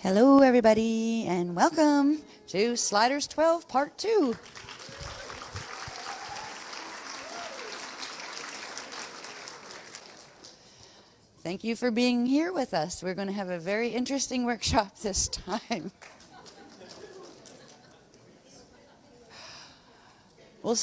Hello, everybody, and welcome to Sliders 12, Part 2. Thank you for being here with us. We're going to have a very interesting workshop this time. Well,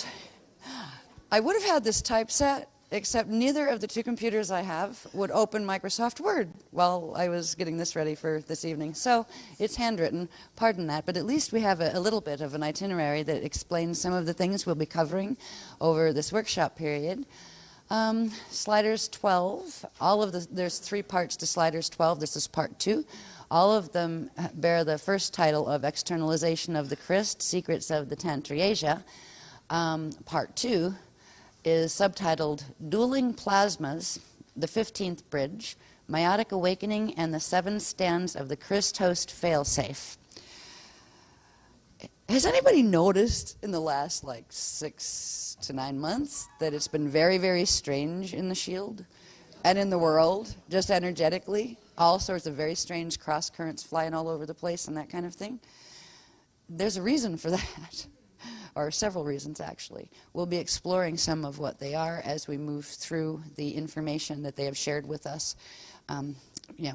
I would have had this typeset, except neither of the two computers I have would open Microsoft Word while I was getting this ready for this evening. So it's handwritten, pardon that, but at least we have a little bit of an itinerary that explains some of the things we'll be covering over this workshop period. Sliders 12, there's 3 parts to Sliders 12. This is part 2. All of them bear the first title of Externalization of the Christ, Secrets of the Tantriasia. Part 2 is subtitled Dueling Plasmas, the 15th Bridge, Meiotic Awakening, and the 7 Stands of the Christ Host Failsafe. Has anybody noticed in the last 6 to 9 months that it's been very, very strange in the Shield and in the world, just energetically? All sorts of very strange cross currents flying all over the place and that kind of thing. There's a reason for that. Or several reasons, actually. We'll be exploring some of what they are as we move through the information that they have shared with us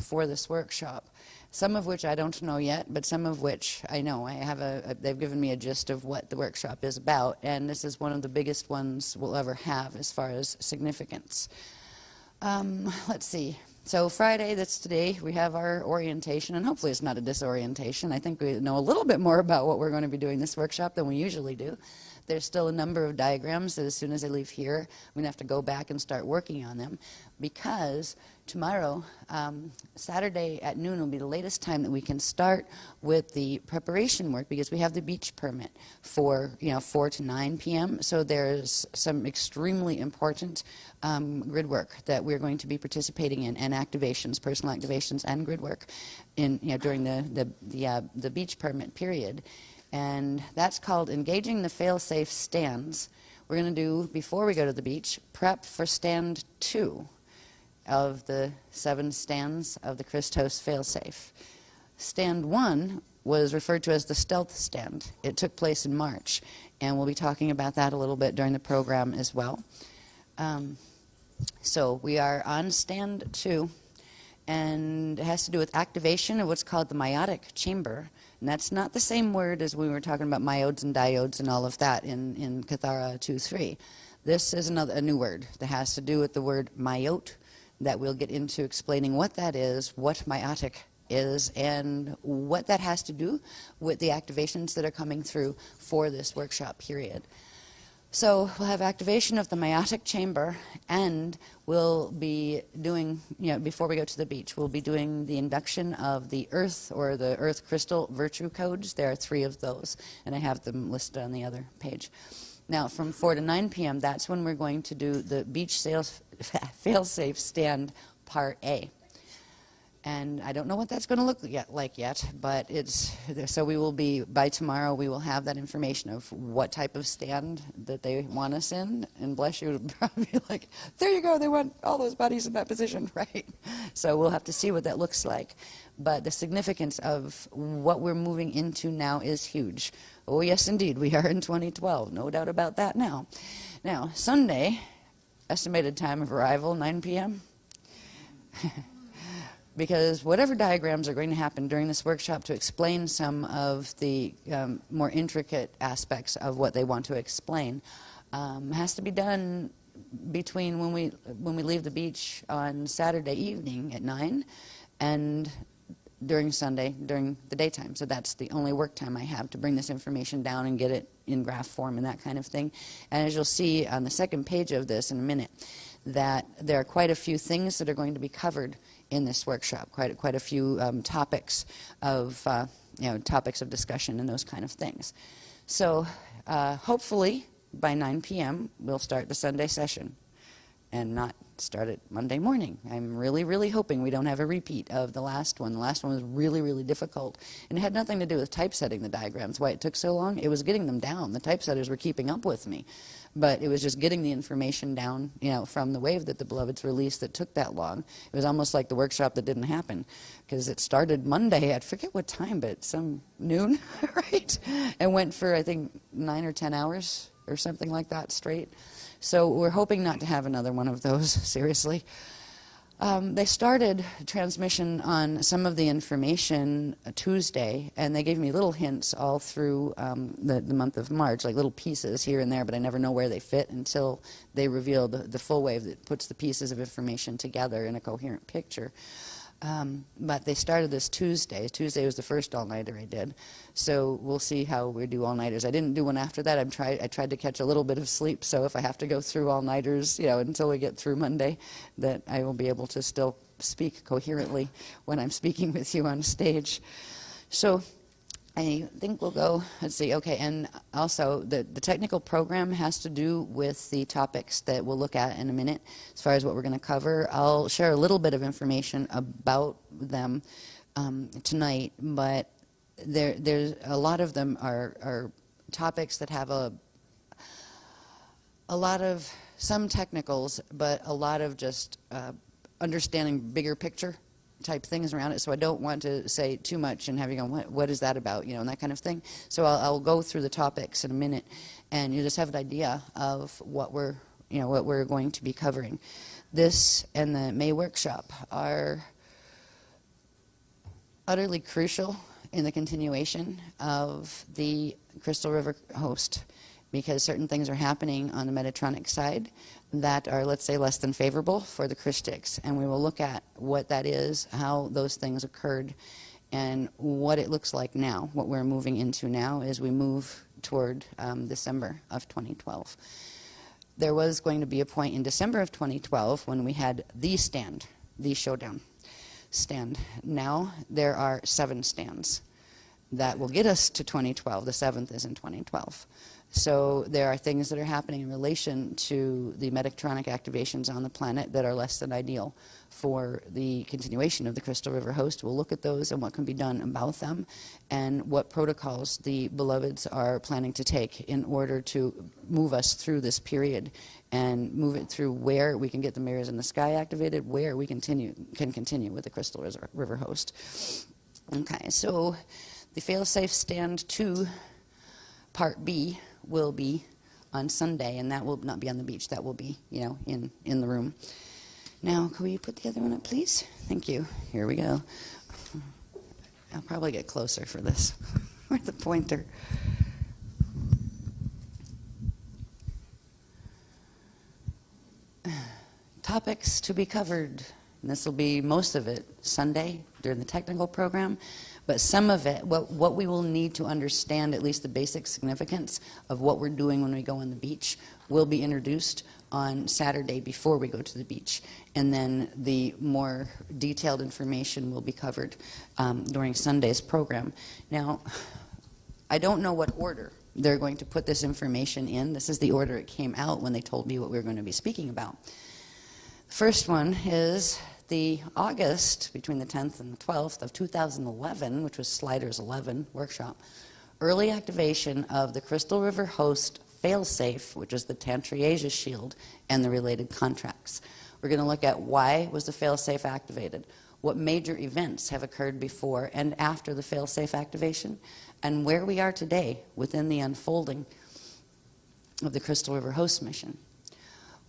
for this workshop. Some of which I don't know yet, but some of which I know. They've given me a gist of what the workshop is about, and this is one of the biggest ones we'll ever have as far as significance. Let's see. So Friday, that's today, we have our orientation, and hopefully it's not a disorientation. I think we know a little bit more about what we're going to be doing this workshop than we usually do. There's still a number of diagrams that as soon as I leave here, I'm going to have to go back and start working on them, because tomorrow, Saturday at noon, will be the latest time that we can start with the preparation work, because we have the beach permit for 4 to 9 p.m. So there's some extremely important grid work that we're going to be participating in, and activations, personal activations, and grid work in during the beach permit period. And that's called Engaging the Failsafe Stands. We're going to do, before we go to the beach, prep for stand 2 of the 7 stands of the Christ Host Failsafe. Stand 1 was referred to as the stealth stand. It took place in March, and we'll be talking about that a little bit during the program as well. So we are on stand 2, and it has to do with activation of what's called the meiotic chamber. And that's not the same word as we were talking about myodes and diodes and all of that in Kathara 2.3. This is a new word that has to do with the word myote, that we'll get into explaining what that is, what meiotic is, and what that has to do with the activations that are coming through for this workshop period. So we'll have activation of the meiotic chamber, and we'll be doing, before we go to the beach, we'll be doing the induction of the earth, or the earth crystal virtue codes. There are 3 of those, and I have them listed on the other page. Now, from 4 to 9 p.m., that's when we're going to do the beach failsafe stand part A. And I don't know what that's going to look like yet, but so we will be, by tomorrow, we will have that information of what type of stand that they want us in. And bless you, it'll probably be like, there you go, they want all those bodies in that position, right? So we'll have to see what that looks like. But the significance of what we're moving into now is huge. Oh, yes, indeed, we are in 2012, no doubt about that now. Now, Sunday, estimated time of arrival, 9 p.m., because whatever diagrams are going to happen during this workshop to explain some of the more intricate aspects of what they want to explain has to be done between when we leave the beach on Saturday evening at 9 and during Sunday during the daytime. So that's the only work time I have to bring this information down and get it in graph form and that kind of thing. And as you'll see on the second page of this in a minute, that there are quite a few things that are going to be covered in this workshop, quite a few topics of discussion and those kind of things. So hopefully by 9 p.m. we'll start the Sunday session, and not started Monday morning. I'm really, really hoping we don't have a repeat of the last one. The last one was really, really difficult. And it had nothing to do with typesetting the diagrams, why it took so long. It was getting them down. The typesetters were keeping up with me. But it was just getting the information down, from the wave that the Beloveds released that took that long. It was almost like the workshop that didn't happen, because it started Monday at, forget what time, but some noon, right? And went for, I think, 9 or 10 hours or something like that straight. So we're hoping not to have another one of those, seriously. They started transmission on some of the information Tuesday, and they gave me little hints all through the month of March, like little pieces here and there, but I never know where they fit until they reveal the full wave that puts the pieces of information together in a coherent picture. But they started this Tuesday. Tuesday was the first all-nighter I did. So we'll see how we do all-nighters. I didn't do one after that. I tried to catch a little bit of sleep, so if I have to go through all-nighters, until we get through Monday, that I will be able to still speak coherently when I'm speaking with you on stage. So I think we'll go, let's see, okay, and also the technical program has to do with the topics that we'll look at in a minute as far as what we're going to cover. I'll share a little bit of information about them tonight, but there's a lot of them are topics that have a lot of some technicals, but a lot of just understanding bigger picture type things around it, so I don't want to say too much and have you go, what is that about, and that kind of thing. So I'll go through the topics in a minute, and you just have an idea of what we're going to be covering. This and the May workshop are utterly crucial in the continuation of the Crystal River host, because certain things are happening on the Metatronic side that are, let's say, less than favorable for the Christics. And we will look at what that is, how those things occurred, and what it looks like now, what we're moving into now as we move toward December of 2012. There was going to be a point in December of 2012 when we had the stand, the showdown stand. Now there are 7 stands that will get us to 2012. The 7th is in 2012. So there are things that are happening in relation to the Metatronic activations on the planet that are less than ideal for the continuation of the Crystal River host. We'll look at those and what can be done about them, and what protocols the Beloveds are planning to take in order to move us through this period and move it through where we can get the Mirrors in the Sky activated, where we can continue with the Crystal River host. Okay, so the failsafe stand 2, part B, will be on Sunday, and that will not be on the beach. That will be, in the room. Now, can we put the other one up, please? Thank you. Here we go. I'll probably get closer for this with the pointer. Topics to be covered. And this will be most of it Sunday during the technical program. But some of it, what we will need to understand, at least the basic significance of what we're doing when we go on the beach, will be introduced on Saturday before we go to the beach. And then the more detailed information will be covered during Sunday's program. Now, I don't know what order they're going to put this information in. This is the order it came out when they told me what we were going to be speaking about. The first one is the August, between the 10th and the 12th of 2011, which was Sliders 11 workshop, early activation of the Crystal River host failsafe, which is the Tantri Asia shield, and the related contracts. We're going to look at why was the failsafe activated, what major events have occurred before and after the failsafe activation, and where we are today within the unfolding of the Crystal River host mission.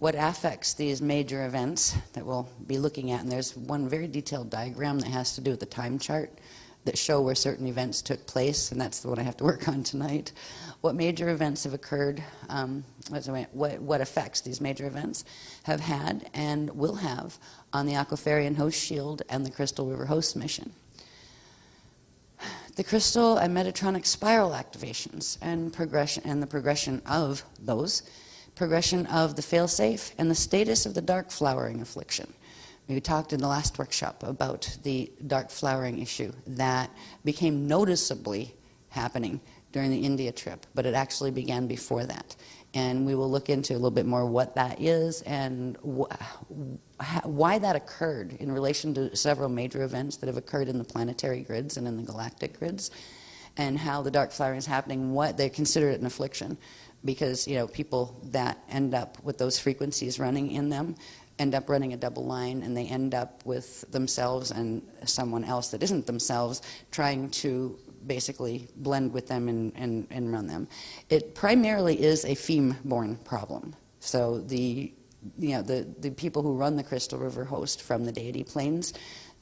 What affects these major events that we'll be looking at, and there's one very detailed diagram that has to do with the time chart that show where certain events took place, and that's the one I have to work on tonight. What major events have occurred, what effects these major events have had and will have on the Aquafarian host shield and the Crystal River host mission. The crystal and Metatronic spiral activations and the progression of those, progression of the failsafe, and the status of the dark flowering affliction. We talked in the last workshop about the dark flowering issue that became noticeably happening during the India trip, but it actually began before that. And we will look into a little bit more what that is and why that occurred in relation to several major events that have occurred in the planetary grids and in the galactic grids, and how the dark flowering is happening, what they consider it an affliction. Because, you know, people that end up with those frequencies running in them end up running a double line, and they end up with themselves and someone else that isn't themselves trying to basically blend with them and run them. It primarily is a theme-born problem. So the people who run the Crystal River host from the deity planes,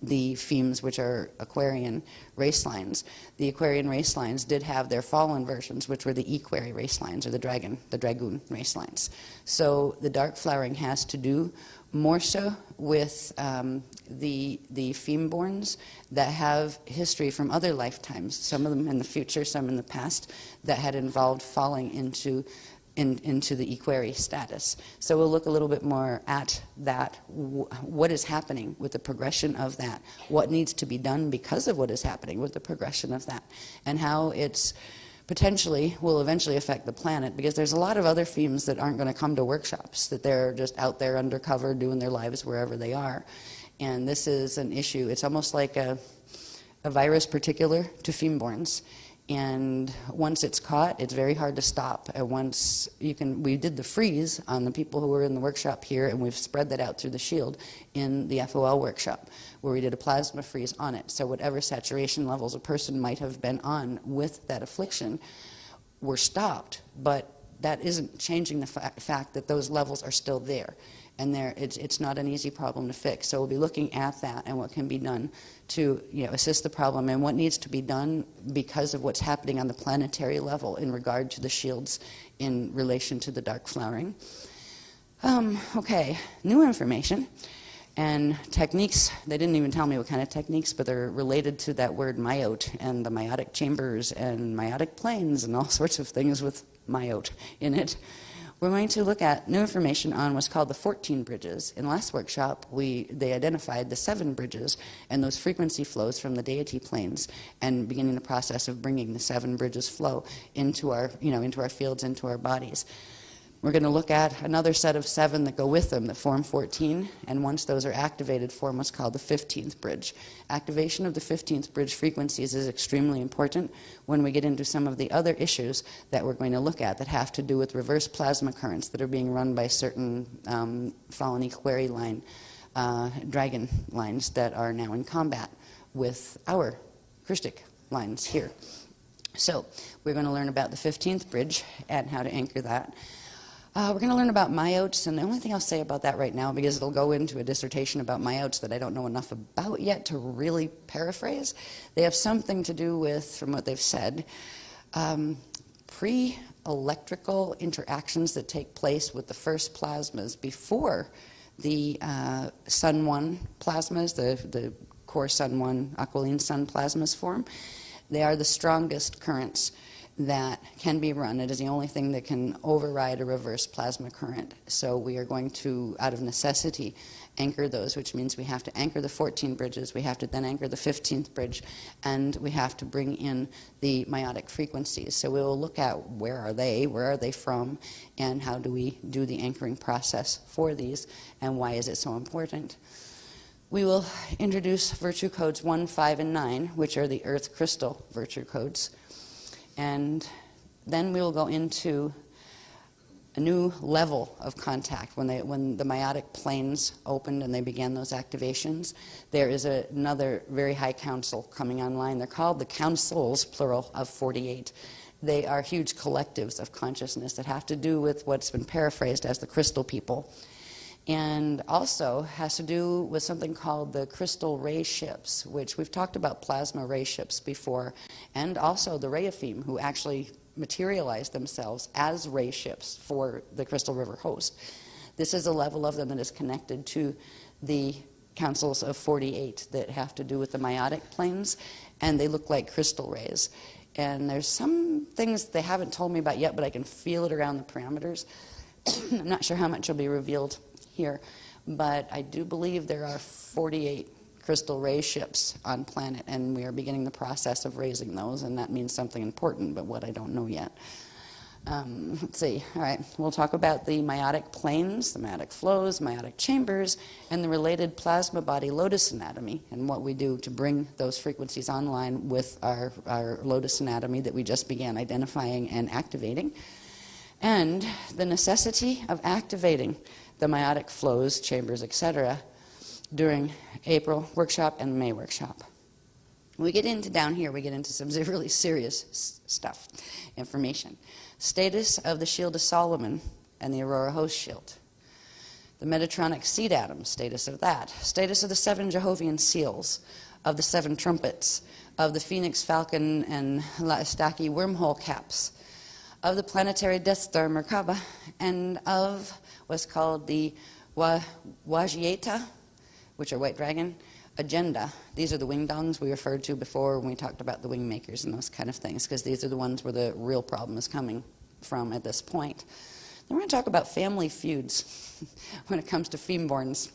the themes, which are Aquarian race lines. The Aquarian race lines did have their fallen versions, which were the Equary race lines, or the Dragoon race lines. So the dark flowering has to do more so with the theme-borns that have history from other lifetimes, some of them in the future, some in the past, that had involved falling into the equary status. So we'll look a little bit more at that, what is happening with the progression of that, what needs to be done because of what is happening with the progression of that, and how it's potentially will eventually affect the planet, because there's a lot of other themes that aren't going to come to workshops, that they're just out there undercover doing their lives wherever they are. And this is an issue. It's almost like a virus particular to theme-borns. And once it's caught, it's very hard to stop. And once we did the freeze on the people who were in the workshop here, and we've spread that out through the shield in the FOL workshop, where we did a plasma freeze on it. So whatever saturation levels a person might have been on with that affliction were stopped, but that isn't changing the fact that those levels are still there. And it's not an easy problem to fix. So we'll be looking at that and what can be done to assist the problem, and what needs to be done because of what's happening on the planetary level in regard to the shields in relation to the dark flowering. Okay, new information and techniques. They didn't even tell me what kind of techniques, but they're related to that word meiote and the meiotic chambers and meiotic planes and all sorts of things with meiote in it. We're going to look at new information on what's called the 14 bridges. In last workshop, they identified the 7 bridges and those frequency flows from the deity planes, and beginning the process of bringing the 7 bridges flow into our, into our fields, into our bodies. We're going to look at another set of 7 that go with them that form 14, and once those are activated, form what's called the 15th bridge. Activation of the 15th bridge frequencies is extremely important when we get into some of the other issues that we're going to look at that have to do with reverse plasma currents that are being run by certain fallen equary line dragon lines that are now in combat with our Christic lines here. So we're going to learn about the 15th bridge and how to anchor that. We're going to learn about meiotes, and the only thing I'll say about that right now, because it'll go into a dissertation about meiotes that I don't know enough about yet to really paraphrase, they have something to do with, from what they've said, pre-electrical interactions that take place with the first plasmas before the Sun 1 plasmas, the core Sun 1 aquiline sun plasmas form. They are the strongest currents that can be run. It is the only thing that can override a reverse plasma current. So we are going to, out of necessity, anchor those, which means we have to anchor the 14 bridges, we have to then anchor the 15th bridge, and we have to bring in the meiotic frequencies. So we will look at where are they from, and how do we do the anchoring process for these, and why is it so important. We will introduce virtue codes 1, 5, and 9, which are the earth crystal virtue codes. And then we will go into a new level of contact. When the meiotic planes opened and they began those activations, there is another very high council coming online. They're called the councils, plural, of 48. They are huge collectives of consciousness that have to do with what's been paraphrased as the crystal people, and also has to do with something called the crystal ray ships, which we've talked about plasma ray ships before, and also the Rayaphim, who actually materialize themselves as ray ships for the Crystal River host. This is a level of them that is connected to the councils of 48 that have to do with the meiotic planes, and they look like crystal rays. And there's some things they haven't told me about yet, but I can feel it around the parameters. I'm not sure how much will be revealed here, but I do believe there are 48 crystal ray ships on planet, and we are beginning the process of raising those, and that means something important, but what I don't know yet. Let's see. All right, we'll talk about the meiotic planes, the meiotic flows, meiotic chambers, and the related plasma body lotus anatomy, and what we do to bring those frequencies online with our lotus anatomy that we just began identifying and activating, and the necessity of activating the meiotic flows, chambers, etc. during April workshop and May workshop. We get into down here, we get into some really serious stuff, information. Status of the Shield of Solomon and the Aurora Host Shield. The Metatronic seed atom, status of that. Status of the 7 Jehovian seals, of the 7 trumpets, of the Phoenix, Falcon, and Laestaki wormhole caps, of the planetary Death Star Merkaba, and of what's called the Wajieta, which are white dragon, agenda. These are the wing dongs we referred to before when we talked about the wing makers and those kind of things, because these are the ones where the real problem is coming from at this point. Then we're going to talk about family feuds when it comes to femborns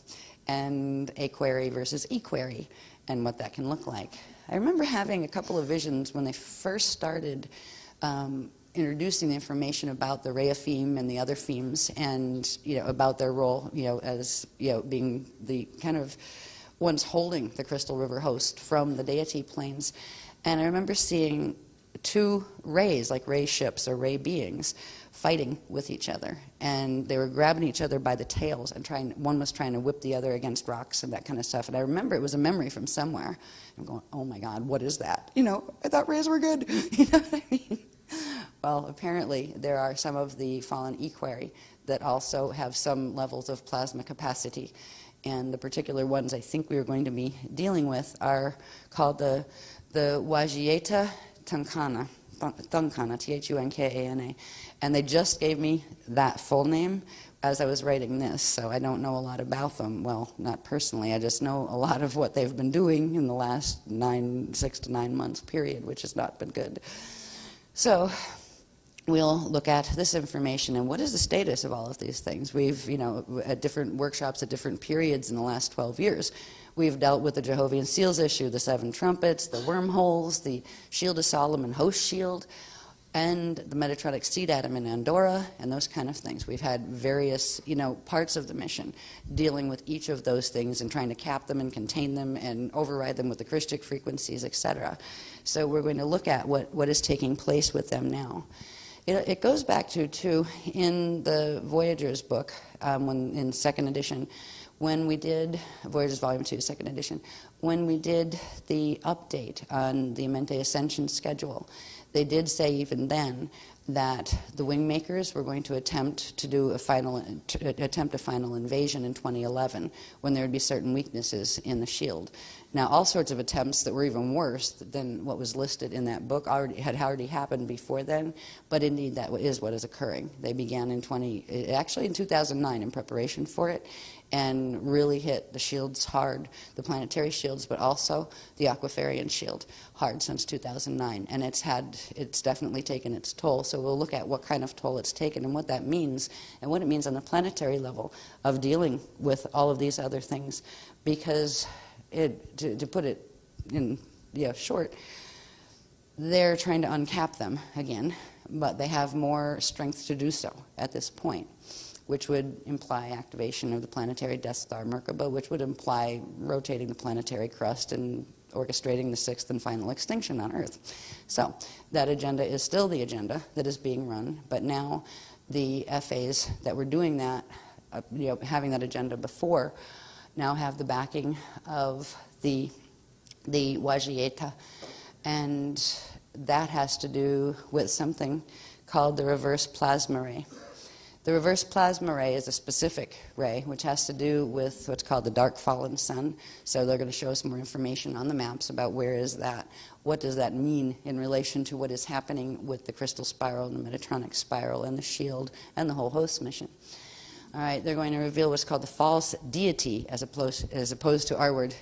and aquari versus equari and what that can look like. I remember having a couple of visions when they first started introducing the information about the Reapheme and the other Phemes, and about their role as being the kind of ones holding the Crystal River host from the deity planes. And I remember seeing 2 rays, like ray ships or ray beings, fighting with each other, and they were grabbing each other by the tails and one was trying to whip the other against rocks and that kind of stuff. And I remember it was a memory from somewhere. I'm going, oh my God, what is that? I thought rays were good. You know what I mean? Well, apparently there are some of the fallen equari that also have some levels of plasma capacity. And the particular ones I think we are going to be dealing with are called the Wajieta Tunkana, Thunkana, and they just gave me that full name as I was writing this, so I don't know a lot about them. Well, not personally, I just know a lot of what they've been doing in the last 6 to 9 months period, which has not been good. So we'll look at this information and what is the status of all of these things. We've, at different workshops at different periods in the last 12 years, we've dealt with the Jehovian Seals issue, the 7 trumpets, the wormholes, the Shield of Solomon host shield, and the Metatronic seed atom in Andorra, and those kind of things. We've had various, parts of the mission dealing with each of those things and trying to cap them and contain them and override them with the Christic frequencies, etc. So we're going to look at what is taking place with them now. It goes back to in the Voyagers book, in 2nd edition, when we did, Voyagers Volume 2, 2nd edition, when we did the update on the Amente Ascension schedule, they did say even then that the wing makers were going to attempt a final invasion in 2011 when there would be certain weaknesses in the shield. Now, all sorts of attempts that were even worse than what was listed in that book had already happened before then, but indeed that is what is occurring. They began in 2009 in preparation for it, and really hit the shields hard, the planetary shields, but also the Aquiferian shield hard since 2009. And it's definitely taken its toll. So we'll look at what kind of toll it's taken and what that means, and what it means on the planetary level of dealing with all of these other things. Because to put it in short, they're trying to uncap them again, but they have more strength to do so at this point, which would imply activation of the planetary Death Star Merkaba, which would imply rotating the planetary crust and orchestrating the 6th and final extinction on Earth. So that agenda is still the agenda that is being run, but now the FAs that were doing that, having that agenda before, now have the backing of the Wajieta, and that has to do with something called the reverse plasma ray. The reverse plasma ray is a specific ray which has to do with what's called the dark fallen sun. So they're going to show us more information on the maps about where is that, what does that mean in relation to what is happening with the crystal spiral and the Metatronic spiral and the shield and the whole host mission. All right, they're going to reveal what's called the false deity as opposed to our word,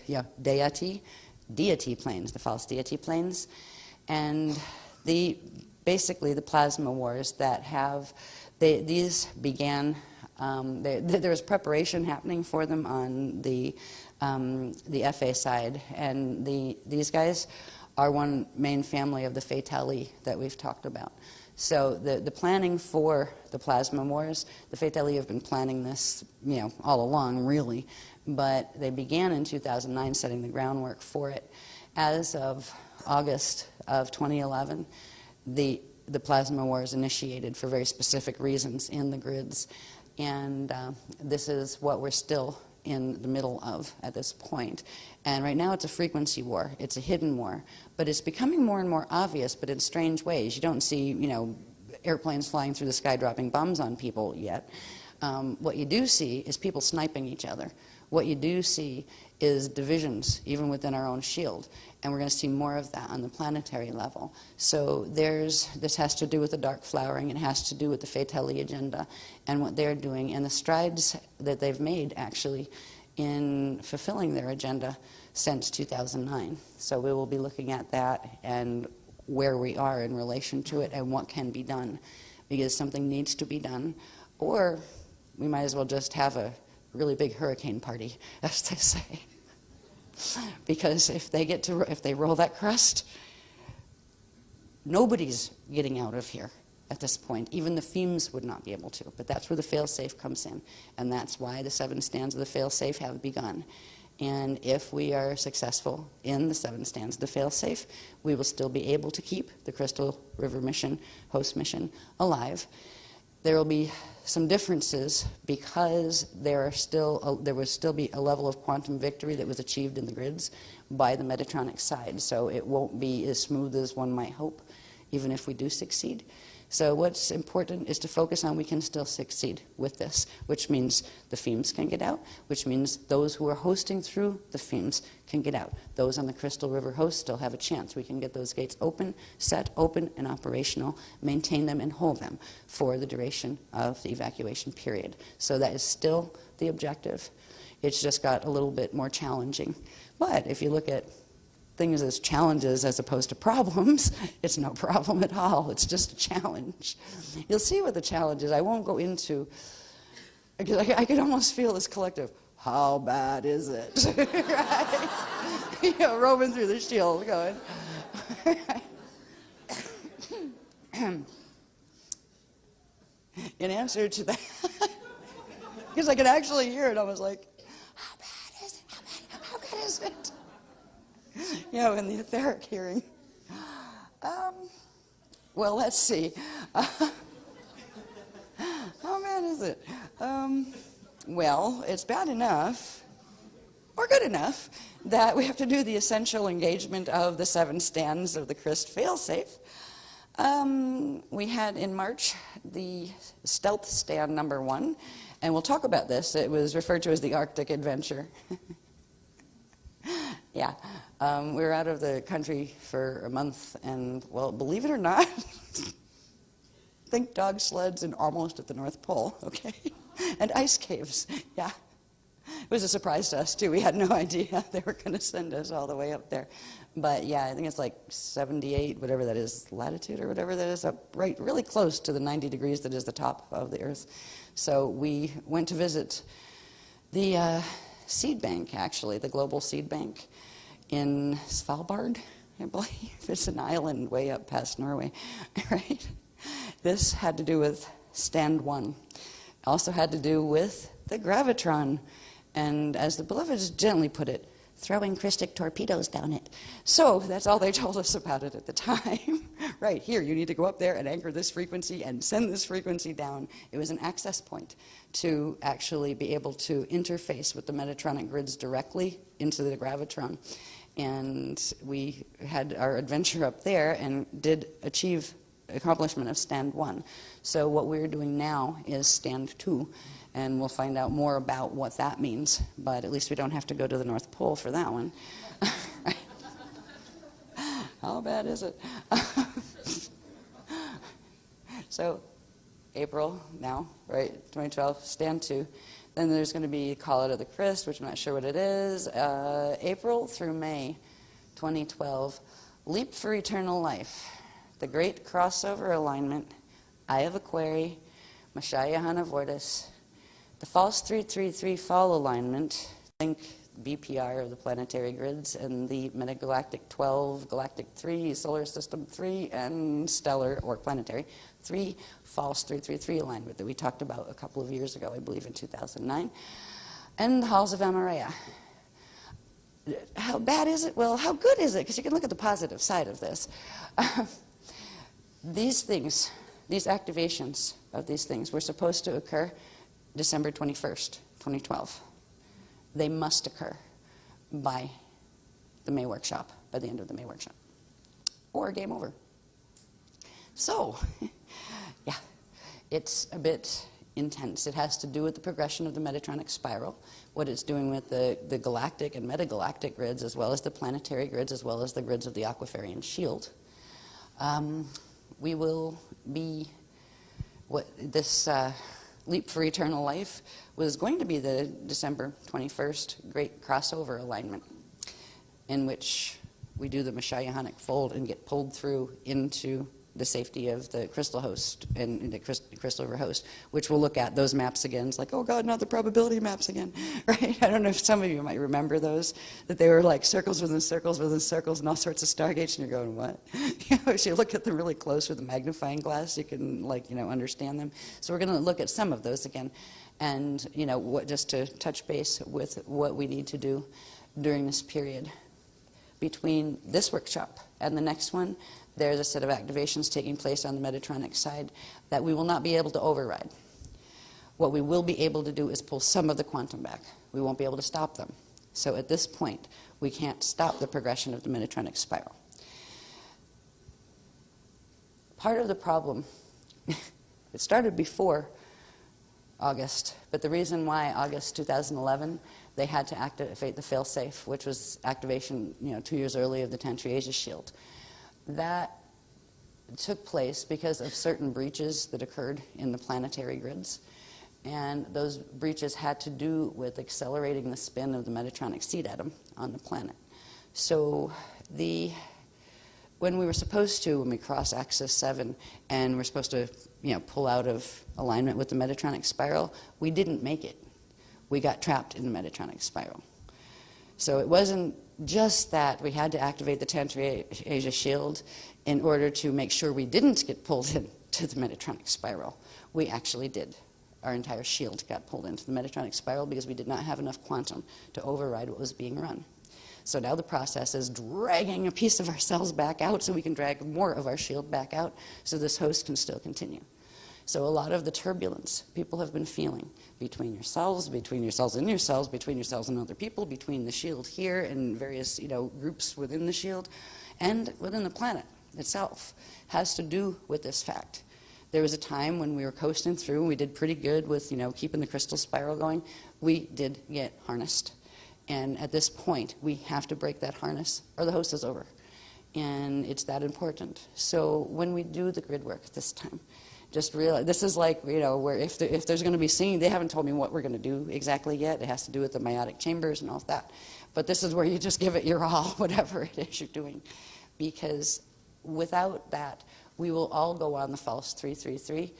deity planes, the false deity planes, and basically the plasma wars that have. These began There was preparation happening for them on the FA side, and these guys are one main family of the Fatali that we've talked about. So the planning for the plasma wars, the Fatali have been planning this, all along, really, but they began in 2009 setting the groundwork for it. As of August of 2011, the plasma wars initiated for very specific reasons in the grids, and this is what we're still in the middle of at this point. And right now it's a frequency war. It's a hidden war. But it's becoming more and more obvious, but in strange ways. You don't see, airplanes flying through the sky dropping bombs on people yet. What you do see is people sniping each other. What you do see is divisions, even within our own shield. And we're going to see more of that on the planetary level. So this has to do with the dark flowering. It has to do with the Fatali agenda and what they're doing and the strides that they've made, actually, in fulfilling their agenda since 2009. So we will be looking at that and where we are in relation to it and what can be done, because something needs to be done, or we might as well just have a really big hurricane party, as they say. Because if they roll that crust, nobody's getting out of here at this point. Even the FEMS would not be able to. But that's where the fail-safe comes in. And that's why the 7 stands of the fail-safe have begun. And if we are successful in the 7 stands of the fail-safe, we will still be able to keep the Crystal River mission, host mission, alive. There will be some differences because there will still be a level of quantum victory that was achieved in the grids by the Metatronic side. So it won't be as smooth as one might hope, even if we do succeed. So what's important is to focus on we can still succeed with this, which means the FEMS can get out, which means those who are hosting through the FEMS can get out. Those on the Crystal River host still have a chance. We can get those gates open, set, open, and operational, maintain them and hold them for the duration of the evacuation period. So that is still the objective. It's just got a little bit more challenging. But if you look at things as challenges as opposed to problems, it's no problem at all. It's just a challenge. You'll see what the challenge is. I won't go into, because I could almost feel this collective, how bad is it? Right? Roaming through the shield going. In answer to that, because I could actually hear it, I was like, how bad is it? How bad is it? In the etheric hearing. Well, let's see. How bad is it? Well, it's bad enough, or good enough, that we have to do the essential engagement of the 7 stands of the Christ failsafe. We had in March the stealth stand number 1, and we'll talk about this. It was referred to as the Arctic Adventure. Yeah. We were out of the country for a month, and, well, believe it or not, think dog sleds and almost at the North Pole, okay? And ice caves, yeah. It was a surprise to us, too. We had no idea they were going to send us all the way up there. But, yeah, I think it's like 78, whatever that is, latitude or whatever that is, up right really close to the 90 degrees that is the top of the Earth. So we went to visit the seed bank, actually, the global seed bank in Svalbard, I believe. It's an island way up past Norway, right? This had to do with Stand 1. Also had to do with the gravitron, and as the beloveds gently put it, throwing Christic torpedoes down it. So that's all they told us about it at the time. Right, here, you need to go up there and anchor this frequency and send this frequency down. It was an access point to actually be able to interface with the Metatronic grids directly into the gravitron. And we had our adventure up there and did achieve accomplishment of Stand 1. So what we're doing now is Stand 2, and we'll find out more about what that means, but at least we don't have to go to the North Pole for that one. How bad is it? So April now, right, 2012, Stand 2. Then there's going to be Call Out of the Christ, which I'm not sure what it is. April through May 2012, Leap for Eternal Life, the Great Crossover Alignment, Eye of Aquarii, Mashaya Hanavortis, The false 333 fall alignment, think BPR, or the planetary grids, and the metagalactic 12, galactic 3, solar system 3, and stellar or planetary 3 false 333 alignment that we talked about a couple of years ago, I believe in 2009, and the halls of Amareya. How bad is it? Well, how good is it? Because you can look at the positive side of this. These things, these activations of these things were supposed to occur December 21st, 2012. They must occur by the May workshop, by the end of the May workshop, or game over. So, yeah, it's a bit intense. It has to do with the progression of the Metatronic spiral, what it's doing with the galactic and metagalactic grids, as well as the planetary grids, as well as the grids of the Aquiferian shield. We will be, what this Leap for Eternal Life was going to be the December 21st Great Crossover Alignment, in which we do the Messiahonic fold and get pulled through into the safety of the crystal host and the crystal river host, which we'll look at those maps again. It's like, oh God, not the probability maps again, right? I don't know if some of you might remember those, that they were like circles within circles within circles and all sorts of stargates, and you're going, what? You know, if you look at them really close with a magnifying glass, you can, like, you know, understand them. So we're going to look at some of those again, and, you know, what, just to touch base with what we need to do during this period. Between this workshop and the next one, there's a set of activations taking place on the Metatronic side that we will not be able to override. What we will be able to do is pull some of the quantum back. We won't be able to stop them. So at this point, we can't stop the progression of the Metatronic spiral. Part of the problem, it started before August, but the reason why August 2011, they had to activate the failsafe, which was activation, you know, 2 years early of the Tantriasia shield. That took place because of certain breaches that occurred in the planetary grids, and those breaches had to do with accelerating the spin of the Metatronic seed atom on the planet. So when we were supposed to, when we cross axis 7 and we're supposed to, you know, pull out of alignment with the Metatronic spiral, we didn't make it. We got trapped in the Metatronic spiral. So it wasn't just that we had to activate the Tantriasia shield in order to make sure we didn't get pulled into the Metatronic spiral. We actually did. Our entire shield got pulled into the Metatronic spiral because we did not have enough quantum to override what was being run. So now the process is dragging a piece of ourselves back out so we can drag more of our shield back out so this host can still continue. So a lot of the turbulence people have been feeling between yourselves and yourselves, between yourselves and other people, between the shield here and various, you know, groups within the shield, and within the planet itself, has to do with this fact. There was a time when we were coasting through and we did pretty good with, you know, keeping the crystal spiral going. We did get harnessed. And at this point, we have to break that harness or the host is over. And it's that important. So when we do the grid work this time, just realize, this is like, you know, where if there's going to be singing, they haven't told me what we're going to do exactly yet. It has to do with the meiotic chambers and all of that. But this is where you just give it your all, whatever it is you're doing. Because without that, we will all go on the false 333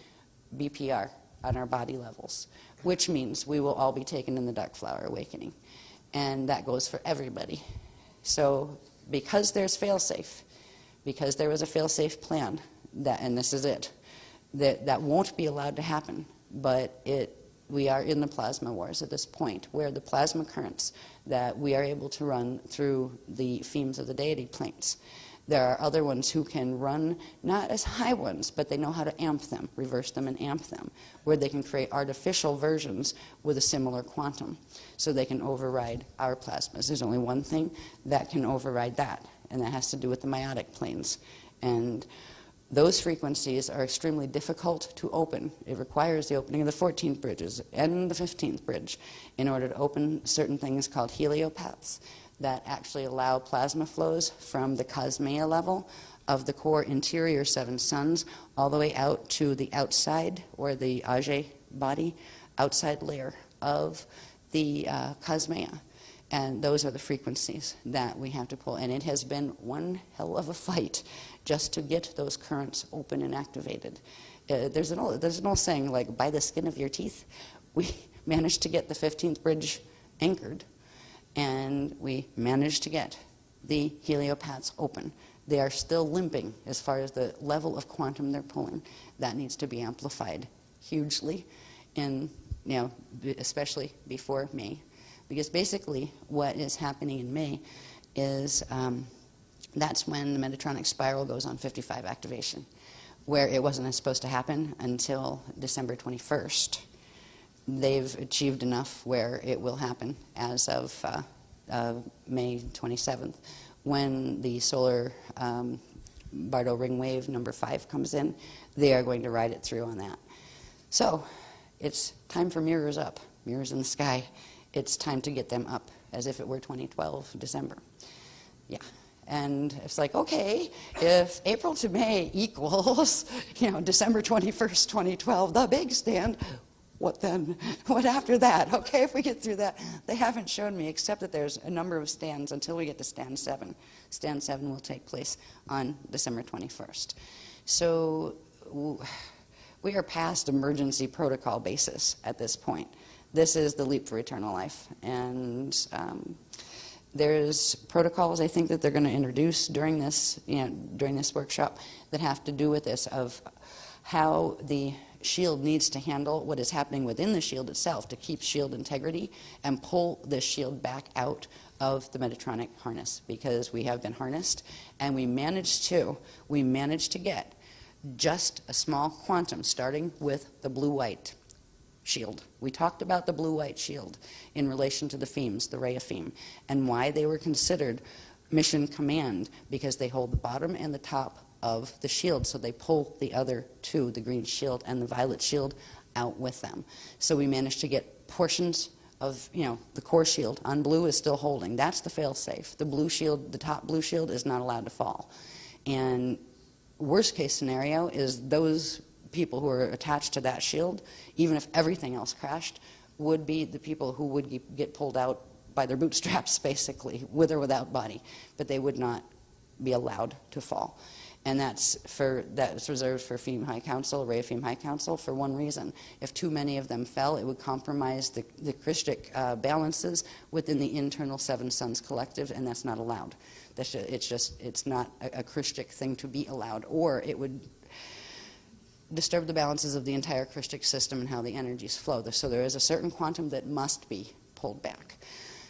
BPR on our body levels, which means we will all be taken in the dark flower awakening. And that goes for everybody. So because there's fail-safe, because there was a fail-safe plan, and this is it, that won't be allowed to happen, but we are in the plasma wars at this point, where the plasma currents that we are able to run through the themes of the deity planes. There are other ones who can run, not as high ones, but they know how to amp them, reverse them and amp them, where they can create artificial versions with a similar quantum, so they can override our plasmas. There's only one thing that can override that, and that has to do with the meiotic planes. And those frequencies are extremely difficult to open. It requires the opening of the 14th bridges and the 15th bridge in order to open certain things called heliopaths that actually allow plasma flows from the cosmea level of the core interior 7 suns all the way out to the outside, or the Age body, outside layer of the cosmea. And those are the frequencies that we have to pull. And it has been one hell of a fight just to get those currents open and activated. There's an old saying, like, by the skin of your teeth. managed to get the 15th bridge anchored, and we managed to get the heliopaths open. They are still limping as far as the level of quantum they're pulling. That needs to be amplified hugely, in, especially before May. Because basically what is happening in May is that's when the Metatronic spiral goes on 55 activation, where it wasn't supposed to happen until December 21st. They've achieved enough where it will happen as of May 27th, when the solar Bardo ring wave number 5 comes in. They are going to ride it through on that. So it's time for mirrors up, mirrors in the sky. It's time to get them up as if it were 2012 December. Yeah. And it's like, okay, if April to May equals, December 21st, 2012, the big stand, what then? What after that? Okay, if we get through that. They haven't shown me, except that there's a number of stands until we get to stand 7. Stand 7 will take place on December 21st. So we are past emergency protocol basis at this point. This is the leap for eternal life. And there's protocols, I think, that they're going to introduce during this, during this workshop that have to do with this, of how the shield needs to handle what is happening within the shield itself to keep shield integrity and pull the shield back out of the Metatronic harness, because we have been harnessed and we managed to get just a small quantum starting with the blue-white shield. We talked about the blue-white shield in relation to the FEMs, the ray of FEM, and why they were considered mission command, because they hold the bottom and the top of the shield, so they pull the other two, the green shield and the violet shield, out with them. So we managed to get portions of, the core shield on blue is still holding. That's the fail-safe. The blue shield, the top blue shield, is not allowed to fall. And worst case scenario is those people who are attached to that shield, even if everything else crashed, would be the people who would get pulled out by their bootstraps, basically, with or without body. But they would not be allowed to fall. And that's reserved for FEM High Council, Ray of FEM High Council, for one reason. If too many of them fell, it would compromise the Christic balances within the internal Seven Sons Collective, and that's not allowed. It's not a Christic thing to be allowed, or it would disturb the balances of the entire Christic system and how the energies flow. So there is a certain quantum that must be pulled back.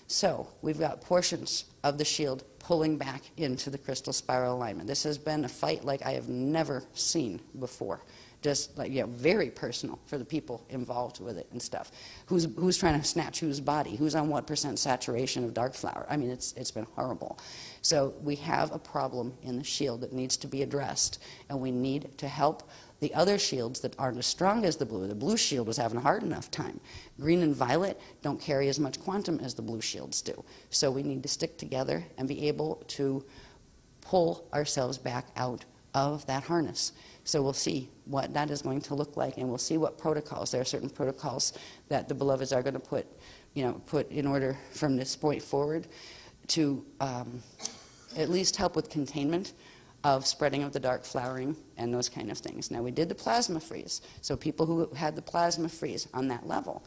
So we've got portions of the shield pulling back into the crystal spiral alignment. This has been a fight like I have never seen before. Just like, very personal for the people involved with it and stuff. Who's trying to snatch whose body? Who's on what % saturation of dark flower? I mean, it's been horrible. So we have a problem in the shield that needs to be addressed, and we need to help the other shields that aren't as strong as the blue. The blue shield was having a hard enough time. Green and violet don't carry as much quantum as the blue shields do. So we need to stick together and be able to pull ourselves back out of that harness. So we'll see what that is going to look like, and we'll see what protocols. There are certain protocols that the beloveds are going to put in order from this point forward to at least help with containment of spreading of the dark flowering and those kind of things. Now, we did the plasma freeze, so people who had the plasma freeze on that level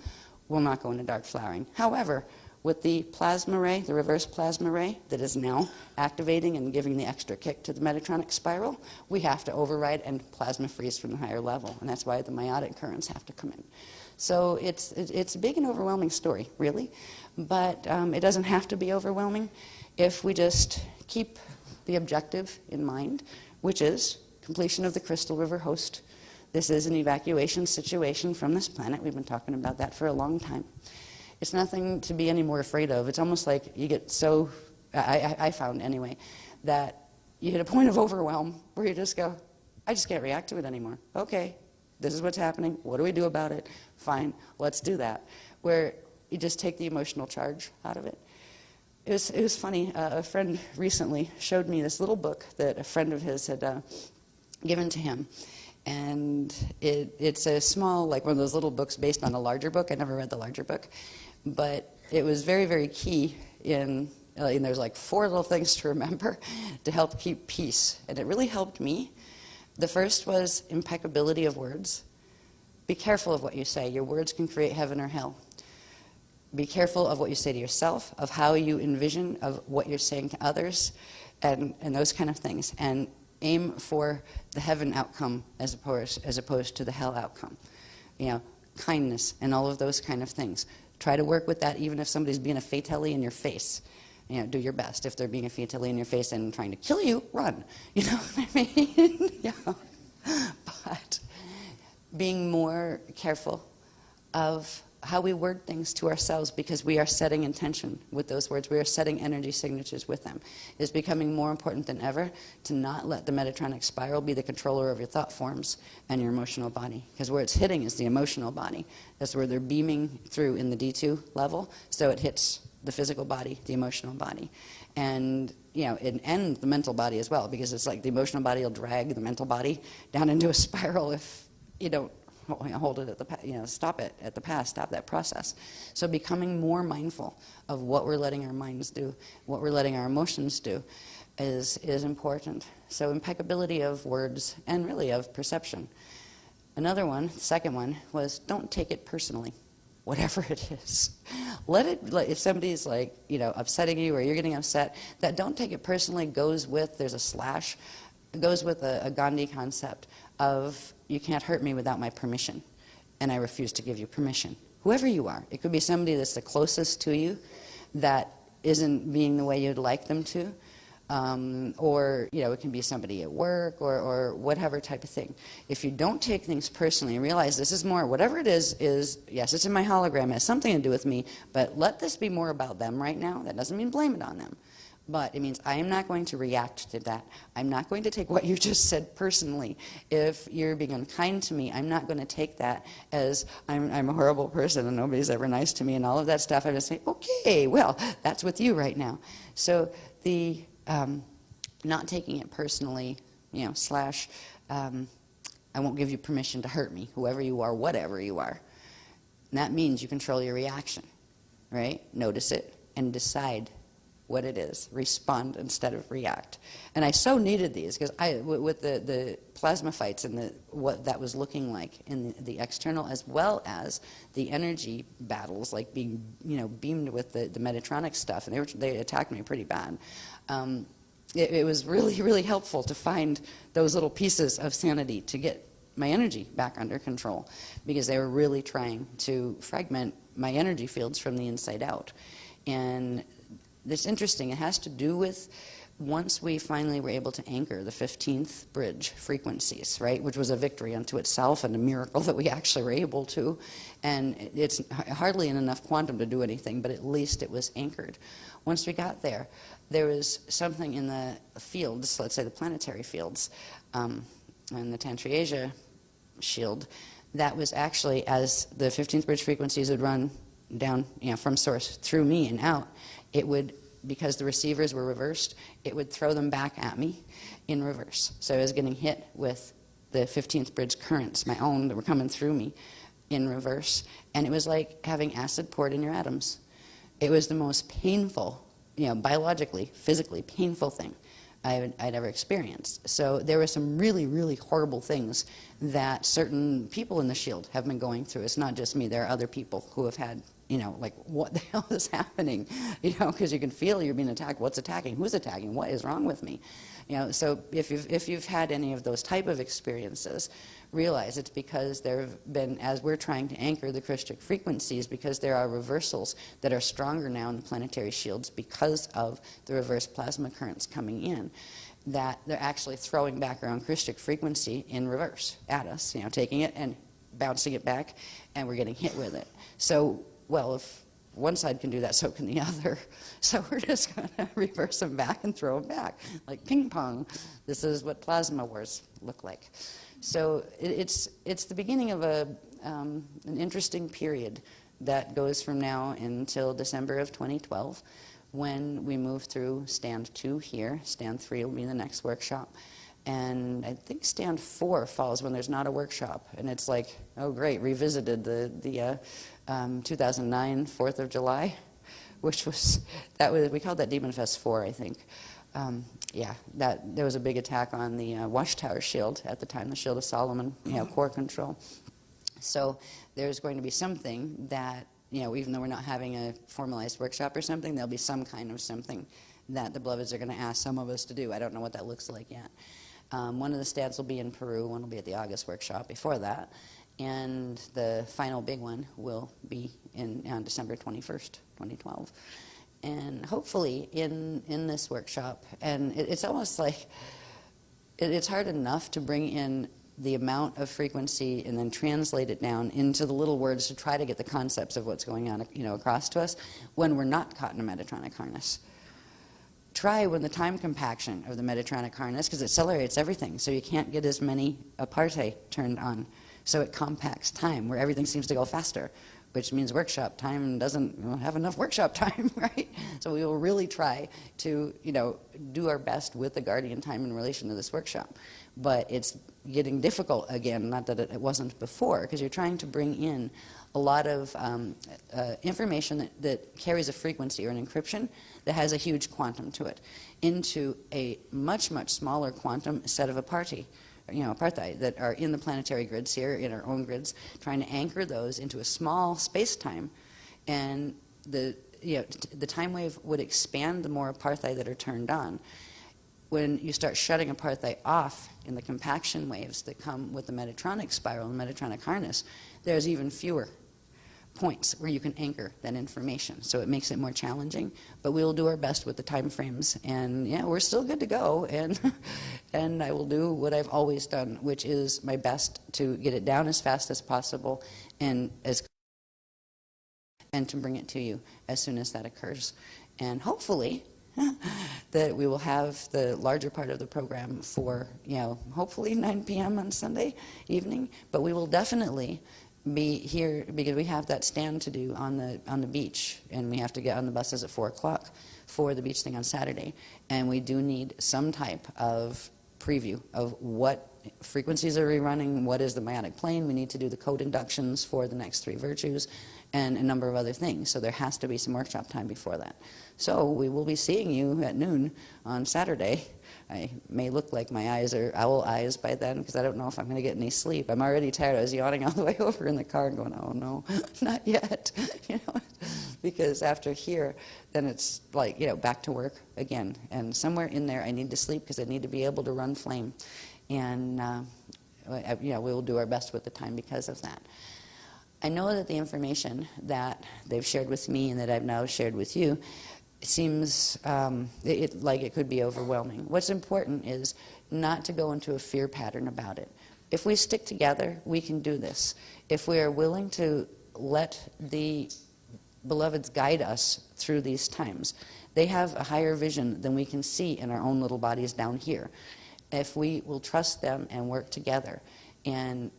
will not go into dark flowering. However, with the plasma ray, the reverse plasma ray that is now activating and giving the extra kick to the Metatronic spiral, we have to override and plasma freeze from the higher level, and that's why the meiotic currents have to come in. So it's a big and overwhelming story, really, but it doesn't have to be overwhelming if we just keep the objective in mind, which is completion of the Crystal River host. This is an evacuation situation from this planet. We've been talking about that for a long time. It's nothing to be any more afraid of. It's almost like you get so, I found anyway, that you hit a point of overwhelm where you just go, I just can't react to it anymore. Okay, this is what's happening. What do we do about it? Fine, let's do that. Where you just take the emotional charge out of it. It was funny. A friend recently showed me this little book that a friend of his had given to him. And it's a small, like one of those little books based on a larger book. I never read the larger book. But it was very, very key in, and there's like 4 little things to remember to help keep peace. And it really helped me. The first was impeccability of words. Be careful of what you say. Your words can create heaven or hell. be careful of what you say to yourself, of how you envision, of what you're saying to others, and those kind of things. And aim for the heaven outcome as opposed to the hell outcome. You know, kindness and all of those kind of things. Try to work with that even if somebody's being a fatale in your face. You know, do your best. If they're being a fatale in your face and trying to kill you, run. You know what I mean? Yeah. But being more careful of how we word things to ourselves, because we are setting intention with those words. We are setting energy signatures with them. It's becoming more important than ever to not let the Metatronic spiral be the controller of your thought forms and your emotional body. Because where it's hitting is the emotional body. That's where they're beaming through in the D2 level. So it hits the physical body, the emotional body. And, you know, and the mental body as well, because it's like the emotional body will drag the mental body down into a spiral if you don't hold it at the, stop it at the pass, stop that process. So becoming more mindful of what we're letting our minds do, what we're letting our emotions do is important. So impeccability of words and really of perception. Another one, the second one, was don't take it personally, whatever it is. If somebody's like, upsetting you or you're getting upset, that don't take it personally goes with, there's a slash, it goes with a Gandhi concept of you can't hurt me without my permission, and I refuse to give you permission. Whoever you are. It could be somebody that's the closest to you that isn't being the way you'd like them to, or it can be somebody at work or whatever type of thing. If you don't take things personally and realize this is more, whatever it is, yes, it's in my hologram, it has something to do with me, but let this be more about them right now. That doesn't mean blame it on them. But it means I am not going to react to that. I'm not going to take what you just said personally. If you're being unkind to me, I'm not going to take that as I'm a horrible person and nobody's ever nice to me and all of that stuff. I'm going to say, okay, well, that's with you right now. So the not taking it personally, slash, I won't give you permission to hurt me, whoever you are, whatever you are. And that means you control your reaction, right? Notice it and decide what it is. Respond instead of react. And I so needed these because with the plasma fights and what that was looking like in the external, as well as the energy battles, like being beamed with the Metatronic stuff, and they attacked me pretty bad. It was really, really helpful to find those little pieces of sanity to get my energy back under control, because they were really trying to fragment my energy fields from the inside out. And it's interesting. It has to do with once we finally were able to anchor the 15th bridge frequencies, right, which was a victory unto itself and a miracle that we actually were able to. And it's hardly in enough quantum to do anything, but at least it was anchored. Once we got there, there was something in the fields, let's say the planetary fields, and the Tantra-Asia shield, that was actually, as the 15th bridge frequencies would run down from source through me and out, it would, because the receivers were reversed, it would throw them back at me in reverse. So I was getting hit with the 15th bridge currents, my own, that were coming through me in reverse. And it was like having acid poured in your atoms. It was the most painful, biologically, physically painful thing I'd ever experienced. So there were some really, really horrible things that certain people in the shield have been going through. It's not just me. There are other people who have had, like, what the hell is happening? Because you can feel you're being attacked. What's attacking? Who's attacking? What is wrong with me? So if you've had any of those type of experiences, realize it's because there have been, as we're trying to anchor the Christic frequencies, because there are reversals that are stronger now in the planetary shields because of the reverse plasma currents coming in, that they're actually throwing back our own Christic frequency in reverse at us, taking it and bouncing it back, and we're getting hit with it. So, well, if one side can do that, so can the other. So we're just going to reverse them back and throw them back, like ping pong. This is what plasma wars look like. So it's the beginning of an interesting period that goes from now until December of 2012, when we move through stand 2 here. Stand 3 will be the next workshop. And I think stand 4 falls when there's not a workshop. And it's like, oh great, revisited the 2009 4th of July, which was, we called that Demon Fest 4, I think. There was a big attack on the Watchtower shield at the time, the Shield of Solomon, core control. So there's going to be something that even though we're not having a formalized workshop or something, there'll be some kind of something that the Beloveds are going to ask some of us to do. I don't know what that looks like yet. One of the stands will be in Peru, one will be at the August workshop before that, and the final big one will be on December 21st, 2012. And hopefully in this workshop, and it's almost like, it's hard enough to bring in the amount of frequency and then translate it down into the little words to try to get the concepts of what's going on, across to us when we're not caught in a Metatronic harness. Try when the time compaction of the Metatronic harness, because it accelerates everything, so you can't get as many apartheid turned on. So it compacts time, where everything seems to go faster, which means workshop time doesn't have enough workshop time, right? So we will really try to, do our best with the Guardian time in relation to this workshop. But it's getting difficult again, not that it wasn't before, because you're trying to bring in a lot of information that carries a frequency or an encryption that has a huge quantum to it into a much, much smaller quantum set of apartheid that are in the planetary grids here, in our own grids, trying to anchor those into a small space-time. And the time wave would expand the more apartheid that are turned on. When you start shutting apartheid off in the compaction waves that come with the Metatronic spiral and Metatronic harness, there's even fewer points where you can anchor that information. So it makes it more challenging, but we'll do our best with the time frames. And yeah, we're still good to go. And and I will do what I've always done, which is my best to get it down as fast as possible and to bring it to you as soon as that occurs. And hopefully that we will have the larger part of the program for, hopefully 9 p.m. on Sunday evening, but we will definitely be here because we have that stand to do on the beach, and we have to get on the buses at 4 o'clock for the beach thing on Saturday. And we do need some type of preview of what frequencies are we running, what is the meiotic plane. We need to do the code inductions for the next 3 virtues and a number of other things. So there has to be some workshop time before that. So we will be seeing you at noon on Saturday. I may look like my eyes are owl eyes by then because I don't know if I'm going to get any sleep. I'm already tired. I was yawning all the way over in the car and going, oh no, not yet. Because after here, then it's like, back to work again. And somewhere in there I need to sleep because I need to be able to run flame. And we will do our best with the time because of that. I know that the information that they've shared with me and that I've now shared with you seems like it could be overwhelming. What's important is not to go into a fear pattern about it. If we stick together, we can do this. If we are willing to let the Beloveds guide us through these times, they have a higher vision than we can see in our own little bodies down here. If we will trust them and work together and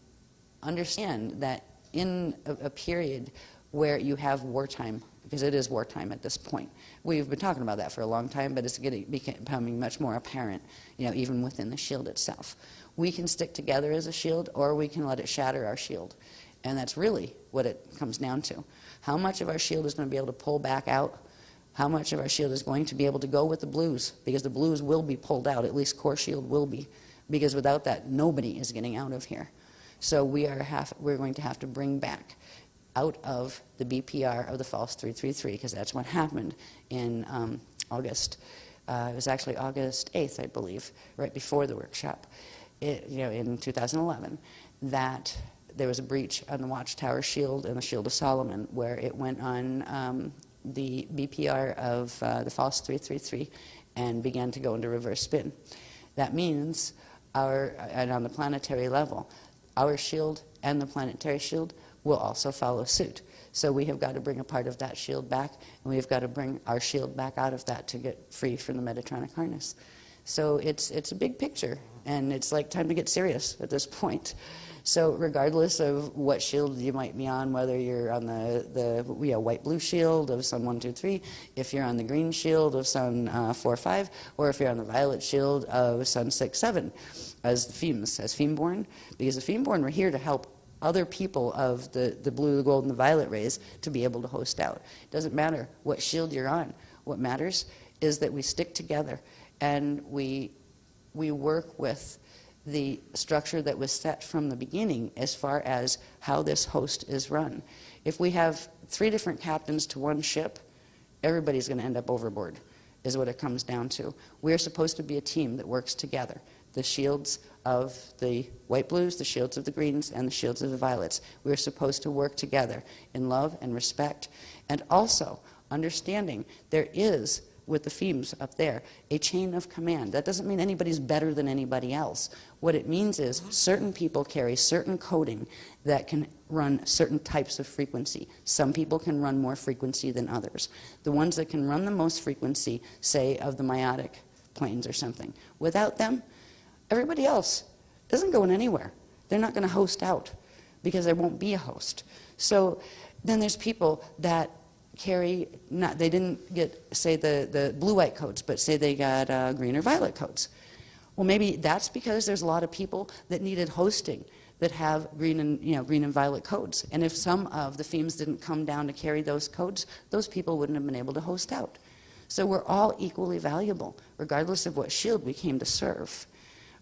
understand that in a period where you have wartime, because it is wartime at this point. We've been talking about that for a long time, but it's becoming much more apparent, even within the shield itself. We can stick together as a shield, or we can let it shatter our shield. And that's really what it comes down to. How much of our shield is going to be able to pull back out? How much of our shield is going to be able to go with the blues? Because the blues will be pulled out, at least core shield will be. Because without that, nobody is getting out of here. So we're going to have to bring back out of the BPR of the false 333, because that's what happened in August. It was actually August 8th, I believe, right before the workshop, in 2011, that there was a breach on the Watchtower shield and the Shield of Solomon, where it went on the BPR of the false 333 and began to go into reverse spin. That means and on the planetary level, our shield and the planetary shield will also follow suit. So we have got to bring a part of that shield back, and we've got to bring our shield back out of that to get free from the Metatronic harness. So it's a big picture, and it's like time to get serious at this point. So regardless of what shield you might be on, whether you're on the white-blue shield of Sun 123, if you're on the green shield of Sun 4-5, or if you're on the violet shield of Sun 6-7, as Femeborn, because the Femeborn were here to help other people of the blue, the gold, and the violet rays to be able to host out. It doesn't matter what shield you're on. What matters is that we stick together and we work with the structure that was set from the beginning as far as how this host is run. If we have 3 different captains to one ship, everybody's going to end up overboard, is what it comes down to. We're supposed to be a team that works together. The shields of the white blues, the shields of the greens, and the shields of the violets. We're supposed to work together in love and respect, and also understanding there is, with the themes up there, a chain of command. That doesn't mean anybody's better than anybody else. What it means is certain people carry certain coding that can run certain types of frequency. Some people can run more frequency than others. The ones that can run the most frequency, say of the meiotic planes or something, without them, everybody else isn't going anywhere. They're not going to host out because there won't be a host. So then there's people that carry, they didn't get, say, the blue-white codes, but say they got green or violet codes. Well, maybe that's because there's a lot of people that needed hosting that have green and violet codes. And if some of the themes didn't come down to carry those codes, those people wouldn't have been able to host out. So we're all equally valuable, regardless of what shield we came to serve.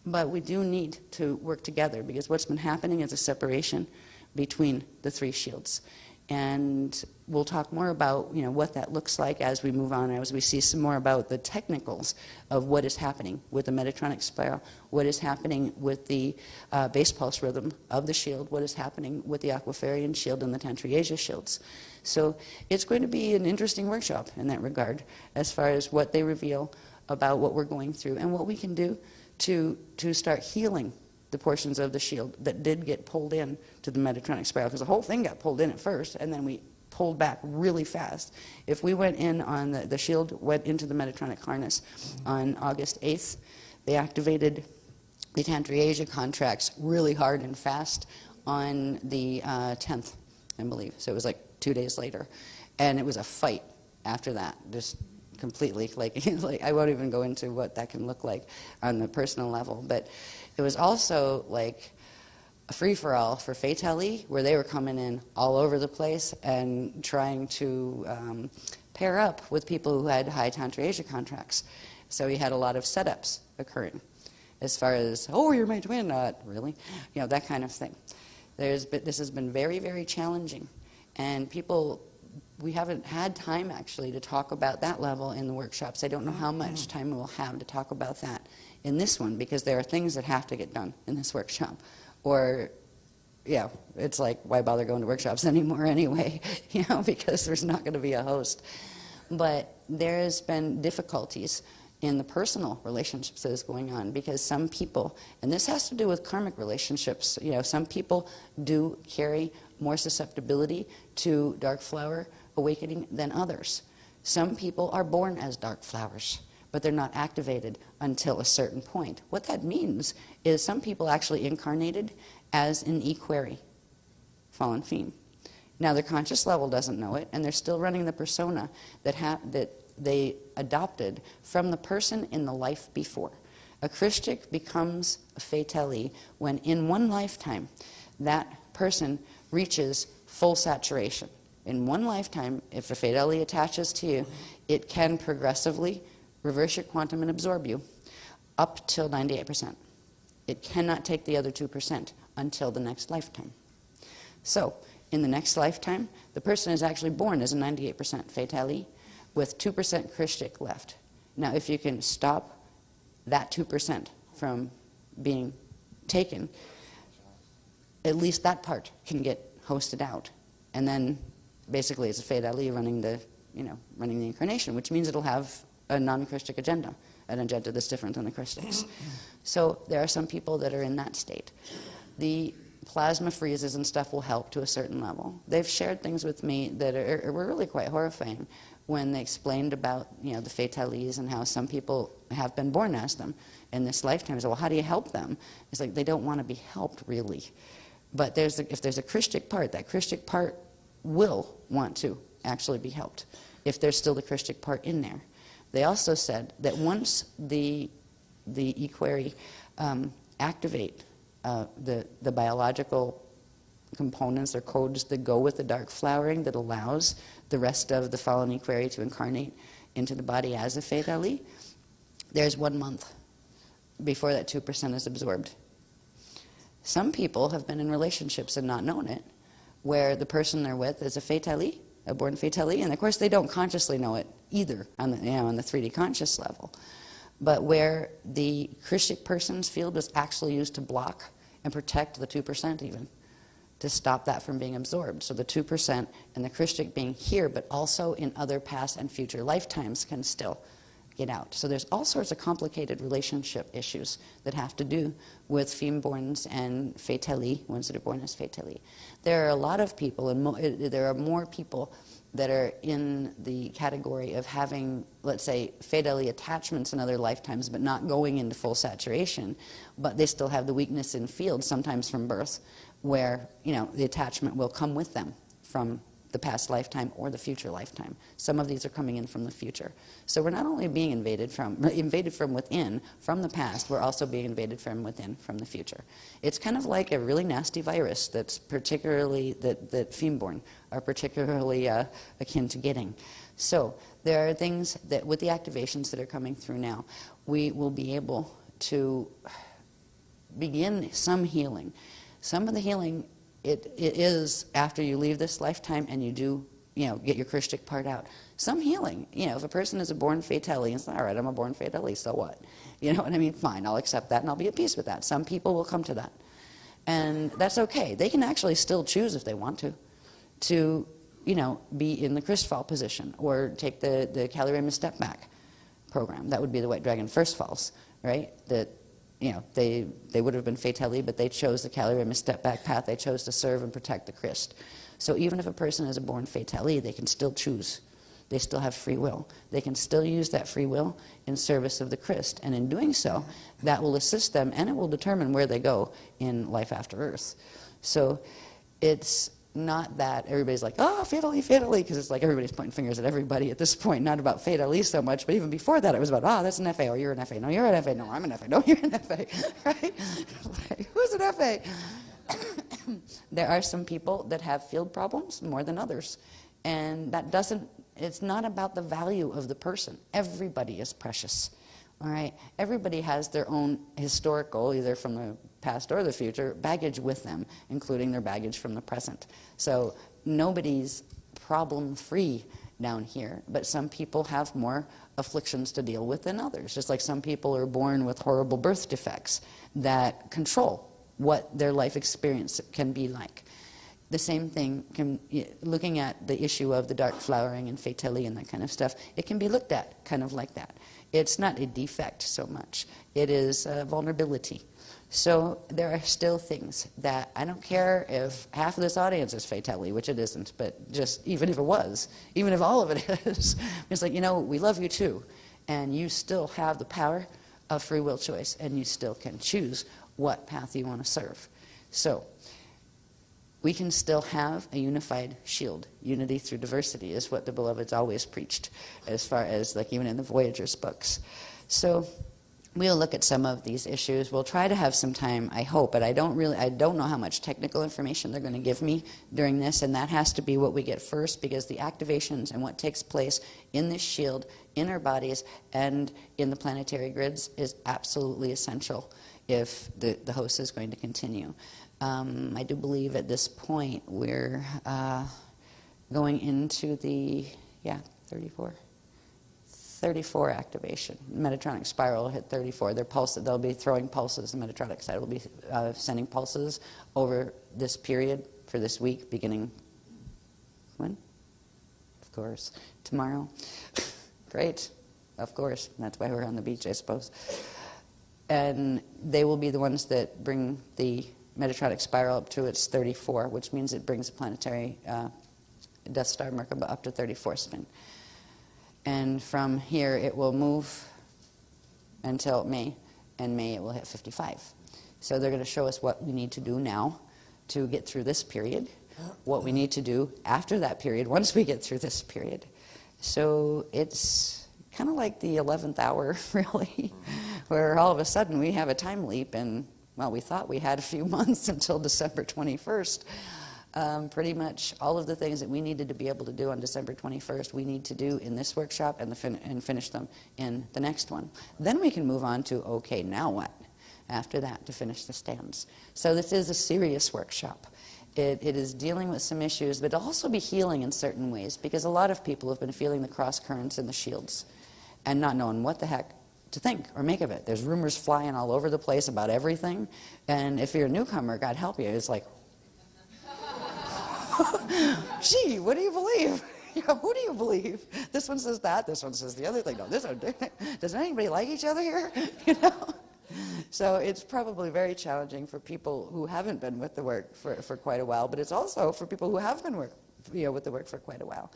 But we do need to work together, because what's been happening is a separation between the 3 shields. And we'll talk more about what that looks like as we move on, as we see some more about the technicals of what is happening with the Metatronic spiral, what is happening with the base pulse rhythm of the shield, what is happening with the Aquiferian shield and the Tantriasia shields. So it's going to be an interesting workshop in that regard, as far as what they reveal about what we're going through and what we can do to start healing the portions of the shield that did get pulled in to the Metatronic spiral, because the whole thing got pulled in at first, and then we pulled back really fast. If we went in on the shield went into the Metatronic harness on August 8th, they activated the Tantriasia contracts really hard and fast on the 10th, I believe. So it was like 2 days later, and it was a fight after that, just completely, like I won't even go into what that can look like on the personal level, but it was also like a free-for-all for Fatali, where they were coming in all over the place and trying to pair up with people who had high Tantriasia contracts. So he had a lot of setups occurring, as far as, oh, you're my twin, not really, that kind of thing. This has been very, very challenging, and we haven't had time actually to talk about that level in the workshops. I don't know how much time we'll have to talk about that in this one, because there are things that have to get done in this workshop. Or, it's like, why bother going to workshops anymore anyway, because there's not going to be a host. But there has been difficulties in the personal relationships that is going on, because some people, and this has to do with karmic relationships, some people do carry more susceptibility to dark flower awakening than others. Some people are born as dark flowers, but they're not activated until a certain point. What that means is some people actually incarnated as an equerry, fallen theme. Now their conscious level doesn't know it, and they're still running the persona that they adopted from the person in the life before. A Christic becomes a Fatali when in one lifetime that person reaches full saturation. In one lifetime, if a Fatali attaches to you, it can progressively reverse your quantum and absorb you up till 98%. It cannot take the other 2% until the next lifetime. So, in the next lifetime, the person is actually born as a 98% Fatali with 2% Christic left. Now, if you can stop that 2% from being taken, at least that part can get hosted out. And then basically it's a Fatali running the incarnation, which means it'll have a non-Christic agenda, an agenda that's different than the Christics. So there are some people that are in that state. The plasma freezes and stuff will help to a certain level. They've shared things with me that were really quite horrifying when they explained about the Fatalis and how some people have been born as them in this lifetime. So, well, how do you help them? It's like they don't want to be helped, really. But if there's a Christic part, that Christic part will want to actually be helped, if there's still the Christic part in there. They also said that once the equerry activate the biological components or codes that go with the dark flowering that allows the rest of the fallen equerry to incarnate into the body as a Fatali, there's 1 month before that 2% is absorbed Some people have been in relationships and not known it, where the person they're with is a fatali, a born fatali, and of course they don't consciously know it either on the, on the 3D conscious level. But where the Christic person's field was actually used to block and protect the 2% even, to stop that from being absorbed. So the 2% and the Christic being here, but also in other past and future lifetimes can still get out. So there's all sorts of complicated relationship issues that have to do with femme-borns and fatali, ones that are born as fatali. There are a lot of people, and there are more people that are in the category of having, let's say, fatally attachments in other lifetimes, but not going into full saturation, but they still have the weakness in field, sometimes from birth, where, you know, the attachment will come with them from the past lifetime or the future lifetime. Some of these are coming in from the future. So we're not only being invaded from within, from the past, we're also being invaded from within, from the future. It's kind of like a really nasty virus that's particularly, that femme-born are particularly akin to getting. So there are things that with the activations that are coming through now, we will be able to begin some healing. Some of the healing it is after you leave this lifetime and you do, you know, get your Christic part out. Some healing, you know, if a person is a born fatali, it's all right, I'm a born fatali, so what? You know what I mean? Fine, I'll accept that and I'll be at peace with that. Some people will come to that. And that's okay. They can actually still choose if they want to, you know, be in the Christfall position or take the Kali Rama Step Back program. That would be the White Dragon First Falls, right? That, you know, they would have been fatali, but they chose the Kali Rama Step Back path. They chose to serve and protect the Christ. So even if a person is a born fatali, they can still choose. They still have free will. They can still use that free will in service of the Christ. And in doing so, that will assist them and it will determine where they go in life after Earth. So it's not that everybody's like, oh, fatally, fatally, because it's like everybody's pointing fingers at everybody at this point, not about fatally so much, but even before that it was about, oh, that's an FA, or you're an FA, no, you're an FA, no, I'm an FA, no, you're an FA, right? Like, who's an FA? There are some people that have field problems more than others, and that doesn't, it's not about the value of the person. Everybody is precious, all right? Everybody has their own historical, either from the past or the future, baggage with them, including their baggage from the present. So nobody's problem-free down here, but some people have more afflictions to deal with than others. Just like some people are born with horrible birth defects that control what their life experience can be like. The same thing, looking at the issue of the dark flowering and fatally and that kind of stuff, it can be looked at kind of like that. It's not a defect so much. It is a vulnerability. So there are still things that, I don't care if half of this audience is fatally, which it isn't, but just even if it was, even if all of it is, it's like, you know, we love you too, and you still have the power of free will choice, and you still can choose what path you want to serve. So we can still have a unified shield. Unity through diversity is what the Beloved's always preached, as far as like even in the Voyagers books. So we'll look at some of these issues. We'll try to have some time, I hope, but I don't know how much technical information they're going to give me during this, and that has to be what we get first, because the activations and what takes place in this shield, in our bodies, and in the planetary grids is absolutely essential if the host is going to continue. I do believe at this point we're going into the, 34 activation. Metatronic spiral will hit 34. They'll be throwing pulses. The Metatronic side will be sending pulses over this period for this week, beginning when? Of course, tomorrow. Great, of course. That's why we're on the beach, I suppose. And they will be the ones that bring the Metatronic spiral up to its 34, which means it brings the planetary Death Star Merkaba up to 34 spin. And from here it will move until May, and May it will hit 55. So they're going to show us what we need to do now to get through this period, what we need to do after that period once we get through this period. So it's kind of like the 11th hour, really, where all of a sudden we have a time leap, and, well, we thought we had a few months until December 21st. Pretty much all of the things that we needed to be able to do on December 21st, we need to do in this workshop and finish them in the next one. Then we can move on to, okay, now what? after that to finish the stands. So this is a serious workshop. It is dealing with some issues, but it'll also be healing in certain ways, because a lot of people have been feeling the cross currents in the shields and not knowing what the heck to think or make of it. There's rumors flying all over the place about everything, and if you're a newcomer, God help you, it's like, gee, what do you believe? Who do you believe? This one says that, this one says the other thing. No, this one, does anybody like each other here? So it's probably very challenging for people who haven't been with the work for quite a while, but it's also for people who have been with the work for quite a while.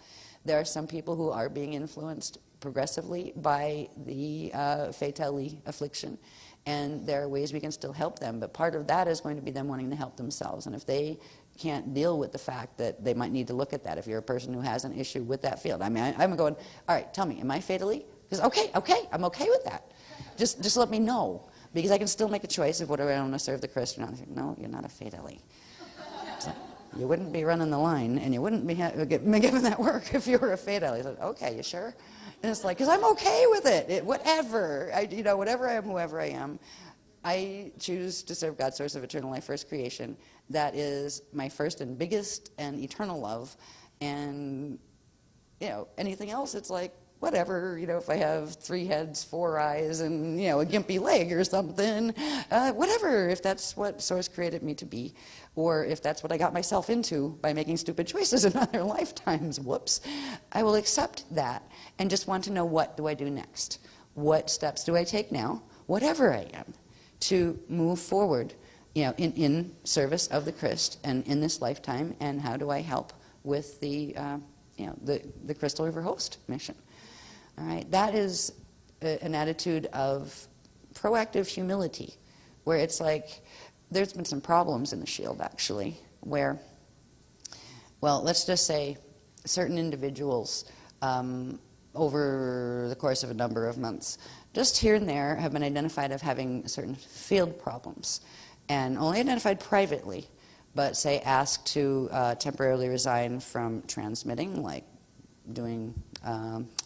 There are some people who are being influenced progressively by the fatally affliction, and there are ways we can still help them, but part of that is going to be them wanting to help themselves. And if they can't deal with the fact that they might need to look at that, if you're a person who has an issue with that field, I mean, I'm going, all right, tell me, am I fatally? Because okay, I'm okay with that. Just let me know, because I can still make a choice of whether I want to serve the Christ or not. No, you're not a fatally. So you wouldn't be running the line, and you wouldn't be given that work if you were a fatally. So, okay, you sure? And it's like, because I'm okay with it. Whatever. Whatever I am, whoever I am, I choose to serve God's source of eternal life, first creation. That is my first and biggest and eternal love. And, anything else, it's like, whatever, if I have 3 heads, 4 eyes, and, a gimpy leg or something, whatever, if that's what Source created me to be, or if that's what I got myself into by making stupid choices in other lifetimes, whoops, I will accept that and just want to know, what do I do next? What steps do I take now, whatever I am, to move forward, in service of the Christ and in this lifetime, and how do I help with the Crystal River Host mission? All right, that is an attitude of proactive humility, where it's like, there's been some problems in the Shield, actually, where, well, let's just say certain individuals over the course of a number of months, just here and there, have been identified of having certain field problems, and only identified privately, but say asked to temporarily resign from transmitting, like doing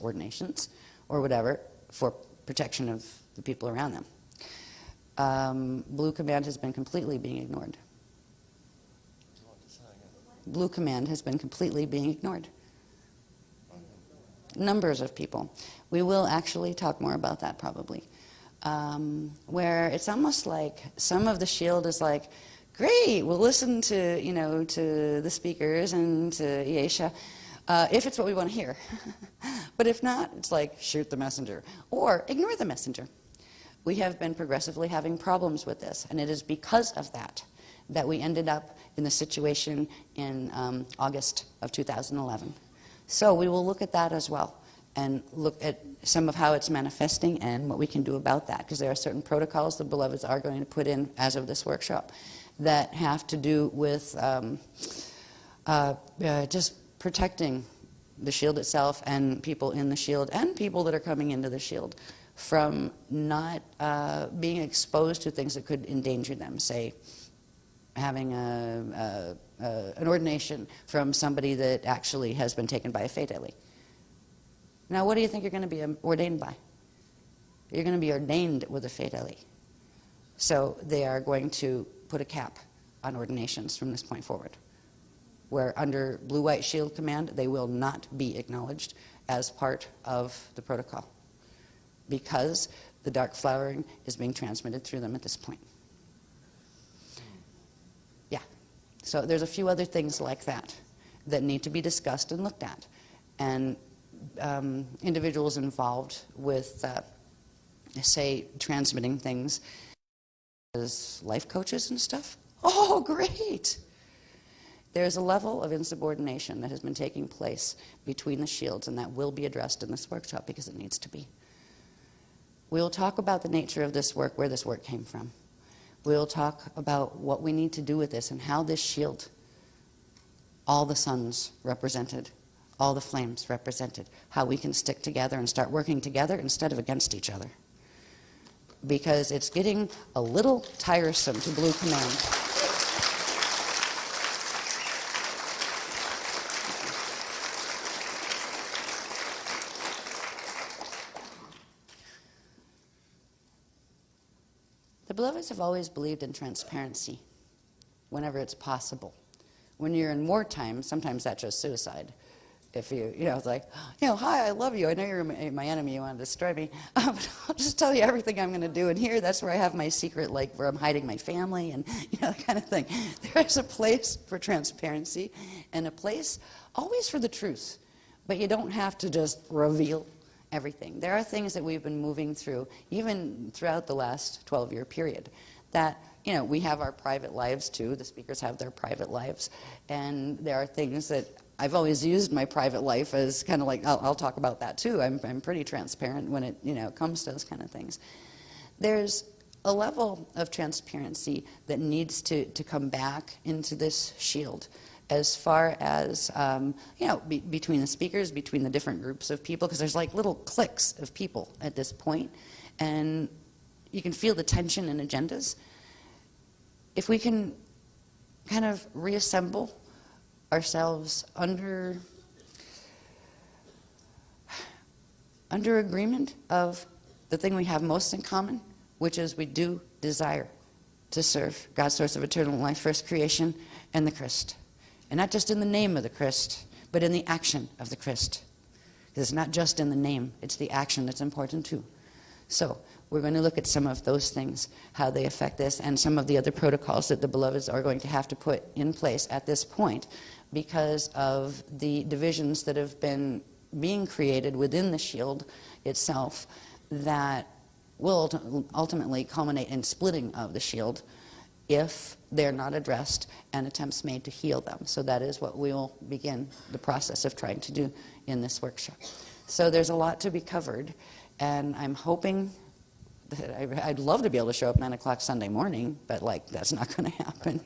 ordinations or whatever, for protection of the people around them. Blue Command has been completely being ignored. Blue Command has been completely being ignored. Numbers of people. We will actually talk more about that probably. Where it's almost like some of the Shield is like, great, we'll listen to, to the speakers and to Yesha, if it's what we want to hear. But if not, it's like, shoot the messenger, or ignore the messenger. We have been progressively having problems with this, and it is because of that that we ended up in the situation in August of 2011. So we will look at that as well, and look at some of how it's manifesting and what we can do about that, because there are certain protocols the beloveds are going to put in as of this workshop that have to do with just protecting the Shield itself and people in the Shield and people that are coming into the Shield from not being exposed to things that could endanger them, say having an ordination from somebody that actually has been taken by a fatally. Now, what do you think you're going to be ordained by? You're going to be ordained with a fatally. So they are going to put a cap on ordinations from this point forward, where under Blue-White Shield Command, they will not be acknowledged as part of the protocol, because the dark flowering is being transmitted through them at this point. Yeah. So there's a few other things like that that need to be discussed and looked at. And individuals involved with, say, transmitting things as life coaches and stuff. Oh, great! There's a level of insubordination that has been taking place between the Shields, and that will be addressed in this workshop because it needs to be. We'll talk about the nature of this work, where this work came from. We'll talk about what we need to do with this and how this Shield, all the suns represented, all the flames represented, how we can stick together and start working together instead of against each other. Because it's getting a little tiresome to Blue Command. The beloveds have always believed in transparency whenever it's possible. When you're in wartime, sometimes that's just suicide. If it's like, hi, I love you. I know you're my enemy. You want to destroy me. But I'll just tell you everything I'm going to do. And here, that's where I have my secret, like where I'm hiding my family and, that kind of thing. There is a place for transparency and a place always for the truth. But you don't have to just reveal everything. There are things that we've been moving through, even throughout the last 12-year period, that, we have our private lives too. The speakers have their private lives. And there are things that I've always used my private life as kind of like, I'll talk about that too. I'm pretty transparent when it comes to those kind of things. There's a level of transparency that needs to come back into this shield as far as, between the speakers, between the different groups of people, because there's like little cliques of people at this point, and you can feel the tension and agendas. If we can kind of reassemble ourselves under agreement of the thing we have most in common, which is we do desire to serve God's source of eternal life, first creation, and the Christ. And not just in the name of the Christ, but in the action of the Christ. Because it's not just in the name, it's the action that's important too. So we're going to look at some of those things, how they affect this, and some of the other protocols that the beloveds are going to have to put in place at this point because of the divisions that have been being created within the shield itself that will ultimately culminate in splitting of the shield if they're not addressed and attempts made to heal them. So that is what we will begin the process of trying to do in this workshop. So there's a lot to be covered, and I'm hoping that I'd love to be able to show up 9 o'clock Sunday morning, but that's not going to happen,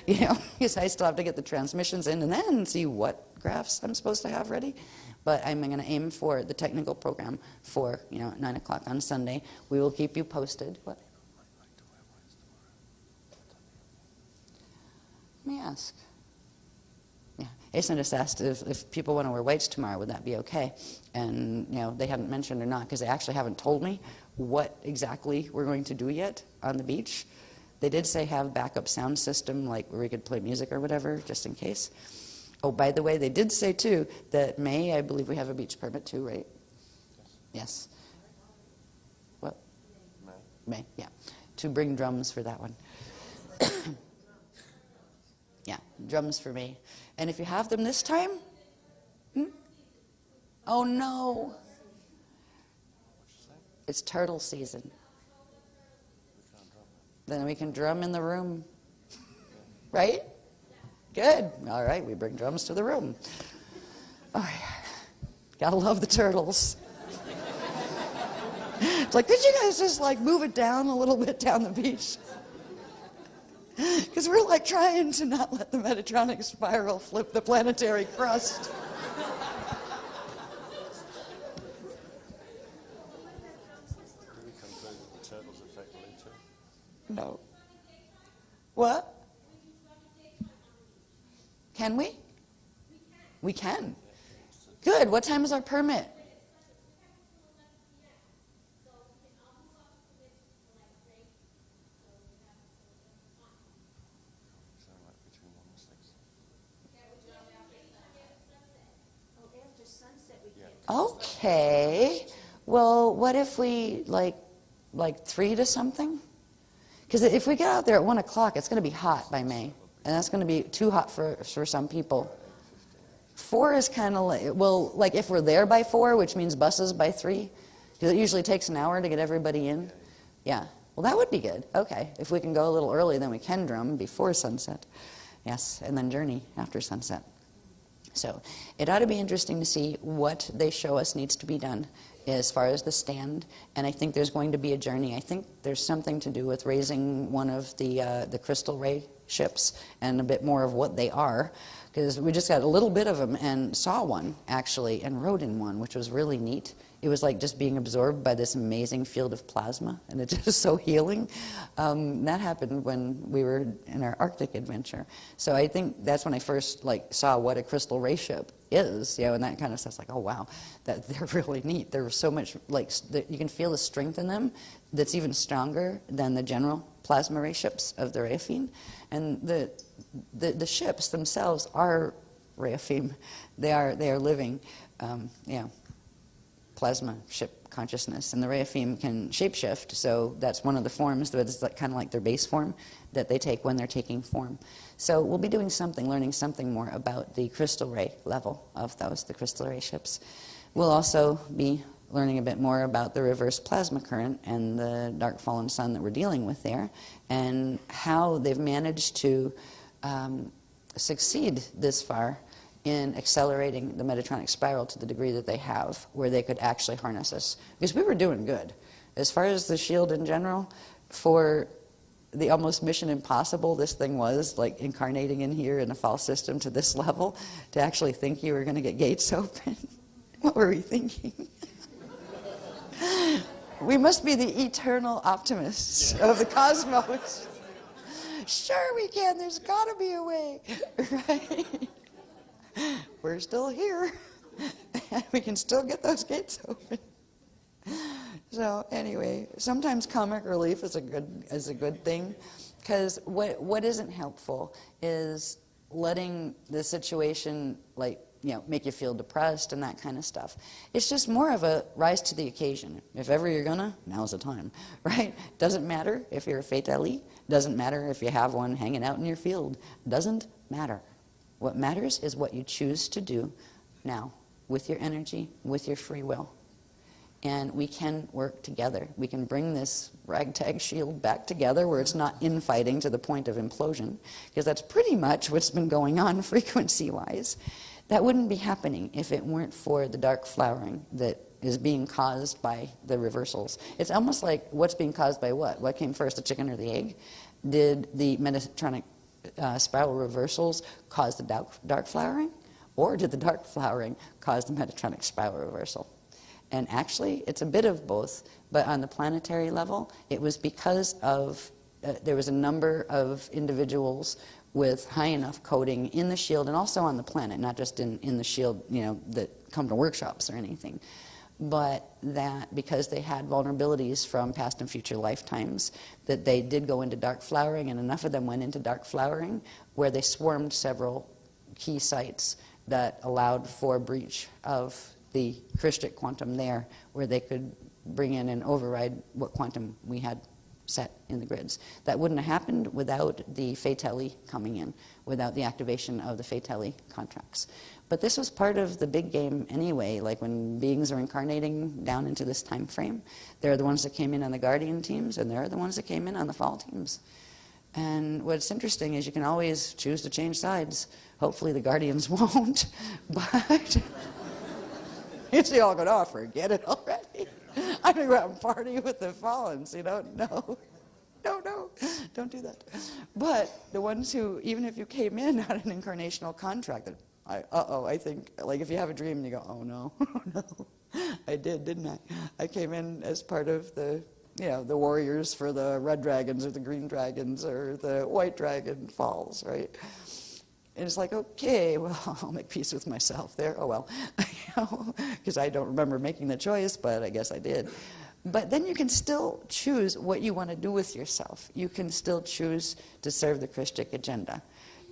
because I still have to get the transmissions in and then see what graphs I'm supposed to have ready. But I'm going to aim for the technical program for 9 o'clock on Sunday. We will keep you posted. What? Let me ask. Yeah, Asen just asked if people want to wear whites tomorrow, would that be okay? And they hadn't mentioned or not, because they actually haven't told me what exactly we're going to do yet on the beach. They did say have backup sound system, like where we could play music or whatever, just in case. Oh, by the way, they did say too that May, I believe we have a beach permit too, right? Yes. What? May, yeah. To bring drums for that one. Yeah, drums for me. And if you have them this time? Oh no. It's turtle season. Then we can drum in the room. Right? Good. All right, we bring drums to the room. Oh, yeah. Gotta love the turtles. It's like, could you guys just move it down a little bit down the beach? Because we're trying to not let the Metatronic spiral flip the planetary crust. No. What? Can we? We can. Good. What time is our permit? Okay. Well, what if we like 3 to something? Because if we get out there at 1 o'clock, it's going to be hot by May, and that's going to be too hot for some people. 4 is kind of late. Well, if we're there by 4, which means buses by 3, because it usually takes an hour to get everybody in. Yeah. Well, that would be good. Okay. If we can go a little early, then we can drum before sunset. Yes, and then journey after sunset. So it ought to be interesting to see what they show us needs to be done as far as the stand, and I think there's going to be a journey. I think there's something to do with raising one of the crystal ray ships and a bit more of what they are, because we just got a little bit of them and saw one actually and rode in one, which was really neat. It was like just being absorbed by this amazing field of plasma, and it's just so healing. That happened when we were in our Arctic adventure. So I think that's when I first saw what a crystal ray ship is, and that kind of stuff's like, oh wow, that they're really neat. There's so much, like, you can feel the strength in them that's even stronger than the general plasma ray ships of the Rayafim. And the ships themselves are Rayafim. They are living, plasma ship consciousness, and the Rayafim can shapeshift, so that's one of the forms, but it's kind of like their base form that they take when they're taking form. So we'll be doing something, learning something more about the crystal ray level of those, the crystal ray ships. We'll also be learning a bit more about the reverse plasma current and the dark fallen sun that we're dealing with there, and how they've managed to succeed this far in accelerating the Metatronic spiral to the degree that they have, where they could actually harness us. Because we were doing good. As far as the shield in general, for the almost mission impossible this thing was, like incarnating in here in a false system to this level, to actually think you were going to get gates open. What were we thinking? We must be the eternal optimists of the cosmos. Sure we can, there's got to be a way, right? We're still here. We can still get those gates open. So anyway, sometimes comic relief is a good thing, because what isn't helpful is letting the situation make you feel depressed and that kind of stuff. It's just more of a rise to the occasion. If ever you're gonna, now's the time, right? Doesn't matter if you're a fatale. Doesn't matter if you have one hanging out in your field. Doesn't matter. What matters is what you choose to do now with your energy, with your free will. And we can work together. We can bring this ragtag shield back together where it's not infighting to the point of implosion, because that's pretty much what's been going on frequency-wise. That wouldn't be happening if it weren't for the dark flowering that is being caused by the reversals. It's almost like what's being caused by what? What came first, the chicken or the egg? Did the Metatronic spiral reversals cause the dark flowering, or did the dark flowering cause the Metatronic spiral reversal? And actually, it's a bit of both, but on the planetary level, it was because of there was a number of individuals with high enough coding in the shield and also on the planet, not just in the shield, that come to workshops or anything, but that because they had vulnerabilities from past and future lifetimes, that they did go into dark flowering, and enough of them went into dark flowering where they swarmed several key sites that allowed for breach of the Christic quantum there, where they could bring in and override what quantum we had set in the grids. That wouldn't have happened without the fatale coming in, without the activation of the fatale contracts. But this was part of the big game anyway, like when beings are incarnating down into this time frame. They're the ones that came in on the Guardian teams, and they're the ones that came in on the Fall teams. And what's interesting is you can always choose to change sides. Hopefully the Guardians won't, but it's all going, oh, forget it already. I'm going to go out and party with the Fallens, No, don't do that. But the ones who, even if you came in on an incarnational contract, that I think, like if you have a dream and you go, oh no, I did, didn't I? I came in as part of the, the warriors for the red dragons or the green dragons or the white dragon falls, right? And it's like, okay, well, I'll make peace with myself there. Oh well, because I don't remember making the choice, but I guess I did. But then you can still choose what you want to do with yourself. You can still choose to serve the Christic agenda.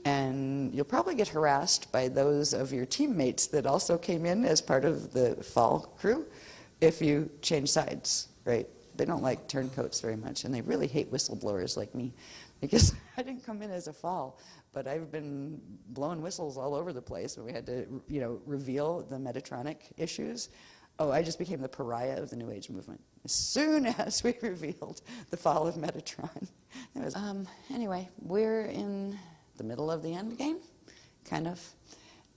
And you'll probably get harassed by those of your teammates that also came in as part of the Fall crew if you change sides, right? They don't like turncoats very much, and they really hate whistleblowers like me, because I didn't come in as a Fall, but I've been blowing whistles all over the place when we had to, reveal the Metatronic issues. Oh, I just became the pariah of the New Age movement as soon as we revealed the fall of Metatron. Anyway, we're in the middle of the end game, kind of.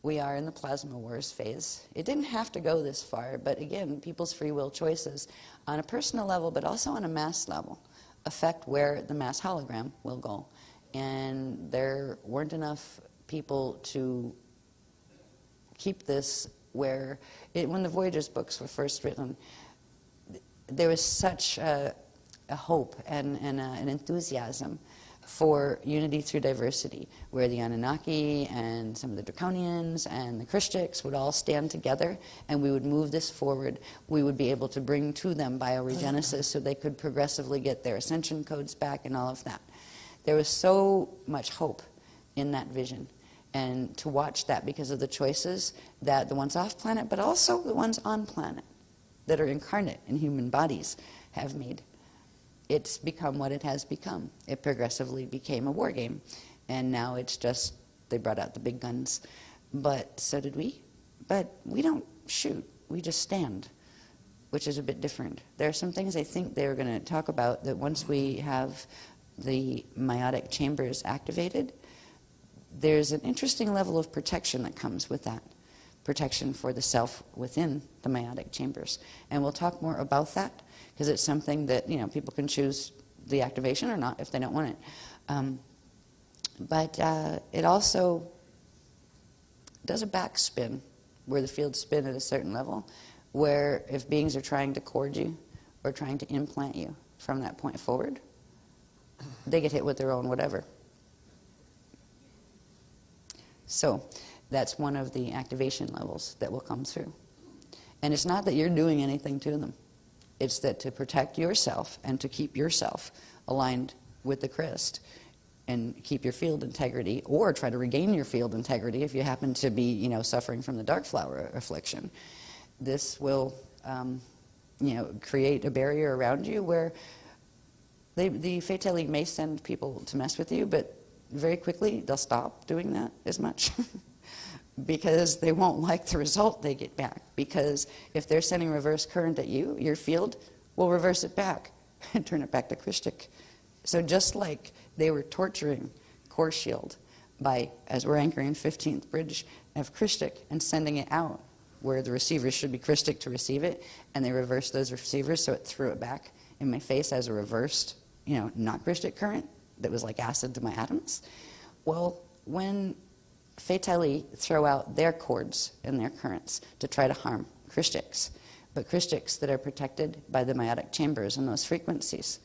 We are in the plasma wars phase. It didn't have to go this far, but again, people's free will choices on a personal level, but also on a mass level, affect where the mass hologram will go. And there weren't enough people to keep this where, when the Voyagers books were first written, there was such a hope and an enthusiasm for unity through diversity, where the Anunnaki and some of the Draconians and the Christics would all stand together, and we would move this forward. We would be able to bring to them bioregenesis so they could progressively get their ascension codes back and all of that. There was so much hope in that vision. And to watch that because of the choices that the ones off planet, but also the ones on planet that are incarnate in human bodies have made. It's become what it has become. It progressively became a war game. And now it's just, they brought out the big guns. But so did we. But we don't shoot. We just stand, which is a bit different. There are some things I think they were going to talk about that once we have the meiotic chambers activated, there's an interesting level of protection that comes with that. Protection for the self within the meiotic chambers. And we'll talk more about that, because it's something that, people can choose the activation or not if they don't want it. But it also does a backspin, where the fields spin at a certain level, where if beings are trying to cord you or trying to implant you from that point forward, they get hit with their own whatever. So that's one of the activation levels that will come through. And it's not that you're doing anything to them. It's that to protect yourself and to keep yourself aligned with the Christ and keep your field integrity, or try to regain your field integrity if you happen to be, suffering from the dark flower affliction. This will, create a barrier around you where the Fatali may send people to mess with you, but very quickly they'll stop doing that as much. Because they won't like the result they get back. Because if they're sending reverse current at you, your field will reverse it back and turn it back to Christic. So just like they were torturing Core Shield by, as we're anchoring 15th Bridge of Christic and sending it out where the receivers should be Christic to receive it, and they reversed those receivers, so it threw it back in my face as a reversed, not Christic current that was like acid to my atoms. Well, when Fatali throw out their cords and their currents to try to harm Christics, but Christics that are protected by the meiotic chambers and those frequencies,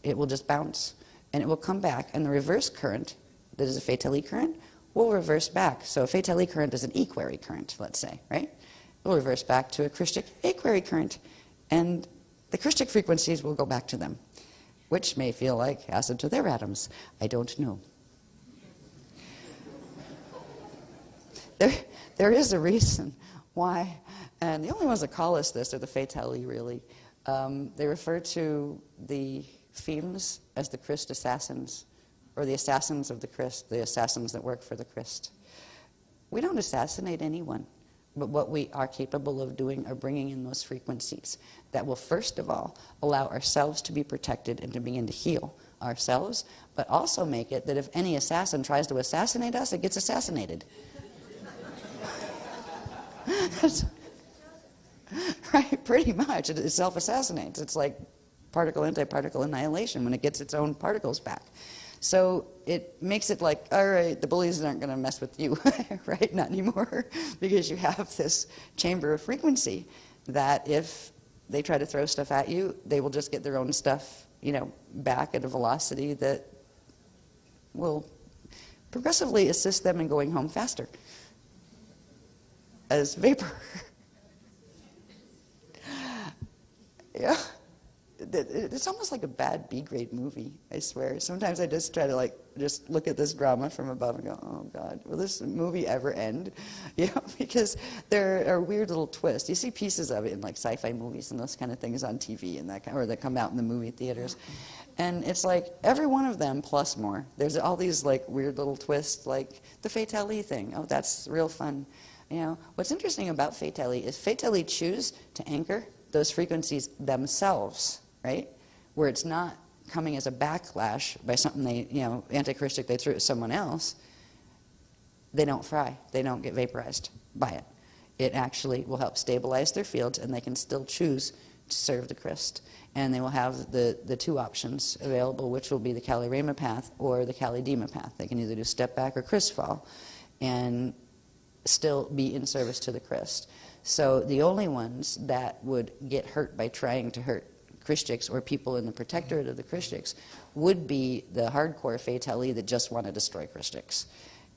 it will just bounce and it will come back, and the reverse current that is a Fatali current will reverse back. So a Fatali current is an equary current, let's say, right? It will reverse back to a Christic equary current, and the Christic frequencies will go back to them, which may feel like acid to their atoms. I don't know. There is a reason why, and the only ones that call us this are the Fatali, really. They refer to the Femes as the Christ assassins, or the assassins of the Christ, the assassins that work for the Christ. We don't assassinate anyone, but what we are capable of doing are bringing in those frequencies that will, first of all, allow ourselves to be protected and to begin to heal ourselves, but also make it that if any assassin tries to assassinate us, it gets assassinated. Right, pretty much. It self-assassinates. It's like particle-antiparticle annihilation when it gets its own particles back. So it makes it like, all right, the bullies aren't going to mess with you, right? Not anymore, because you have this chamber of frequency that if they try to throw stuff at you, they will just get their own stuff, back at a velocity that will progressively assist them in going home faster as vapor. Yeah. It's almost like a bad B-grade movie, I swear. Sometimes I just try to just look at this drama from above and go, oh God, will this movie ever end? Because there are weird little twists. You see pieces of it in sci-fi movies and those kind of things on TV and or that come out in the movie theaters. And it's like every one of them plus more. There's all these weird little twists, like the Fatali thing. Oh, that's real fun. What's interesting about Fatali is Fatali choose to anchor those frequencies themselves, right? Where it's not coming as a backlash by something they, anti-Christic they threw at someone else. They don't fry. They don't get vaporized by it. It actually will help stabilize their fields, and they can still choose to serve the Christ. And they will have the two options available, which will be the Kali Rama path or the Kali Dima path. They can either do step back or Christ fall and still be in service to the Christ. So the only ones that would get hurt by trying to hurt Christics or people in the protectorate of the Christics would be the hardcore fatali that just want to destroy Christics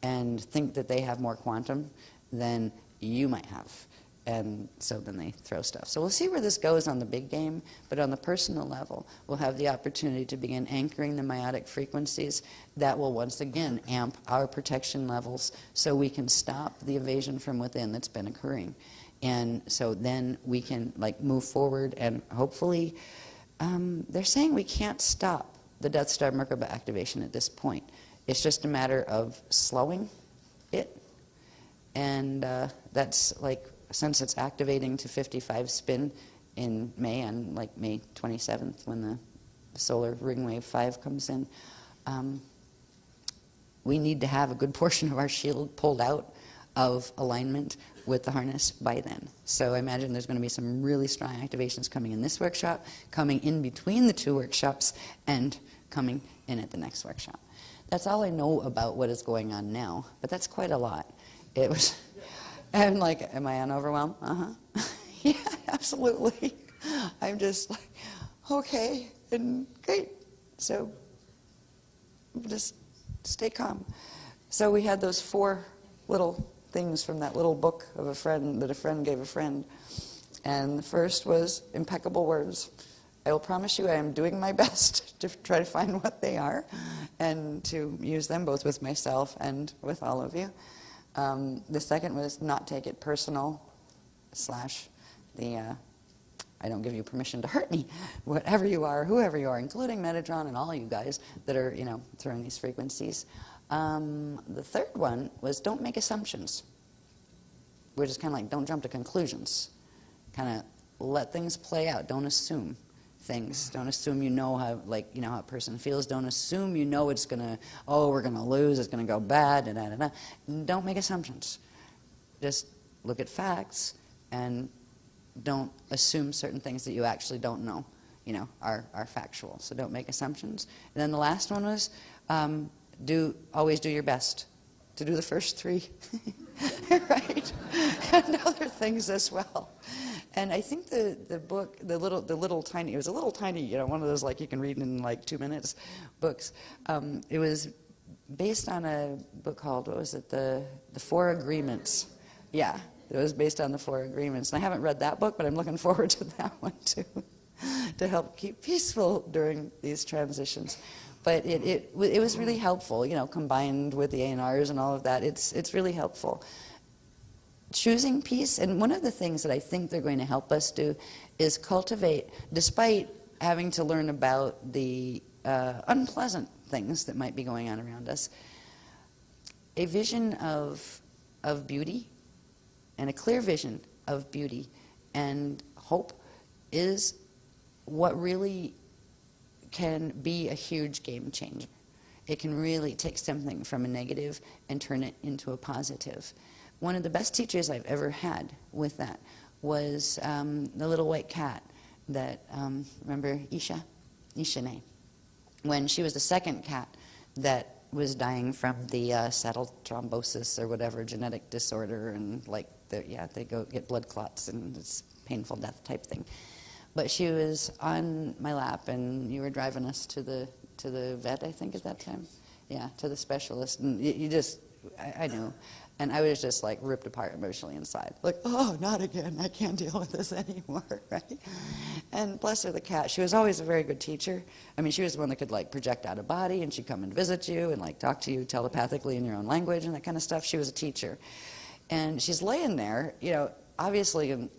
and think that they have more quantum than you might have. And so then they throw stuff. So we'll see where this goes on the big game, but on the personal level, we'll have the opportunity to begin anchoring the meiotic frequencies that will once again amp our protection levels so we can stop the invasion from within that's been occurring. And so then we can like move forward and hopefully, they're saying we can't stop the Death Star Merkaba activation at this point. It's just a matter of slowing it. And that's like, since it's activating to 55 spin in May, on like May 27th when the solar ring wave 5 comes in, we need to have a good portion of our shield pulled out of alignment with the harness by then. So I imagine there's going to be some really strong activations coming in this workshop, coming in between the two workshops, and coming in at the next workshop. That's all I know about what is going on now, but that's quite a lot. It was, I'm like, am I overwhelmed? Yeah, absolutely. I'm just like, okay, and great. So just stay calm. So we had those 4 little things from that little book of a friend that a friend gave a friend. And the first was impeccable words. I will promise you I am doing my best to try to find what they are and to use them both with myself and with all of you. The second was not take it personal, / I don't give you permission to hurt me, whatever you are, whoever you are, including Metatron and all you guys that are, throwing these frequencies. The third one was don't make assumptions, which is kind of like don't jump to conclusions. Kind of let things play out. Don't assume things. Don't assume you know how, how a person feels. Don't assume you know it's going to, we're going to lose, it's going to go bad, da-da-da-da. Don't make assumptions. Just look at facts and don't assume certain things that you actually don't know, are factual. So don't make assumptions. And then the last one was always do your best to do the first 3, right? And other things as well. And I think the book, the little tiny, it was a little tiny, one of those like you can read in like 2 minutes books. It was based on a book called, what was it, the 4 Agreements. Yeah, it was based on the 4 Agreements. And I haven't read that book, but I'm looking forward to that one too, to help keep peaceful during these transitions. But it was really helpful, combined with the ANRs and all of that. It's really helpful. Choosing peace, and one of the things that I think they're going to help us do is cultivate, despite having to learn about the unpleasant things that might be going on around us, a vision of beauty, and a clear vision of beauty and hope is what really can be a huge game changer. It can really take something from a negative and turn it into a positive. One of the best teachers I've ever had with that was the little white cat that, remember Ishane, when she was the second cat that was dying from the saddle thrombosis or whatever genetic disorder, and they go get blood clots and it's painful death type thing. But she was on my lap, and you were driving us to the vet, I think, at that time. Yeah, to the specialist, and I knew. And I was just like ripped apart emotionally inside. Like, oh, not again. I can't deal with this anymore, right? And bless her, the cat. She was always a very good teacher. I mean, she was the one that could like project out of body, and she'd come and visit you and like talk to you telepathically in your own language and that kind of stuff. She was a teacher. And she's laying there, obviously in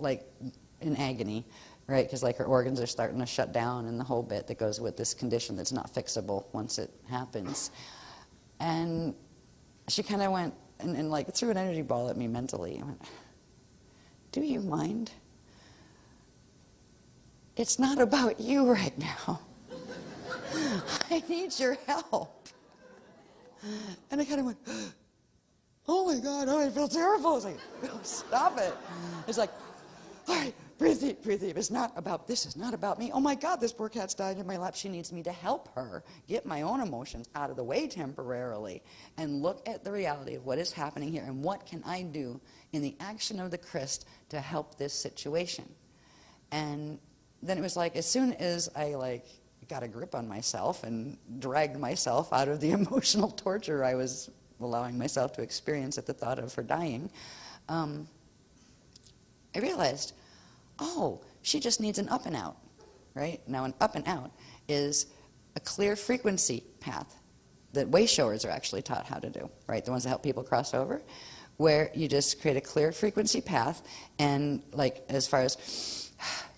agony, right? Because like her organs are starting to shut down and the whole bit that goes with this condition that's not fixable once it happens. And she kind of went, and like threw an energy ball at me mentally. I went, do you mind? It's not about you right now. I need your help. And I kind of went, oh my God, I feel terrible. I was like, oh, stop it. It's like, all right, breathe deep, breathe deep. It's not about, this is not about me. Oh my God, this poor cat's dying in my lap. She needs me to help her get my own emotions out of the way temporarily and look at the reality of what is happening here and what can I do in the action of the Christ to help this situation. And then it was like, as soon as I like got a grip on myself and dragged myself out of the emotional torture I was allowing myself to experience at the thought of her dying, I realized, oh, she just needs an up and out, right? Now an up and out is a clear frequency path that way showers are actually taught how to do, right? The ones that help people cross over, where you just create a clear frequency path and like as far as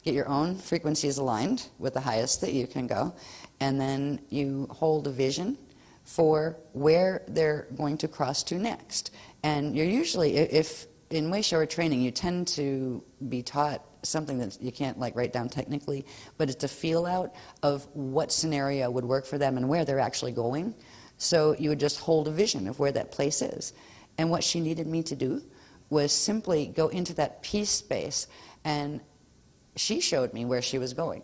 get your own frequencies aligned with the highest that you can go, and then you hold a vision for where they're going to cross to next. And you're usually, if in way shower training, you tend to be taught something that you can't like write down technically, but it's a feel out of what scenario would work for them and where they're actually going. So you would just hold a vision of where that place is. And what she needed me to do was simply go into that peace space, and she showed me where she was going.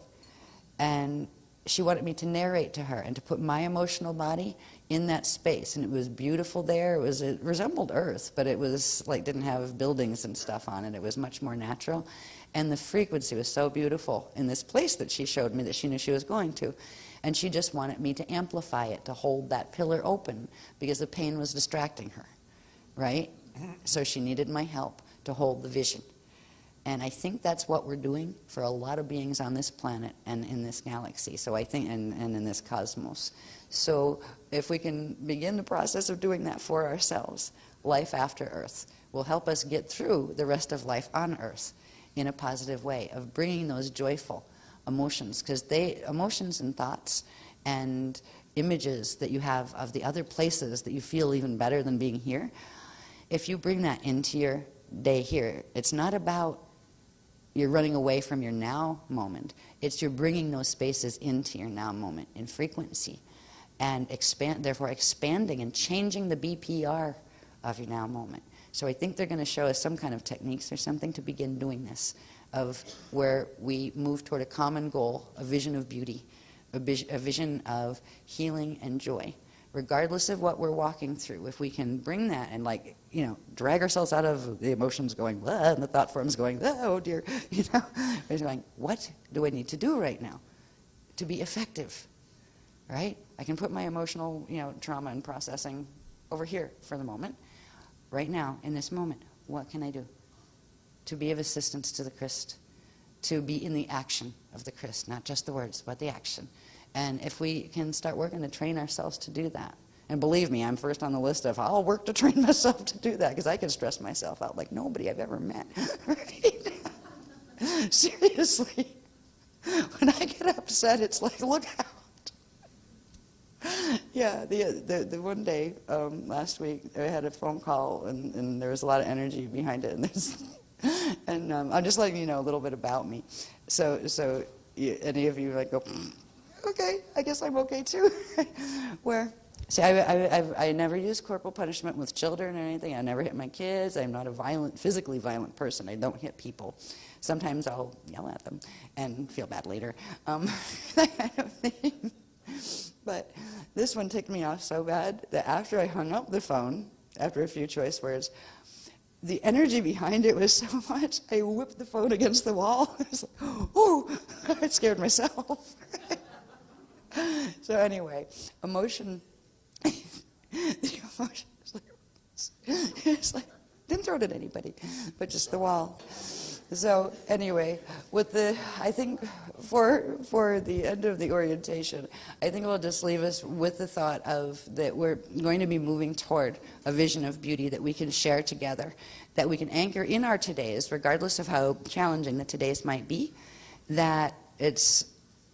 And she wanted me to narrate to her and to put my emotional body in that space. And it was beautiful there. It resembled Earth, but it was like didn't have buildings and stuff on it. It was much more natural. And the frequency was so beautiful in this place that she showed me that she knew she was going to. And she just wanted me to amplify it, to hold that pillar open, because the pain was distracting her, right? So she needed my help to hold the vision. And I think that's what we're doing for a lot of beings on this planet and in this galaxy. So I think, and in this cosmos. So if we can begin the process of doing that for ourselves, life after Earth will help us get through the rest of life on Earth in a positive way, of bringing those joyful emotions, because emotions and thoughts and images that you have of the other places that you feel even better than being here, if you bring that into your day here, it's not about you're running away from your now moment. It's you're bringing those spaces into your now moment in frequency, and therefore expanding and changing the BPR of your now moment. So I think they're going to show us some kind of techniques or something to begin doing this, of where we move toward a common goal, a vision of beauty, a vision of healing and joy, regardless of what we're walking through. If we can bring that and drag ourselves out of the emotions going, blah, and the thought forms going, oh dear, we're going, what do I need to do right now to be effective, right? I can put my emotional, trauma and processing over here for the moment. Right now, in this moment, what can I do to be of assistance to the Christ, to be in the action of the Christ, not just the words, but the action. And if we can start working to train ourselves to do that, and believe me, I'm first on the list of I'll work to train myself to do that, because I can stress myself out like nobody I've ever met. Right? Seriously. When I get upset, it's like, look out. Yeah, the one day last week, I had a phone call, and there was a lot of energy behind it, and I'm just letting you know a little bit about me. So any of you like go, okay, I guess I'm okay too. Where, see, I never use corporal punishment with children or anything. I never hit my kids. I'm not a physically violent person. I don't hit people. Sometimes I'll yell at them and feel bad later. That kind of thing. But this one ticked me off so bad that after I hung up the phone, after a few choice words, the energy behind it was so much, I whipped the phone against the wall. I was like, oh, I scared myself. So anyway, emotion, the emotion it's like, didn't throw it at anybody, but just the wall. So anyway, I think for the end of the orientation, I think we'll just leave us with the thought of that we're going to be moving toward a vision of beauty that we can share together, that we can anchor in our todays, regardless of how challenging the todays might be, that it's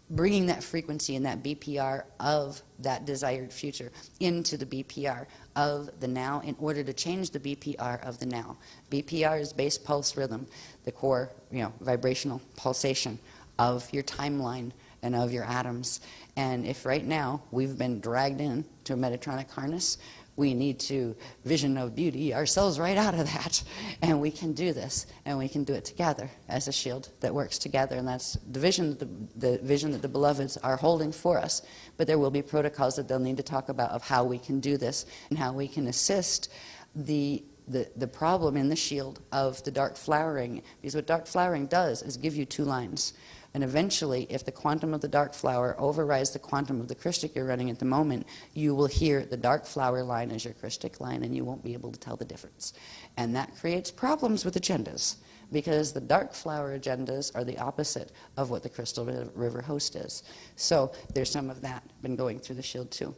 bringing that frequency and that BPR of that desired future into the BPR of the now in order to change the BPR of the now. BPR is base pulse rhythm, the core, vibrational pulsation of your timeline and of your atoms. And if right now we've been dragged in to a Metatronic harness, we need to vision of beauty ourselves right out of that. And we can do this, and we can do it together as a shield that works together. And that's the vision that the beloveds are holding for us. But there will be protocols that they'll need to talk about of how we can do this and how we can assist the problem in the shield of the dark flowering. Because what dark flowering does is give you two lines. And eventually, if the quantum of the dark flower overrides the quantum of the Christic you're running at the moment, you will hear the dark flower line as your Christic line, and you won't be able to tell the difference. And that creates problems with agendas, because the dark flower agendas are the opposite of what the Crystal River host is. So there's some of that been going through the shield too.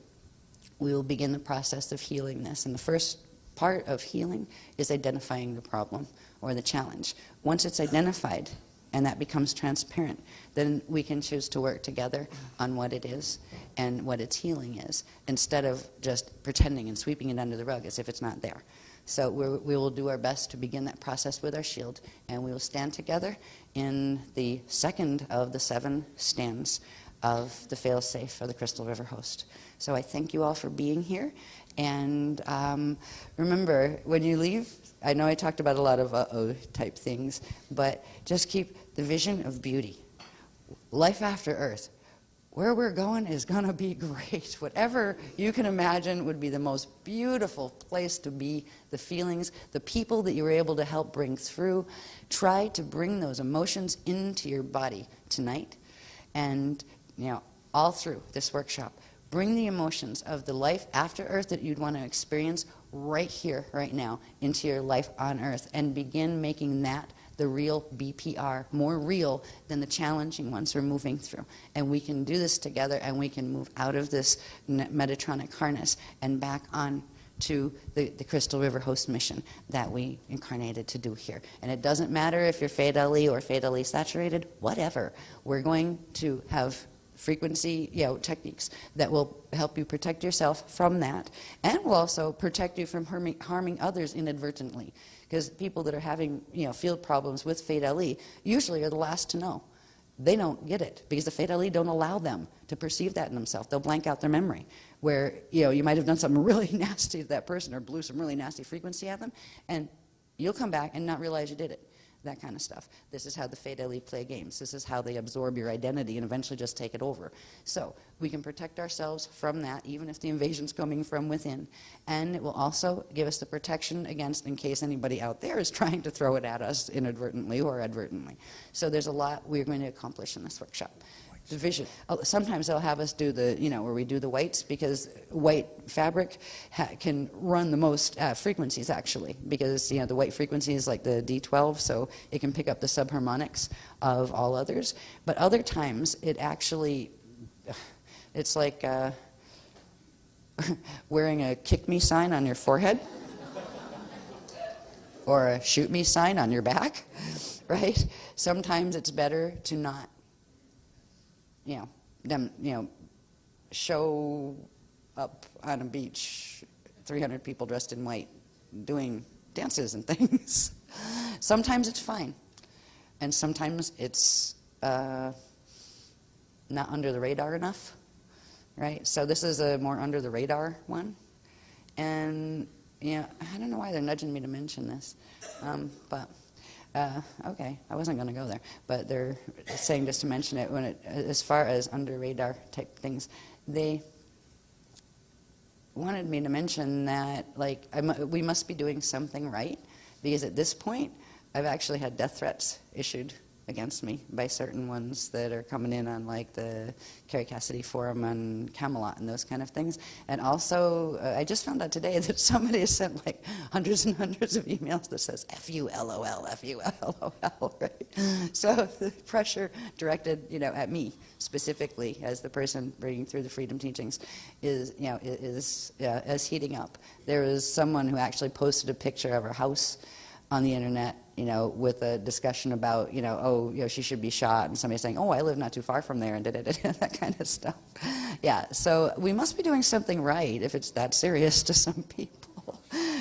We will begin the process of healing this, and the first part of healing is identifying the problem or the challenge. Once it's identified and that becomes transparent, then we can choose to work together on what it is and what its healing is, instead of just pretending and sweeping it under the rug as if it's not there. So we will do our best to begin that process with our shield, and we will stand together in the second of the 7 stands of the fail-safe of the Crystal River host. So I thank you all for being here, and remember, when you leave, I know I talked about a lot of uh-oh type things, but just keep the vision of beauty. Life after Earth. Where we're going is going to be great. Whatever you can imagine would be the most beautiful place to be. The feelings, the people that you were able to help bring through. Try to bring those emotions into your body tonight, and all through this workshop. Bring the emotions of the life after Earth that you'd want to experience right here, right now, into your life on Earth, and begin making that the real BPR, more real than the challenging ones we're moving through. And we can do this together, and we can move out of this Metatronic harness and back on to the Crystal River host mission that we incarnated to do here. And it doesn't matter if you're fatally or fatally saturated, whatever. We're going to have frequency techniques that will help you protect yourself from that, and will also protect you from harming others inadvertently. Because people that are having field problems with Fate LE usually are the last to know. They don't get it because the Fate LE don't allow them to perceive that in themselves. They'll blank out their memory, where you might have done something really nasty to that person or blew some really nasty frequency at them, and you'll come back and not realize you did it. That kind of stuff. This is how the Fate LE play games. This is how they absorb your identity and eventually just take it over. So we can protect ourselves from that, even if the invasion's coming from within. And it will also give us the protection against, in case anybody out there is trying to throw it at us inadvertently or advertently. So there's a lot we're going to accomplish in this workshop. The vision. Sometimes they'll have us do the, where we do the whites, because white fabric can run the most frequencies, actually, because, the white frequency is like the D12, so it can pick up the subharmonics of all others. But other times, it actually, it's like wearing a kick me sign on your forehead or a shoot me sign on your back, right? Sometimes it's better to not show up on a beach, 300 people dressed in white doing dances and things. Sometimes it's fine, and sometimes it's not under the radar enough, right? So this is a more under the radar one, and I don't know why they're nudging me to mention this, but. Okay, I wasn't going to go there, but they're saying just to mention it, as far as under radar type things, they wanted me to mention that we must be doing something right, because at this point I've actually had death threats issued against me by certain ones that are coming in on the Carrie Cassidy forum on Camelot and those kind of things. And also, I just found out today that somebody has sent hundreds and hundreds of emails that says "F-U, LOL, F-U, LOL," right? So the pressure directed, at me specifically as the person bringing through the freedom teachings is heating up. There was someone who actually posted a picture of her house on the internet, with a discussion about, she should be shot, and somebody saying, I live not too far from there, and that kind of stuff. Yeah, so we must be doing something right if it's that serious to some people.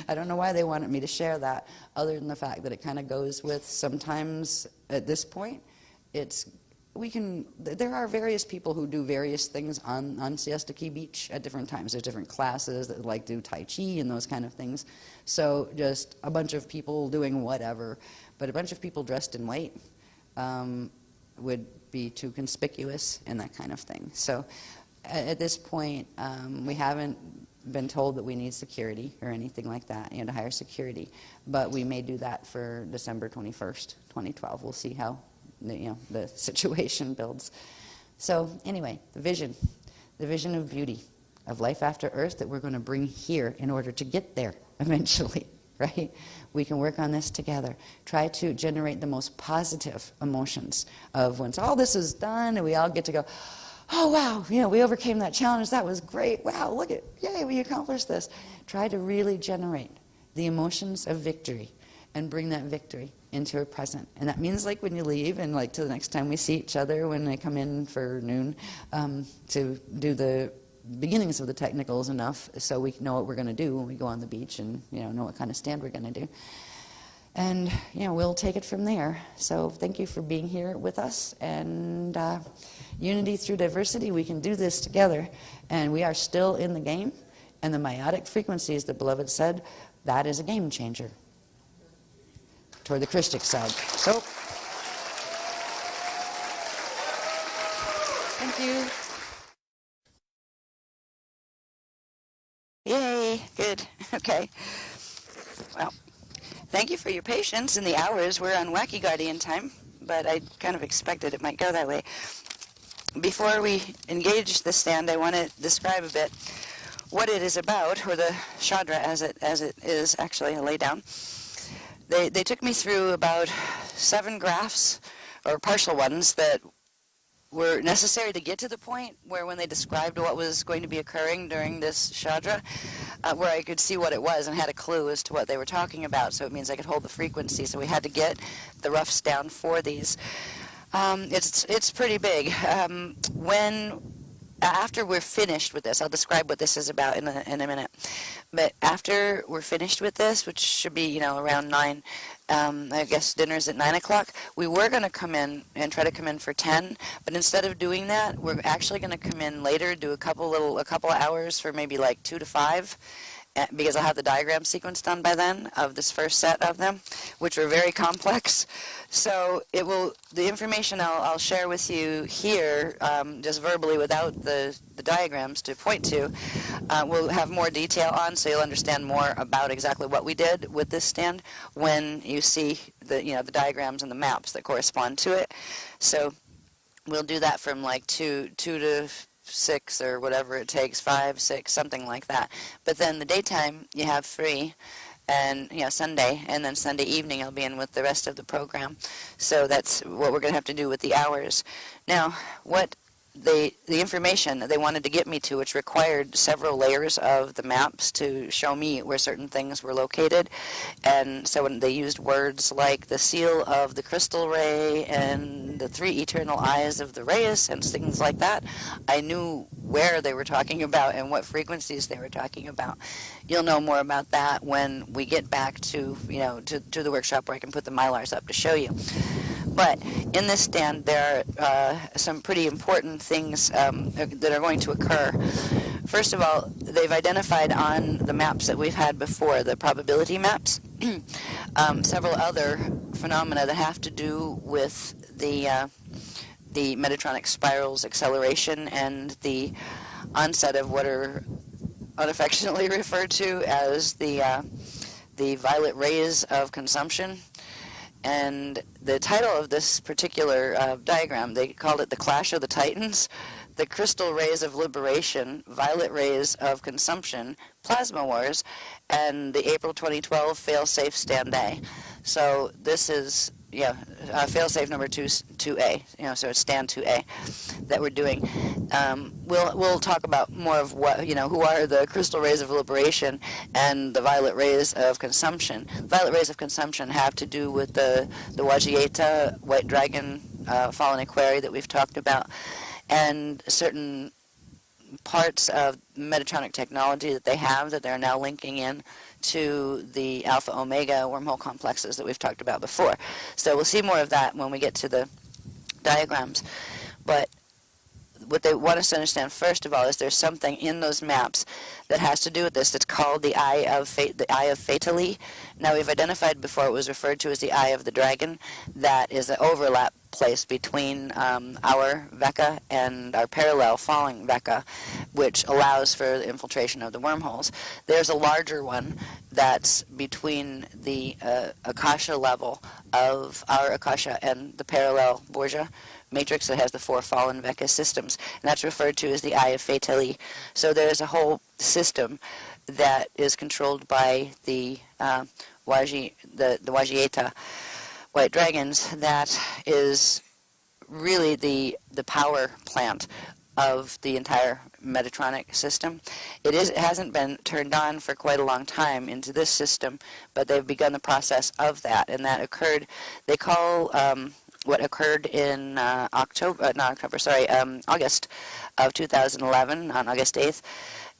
I don't know why they wanted me to share that, other than the fact that it kind of goes with sometimes at this point, there are various people who do various things on Siesta Key Beach at different times. There's different classes that do Tai Chi and those kind of things. So just a bunch of people doing whatever, but a bunch of people dressed in white would be too conspicuous and that kind of thing. So at this point, we haven't been told that we need security or anything like that, to hire security, but we may do that for December 21st, 2012. We'll see how the situation builds. So anyway, the vision of beauty, of life after Earth that we're going to bring here in order to get there eventually, right? We can work on this together. Try to generate the most positive emotions of once all this is done and we all get to go, oh wow, we overcame that challenge, that was great, wow, look at, yay, we accomplished this. Try to really generate the emotions of victory and bring that victory into a present. And that means like when you leave and like to the next time we see each other when I come in for noon to do the beginnings of the technicals enough so we know what we're going to do when we go on the beach and know what kind of stand we're going to do. And we'll take it from there. So thank you for being here with us. And unity through diversity, we can do this together. And we are still in the game. And the meiotic frequencies, the beloved said, that is a game changer toward the Christic side. So, thank you. Yay, good, okay. Well, thank you for your patience in the hours. We're on Wacky Guardian time, but I kind of expected it might go that way. Before we engage the stand, I want to describe a bit what it is about, or the Shadra as it is actually a lay down. They took me through about 7 graphs, or partial ones, that were necessary to get to the point where when they described what was going to be occurring during this Shadra, where I could see what it was and had a clue as to what they were talking about, so it means I could hold the frequency. So we had to get the roughs down for these. It's pretty big. After we're finished with this, I'll describe what this is about in a minute. But after we're finished with this, which should be around 9, I guess dinner's at 9 o'clock. We were going to come in and try to come in for 10, but instead of doing that, we're actually going to come in later, do a couple of hours for maybe like 2 to 5. Because I'll have the diagram sequence done by then of this first set of them, which are very complex. So the information I'll share with you here, just verbally without the diagrams to point to, we'll have more detail on, so you'll understand more about exactly what we did with this stand when you see the diagrams and the maps that correspond to it. So we'll do that from like 2 to 6 or whatever it takes, 5, 6, something like that. But then the daytime you have free, and Sunday, and then Sunday evening I'll be in with the rest of the program. So that's what we're going to have to do with the hours. Now, what the information that they wanted to get me to, which required several layers of the maps to show me where certain things were located, and so when they used words like the seal of the crystal ray and the 3 eternal eyes of the Reyes and things like that, I knew where they were talking about and what frequencies they were talking about. You'll know more about that when we get back to to the workshop where I can put the Mylars up to show you. But in this stand, there are some pretty important things that are going to occur. First of all, they've identified on the maps that we've had before, the probability maps, several other phenomena that have to do with the Metatronic spirals acceleration and the onset of what are unaffectionately referred to as the violet rays of consumption. And the title of this particular diagram, they called it the Clash of the Titans, the Crystal Rays of Liberation, Violet Rays of Consumption, Plasma Wars, and the April 2012 Failsafe Stand A. So this is, Failsafe number 2A, so it's Stand 2A that we're doing. We'll talk about more of what, who are the Crystal Rays of Liberation and the Violet Rays of Consumption. Violet Rays of Consumption have to do with the Wajieta, White Dragon, Fallen Equerry that we've talked about, and certain parts of Metatronic technology that they have that they're now linking in to the Alpha Omega wormhole complexes that we've talked about before. So we'll see more of that when we get to the diagrams. But what they want us to understand first of all is there's something in those maps that has to do with this that's called the Eye of Fatali. Now we've identified before it was referred to as the Eye of the Dragon. That is an overlap place between our Vecca and our parallel falling Vecca, which allows for the infiltration of the wormholes. There's a larger one that's between the Akasha level of our Akasha and the parallel Borgia matrix that has the four fallen Vecca systems, and that's referred to as the Eye of Fatali. So there's a whole system that is controlled by the Wajieta white dragons that is really the power plant of the entire Metatronic system. It hasn't been turned on for quite a long time into this system, but they've begun the process of that, and that occurred. They call what occurred in August of 2011, on August 8th.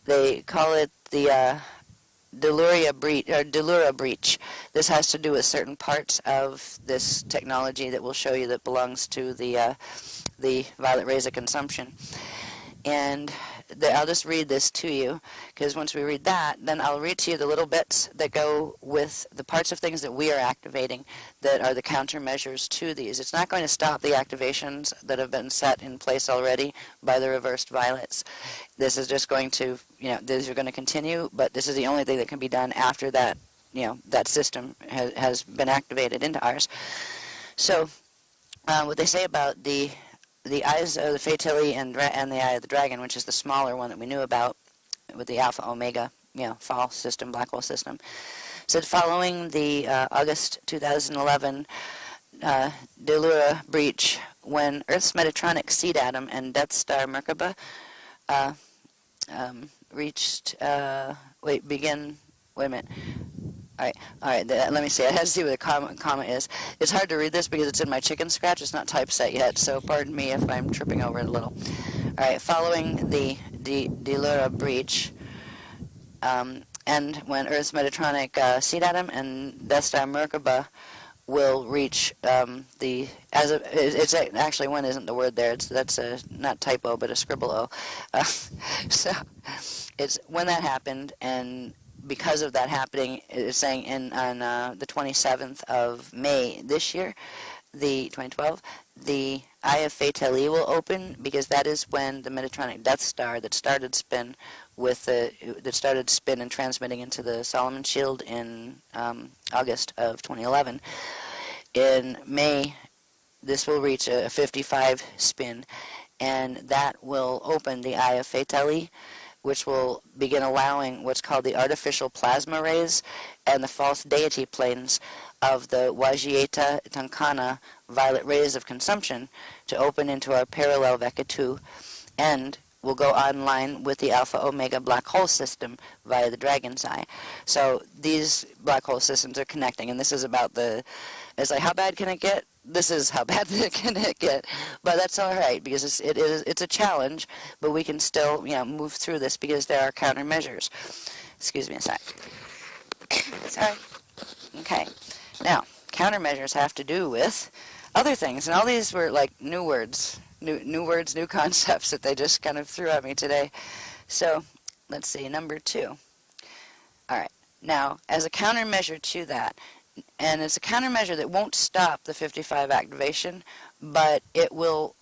They call it the Delura breach. This has to do with certain parts of this technology that we'll show you that belongs to the violet rays of consumption. And I'll just read this to you, because once we read that, then I'll read to you the little bits that go with the parts of things that we are activating that are the countermeasures to these. It's not going to stop the activations that have been set in place already by the reversed violets. This is just going to, these are going to continue, but this is the only thing that can be done after that, that system has been activated into ours. So what they say about the eyes of the Fatali and the Eye of the Dragon, which is the smaller one that we knew about with the Alpha Omega, fall system, black hole system, said following the August 2011 Delura breach, when Earth's Metatronic seed atom and Death Star Merkaba reached, wait a minute. All right. Let me see. It has to see what a comma is. It's hard to read this because it's in my chicken scratch. It's not typeset yet, so pardon me if I'm tripping over it a little. All right. Following the Delura breach, and when Earth's Metatronic seed atom and Death Star Merkaba will reach it's actually one isn't the word there. That's a not typo but a scribble O. So it's when that happened, and because of that happening, it's saying on the 27th of May this year, the 2012, the Eye of Fatali will open, because that is when the Metatronic Death Star that started spin and transmitting into the Solomon Shield in August of 2011. In May, this will reach a 55 spin, and that will open the Eye of Fatali, which will begin allowing what's called the artificial plasma rays and the false deity planes of the Wajieta Tankana violet rays of consumption to open into our parallel Vecca 2, and will go online with the Alpha Omega black hole system via the Dragon's Eye. So these black hole systems are connecting, and this is about it's like, how bad can it get? This is how bad can it get, but that's all right, because it's a challenge, but we can still move through this because there are countermeasures. Excuse me a sec. Sorry. Okay. Now, countermeasures have to do with other things, and all these were like new words, new concepts that they just kind of threw at me today. So let's see, number 2. All right. Now, as a countermeasure to that, and it's a countermeasure that won't stop the 55 activation, but it will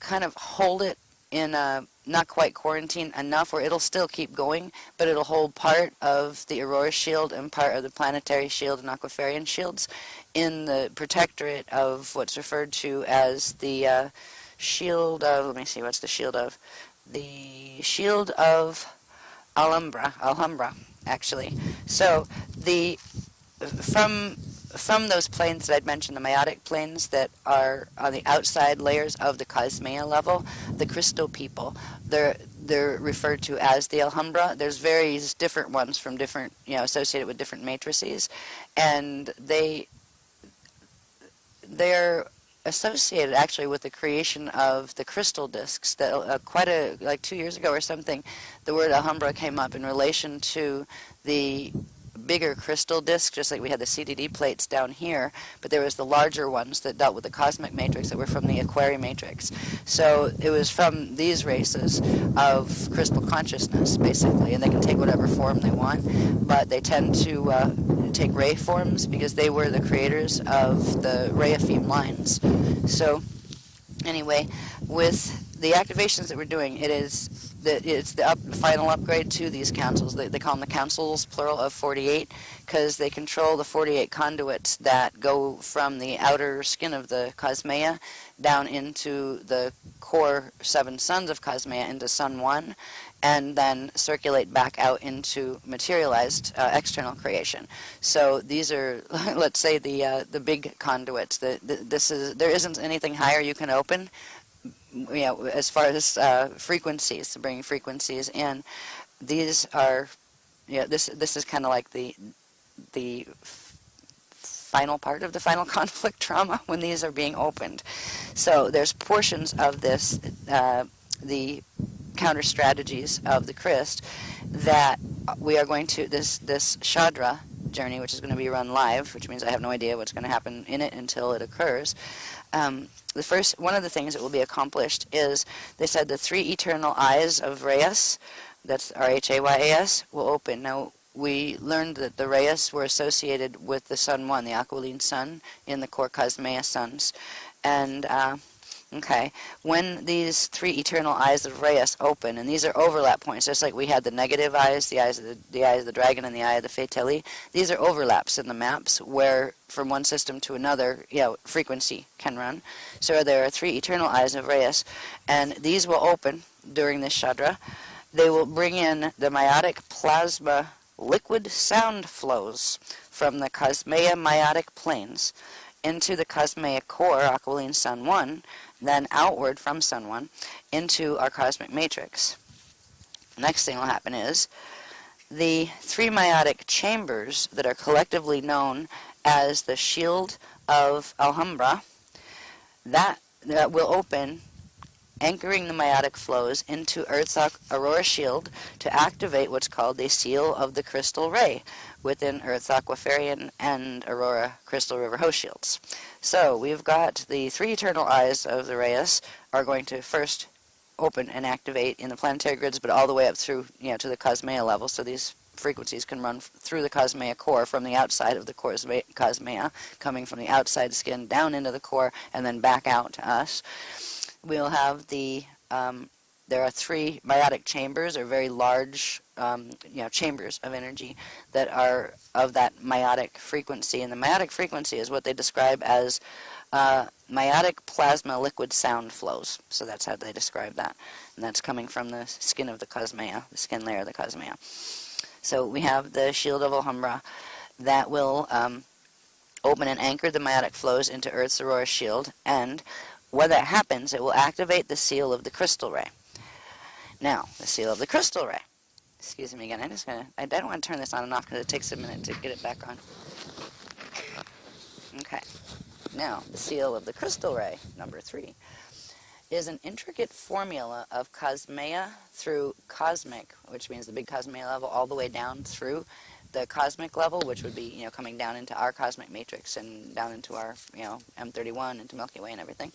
kind of hold it in a not quite quarantine enough where it'll still keep going, but it'll hold part of the Aurora shield and part of the planetary shield and Aquiferian shields in the protectorate of what's referred to as the shield of, let me see, what's the shield of? The shield of Alhambra, actually. So from those planes that I'd mentioned, the meiotic planes that are on the outside layers of the Cosmea level, the crystal people, they're referred to as the Alhambra. There's various different ones from different, associated with different matrices, and they're associated actually with the creation of the crystal discs. That like 2 years ago or something, the word Alhambra came up in relation to the bigger crystal disc, just like we had the CDD plates down here, but there was the larger ones that dealt with the cosmic matrix that were from the Aquarium matrix. So it was from these races of crystal consciousness, basically, and they can take whatever form they want, but they tend to take ray forms because they were the creators of the Rayafim lines. So anyway, with the activations that we're doing, it's the final upgrade to these councils. They call them the councils, plural, of 48, because they control the 48 conduits that go from the outer skin of the Cosmea down into the core 7 suns of Cosmea, into Sun 1, and then circulate back out into materialized external creation. So these are, let's say, the big conduits. There isn't anything higher you can open, as far as frequencies, bringing frequencies in. These are, this is kind of like the final part of the final conflict trauma when these are being opened. So there's portions of this, the counter strategies of the Christ, that we are going to, this Shadra journey, which is going to be run live, which means I have no idea what's going to happen in it until it occurs. One of the things that will be accomplished is, they said, the 3 eternal eyes of Rayas, that's R-H-A-Y-A-S, will open. Now, we learned that the Rayas were associated with the Sun 1, the Aquiline Sun, in the core Cosmea suns. And, when these 3 eternal eyes of Rayas open, and these are overlap points, just like we had the negative eyes, the eye of the dragon, and the eye of the Fateli, these are overlaps in the maps where from one system to another, frequency can run. So there are 3 eternal eyes of Rayas, and these will open during this Shadra. They will bring in the meiotic plasma liquid sound flows from the Cosmea meiotic planes into the Cosmea core, Aquiline Sun 1, then outward from Sun 1 into our cosmic matrix. Next thing will happen is the 3 meiotic chambers that are collectively known as the Shield of Alhambra, that will open, anchoring the meiotic flows into Earth's aurora shield to activate what's called the Seal of the Crystal Ray within Earth's Aquiferian and Aurora Crystal River host shields. So we've got the 3 eternal eyes of the Rayas are going to first open and activate in the planetary grids, but all the way up through, to the Cosmea level, so these frequencies can run through the Cosmea core from the outside of the Cosmea, coming from the outside skin down into the core and then back out to us. We'll have there are 3 meiotic chambers, or very large, chambers of energy that are of that meiotic frequency. And the meiotic frequency is what they describe as meiotic plasma liquid sound flows. So that's how they describe that. And that's coming from the skin of the Cosmea, the skin layer of the Cosmea. So we have the Shield of Alhambra that will open and anchor the meiotic flows into Earth's aurora shield, and when that happens, it will activate the Seal of the Crystal Ray. Now, the Seal of the Crystal Ray. Excuse me again. I don't want to turn this on and off because it takes a minute to get it back on. Okay. Now, the Seal of the Crystal Ray, number 3, is an intricate formula of Cosmea through cosmic, which means the big Cosmea level, all the way down through the cosmic level, which would be, coming down into our cosmic matrix and down into our, M31, into Milky Way and everything.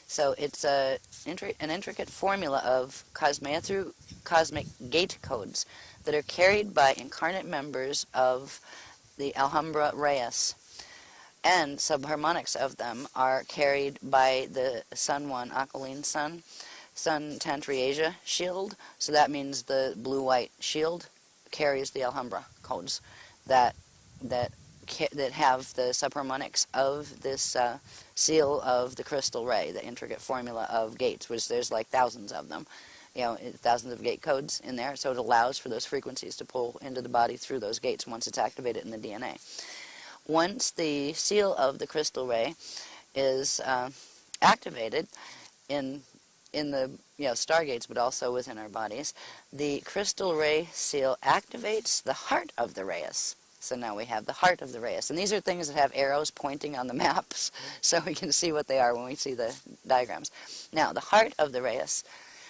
So it's an intricate formula of Cosmea through cosmic gate codes that are carried by incarnate members of the Alhambra Rayas. And subharmonics of them are carried by the Sun 1 Aquiline Sun, Sun Tantriasia shield. So that means the blue-white shield carries the Alhambra codes that have the subharmonics of this seal of the crystal ray, the intricate formula of gates, which there's like thousands of them, thousands of gate codes in there. So it allows for those frequencies to pull into the body through those gates once it's activated in the DNA. Once the seal of the crystal ray is activated in the stargates, but also within our bodies, the crystal ray seal activates the heart of the Rayas. So now we have the heart of the Rayas. And these are things that have arrows pointing on the maps, so we can see what they are when we see the diagrams. Now, the heart of the Rayas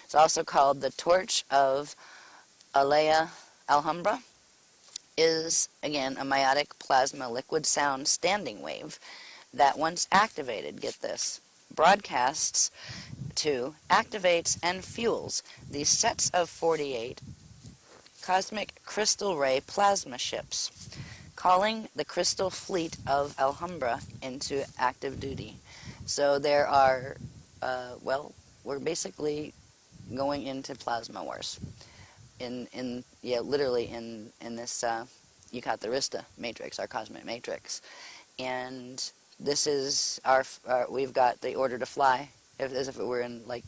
is also called the Torch of Alea Alhambra, is, again, a meiotic plasma liquid sound standing wave that once activated, get this, broadcasts to, activates, and fuels these sets of 48 cosmic crystal ray plasma ships, calling the crystal fleet of Alhambra into active duty. So there are, well, we're basically going into plasma wars. Literally in this Eucharistista matrix, our cosmic matrix. And this is we've got the order to fly, as if it were in, like,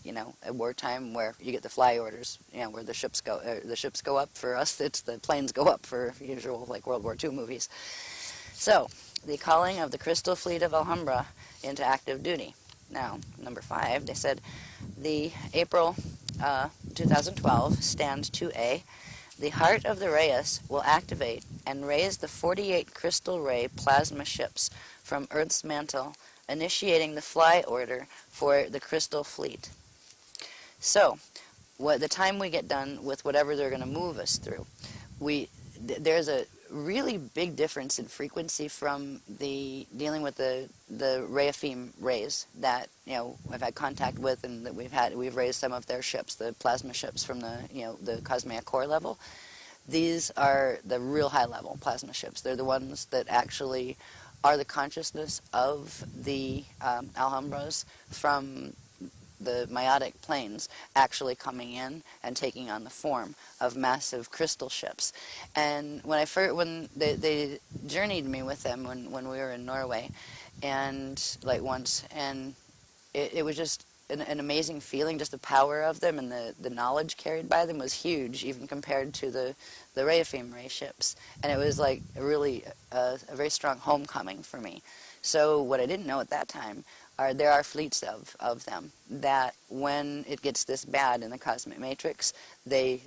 a wartime where you get the fly orders, where the ships go up. For us, it's the planes go up for usual, like, World War II movies. So, the calling of the Crystal Fleet of Alhambra into active duty. Now, number 5, they said the April 2012, stand 2A, the heart of the Reyes will activate and raise the 48 crystal ray plasma ships from Earth's mantle, initiating the fly order for the Crystal Fleet. So, the time we get done with whatever they're going to move us through, there's a really big difference in frequency from dealing with the Rayafim rays that I've had contact with, and that we've raised some of their ships, the plasma ships from the Cosmic Core level. These are the real high level plasma ships. They're the ones that actually are the consciousness of the Alhambras from the meiotic planes actually coming in and taking on the form of massive crystal ships. And when they journeyed me with them when we were in Norway, and like once, and it was just an amazing feeling. Just the power of them and the knowledge carried by them was huge, even compared to the Rayafim ray ships. And it was like a very strong homecoming for me. So what I didn't know at that time there are fleets of them that when it gets this bad in the cosmic matrix, they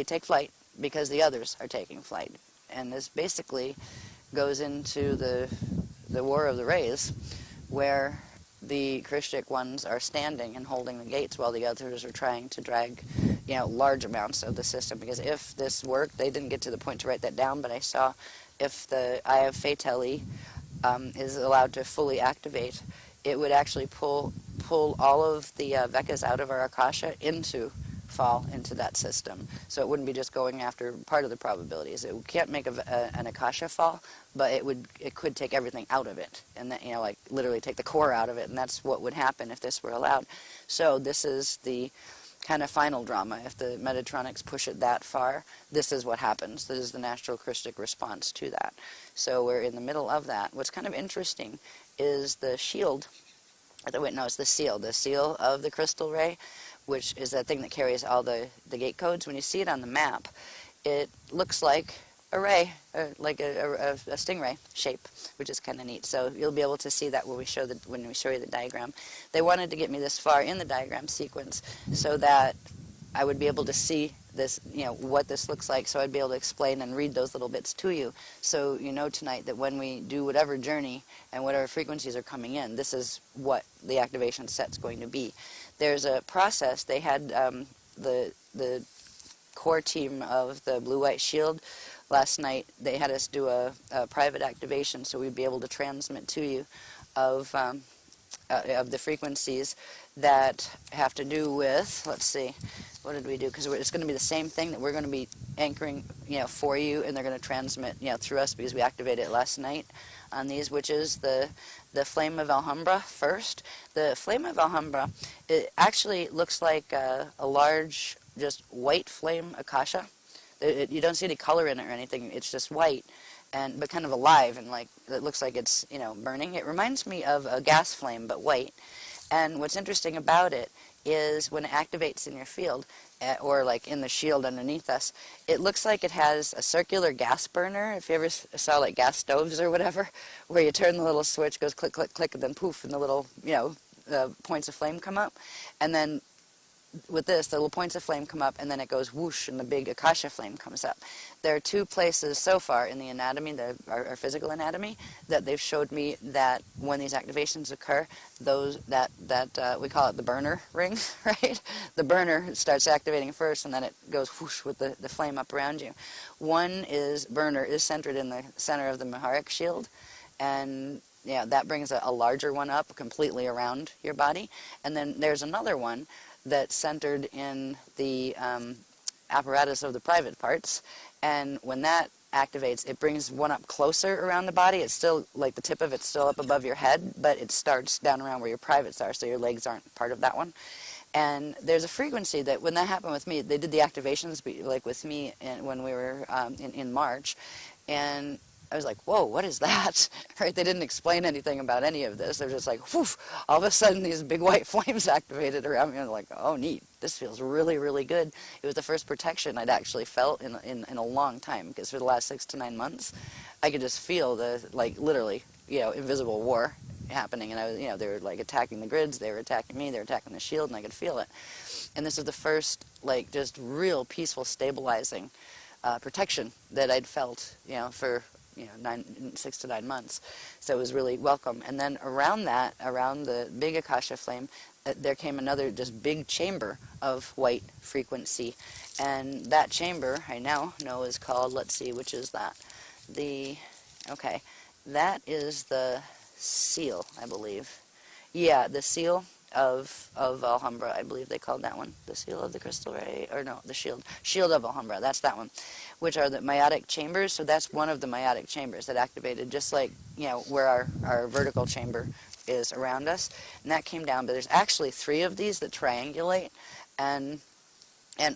take flight because the others are taking flight. And this basically goes into the War of the Rays, where the Christic ones are standing and holding the gates while the others are trying to drag large amounts of the system. Because if this worked, they didn't get to the point to write that down, but I saw if the Eye of Fatali is allowed to fully activate, it would actually pull all of the Vekas out of our Akasha fall into that system. So it wouldn't be just going after part of the probabilities. It can't make an Akasha fall, but it could take everything out of it, and that, like literally take the core out of it, and that's what would happen if this were allowed. So this is the kind of final drama. If the Metatronics push it that far, this is what happens. This is the natural Christic response to that. So we're in the middle of that. What's kind of interesting is the shield, it's the seal of the crystal ray, which is that thing that carries all the gate codes. When you see it on the map, it looks like a ray, like a stingray shape, which is kind of neat. So you'll be able to see that when we show you the diagram. They wanted to get me this far in the diagram sequence so that I would be able to see this, what this looks like, so I'd be able to explain and read those little bits to you. So tonight that when we do whatever journey and whatever frequencies are coming in, this is what the activation set's going to be. There's a process. They had the core team of the Blue-White Shield last night. They had us do a private activation so we'd be able to transmit to you of the frequencies that have to do with, let's see, what did we do? Because it's going to be the same thing that we're going to be anchoring, for you, and they're going to transmit, through us, because we activated it last night on these, which is the Flame of Alhambra first. The Flame of Alhambra, it actually looks like a large, just white flame akasha. You don't see any color in it or anything. It's just white, but kind of alive, and like it looks like it's burning. It reminds me of a gas flame, but white. And what's interesting about it is when it activates in your field, or like in the shield underneath us, it looks like it has a circular gas burner. If you ever saw like gas stoves or whatever, where you turn the little switch, goes click, click, click, and then poof, and the little points of flame come up, and then with this, the little points of flame come up, and then it goes whoosh, and the big Akasha flame comes up. There are two places so far in the anatomy, our physical anatomy, that they've showed me that when these activations occur, we call it the burner ring, right? The burner starts activating first, and then it goes whoosh with the flame up around you. One burner is centered in the center of the Maharic shield, and yeah, that brings a larger one up completely around your body. And then there's another one that's centered in the apparatus of the private parts, and when that activates, it brings one up closer around the body. It's still, like the tip of it's still up above your head, but it starts down around where your privates are, so your legs aren't part of that one. And there's a frequency that when that happened with me, they did the activations like with me when we were in March, and I was like, whoa, what is that? Right? They didn't explain anything about any of this. They're just like, whew, all of a sudden these big white flames activated around me. And I'm like, oh, neat. This feels really, really good. It was the first protection I'd actually felt in a long time, because for the last 6 to 9 months, I could just feel the, like, literally, invisible war happening. And I was, they were like attacking the grids, they were attacking me, they were attacking the shield, and I could feel it. And this was the first, like, just real peaceful, stabilizing protection that I'd felt, for 6 to 9 months. So it was really welcome. And then around the big Akasha flame, there came another just big chamber of white frequency. And that chamber, I now know, is called, let's see, which is that? That is the seal, I believe. Yeah, the seal of Alhambra, I believe they called that one. The seal of the crystal ray, or no, the shield of Alhambra, that's that one, which are the meiotic chambers. So that's one of the meiotic chambers that activated, just like, where our vertical chamber is around us. And that came down, but there's actually 3 of these that triangulate and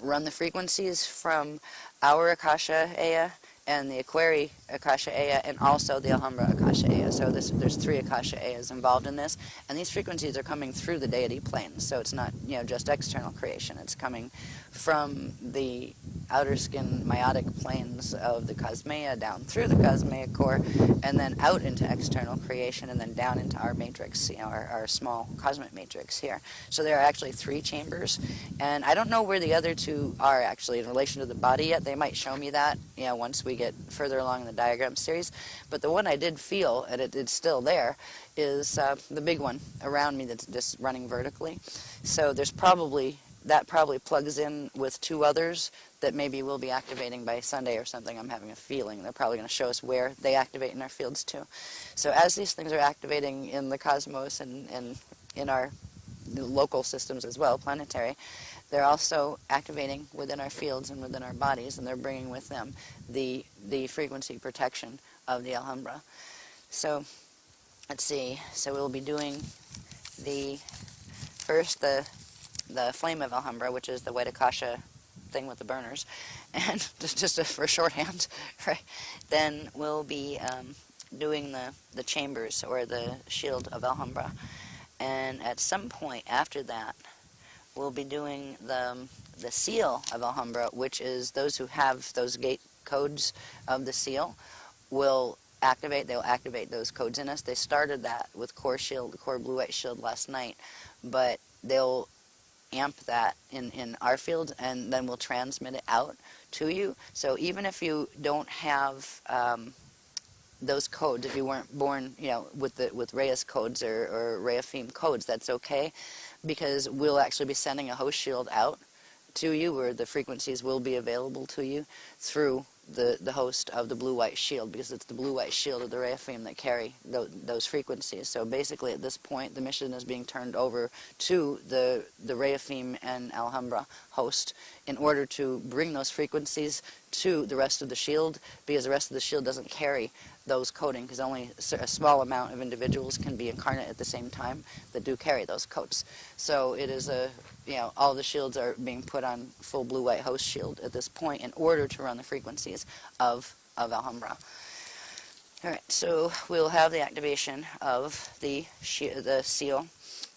run the frequencies from our Akasha Aya and the Aquari Akasha Aya, and also the Alhambra Akasha Aya. So there's 3 Akasha Ayas involved in this, and these frequencies are coming through the deity plane. So it's not, just external creation. It's coming from the outer skin meiotic planes of the Cosmea down through the Cosmea core, and then out into external creation, and then down into our matrix, our small cosmic matrix here. So there are actually 3 chambers, and I don't know where the other 2 are actually in relation to the body yet. They might show me that, once we get further along in the diagram series. But the one I did feel, and it's still there, is the big one around me that's just running vertically. So that probably plugs in with 2 others that maybe we'll be activating by Sunday or something. I'm having a feeling they're probably going to show us where they activate in our fields too. So as these things are activating in the cosmos and in our local systems as well, planetary, they're also activating within our fields and within our bodies, and they're bringing with them the frequency protection of the Alhambra. So let's see. So we'll be doing the flame of Alhambra, which is the white Akasha thing with the burners, and just for shorthand, right? Then we'll be doing the chambers, or the shield of Alhambra, and at some point after that, we'll be doing the seal of Alhambra, which is those who have those gate codes of the seal they'll activate those codes in us. They started that with core blue-white shield last night, but they'll amp that in our field, and then we'll transmit it out to you. So even if you don't have those codes, if you weren't born, with Reyes codes or Reafim codes, that's okay, because we'll actually be sending a host shield out to you, where the frequencies will be available to you through the host of the blue-white shield, because it's the blue-white shield of the Reafim that carry those frequencies. So basically at this point, the mission is being turned over to the Reafim and Alhambra host in order to bring those frequencies to the rest of the shield, because the rest of the shield doesn't carry those coding, because only a small amount of individuals can be incarnate at the same time that do carry those codes. So it is all the shields are being put on full blue-white host shield at this point in order to run the frequencies of Alhambra. All right, so we'll have the activation of the seal,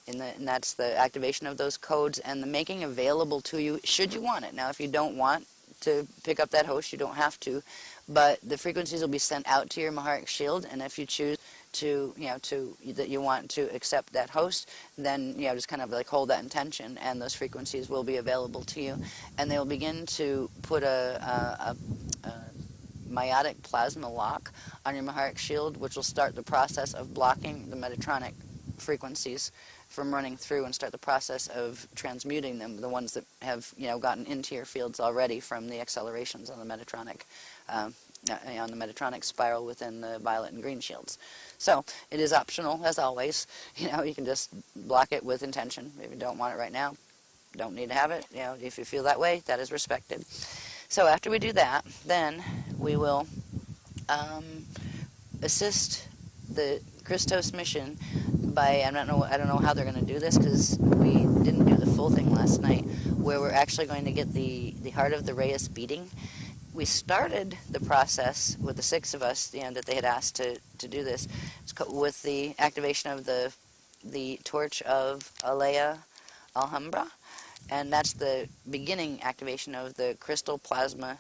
and that's the activation of those codes and the making available to you should you want it. Now, if you don't want to pick up that host, you don't have to, but the frequencies will be sent out to your Maharic shield, and if you choose to, that you want to accept that host, then, just kind of like hold that intention, and those frequencies will be available to you. And they will begin to put a meiotic plasma lock on your Maharic shield, which will start the process of blocking the Metatronic frequencies from running through and start the process of transmuting them, the ones that have, gotten into your fields already from the accelerations on the Metatronic spiral within the violet and green shields. So it is optional, as always. You can just block it with intention. If you don't want it right now, don't need to have it. If you feel that way, that is respected. So after we do that, then we will assist the Christos mission by, I don't know how they're going to do this, because we didn't do the full thing last night, where we're actually going to get the heart of the Reyes beating. We started the process with the 6 of us, that they had asked to do this, with the activation of the torch of Alea Alhambra, and that's the beginning activation of the crystal plasma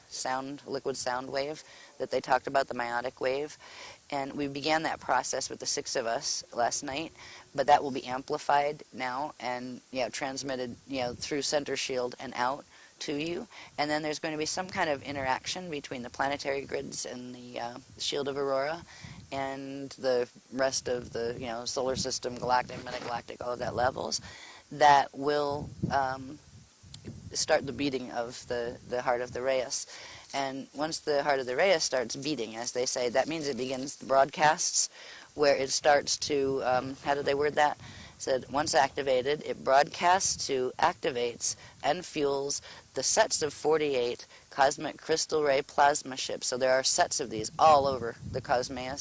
liquid sound wave that they talked about, the meiotic wave. And we began that process with the 6 of us last night, but that will be amplified now and transmitted through center shield and out to you. And then there's going to be some kind of interaction between the planetary grids and the shield of Aurora and the rest of the solar system, galactic, metagalactic, all of that levels, that will start the beating of the heart of the Reyes. And once the heart of the Reyes starts beating, as they say, that means it begins the broadcasts, where it starts to, how do they word that? It said, once activated, it broadcasts to, activates, and fuels the sets of 48 cosmic crystal ray plasma ships. So there are sets of these all over the Cosmea,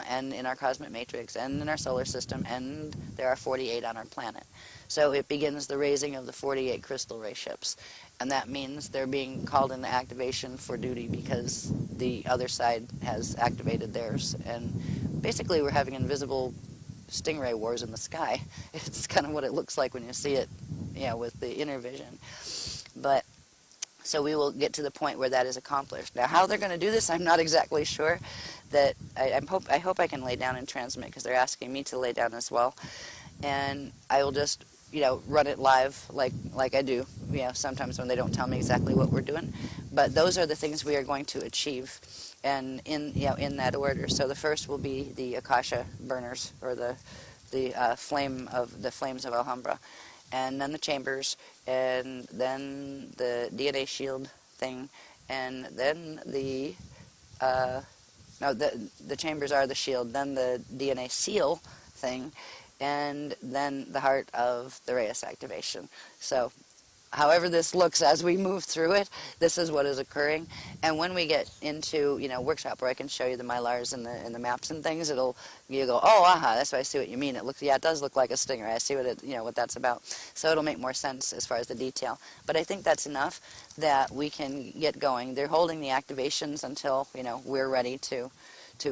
and in our cosmic matrix, and in our solar system, and there are 48 on our planet. So it begins the raising of the 48 crystal ray ships. And that means they're being called into activation for duty because the other side has activated theirs. And basically we're having invisible stingray wars in the sky. It's kind of what it looks like when you see it, with the inner vision. But so we will get to the point where that is accomplished. Now, how they're going to do this, I'm not exactly sure. That I hope I can lay down and transmit, because they're asking me to lay down as well. And I will just run it live like I do, sometimes when they don't tell me exactly what we're doing. But those are the things we are going to achieve, and in that order. So the first will be the Akasha burners, or the flames of Alhambra, and then the chambers, and then the DNA shield thing, and then the chambers are the shield, then the DNA seal thing, and then the heart of the Reyes activation. So however this looks as we move through it, this is what is occurring. And when we get into, workshop where I can show you the Mylars and the maps and things, you go, oh, aha, that's why I see what you mean. It does look like a stinger. I see what that's about. So it'll make more sense as far as the detail. But I think that's enough that we can get going. They're holding the activations until, we're ready to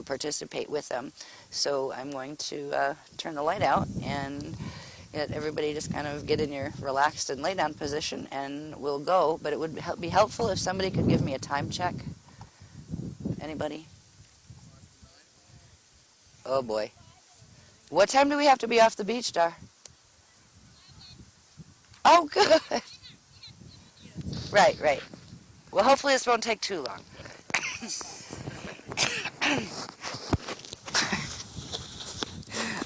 participate with them. So I'm going to turn the light out and let everybody just kind of get in your relaxed and lay down position, and we'll go. But it would be helpful if somebody could give me a time check. Anybody? Oh boy. What time do we have to be off the beach, Dar? Oh, good. Right. Well, hopefully this won't take too long.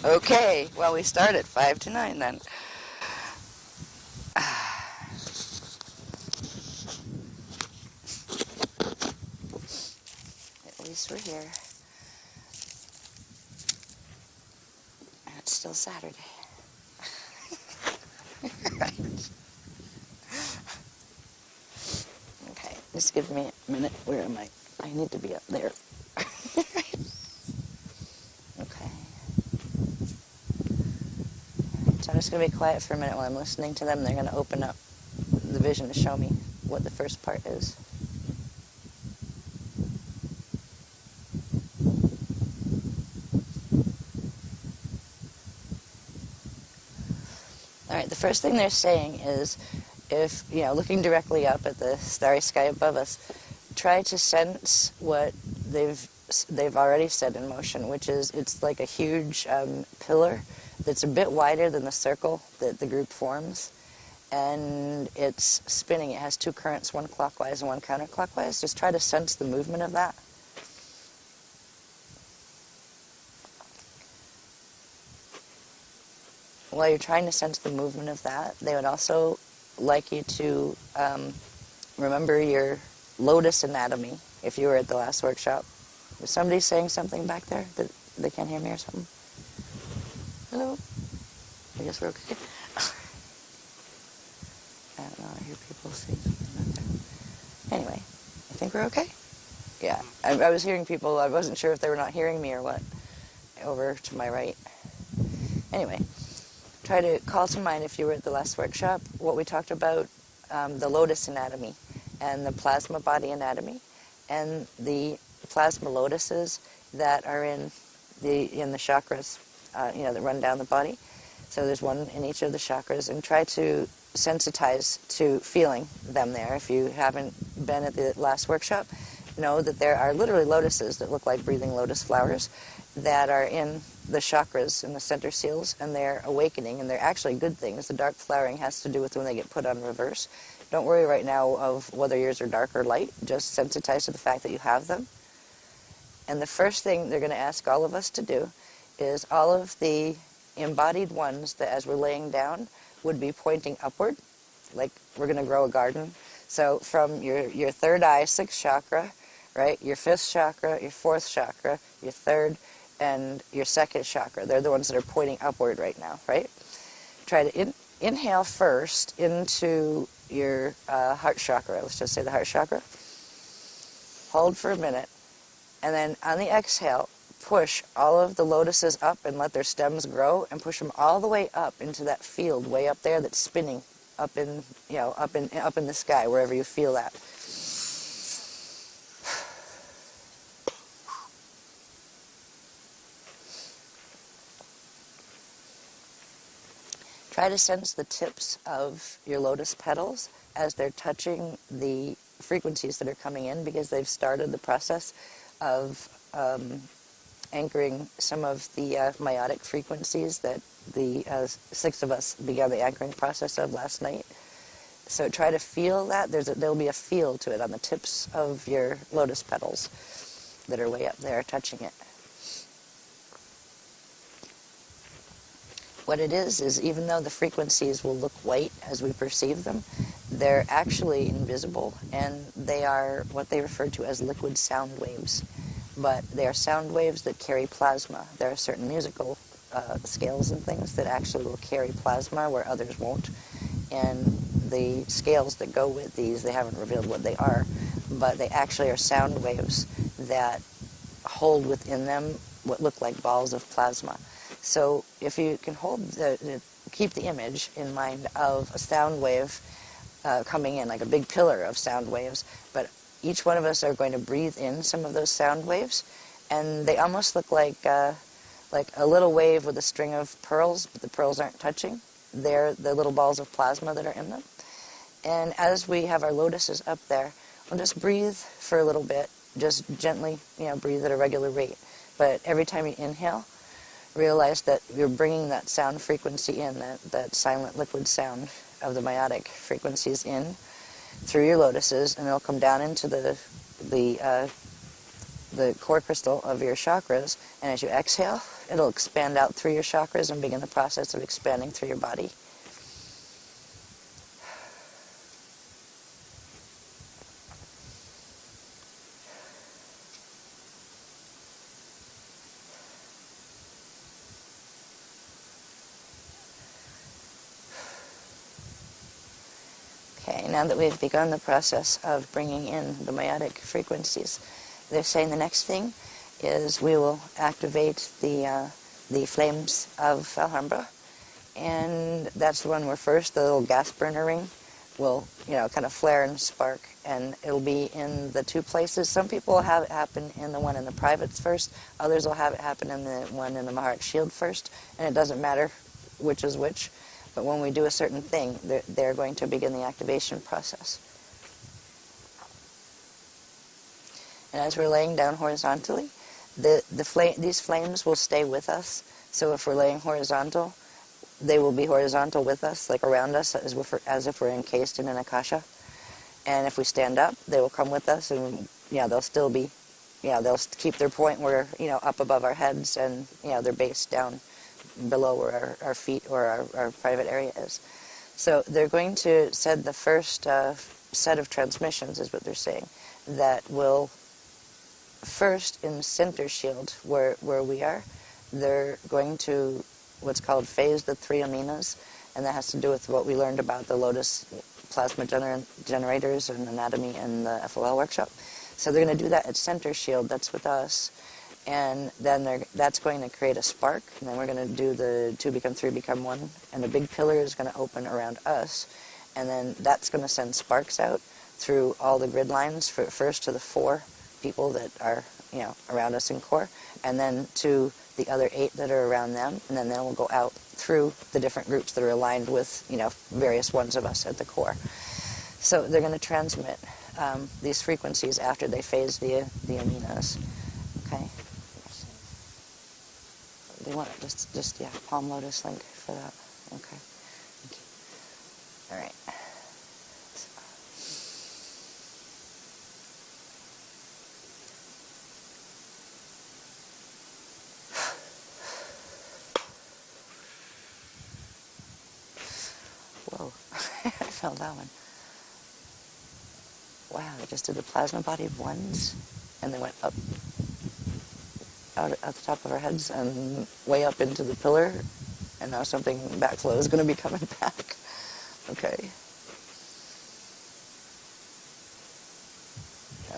Okay, well, we start at 5 to 9 then. At least we're here. And it's still Saturday. Okay, just give me a minute. Where am I? I need to be up there. Okay. So I'm just going to be quiet for a minute while I'm listening to them. They're going to open up the vision to show me what the first part is. All right, the first thing they're saying is, if, looking directly up at the starry sky above us, try to sense what they've they've already set in motion, which is it's like a huge pillar that's a bit wider than the circle that the group forms, and it's spinning. It has two currents, one clockwise and one counterclockwise. Just try to sense the movement of that. While you're trying to sense the movement of that, they would also like you to remember your lotus anatomy if you were at the last workshop. Is somebody saying something back there that they can't hear me or something? Hello? I guess we're okay. I don't know, I hear people saying something back there. Anyway, I think we're okay? Yeah, I was hearing people, I wasn't sure if they were not hearing me or what, over to my right. Anyway, try to call to mind, if you were at the last workshop, what we talked about, the lotus anatomy and the plasma body anatomy and the plasma lotuses that are in the chakras, that run down the body. So there's one in each of the chakras, and try to sensitize to feeling them there. If you haven't been at the last workshop, know that there are literally lotuses that look like breathing lotus flowers that are in the chakras and the center seals, and they're awakening, and they're actually good things. The dark flowering has to do with when they get put on reverse. Don't worry right now of whether yours are dark or light. Just sensitize to the fact that you have them. And the first thing they're going to ask all of us to do is all of the embodied ones that, as we're laying down, would be pointing upward, like we're going to grow a garden. So from your third eye, sixth chakra, right, your fifth chakra, your fourth chakra, your third, and your second chakra. They're the ones that are pointing upward right now, right? Try to inhale first into your heart chakra. Let's just say the heart chakra. Hold for a minute. And then on the exhale, push all of the lotuses up and let their stems grow, and push them all the way up into that field way up there that's spinning up in, up in the sky, wherever you feel that. Try to sense the tips of your lotus petals as they're touching the frequencies that are coming in, because they've started the process of anchoring some of the meiotic frequencies that the 6 of us began the anchoring process of last night. So try to feel that. There'll be a feel to it on the tips of your lotus petals that are way up there touching it. What it is even though the frequencies will look white as we perceive them, they're actually invisible, and they are what they refer to as liquid sound waves. But they are sound waves that carry plasma. There are certain musical scales and things that actually will carry plasma where others won't. And the scales that go with these, they haven't revealed what they are, but they actually are sound waves that hold within them what look like balls of plasma. So if you can keep the image in mind of a sound wave coming in, like a big pillar of sound waves, but each one of us are going to breathe in some of those sound waves, and they almost look like a little wave with a string of pearls, but the pearls aren't touching. They're the little balls of plasma that are in them. And as we have our lotuses up there, we'll just breathe for a little bit, just gently, breathe at a regular rate. But every time you inhale, realize that you're bringing that sound frequency in, that silent liquid sound of the meiotic frequencies in through your lotuses, and it'll come down into the core crystal of your chakras, and as you exhale, it'll expand out through your chakras and begin the process of expanding through your body. Okay, now that we've begun the process of bringing in the meiotic frequencies, they're saying the next thing is we will activate the flames of Alhambra, and that's the one where first the little gas burner ring will, kind of flare and spark, and it'll be in the 2 places. Some people will have it happen in the one in the privates first, others will have it happen in the one in the Maharak Shield first, and it doesn't matter which is which. But when we do a certain thing, they're going to begin the activation process. And as we're laying down horizontally, these flames will stay with us. So if we're laying horizontal, they will be horizontal with us, like around us, as if we're encased in an akasha. And if we stand up, they will come with us, and they'll still be, they'll keep their point where, up above our heads, and their base down below where our feet or our private area is. So they're going to send the first set of transmissions, is what they're saying, that will first in center shield where we are. They're going to what's called phase the three aminas, and that has to do with what we learned about the lotus plasma generators and anatomy in the FOL workshop. So they're going to do that at center shield, that's with us, and then that's going to create a spark, and then we're going to do the 2 become 3 become 1, and a big pillar is going to open around us, and then that's going to send sparks out through all the grid lines, first to the 4 people that are around us in core, and then to the other 8 that are around them, and then we'll go out through the different groups that are aligned with various ones of us at the core. So they're going to transmit these frequencies after they phase the aminas. Okay. They want just Palm Lotus link for that. Okay. Thank you. All right. Whoa, I felt that one. Wow, they just did the plasma body once, and they went up, out at the top of our heads, and way up into the pillar, and now something backflow is going to be coming back. Okay.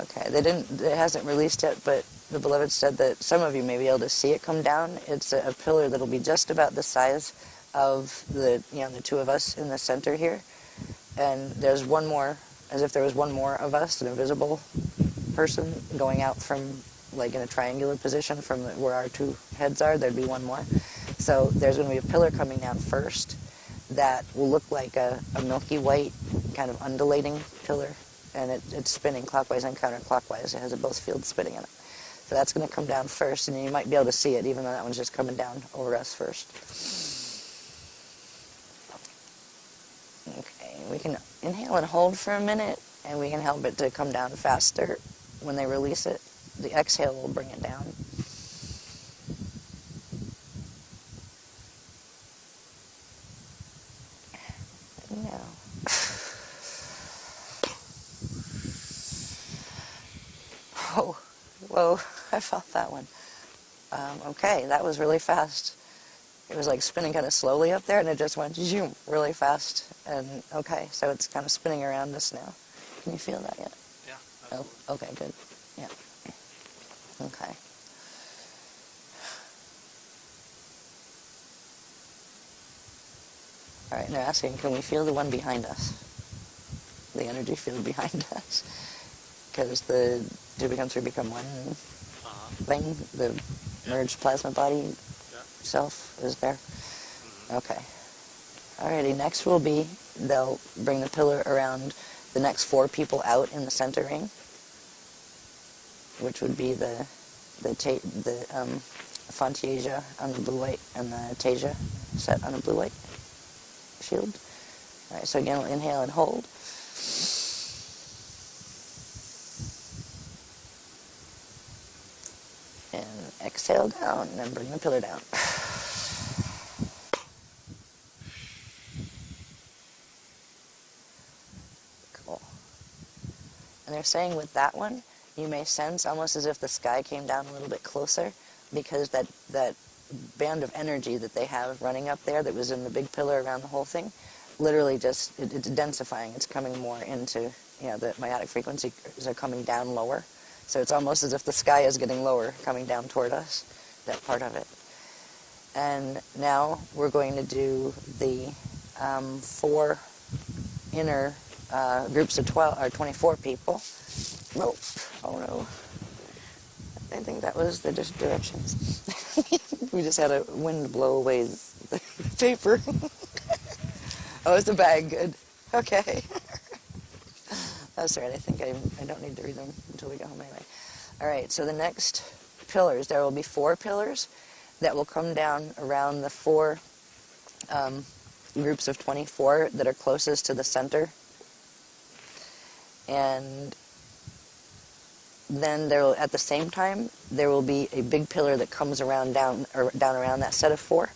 Okay, it hasn't released yet, but the beloved said that some of you may be able to see it come down. It's a pillar that'll be just about the size of the 2 of us in the center here, and there's one more, as if there was one more of us, an invisible person going out from, like in a triangular position from where our 2 heads are. There'd be one more. So there's going to be a pillar coming down first that will look like a milky white kind of undulating pillar, and it's spinning clockwise and counterclockwise. It has both fields spinning in it. So that's going to come down first, and you might be able to see it, even though that one's just coming down over us first. Okay, we can inhale and hold for a minute, and we can help it to come down faster when they release it. The exhale will bring it down. No. Oh, whoa, I felt that one. Okay, that was really fast. It was like spinning kind of slowly up there, and it just went zoom really fast. And okay, so it's kind of spinning around us now. Can you feel that yet? Yeah. Absolutely. Oh, okay, good. Yeah. Okay. All right, and they're asking, can we feel the one behind us? The energy field behind us? Because the 2 become 3 become 1 thing, the merged plasma body self is there. Okay. Alrighty, next will be, they'll bring the pillar around the next 4 people out in the center ring, which would be the Fantasia on the blue-white and the Tasia set on a blue-white shield. Alright, so again, we'll inhale and hold. And exhale down, and then bring the pillar down. Cool. And they're saying with that one, you may sense almost as if the sky came down a little bit closer, because that band of energy that they have running up there that was in the big pillar around the whole thing, literally just, it's densifying. It's coming more into, the myotic frequencies are coming down lower. So it's almost as if the sky is getting lower, coming down toward us, that part of it. And now we're going to do the 4 inner groups of 12 or 24 people. Nope. Oh no. I think that was the directions. We just had a wind blow away the paper. Oh, it's a bag. Good. Okay. That's right. I think I don't need to read them until we get home anyway. All right. So the next pillars. There will be 4 pillars that will come down around the 4 groups of 24 that are closest to the center. And then at the same time, there will be a big pillar that comes around down around that set of 4.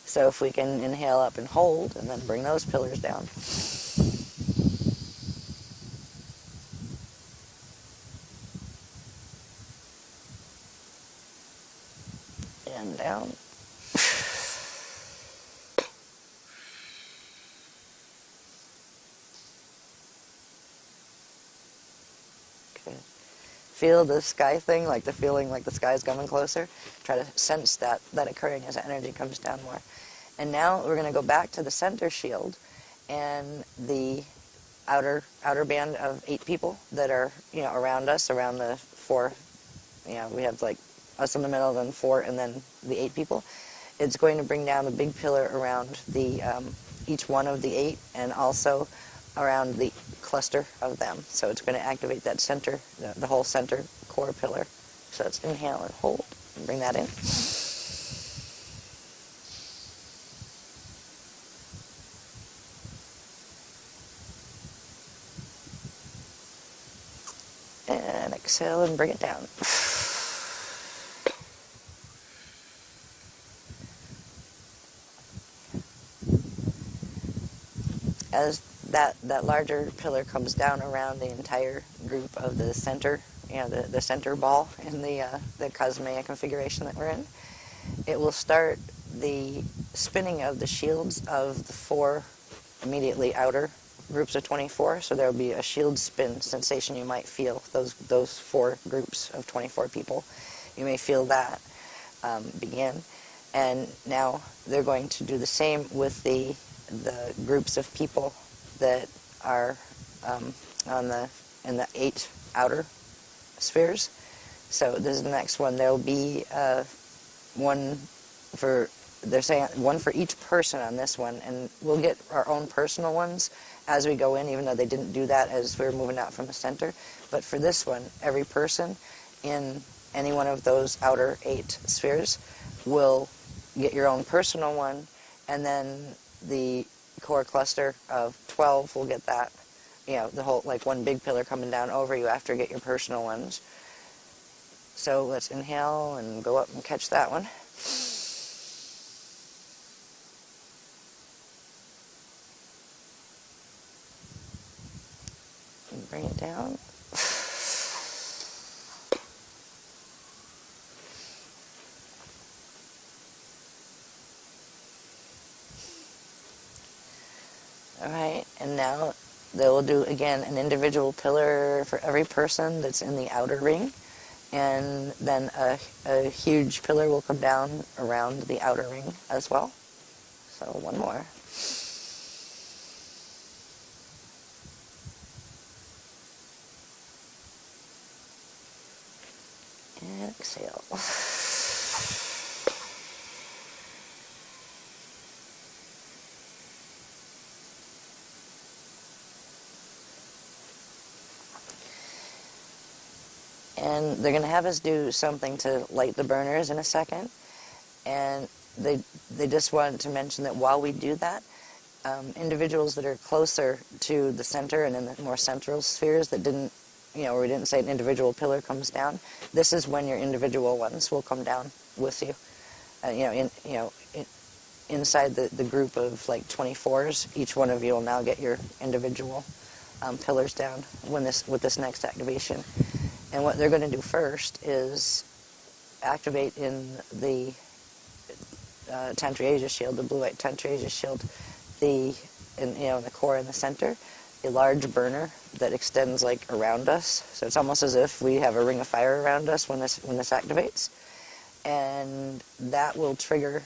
So if we can inhale up and hold, and then bring those pillars down. And down. Okay. Feel the sky thing, like the feeling like the sky is coming closer. Try to sense that occurring as the energy comes down more. And now we're going to go back to the center shield and the outer band of 8 people that are, around us, around the 4. We have like us in the middle, then 4, and then the 8 people. It's going to bring down the big pillar around the each one of the 8, and also around the cluster of them. So it's going to activate that center, the whole center core pillar. So let's inhale and hold, and bring that in. And exhale and bring it down. As that larger pillar comes down around the entire group of the center, the center ball in the Cosmea configuration that we're in, it will start the spinning of the shields of the 4 immediately outer groups of 24. So there will be a shield spin sensation you might feel, those 4 groups of 24 people. You may feel that begin. And now they're going to do the same with the groups of people that are in the 8 outer spheres. So this is the next one. There will be one for, they're saying one for each person on this one, and we'll get our own personal ones as we go in, even though they didn't do that as we were moving out from the center. But for this one, every person in any one of those outer 8 spheres will get your own personal one, and then the core cluster of 12 will get that, the whole, like one big pillar coming down over you after you get your personal ones. So let's inhale and go up and catch that one. And bring it down. All right, and now they will do, again, an individual pillar for every person that's in the outer ring, and then a huge pillar will come down around the outer ring as well. So one more. And exhale. And they're going to have us do something to light the burners in a second. And they just wanted to mention that while we do that, individuals that are closer to the center and in the more central spheres that didn't, where we didn't say an individual pillar comes down, this is when your individual ones will come down with you. Inside the group of like 24s, each one of you will now get your individual pillars down with this next activation. And what they're going to do first is activate in the Tantriasia shield, the blue-white Tantriasia shield, in the core in the center, a large burner that extends like around us. So it's almost as if we have a ring of fire around us when this activates, and that will trigger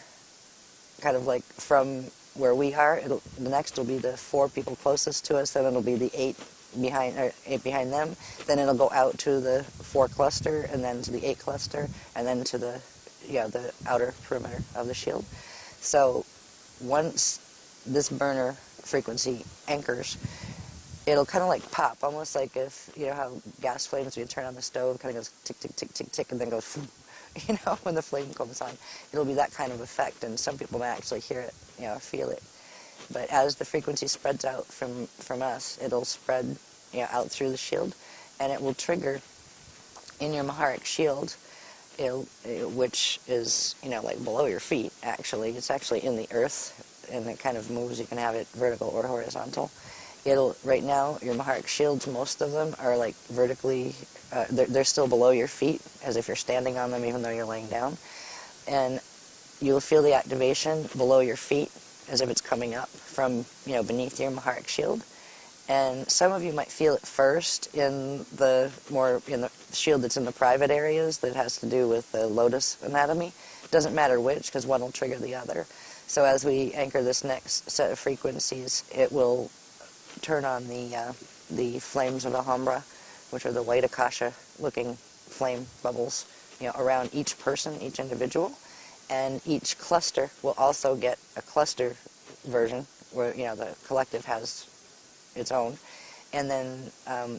kind of like from where we are. The next will be the 4 people closest to us, then it'll be the 8 behind them, then it'll go out to the 4 cluster, and then to the 8 cluster, and then to the outer perimeter of the shield. So once this burner frequency anchors, it'll kind of like pop, almost like if, how gas flames, when you turn on the stove, kind of goes tick, tick, tick, tick, tick, and then goes when the flame comes on. It'll be that kind of effect, and some people may actually hear it, feel it. But as the frequency spreads out from us, it'll spread, out through the shield, and it will trigger in your Maharic shield, which is, like below your feet, actually. It's actually in the earth, and it kind of moves. You can have it vertical or horizontal. Right now, your Maharic shields, most of them are like vertically, they're still below your feet, as if you're standing on them even though you're laying down. And you'll feel the activation below your feet, as if it's coming up from, beneath your Maharic shield. And some of you might feel it first in the shield that's in the private areas that has to do with the lotus anatomy. It doesn't matter which, because one will trigger the other. So as we anchor this next set of frequencies, it will turn on the flames of Alhambra, which are the white Akasha-looking flame bubbles, around each person, each individual. And each cluster will also get a cluster version, where, the collective has its own. And then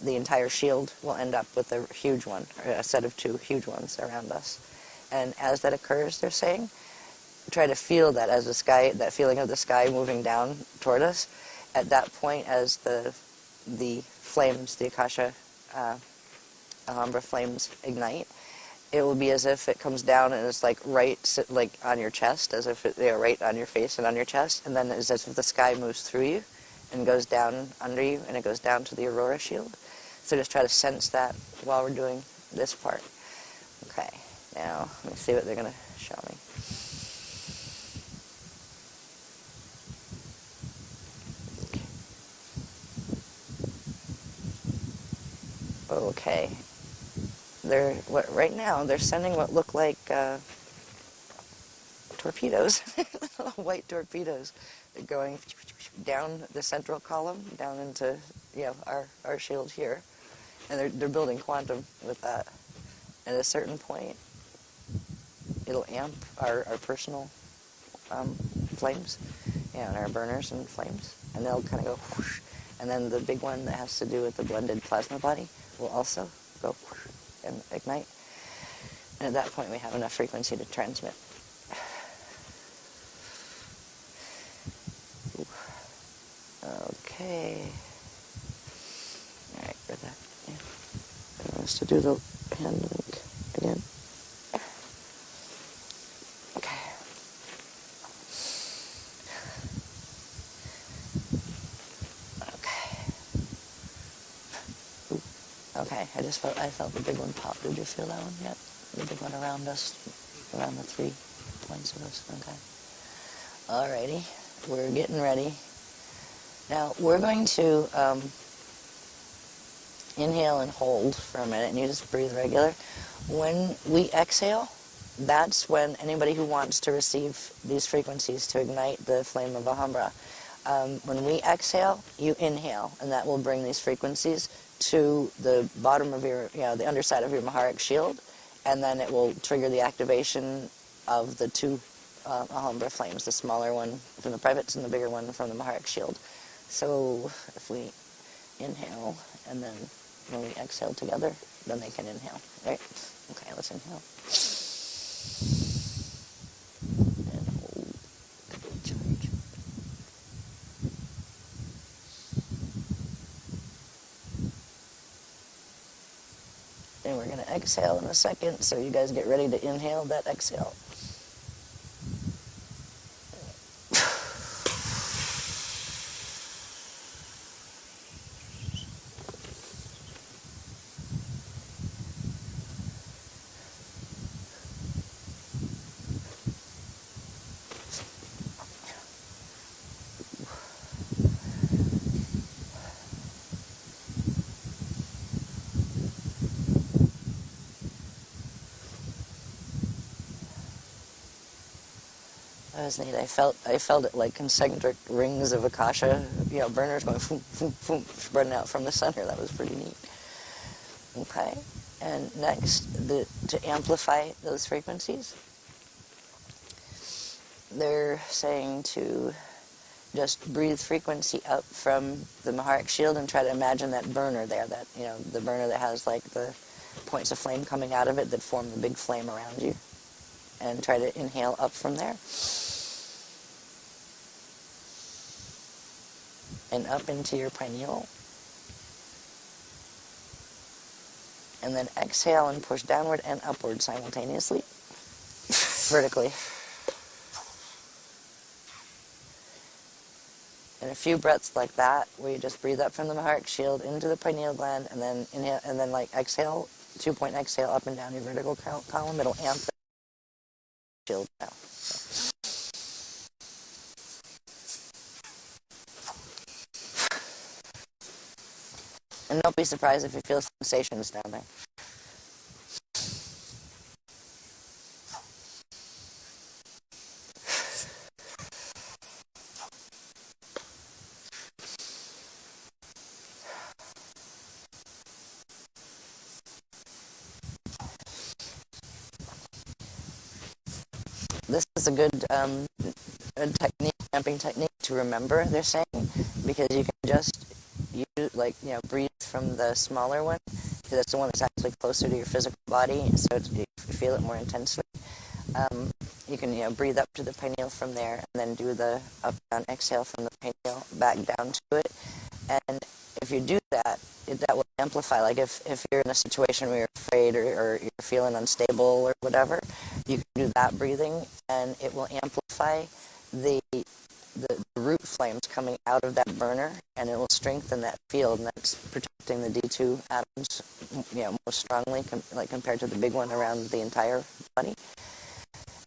the entire shield will end up with a huge one, or a set of 2 huge ones around us. And as that occurs, they're saying, try to feel that as the sky, that feeling of the sky moving down toward us. At that point, as the flames, the Akasha Alhambra flames ignite, it will be as if it comes down and it's like like on your chest, as if they're right on your face and on your chest, and then it's as if the sky moves through you and goes down under you, and it goes down to the Aurora shield. So just try to sense that while we're doing this part. Okay, now let me see what they're going to show me. Okay. Right now they're sending what look like torpedoes, little white torpedoes, going down the central column, down into our shield here, and they're building quantum with that. At a certain point, it'll amp our personal flames, and our burners and flames, and they'll kind of go whoosh. And then the big one that has to do with the blended plasma body will also go whoosh and ignite. And at that point, we have enough frequency to transmit. Okay. All right, we're that. Yeah. I want us to do the hand link again. Okay. Okay. Ooh. Okay. I felt the big one pop. Did you feel that one yet? The big one around us, around the 3 points of us. Okay. Alrighty. We're getting ready. Now, we're going to inhale and hold for a minute, and you just breathe regular. When we exhale, that's when anybody who wants to receive these frequencies to ignite the flame of Alhambra, when we exhale, you inhale, and that will bring these frequencies to the bottom of your, the underside of your Maharic shield, and then it will trigger the activation of the 2 Alhambra flames, the smaller one from the privates and the bigger one from the Maharic shield. So if we inhale, and then when we exhale together, then they can inhale, right? Okay, let's inhale. And hold. Charge. Then we're going to exhale in a second, so you guys get ready to inhale that exhale. That was neat. I felt it like concentric rings of Akasha, burners going boom, boom, boom, spreading out from the center. That was pretty neat. Okay, and next, to amplify those frequencies, they're saying to just breathe frequency up from the Maharic shield and try to imagine that burner there, that, the burner that has like the points of flame coming out of it that form the big flame around you. and try to inhale up from there. And up into your pineal. And then exhale and push downward and upward simultaneously, vertically. And a few breaths like that, where you just breathe up from the heart shield into the pineal gland, and then inhale, and then like exhale, 2-point exhale up and down your vertical column. It'll amp the shield now. And don't be surprised if you feel sensations down there. This is a good technique, amping technique to remember, they're saying, because you can just breathe from the smaller one, because that's the one that's actually closer to your physical body, so you feel it more intensely. You can breathe up to the pineal from there, and then do the up-down exhale from the pineal back down to it. And if you do that, that will amplify. Like if you're in a situation where you're afraid or you're feeling unstable or whatever, you can do that breathing, and it will amplify the root flames coming out of that burner, and it will strengthen that field, and that's protecting the D2 atoms, most strongly, compared to the big one around the entire body.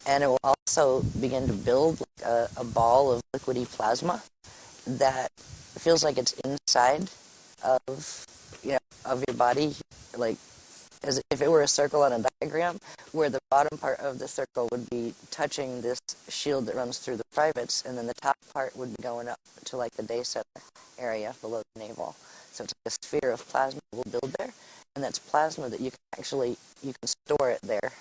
And it will also begin to build a ball of liquidy plasma that feels like it's inside of your body, like as if it were a circle on a diagram, where the bottom part of the circle would be touching this shield that runs through the privates, and then the top part would be going up to like the day center area below the navel. So it's like a sphere of plasma will build there, and that's plasma that you can store it there,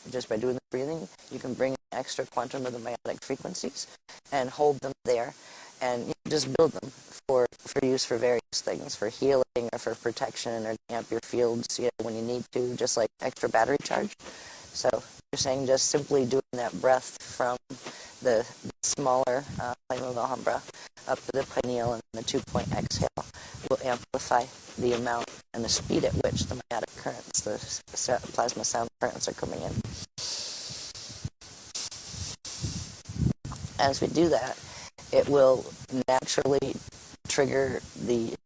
just by doing the breathing. You can bring extra quantum of the meiotic frequencies and hold them there, and just build them for use for various things, for healing or for protection, or amp your fields when you need to, just like extra battery charge. So you're saying just simply doing that breath from the smaller flame of Alhambra up to the pineal and the 2-point exhale will amplify the amount and the speed at which the meiotic currents, the plasma sound currents, are coming in. As we do that, it will naturally trigger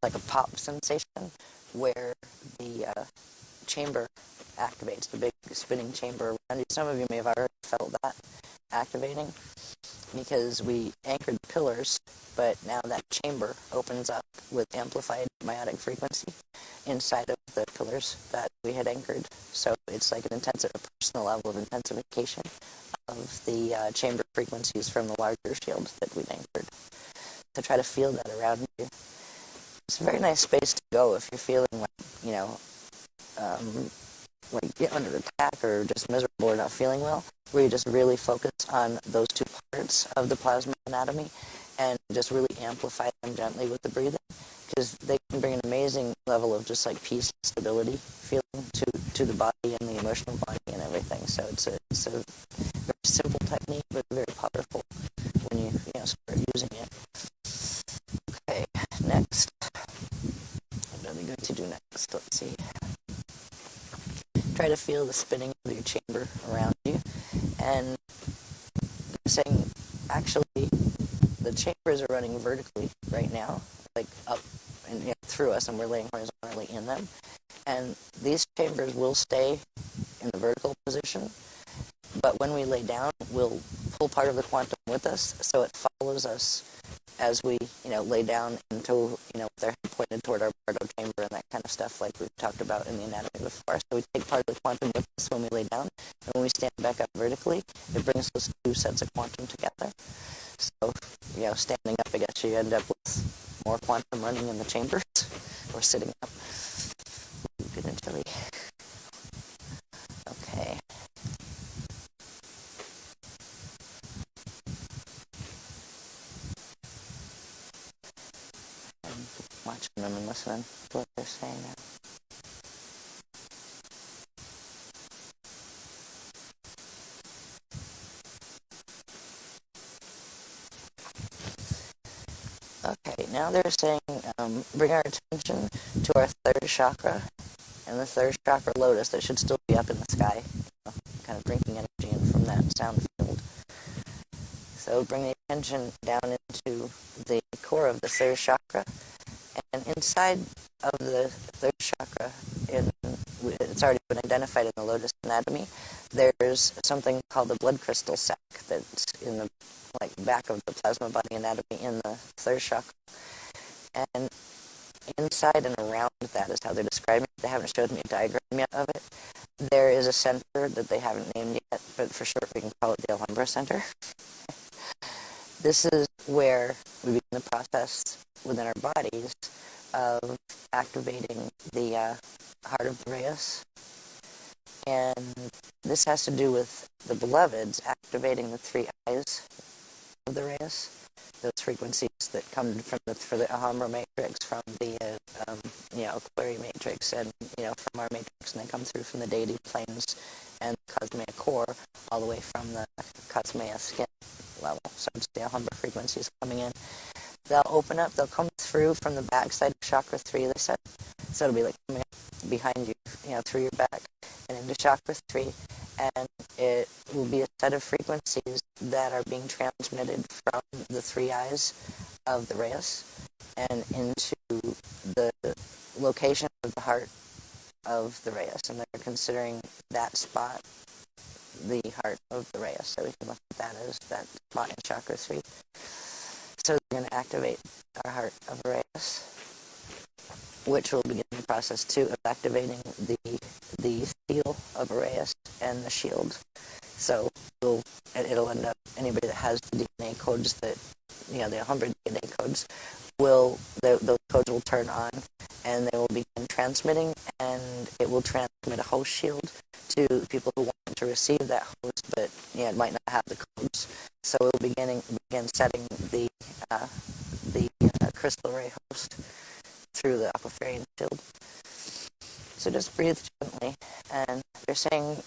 like a pop sensation, where the chamber activates, the big spinning chamber around you. Some of you may have already felt that activating, because we anchored the pillars, but now that chamber opens up with amplified meiotic frequency inside of the pillars that we had anchored. So it's like a personal level of intensification of the chamber frequencies from the larger shield that we'd anchored. To try to feel that around you. It's a very nice space to go if you're feeling under attack or just miserable or not feeling well, where you just really focus on those two parts of the plasma anatomy and just really amplify them gently with the breathing, because they can bring an amazing level of just like peace and stability feeling to the body and the emotional body and everything. So it's a very simple technique, but very powerful when you start using it. Okay, next. What are we going to do next? Let's see. Try to feel the spinning of your chamber around you. And they're saying, actually, the chambers are running vertically right now, like up and through us, and we're laying horizontally in them. And these chambers will stay in the vertical position, but when we lay down, we'll pull part of the quantum with us, so it follows us as we, lay down into, with our head pointed toward our Bardo chamber and that kind of stuff, like we've talked about in the anatomy before. So we take part of the quantum with us when we lay down, and when we stand back up vertically, it brings those two sets of quantum together. So, standing up, I guess you end up with more quantum running in the chambers, or sitting up. Good and chilly. Okay. Watching them and listening to what they're saying now. now they're saying bring our attention to our third chakra, and the third chakra lotus that should still be up in the sky, kind of drinking energy in from that sound field. So bring the attention down into the core of the third chakra, and inside of the third chakra, it's already been identified in the lotus anatomy, there's something called the blood crystal sac that's in the back of the plasma body anatomy in the third chakra. And inside and around that is how they're describing it. They haven't showed me a diagram yet of it. There is a center that they haven't named yet, but for short we can call it the Alhambra Center. This is where we begin the process within our bodies of activating the heart of the Reyes. And this has to do with the beloveds activating the three eyes of the Reyes, those frequencies that come from for the Alhambra matrix, from the Aquarian matrix, and from our matrix, and they come through from the deity planes and the Cosmea core, all the way from the Cosmea skin level. So it's the Alhambra frequencies coming in. They'll open up, they'll come through from the back side of chakra 3, they said. So it'll be like coming up behind you, through your back and into chakra 3. And it will be a set of frequencies that are being transmitted from the three eyes of the Reyes and into the location of the heart of the Reyes. And they're considering that spot the heart of the Reyes. So we can look at that as that spot in chakra 3. So we're going to activate our heart of the Reyes, which will begin the process too of activating the seal of Reyes and the shield. So it'll end up, anybody that has the DNA codes that, the 100 DNA codes, those codes will turn on, and they will begin transmitting, and it will transmit a host shield to people who want to receive that host, but it might not have the codes. So we'll begin setting the crystal ray host through the aquafarian shield. So just breathe gently, and they're saying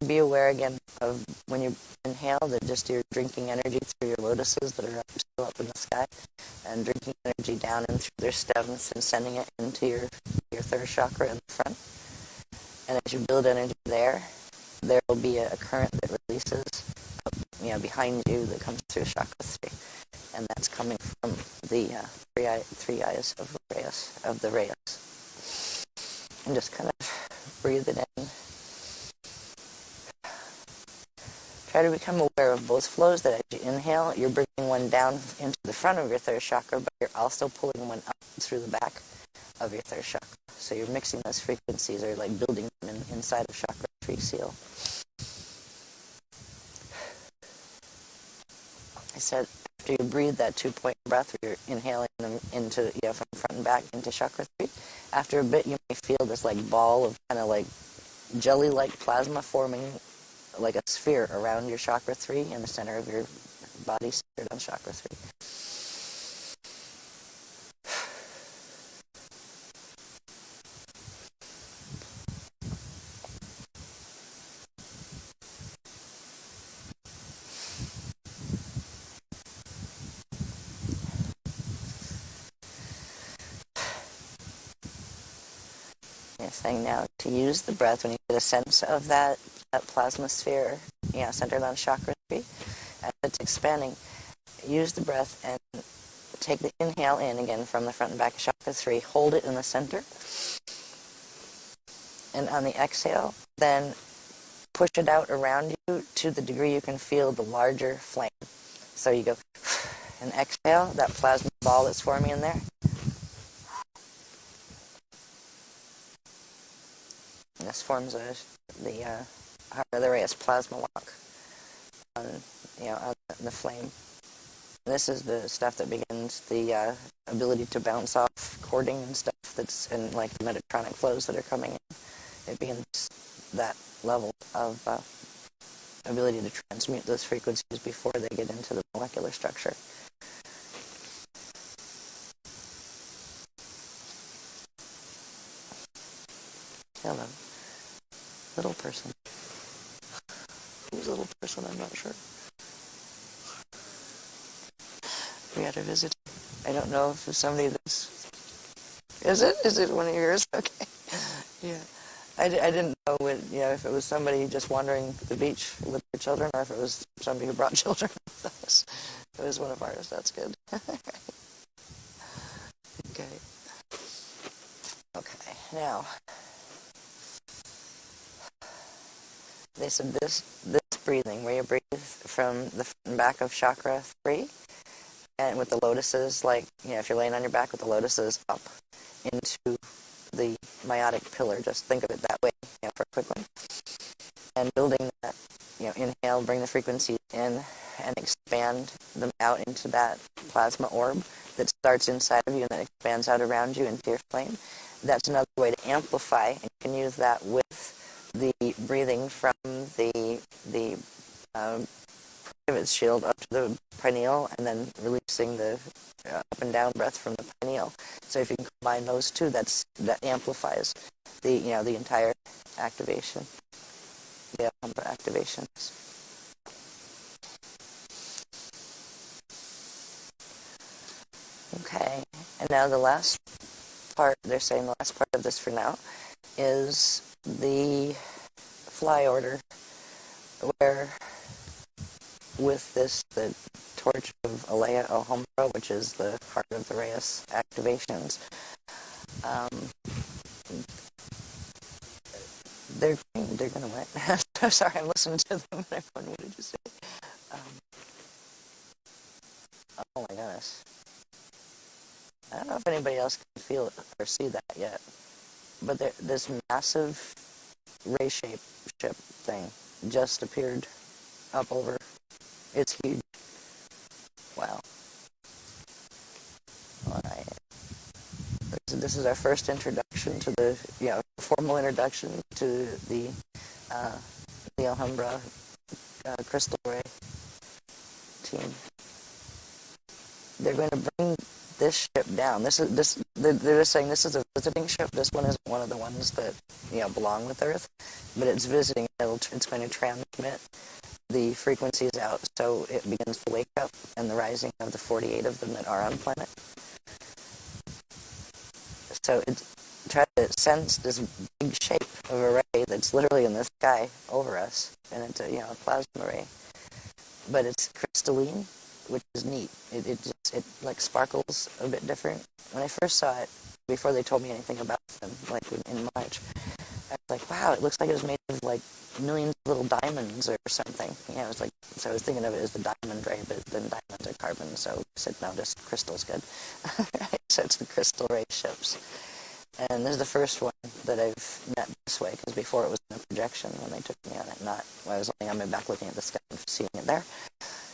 be aware again of when you inhale that just you're drinking energy through your lotuses that are still up in the sky, and drinking energy down in through their stems and sending it into your third chakra in the front. And as you build energy there will be a current that releases behind you that comes through chakra 3, and that's coming from the three eyes of the Reyes. And just kind of breathe it in. Try to become aware of both flows, that as you inhale, you're bringing one down into the front of your third chakra, but you're also pulling one up through the back of your third chakra. So you're mixing those frequencies, or like building them inside of chakra 3 seal. I said after you breathe that 2-point breath, where you're inhaling them into from front and back into chakra 3, after a bit you may feel this ball of kind of jelly-like plasma forming like a sphere around your chakra 3 in the center of your body, centered on chakra 3. Saying now to use the breath when you get a sense of that plasma sphere, centered on chakra 3, as it's expanding. Use the breath and take the inhale in again from the front and back of chakra 3. Hold it in the center, and on the exhale, then push it out around you to the degree you can feel the larger flame. So you go and exhale, that plasma ball that's forming in there. This forms the heart of the Reyes plasma lock on the flame. This is the stuff that begins the ability to bounce off cording and stuff that's in the Metatronic flows that are coming in. It begins that level of ability to transmute those frequencies before they get into the molecular structure. Hello. Little person. Who's a little person? I'm not sure. We had a visit. I don't know if it's somebody that's... Is it? Is it one of yours? Okay. Yeah. I didn't know if it was somebody just wandering the beach with their children or if it was somebody who brought children. It was one of ours. That's good. Okay. Okay. Now, they said this breathing, where you breathe from the front and back of chakra 3, and with the lotuses, like, if you're laying on your back with the lotuses up into the meiotic pillar, just think of it that way, for a quick one. And building that, inhale, bring the frequencies in and expand them out into that plasma orb that starts inside of you and then expands out around you into your flame. That's another way to amplify, and you can use that with the breathing from the private shield up to the pineal, and then releasing the up and down breath from the pineal. So if you can combine those two, that amplifies the entire activation, the activations. Okay, and now the last part, they're saying the last part of this for now, is the fly order, where with this, the torch of Alea Alhambra, which is the heart of the Reyes activations, they're going to win. So sorry, I'm listening to them and I'm going, what did you say? Oh my goodness. I don't know if anybody else can feel it or see that yet, but this massive ray ship thing just appeared up over. It's huge. Wow. All right. This is our first introduction to the, formal introduction to the Alhambra crystal ray team. They're going to bring this ship down. They're just saying this is a visiting ship. This one isn't one of the ones that belong with Earth, but it's visiting. It's going to transmit the frequencies out, so it begins to wake up, and the rising of the 48 of them that are on planet. So try to sense this big shape of a ray that's literally in the sky over us, and it's a plasma ray, but it's crystalline, which is neat. It like sparkles a bit different. When I first saw it, before they told me anything about them, like in March, I was like, wow, it looks like it was made of like millions of little diamonds or something. It was like, so I was thinking of it as the diamond ray, but then diamonds are carbon, so I said, no, just crystal's good. Right? So it's the crystal ray ships. And this is the first one that I've met this way, because before it was in a projection when they took me on it, not when I was laying on my back looking at the sky and seeing it there.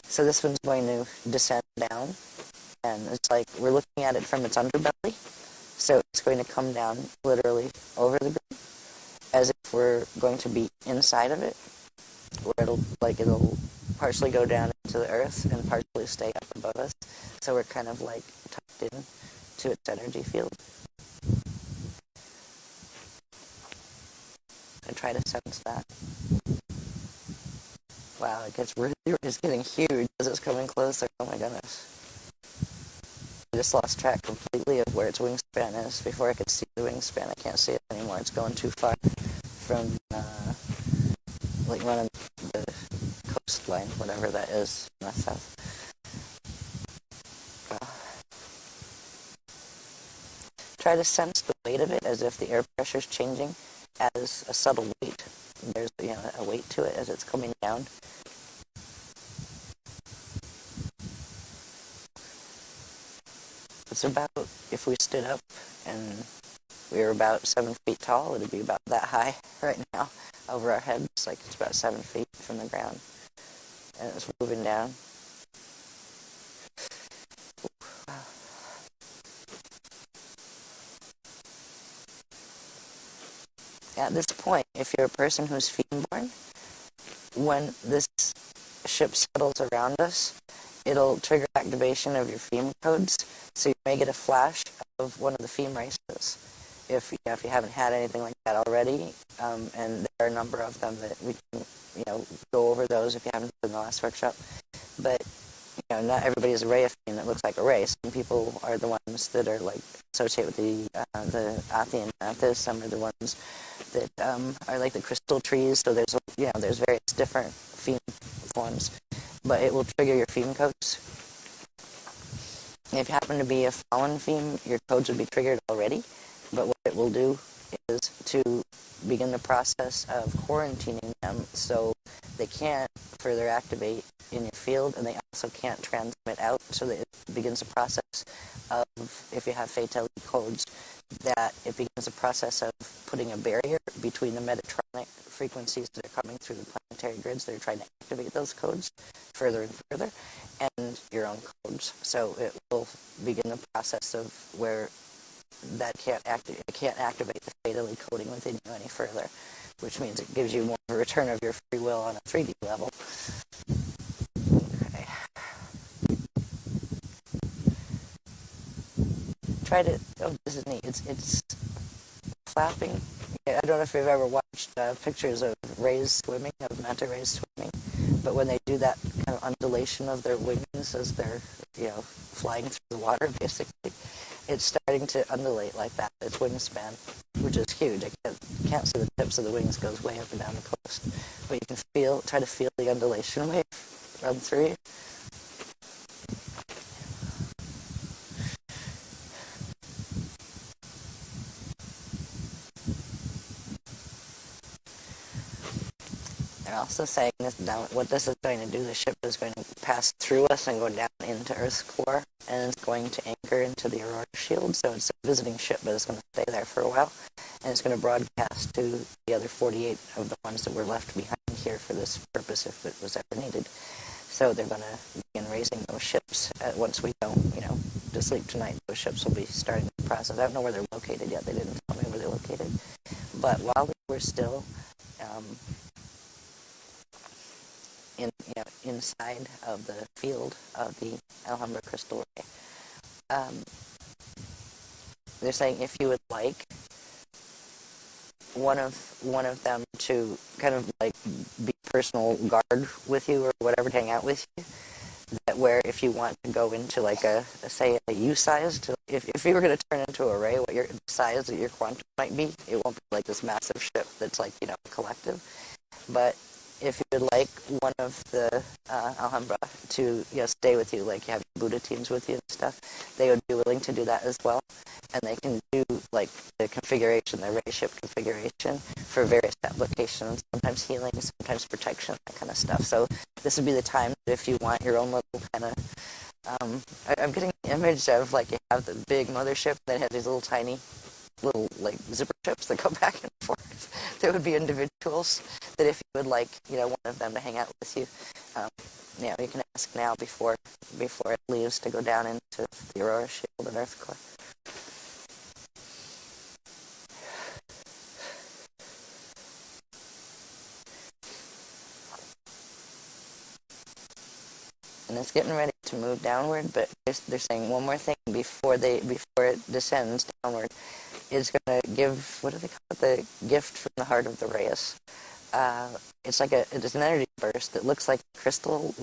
So this one's going to descend down, and it's like we're looking at it from its underbelly, so it's going to come down literally over the ground, as if we're going to be inside of it, where it'll partially go down into the earth and partially stay up above us, so we're kind of like tucked in to its energy field. And try to sense that. Wow, it's getting huge as it's coming closer. Oh my goodness. I just lost track completely of where its wingspan is. Before I could see the wingspan, I can't see it anymore. It's going too far from, running the coastline, whatever that is, north south. Try to sense the weight of it as if the air pressure is changing as a subtle weight. There's a weight to it as it's coming down. It's about, if we stood up and we were about 7 feet tall, it would be about that high right now over our heads. Like it's about 7 feet from the ground. And it's moving down. Wow. At this point, if you're a person who's fiend-born, when this ship settles around us, it'll trigger activation of your theme codes, so you may get a flash of one of the theme races if you haven't had anything like that already, and there are a number of them that we can go over those if you haven't in the last workshop. But not everybody is a ray of beam that looks like a ray. Some people are the ones that are like associated with the Athi and Mathis. Some are the ones that are like the crystal trees. So there's various different theme forms, but it will trigger your theme codes. If you happen to be a fallen theme, your codes would be triggered already. But what it will do is to begin the process of quarantining them so they can't further activate in your field, and they also can't transmit out, so that it begins a process of, if you have fatality codes, that it begins a process of putting a barrier between the Metatronic frequencies that are coming through the planetary grids that are trying to activate those codes further and further, and your own codes. So it will begin the process of where that can't activate the fatally coding within you any further, which means it gives you more of a return of your free will on a 3D level. Okay. This is neat. It's flapping. I don't know if you've ever watched pictures of rays swimming, of manta rays swimming, but when they do that kind of undulation of their wings as they're, flying through the water, basically, it's starting to undulate like that, its wingspan, which is huge. I can't see the tips of the wings, goes way up and down the coast, but you can try to feel the undulation wave run through you. They're also saying what this is going to do, the ship is going to pass through us and go down into Earth's core, and it's going to anchor into the Aurora Shield, so it's a visiting ship, but it's going to stay there for a while, and it's going to broadcast to the other 48 of the ones that were left behind here for this purpose if it was ever needed. So they're going to begin raising those ships. Once we go, to sleep tonight, those ships will be starting the process. I don't know where they're located yet. They didn't tell me where they're located. But while we're still inside of the field of the Alhambra crystal ray, they're saying if you would like one of them to kind of like be personal guard with you or whatever, to hang out with you, that where if you want to go into like a U-sized, if you were going to turn into a ray, what your size that your quantum might be, it won't be like this massive ship that's like, collective. But if you would like one of the Alhambra to stay with you, like you have Buddha teams with you and stuff, they would be willing to do that as well. And they can do like the configuration, the ray ship configuration for various applications, sometimes healing, sometimes protection, that kind of stuff. So this would be the time that if you want your own little kind of, I'm getting the image of like you have the big mothership, then have these little like zipper ships that go back and forth. There would be individuals that if you would like, one of them to hang out with you, you can ask now before it leaves to go down into the Aurora Shield and Earth core. And it's getting ready to move downward, but they're saying one more thing before it descends downward. It's going to give, what do they call it, the gift from the heart of the Reyes. It's an energy burst that looks like crystalline,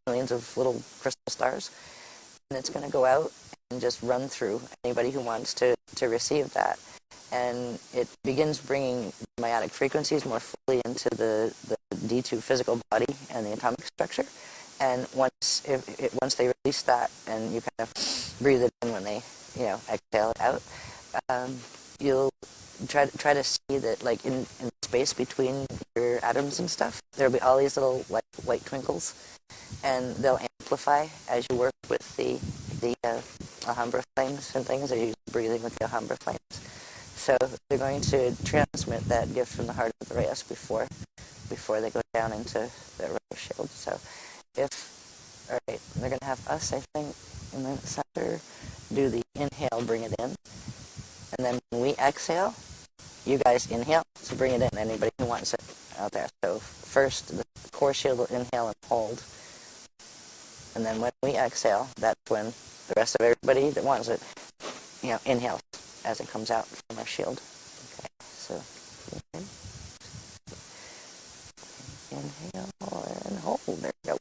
millions of little crystal stars. And it's going to go out and just run through anybody who wants to receive that. And it begins bringing meiotic frequencies more fully into the D2 physical body and the atomic structure. And once they release that, and you kind of breathe it in when they exhale it out, you'll try to see that like in space between your atoms and stuff, there'll be all these little like white twinkles, and they'll amplify as you work with the Alhambra flames and things, as you're breathing with the Alhambra flames. So they're going to transmit that gift from the heart of the Reyes before they go down into the Aurora Shield. So all right, they're going to have us, I think, in the center, do the inhale, bring it in. And then when we exhale, you guys inhale, so bring it in, anybody who wants it out there. So first, the core shield will inhale and hold. And then when we exhale, that's when the rest of everybody that wants it, inhales as it comes out from our shield. Okay, so inhale and hold. There we go.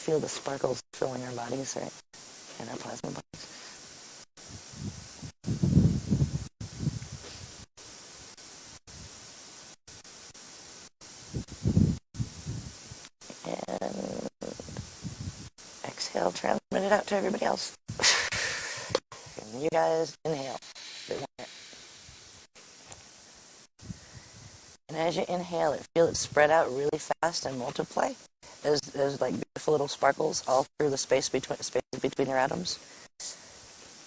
feel the sparkles filling our bodies, right? And our plasma bodies. And exhale, transmit it out to everybody else. And you guys inhale. And as you inhale it, feel it spread out really fast and multiply. There's like beautiful little sparkles all through the spaces between your atoms.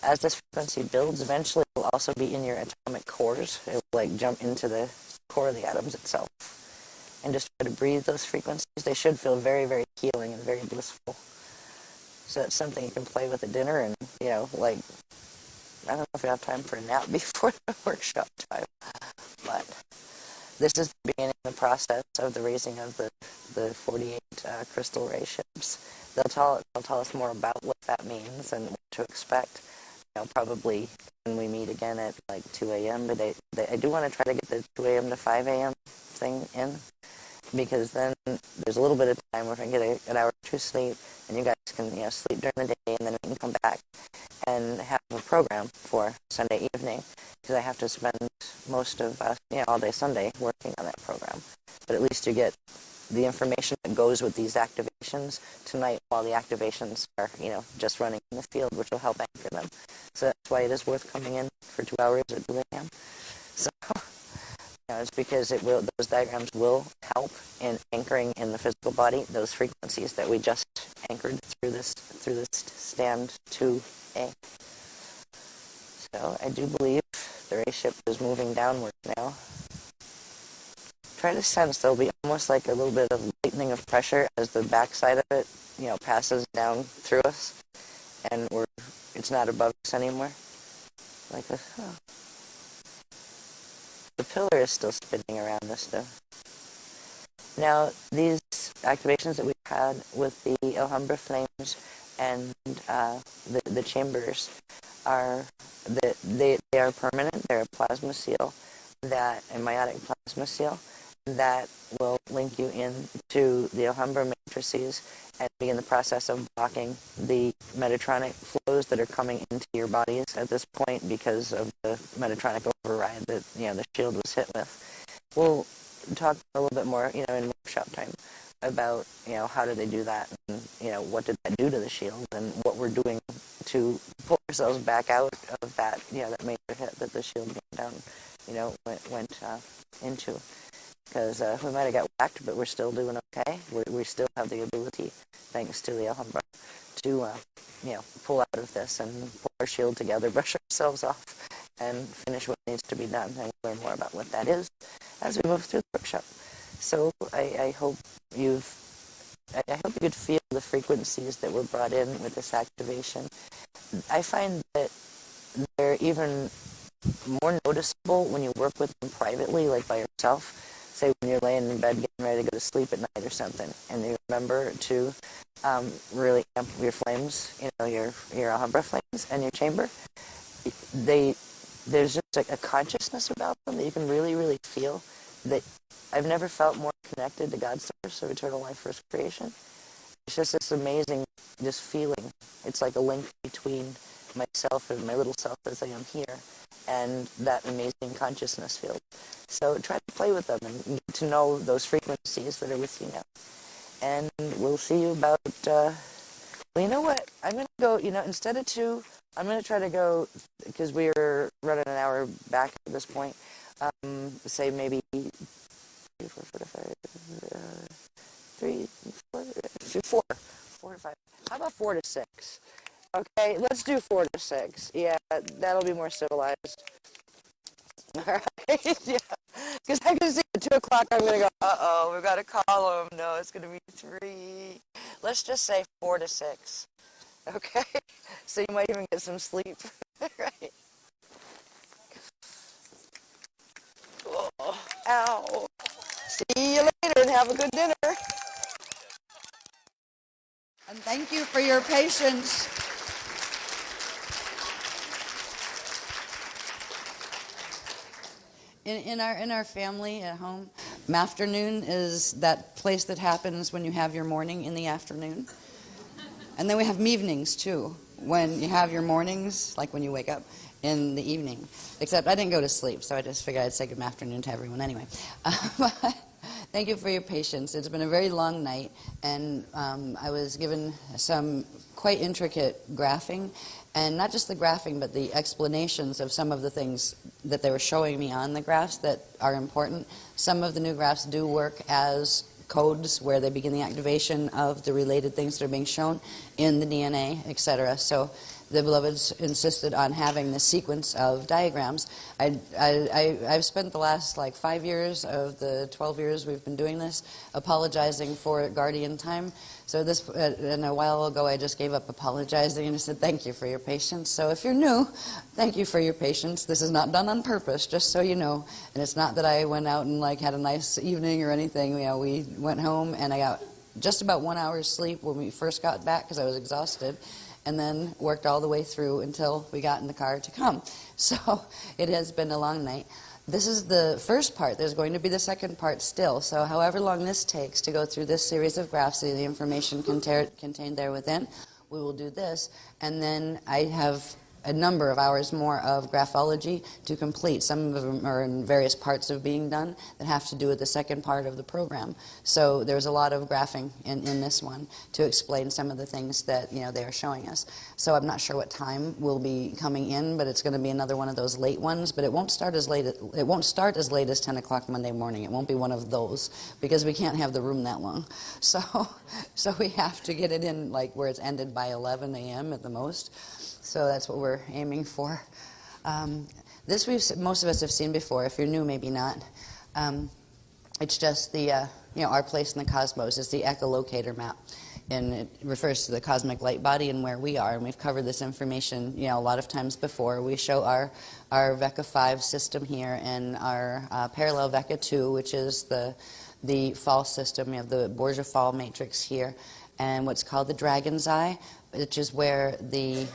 As this frequency builds, eventually it will also be in your atomic cores. It will like jump into the core of the atoms itself. And just try to breathe those frequencies. They should feel very, very healing and very blissful. So that's something you can play with at dinner and, like, I don't know if you have time for a nap before the workshop time, but this is the beginning of the process of the raising of the 48 crystal ray ships. They'll tell us more about what that means and what to expect. Probably when we meet again at like 2 a.m. But I do want to try to get the 2 a.m. to 5 a.m. thing in, because then there's a little bit of time where I can get an hour or two sleep, and you guys can sleep during the day, and then we can come back and have a program for Sunday evening, because I have to spend most of all day Sunday working on that program. But at least you get the information that goes with these activations tonight while the activations are just running in the field, which will help anchor them. So that's why it is worth coming in for 2 hours at 2 a.m. So it's because those diagrams will help in anchoring in the physical body those frequencies that we just anchored through this stand 2A. So I do believe the ray ship is moving downward now. Try to sense there'll be almost like a little bit of lightening of pressure as the backside of it, passes down through us, and it's not above us anymore. Like this. Oh. The pillar is still spinning around us, though. Now, these activations that we've had with the Alhambra flames and the chambers they are permanent. They're a plasma seal, a meiotic plasma seal, that will link you into the Alhambra matrices and begin the process of blocking the Metatronic flows that are coming into your bodies at this point because of the Metatronic override that the shield was hit with. We'll talk a little bit more in workshop time about how do they do that, and what did that do to the shield, and what we're doing to pull ourselves back out of that that major hit that the shield went down went into. Because we might have got whacked, but we're still doing okay. We still have the ability, thanks to the Alhambra, to pull out of this and pull our shield together, brush ourselves off, and finish what needs to be done, and learn more about what that is as we move through the workshop. So I hope you could feel the frequencies that were brought in with this activation. I find that they're even more noticeable when you work with them privately, like by yourself. Say when you're laying in bed getting ready to go to sleep at night or something, and you remember to really amp your flames, your Alhambra flames and your chamber. There's just a consciousness about them that you can really, really feel. That I've never felt more connected to God's source of eternal life, first creation. It's just this amazing, just feeling. It's like a link between myself and my little self as I am here, and that amazing consciousness field. So try to play with them and get to know those frequencies that are with you now. And we'll see you about, well, you know what? I'm going to go, instead of 2, I'm going to try to go, because we're running an hour back at this point, say maybe 3, 4, 4 to 5. How about 4 to 6? Okay, let's do 4 to 6. Yeah, that'll be more civilized. All right, yeah. Because I can see at 2 o'clock I'm going to go, uh-oh, we've got to call them. No, it's going to be 3. Let's just say 4 to 6. Okay? So you might even get some sleep. Right? Oh, ow. See you later and have a good dinner. And thank you for your patience. In our family at home, afternoon is that place that happens when you have your morning in the afternoon. And then we have evenings too, when you have your mornings, like when you wake up in the evening. Except I didn't go to sleep, so I just figured I'd say good afternoon to everyone anyway. Thank you for your patience. It's been a very long night, and I was given some quite intricate graphing, and not just the graphing, but the explanations of some of the things that they were showing me on the graphs that are important. Some of the new graphs do work as codes where they begin the activation of the related things that are being shown in the DNA, etc. So the Beloveds insisted on having this sequence of diagrams. I've spent the last 5 years of the 12 years we've been doing this apologizing for guardian time. So this, and a while ago I just gave up apologizing and I said thank you for your patience. So if you're new, thank you for your patience. This is not done on purpose, just so you know. And it's not that I went out and had a nice evening or anything. We went home and I got just about 1 hour's sleep when we first got back because I was exhausted, and then worked all the way through until we got in the car to come. So it has been a long night. This is the first part. There's going to be the second part still. So however long this takes to go through this series of graphs and the information contained there within, we will do this. And then I have a number of hours more of graphology to complete. Some of them are in various parts of being done that have to do with the second part of the program. So there's a lot of graphing in this one to explain some of the things that they are showing us. So I'm not sure what time will be coming in, but it's going to be another one of those late ones. But it won't start as late. It won't start as late as 10 o'clock Monday morning. It won't be one of those because we can't have the room that long. So we have to get it in where it's ended by 11 a.m. at the most. So that's what we're aiming for. This most of us have seen before. If you're new, maybe not. It's just the our place in the cosmos is the echolocator map, and it refers to the cosmic light body and where we are. And we've covered this information a lot of times before. We show our VECA 5 system here and our parallel VECA 2, which is the fall system. We have the Borgia fall matrix here, and what's called the Dragon's Eye, which is where the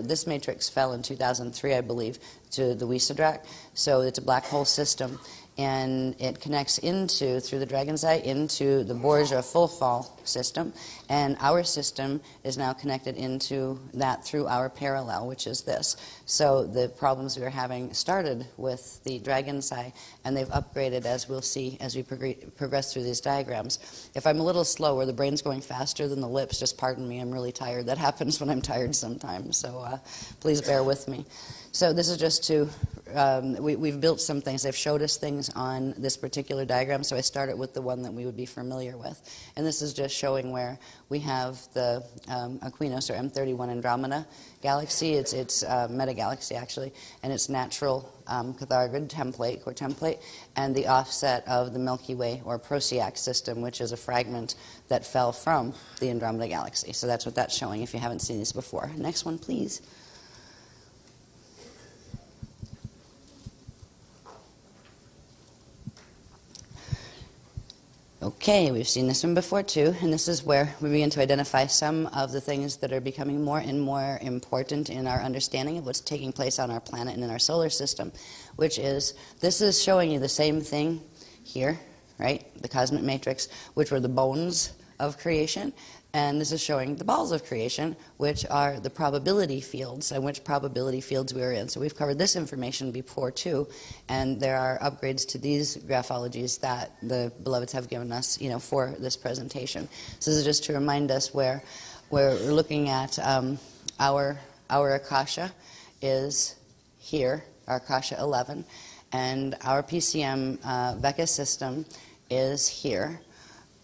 this matrix fell in 2003, I believe, to the Wiesadrak. So it's a black hole system, and it connects through the Dragon's Eye, into the Borgia full fall system, and our system is now connected into that through our parallel, which is this. So the problems we were having started with the Dragon's Eye, and they've upgraded, as we'll see as we progress through these diagrams. If I'm a little slow or the brain's going faster than the lips, just pardon me, I'm really tired. That happens when I'm tired sometimes, so please bear with me. So this is just to, we've built some things. They've showed us things on this particular diagram, so I started with the one that we would be familiar with. And this is just showing where we have the Aquinos, or M31 Andromeda galaxy. It's meta-galaxy, actually, and its natural cathargrid template, core template, and the offset of the Milky Way, or Procyon system, which is a fragment that fell from the Andromeda galaxy. So that's what that's showing if you haven't seen these before. Next one, please. Okay, we've seen this one before too, and this is where we begin to identify some of the things that are becoming more and more important in our understanding of what's taking place on our planet and in our solar system, which is, this is showing you the same thing here, right? The cosmic matrix, which were the bones of creation, and this is showing the balls of creation, which are the probability fields, and which probability fields we are in. So we've covered this information before too, and there are upgrades to these graphologies that the Beloveds have given us, for this presentation. So this is just to remind us where we're looking at our Akasha is here, our Akasha 11, and our PCM VECA system is here,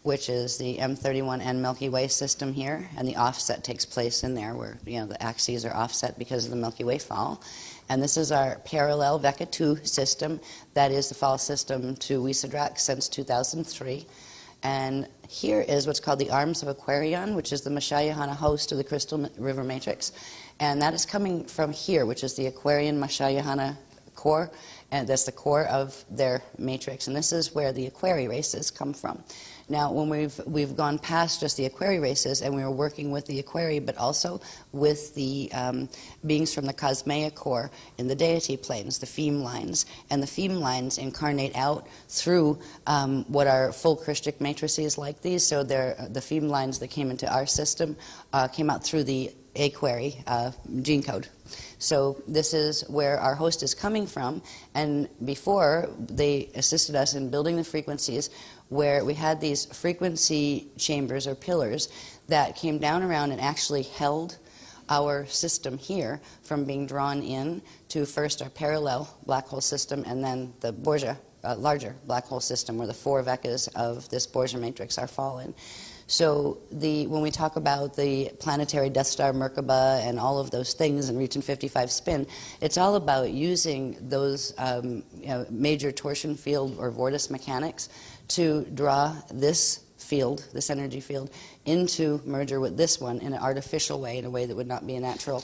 which is the M31 and Milky Way system here, and the offset takes place in there where the axes are offset because of the Milky Way fall. And this is our parallel VECA 2 system, that is the fall system to Wiesadrak since 2003. And here is what's called the Arms of Aquarion, which is the Mashayahana host of the Crystal River Matrix. And that is coming from here, which is the Aquarian Mashayahana core, and that's the core of their matrix. And this is where the Aquari races come from. Now, when we've gone past just the Aquari races, and we were working with the Aquari, but also with the beings from the Cosmea core in the deity planes, the Feme lines, and the Feme lines incarnate out through what are full Christic matrices like these. So they're the Feme lines that came into our system came out through the Aquari gene code. So this is where our host is coming from, and before they assisted us in building the frequencies, where we had these frequency chambers or pillars that came down around and actually held our system here from being drawn in to first our parallel black hole system and then the Borgia larger black hole system where the 4 vecas of this Borgia matrix are fallen. So when we talk about the planetary Death Star Merkaba and all of those things and Region 55 spin, it's all about using those major torsion field or vortice mechanics to draw this field, this energy field, into merger with this one in an artificial way, in a way that would not be a natural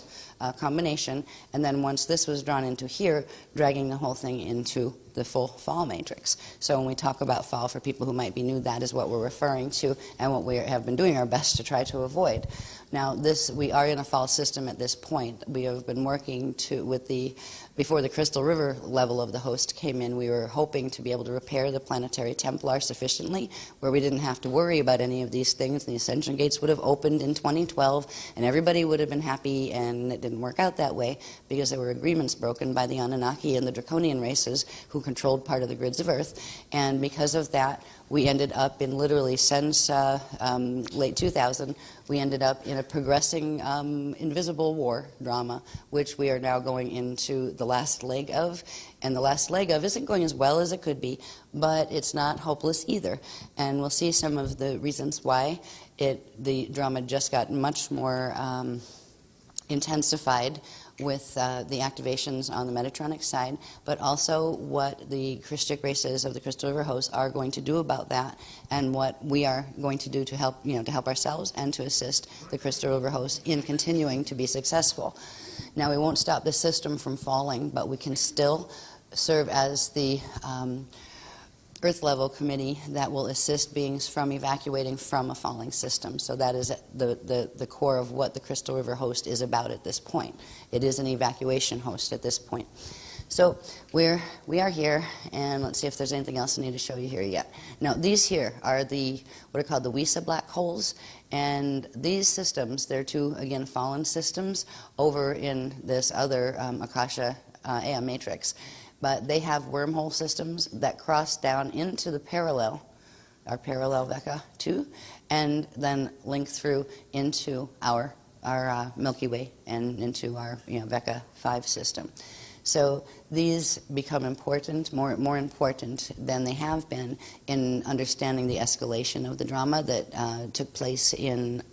combination. And then once this was drawn into here, dragging the whole thing into the full fall matrix. So when we talk about fall, for people who might be new, that is what we're referring to and what we have been doing our best to try to avoid. Now, we are in a fall system at this point. We have been working before the Crystal River level of the host came in, we were hoping to be able to repair the planetary Templar sufficiently, where we didn't have to worry about any of these things. The Ascension Gates would have opened in 2012, and everybody would have been happy, and it didn't work out that way because there were agreements broken by the Anunnaki and the Draconian races who controlled part of the grids of Earth. And because of that, we ended up in literally since late 2000, we ended up in a progressing invisible war drama, which we are now going into the last leg of. And the last leg of isn't going as well as it could be, but it's not hopeless either. And we'll see some of the reasons why the drama just got much more intensified with the activations on the Metatronic side, but also what the Christic races of the Crystal River host are going to do about that, and what we are going to do to help, to help ourselves and to assist the Crystal River host in continuing to be successful. Now, we won't stop the system from falling, but we can still serve as the Earth level committee that will assist beings from evacuating from a falling system. So that is the core of what the Crystal River host is about at this point. It is an evacuation host at this point. So we are here, and let's see if there's anything else I need to show you here yet. Now, these here are what are called the WISA black holes, and these systems, they're two, again, fallen systems over in this other Akasha Ea matrix. But they have wormhole systems that cross down into the our parallel Vecca 2, and then link through into our Milky Way and into our Vecca 5 system. So these become important, more important than they have been in understanding the escalation of the drama that took place in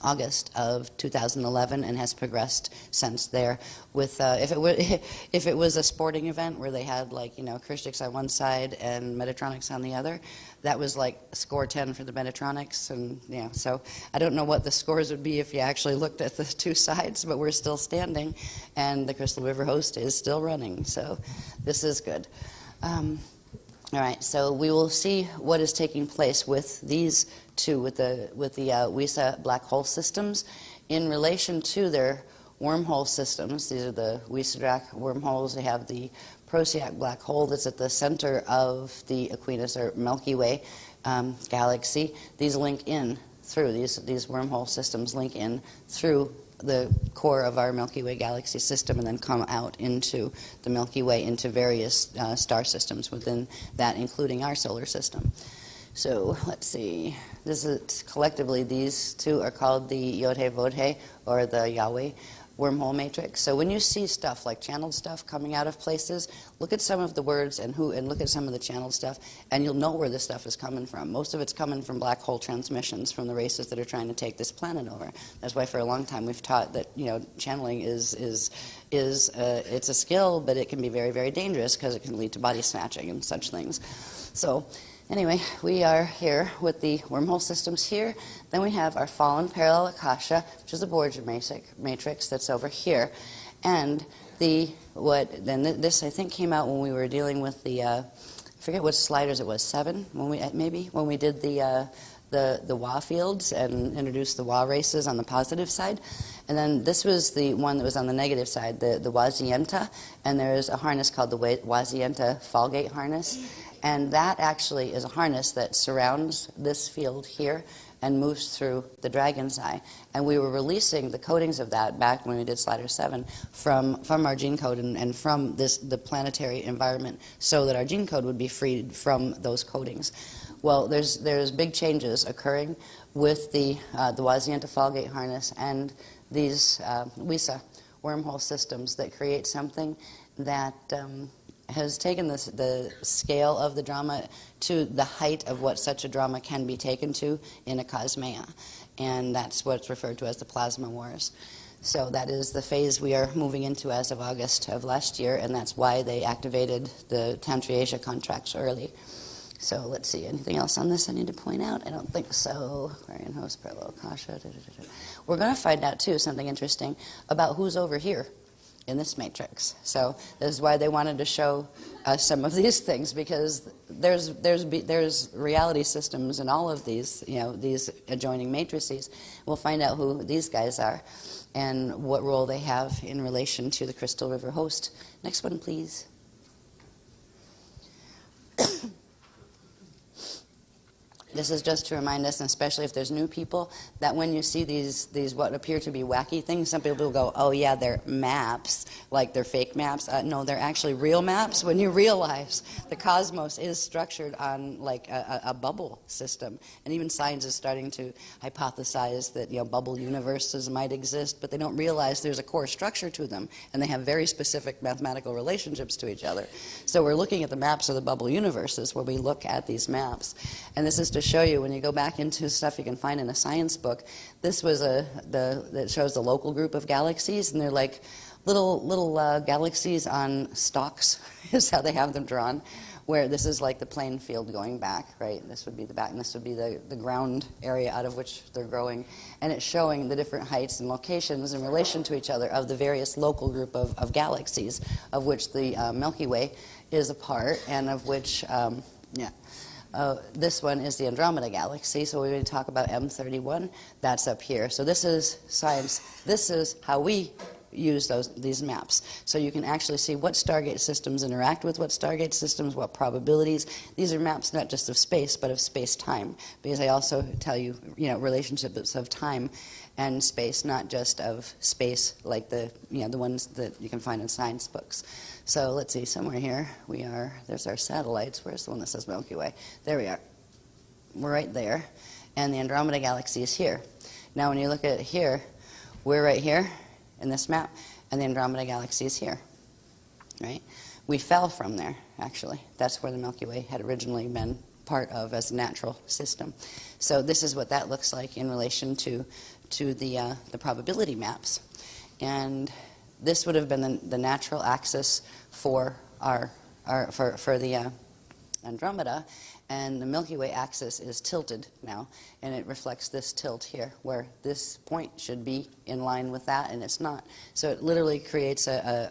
August of 2011 and has progressed since there. With if it was a sporting event where they had Christics on one side and Metatronics on the other, that was like score 10 for the Metatronics, and so I don't know what the scores would be if you actually looked at the two sides, but we're still standing, and the Crystal River host is still running, so this is good. All right, so we will see what is taking place with these two, with the WISA black hole systems in relation to their wormhole systems. These are the WISA wormholes. They have the Procyon black hole that's at the center of the Aquinas or Milky Way galaxy. These link in through, these wormhole systems link in through the core of our Milky Way galaxy system and then come out into the Milky Way, into various star systems within that, including our solar system. So let's see. Collectively, these two are called the Yod-He-Vod-He, or the Yahweh wormhole matrix. So when you see stuff like channeled stuff coming out of places, look at some of the words and look at some of the channeled stuff, and you'll know where this stuff is coming from. Most of it's coming from black hole transmissions from the races that are trying to take this planet over. That's why for a long time we've taught that channeling is it's a skill, but it can be very, very dangerous because it can lead to body snatching and such things. So anyway, we are here with the wormhole systems here. Then we have our fallen parallel Akasha, which is a Borgia matrix that's over here. And This I think came out when we were dealing with the I forget what sliders it was, 7 when we did the WA fields and introduced the WA races on the positive side. And then this was the one that was on the negative side, the Wazienta, and there's a harness called the Wazienta fall gate harness. And that actually is a harness that surrounds this field here and moves through the Dragon's Eye. And we were releasing the coatings of that back when we did Slider 7 from our gene code and from the planetary environment, so that our gene code would be freed from those coatings. Well, there's big changes occurring with the Wazienta Fallgate harness and these WISA wormhole systems that create something that has taken the scale of the drama to the height of what such a drama can be taken to in a cosmea. And that's what's referred to as the plasma wars. So that is the phase we are moving into as of August of last year, and that's why they activated the Tantri Asia contracts early. So let's see, anything else on this I need to point out? I don't think so. Variant host, parallel kasha. We're going to find out, too, something interesting about who's over here in this matrix. So this is why they wanted to show us some of these things, because there's reality systems in all of these, these adjoining matrices. We'll find out who these guys are and what role they have in relation to the Crystal River host. Next one, please. This is just to remind us, and especially if there's new people, that when you see these what appear to be wacky things, some people will go, oh yeah, they're maps, like they're fake maps. No, they're actually real maps. When you realize the cosmos is structured on like a bubble system, and even science is starting to hypothesize that bubble universes might exist, but they don't realize there's a core structure to them, and they have very specific mathematical relationships to each other. So we're looking at the maps of the bubble universes where we look at these maps, and this is to show you, when you go back into stuff you can find in a science book, this was that shows the local group of galaxies, and they're like little galaxies on stalks is how they have them drawn, where this is like the playing field going back, right? This would be the back, and this would be the ground area out of which they're growing, and it's showing the different heights and locations in relation to each other of the various local group of galaxies, of which the Milky Way is a part, and of which this one is the Andromeda Galaxy, so we're going to talk about M31. That's up here. So this is science. This is how we use these maps. So you can actually see what Stargate systems interact with what Stargate systems, what probabilities. These are maps not just of space, but of space-time, because I also tell you, relationships of time and space, not just of space like the ones that you can find in science books. So let's see, somewhere here we are. There's our satellites. Where's the one that says Milky Way? There we are. We're right there. And the Andromeda Galaxy is here. Now when you look at it here, we're right here in this map, and the Andromeda Galaxy is here, right? We fell from there, actually. That's where the Milky Way had originally been part of as a natural system. So this is what that looks like in relation to the probability maps. And this would have been the natural axis for for the Andromeda, and the Milky Way axis is tilted now, and it reflects this tilt here, where this point should be in line with that, and it's not. So it literally creates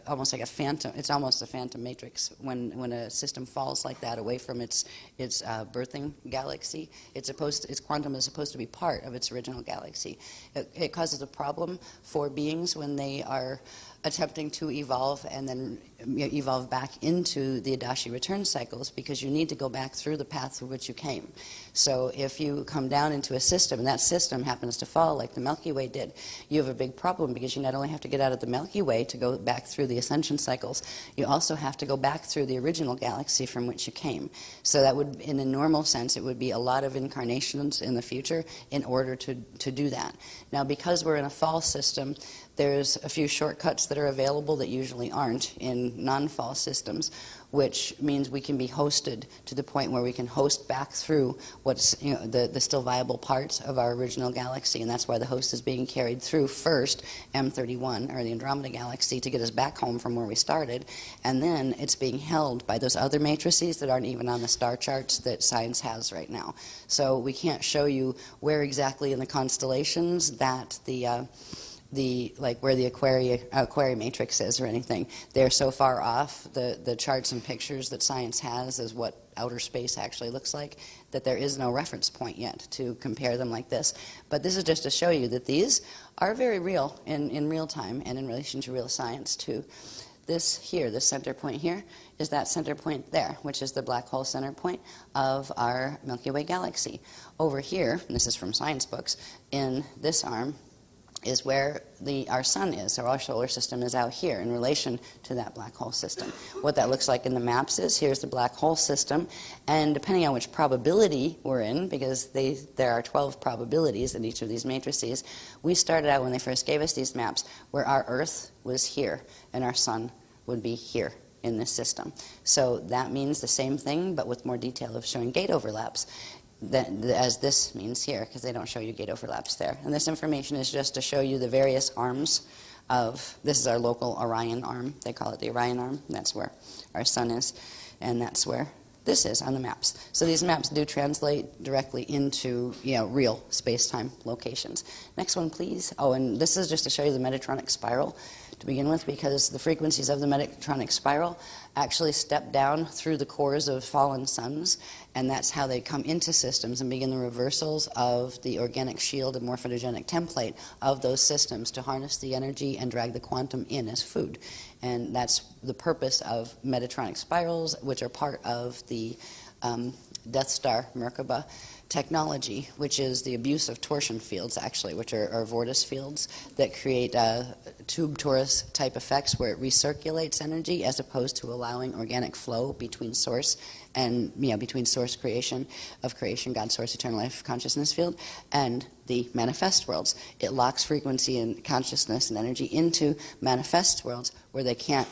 almost like a phantom. It's almost a phantom matrix when a system falls like that away from its birthing galaxy. Its quantum is supposed to be part of its original galaxy. It causes a problem for beings when they are attempting to evolve and then evolve back into the Adashi return cycles, because you need to go back through the path through which you came. So if you come down into a system and that system happens to fall like the Milky Way did, you have a big problem, because you not only have to get out of the Milky Way to go back through the ascension cycles, you also have to go back through the original galaxy from which you came. So that would, in a normal sense, it would be a lot of incarnations in the future in order to do that. Now, because we're in a fall system, there's a few shortcuts that are available that usually aren't in non-fall systems, which means we can be hosted to the point where we can host back through what's the still viable parts of our original galaxy, and that's why the host is being carried through first M31, or the Andromeda Galaxy, to get us back home from where we started, and then it's being held by those other matrices that aren't even on the star charts that science has right now. So we can't show you where exactly in the constellations that the like where the aquarium matrix is or anything. They're so far off the charts and pictures that science has as what outer space actually looks like that there is no reference point yet to compare them like this. But this is just to show you that these are very real in real time and in relation to real science too. This here, this center point here, is that center point there, which is the black hole center point of our Milky Way galaxy. Over here, and this is from science books, in this arm is where our sun is. So our solar system is out here in relation to that black hole system. What that looks like in the maps is here's the black hole system, and depending on which probability we're in, because there are 12 probabilities in each of these matrices, we started out when they first gave us these maps where our Earth was here and our sun would be here in this system. So that means the same thing, but with more detail of showing gate overlaps. As this means here, because they don't show you gate overlaps there. And this information is just to show you the various arms of, this is our local Orion arm, they call it the Orion arm, and that's where our sun is, and that's where this is on the maps. So these maps do translate directly into real space-time locations. Next one, please. Oh, and this is just to show you the Metatronic spiral to begin with, because the frequencies of the Metatronic spiral actually step down through the cores of fallen suns, and that's how they come into systems and begin the reversals of the organic shield and morphogenic template of those systems to harness the energy and drag the quantum in as food. And that's the purpose of Metatronic spirals, which are part of the Death Star Merkaba technology, which is the abuse of torsion fields, actually, which are vortice fields that create tube torus type effects where it recirculates energy as opposed to allowing organic flow between source and between source creation, God, source, eternal life, consciousness field, and the manifest worlds. It locks frequency and consciousness and energy into manifest worlds where they can't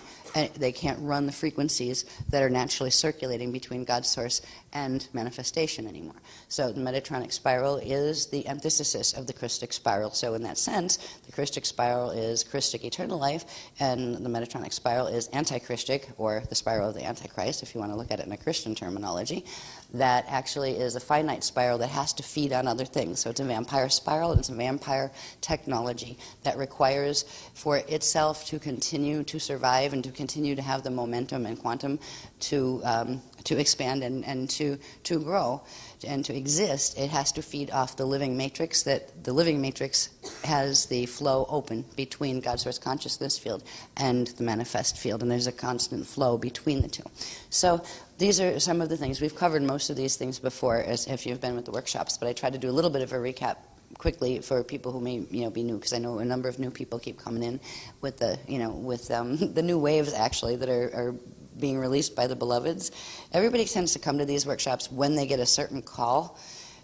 run the frequencies that are naturally circulating between God's source and manifestation anymore. So the Metatronic spiral is the antithesis of the Christic spiral. So in that sense, the Christic spiral is Christic eternal life, and the Metatronic spiral is anti-Christic, or the spiral of the Antichrist, if you want to look at it in a Christian terminology. That actually is a finite spiral that has to feed on other things. So it's a vampire spiral, and it's a vampire technology that requires for itself to continue to survive and to continue to have the momentum and quantum to expand and to grow and to exist. It has to feed off the living matrix, that the living matrix has the flow open between God's source consciousness field and the manifest field, and there's a constant flow between the two. So these are some of the things. We've covered most of these things before, as if you've been with the workshops, but I tried to do a little bit of a recap quickly for people who may be new, because I know a number of new people keep coming in with the the new waves actually that are being released by the beloveds. Everybody tends to come to these workshops when they get a certain call,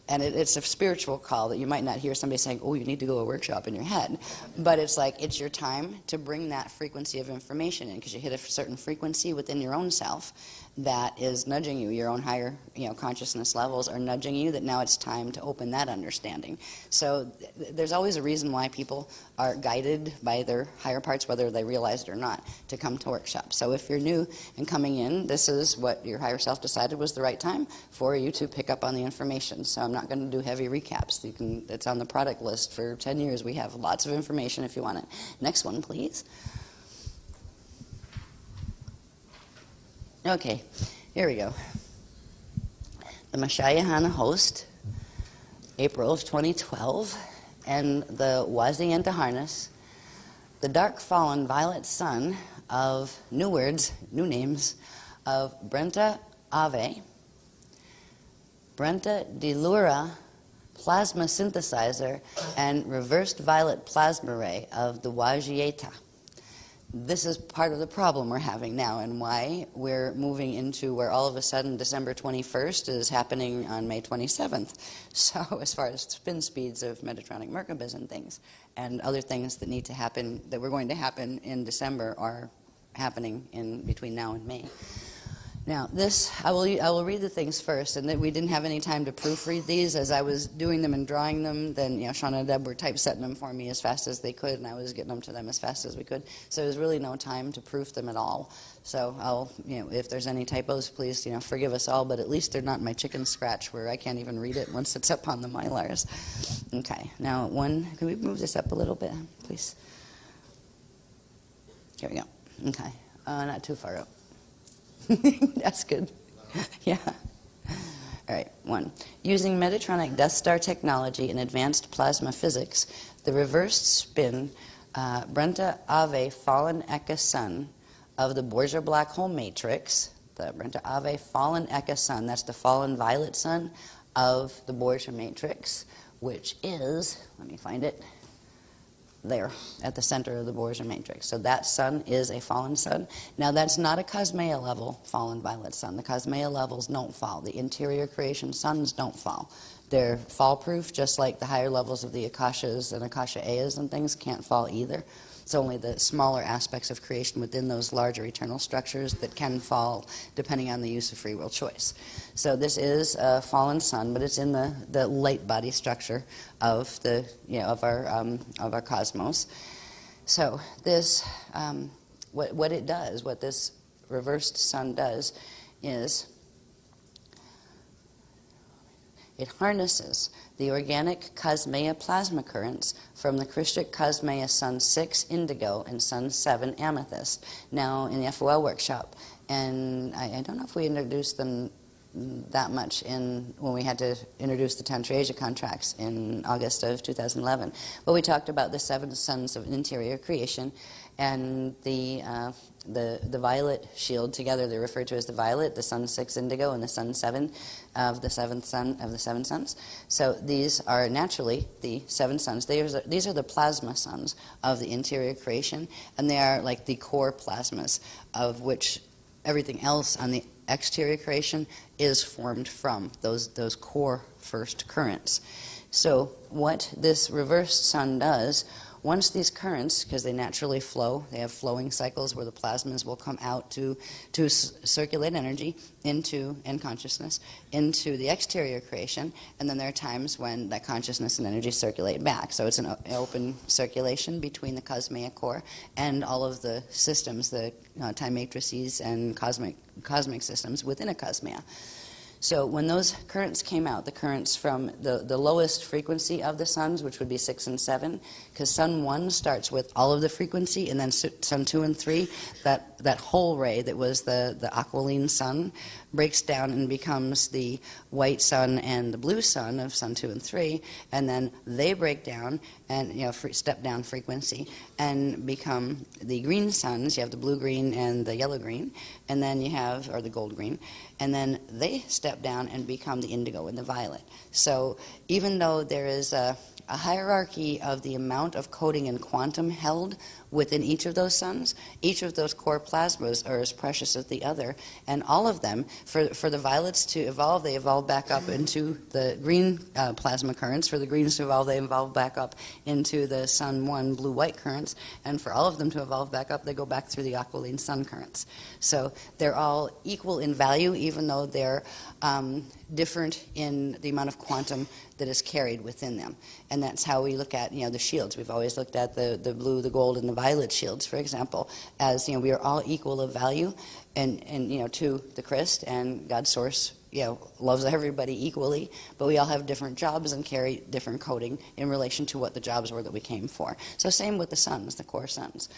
and it's a spiritual call that you might not hear somebody saying, oh, you need to go to a workshop in your head, but it's like it's your time to bring that frequency of information in, because you hit a certain frequency within your own self that is nudging you. Your own higher consciousness levels are nudging you that now it's time to open that understanding. So there's always a reason why people are guided by their higher parts, whether they realize it or not, to come to workshops. So if you're new and coming in, this is what your higher self decided was the right time for you to pick up on the information. So I'm not going to do heavy recaps. It's on the product list for 10 years. We have lots of information if you want it. Next one, please. Okay, here we go. The Mashayahana host, April of 2012, and the Waziyanta harness, the dark fallen violet sun of new words, new names, of Brenta Ave, Brenta Delura plasma synthesizer, and reversed violet plasma ray of the Wajiyeta. This is part of the problem we're having now, and why we're moving into where all of a sudden December 21st is happening on May 27th. So as far as spin speeds of Metatronic Merkabas and things, and other things that need to happen, that were going to happen in December, are happening in between now and May. Now, this, I will read the things first, and that we didn't have any time to proofread these. As I was doing them and drawing them, then, Shauna and Deb were typesetting them for me as fast as they could, and I was getting them to them as fast as we could. So there was really no time to proof them at all. So I'll, if there's any typos, please, forgive us all, but at least they're not my chicken scratch where I can't even read it once it's up on the Mylars. Okay, now can we move this up a little bit, please? Here we go. Okay, not too far up. That's good. Yeah. All right, 1. Using Metatronic Death Star technology and advanced plasma physics, the reversed spin Brenta Ave fallen Eka sun of the Borgia black hole matrix, the Brenta Ave fallen Eka sun, that's the fallen violet sun of the Borgia matrix, which is, let me find it, there at the center of the Borgia matrix. So that sun is a fallen sun. Now that's not a Cosmea level fallen violet sun. The Cosmea levels don't fall. The interior creation suns don't fall. They're fall-proof, just like the higher levels of the Akashas and Akasha Ayas and things can't fall either. It's only the smaller aspects of creation within those larger eternal structures that can fall depending on the use of free will choice. So this is a fallen sun, but it's in the light body structure of the of our cosmos. So this what it does, what this reversed sun does, is it harnesses the organic Cosmea plasma currents from the Christic Cosmea Sun 6 Indigo and Sun 7 Amethyst, now in the FOL workshop. And I don't know if we introduced them that much when we had to introduce the Tantra Asia contracts in August of 2011. But we talked about the 7 suns of interior creation and the violet shield together. They're referred to as the violet, the Sun 6 Indigo, and the Sun 7 of the 7th sun of the 7 suns. So these are naturally the 7 suns. These are the plasma suns of the interior creation, and they are like the core plasmas of which everything else on the exterior creation is formed from those core first currents. So what this reversed sun does, once these currents, because they naturally flow, they have flowing cycles where the plasmas will come out to circulate energy into, and consciousness, into the exterior creation, and then there are times when that consciousness and energy circulate back. So it's an open circulation between the Cosmea core and all of the systems, the time matrices and cosmic systems within a Cosmea. So when those currents came out, the currents from the lowest frequency of the suns, which would be 6 and 7, because Sun 1 starts with all of the frequency, and then Sun 2 and 3, that whole ray that was the aquiline sun breaks down and becomes the white sun and the blue sun of Sun 2 and 3, and then they break down and step down frequency and become the green suns. You have the blue-green and the yellow-green, and then you have, or the gold-green, and then they step down and become the indigo and the violet. So even though there is a hierarchy of the amount of coding and quantum held within each of those suns, each of those core plasmas are as precious as the other, and all of them, for the violets to evolve, they evolve back up into the green plasma currents. For the greens to evolve, they evolve back up into the Sun 1 blue-white currents, and for all of them to evolve back up, they go back through the aquiline sun currents. So they're all equal in value, even though they're different in the amount of quantum that is carried within them. And that's how we look at the shields. We've always looked at the blue, the gold, and the violet shields, for example, as we are all equal of value and to the Christ, and God's source loves everybody equally, but we all have different jobs and carry different coding in relation to what the jobs were that we came for. So same with the suns, the core suns.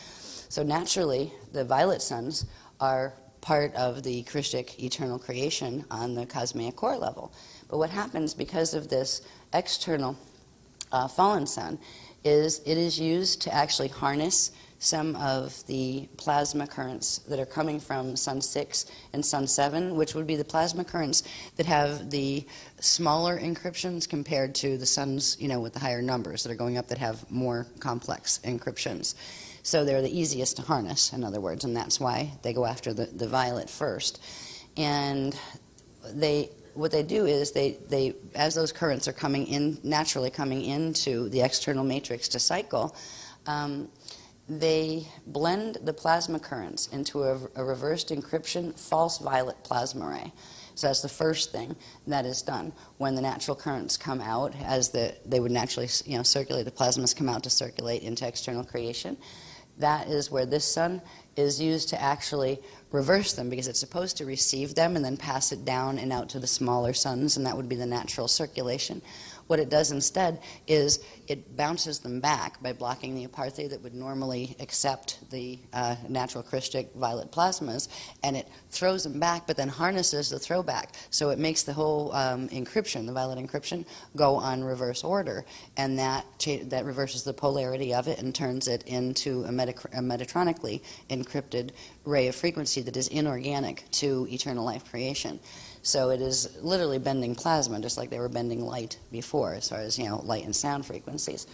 So naturally, the violet suns are part of the Christic eternal creation on the Cosmea core level. But what happens because of this external fallen sun is it is used to actually harness some of the plasma currents that are coming from Sun 6 and Sun 7, which would be the plasma currents that have the smaller encryptions compared to the suns, with the higher numbers that are going up that have more complex encryptions. So they're the easiest to harness, in other words, and that's why they go after the violet first. And what they do is they as those currents are naturally coming into the external matrix to cycle, they blend the plasma currents into a reversed encryption false violet plasma ray. So that's the first thing that is done when the natural currents come out, as they would naturally, circulate. The plasmas come out to circulate into external creation. That is where this sun is used to actually reverse them, because it's supposed to receive them and then pass it down and out to the smaller suns, and that would be the natural circulation. What it does instead is it bounces them back by blocking the apartheid that would normally accept the natural crystalline violet plasmas, and it throws them back, but then harnesses the throwback. So it makes the whole encryption, the violet encryption, go on reverse order, and that reverses the polarity of it and turns it into a metatronically encrypted ray of frequency that is inorganic to eternal life creation. So it is literally bending plasma, just like they were bending light before, as far as light and sound frequencies.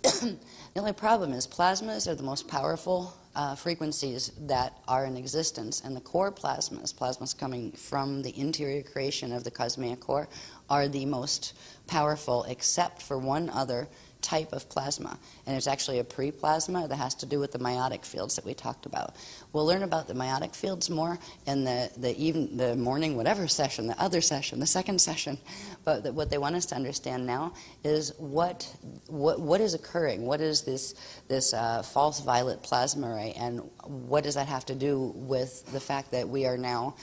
The only problem is plasmas are the most powerful frequencies that are in existence, and the core plasmas coming from the interior creation of the cosmic core, are the most powerful, except for one other type of plasma, and it's actually a pre-plasma that has to do with the meiotic fields that we talked about. We'll learn about the meiotic fields more in the morning whatever session, the other session, the second session. But what they want us to understand now is what is occurring. What is this false violet plasma ray, and what does that have to do with the fact that we are now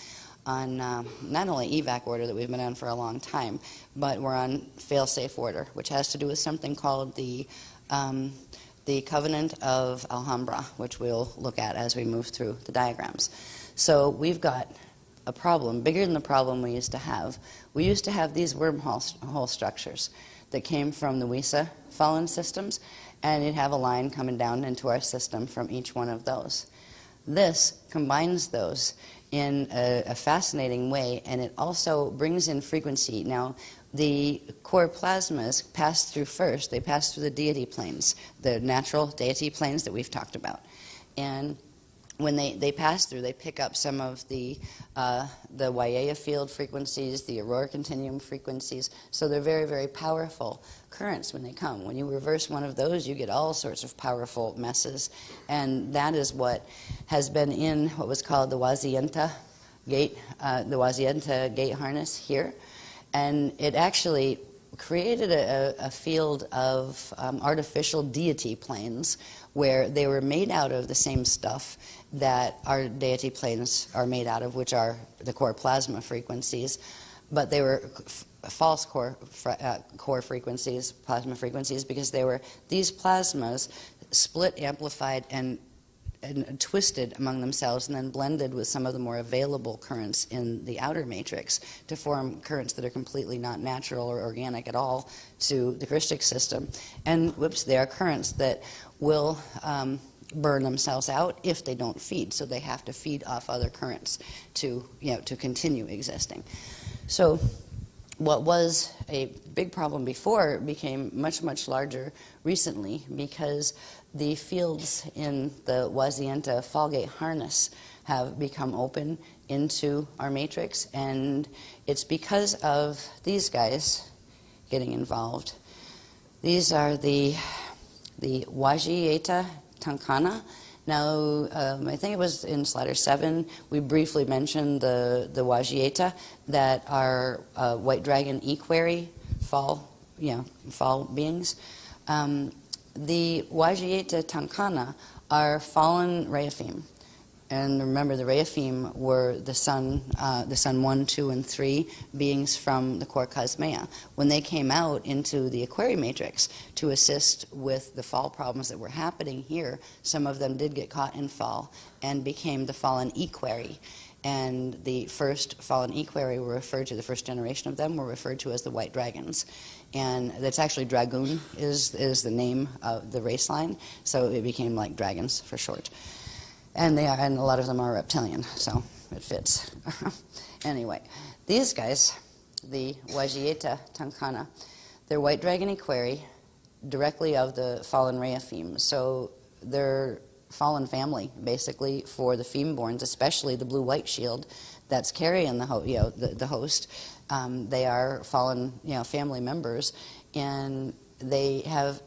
on not only evac order that we've been on for a long time, but we're on fail-safe order, which has to do with something called the Covenant of Alhambra, which we'll look at as we move through the diagrams. So we've got a problem, bigger than the problem we used to have. We used to have these wormhole structures that came from the Wisa fallen systems, and you'd have a line coming down into our system from each one of those. This combines those in a fascinating way, and it also brings in frequency. Now, the core plasmas pass through first. They pass through the deity planes, the natural deity planes that we've talked about. And when they pass through, they pick up some of the Waiea field frequencies, the Aurora continuum frequencies. So they're very, very powerful currents when they come. When you reverse one of those, you get all sorts of powerful messes. And that is what has been in what was called the Wazienta gate harness here. And it actually created a field of artificial deity planes where they were made out of the same stuff that our deity planes are made out of, which are the core plasma frequencies, but they were false core frequencies, plasma frequencies, because they were these plasmas split, amplified, and twisted among themselves, and then blended with some of the more available currents in the outer matrix to form currents that are completely not natural or organic at all to the crystalline system. And whoops, they are currents that will burn themselves out if they don't feed. So they have to feed off other currents to continue existing. So what was a big problem before became much, much larger recently, because the fields in the Wazienta Fallgate harness have become open into our matrix, and it's because of these guys getting involved. These are the Wazieta Tankana. Now, I think it was in Slider 7, we briefly mentioned the Wazieta that are White Dragon Equerry fall beings. The Wazieta Tankana are fallen Rehaphim. And remember, the Rehaphim were the sun 1, 2, and 3 beings from the core Cosmea. When they came out into the Aquarium matrix to assist with the fall problems that were happening here, some of them did get caught in fall and became the fallen Equerry. And the first fallen Equerry were referred to, the first generation of them were referred to as the White Dragons. And that's actually Dragoon is the name of the race line, so it became like dragons for short. And they are, and a lot of them are reptilian, so it fits. Anyway, these guys, the Wazieta Tankana, they're White Dragon Equerry, directly of the fallen Rehaphim. So they're fallen family, basically, for the Femborns, especially the blue-white shield that's carrying the host. They are fallen, family members, and they have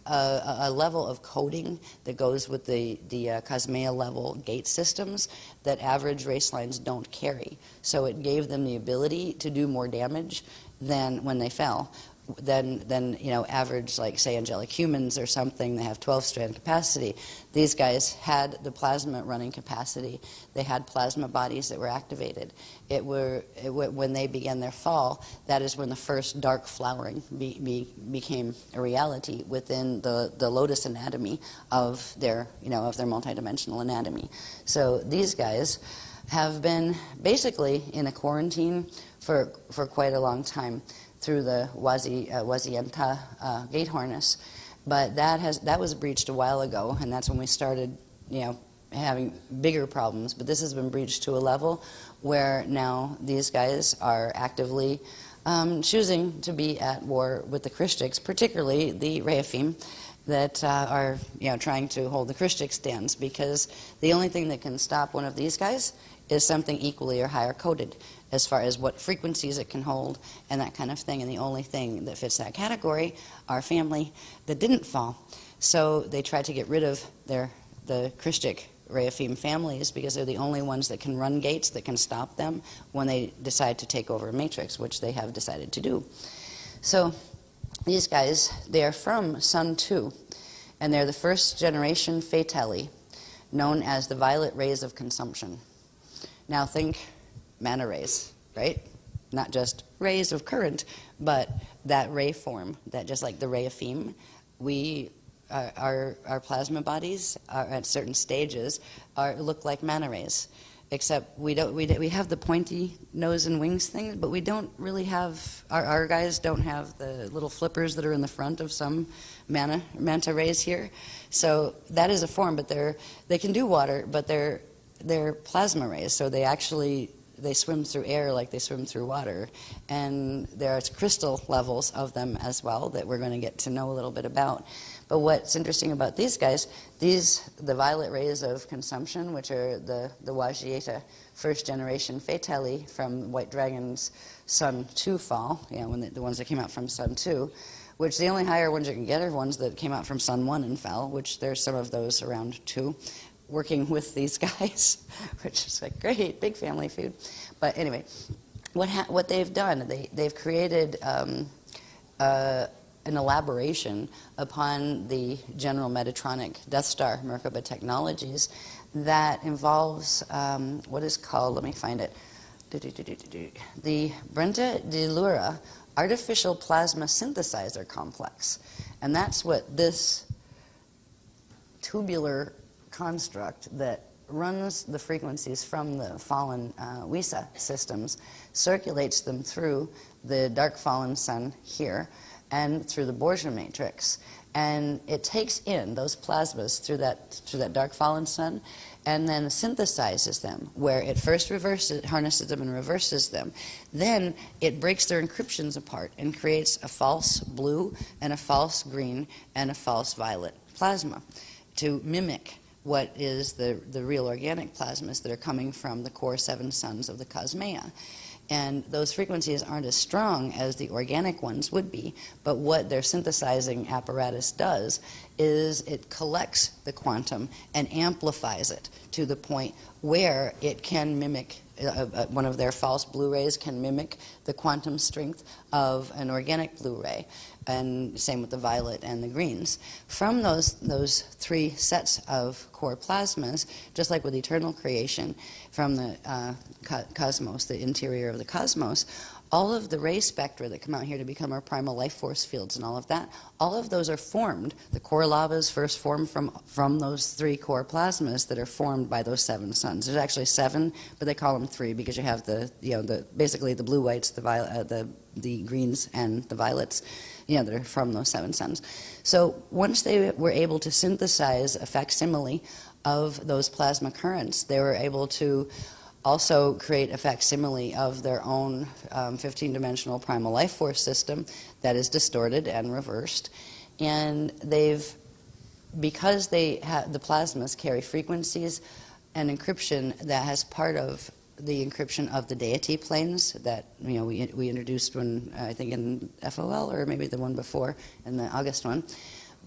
a level of coding that goes with the Cosmea level gate systems that average race lines don't carry. So it gave them the ability to do more damage than when they fell. Than average, like say angelic humans or something. They have 12-strand capacity. These guys had the plasma running capacity. They had plasma bodies that were activated. When they began their fall, that is when the first dark flowering became a reality within the lotus anatomy of their multidimensional anatomy. So these guys have been basically in a quarantine for quite a long time through the Wazienta gate harness, but that was breached a while ago, and that's when we started, having bigger problems. But this has been breached to a level where now these guys are actively choosing to be at war with the Christics, particularly the Rehaphim, that are trying to hold the Christic stands, because the only thing that can stop one of these guys is something equally or higher coded as far as what frequencies it can hold and that kind of thing. And the only thing that fits that category, our family that didn't fall. So they tried to get rid of the Christic Rehaphim families because they're the only ones that can run gates that can stop them when they decide to take over a matrix, which they have decided to do. So these guys, they are from Sun 2, and they're the first generation Fatali, known as the violet rays of consumption. Now think mana rays, right? Not just rays of current, but that ray form, that just like the Rehaphim, our plasma bodies are at certain stages look like mana rays, except we have the pointy nose and wings thing, but we don't really have, our guys don't have the little flippers that are in the front of some manta rays here. So that is a form, but they can do water, but they're plasma rays, so they swim through air like they swim through water. And there's crystal levels of them as well that we're going to get to know a little bit about. But what's interesting about these guys, the violet rays of consumption, which are the Wajieta first generation Fatali from White Dragon's Sun 2 fall, when the ones that came out from Sun 2, which the only higher ones you can get are ones that came out from Sun 1 and fell, which there's some of those around too, working with these guys, which is like great, big family food. But anyway, what they've done, they've created an elaboration upon the General Metatronic Death Star Merkaba technologies that involves what is called, let me find it, the Brenta de Lura Artificial Plasma Synthesizer Complex. And that's what this tubular construct that runs the frequencies from the fallen WISA systems, circulates them through the dark fallen sun here and through the Borgia matrix, and it takes in those plasmas through that dark fallen sun and then synthesizes them, where it first harnesses them and reverses them. Then it breaks their encryptions apart and creates a false blue and a false green and a false violet plasma to mimic what is the real organic plasmas that are coming from the core 7 suns of the Cosmea. And those frequencies aren't as strong as the organic ones would be, but what their synthesizing apparatus does is it collects the quantum and amplifies it to the point where it can mimic, one of their false blue rays can mimic the quantum strength of an organic blue ray, and same with the violet and the greens. From those 3 sets of core plasmas, just like with eternal creation, from the cosmos, the interior of the cosmos, all of the ray spectra that come out here to become our primal life force fields and all of that, all of those are formed. The core lavas first formed from those 3 core plasmas that are formed by those 7 suns. There's actually 7, but they call them 3 because you have basically the blue whites, the greens, and the violets, that are from those 7 suns. So once they were able to synthesize a facsimile of those plasma currents, they were able to also create a facsimile of their own 15-dimensional primal life force system that is distorted and reversed. And because the plasmas carry frequencies and encryption that has part of the encryption of the deity planes that we introduced when I think in FOL or maybe the one before in the August one.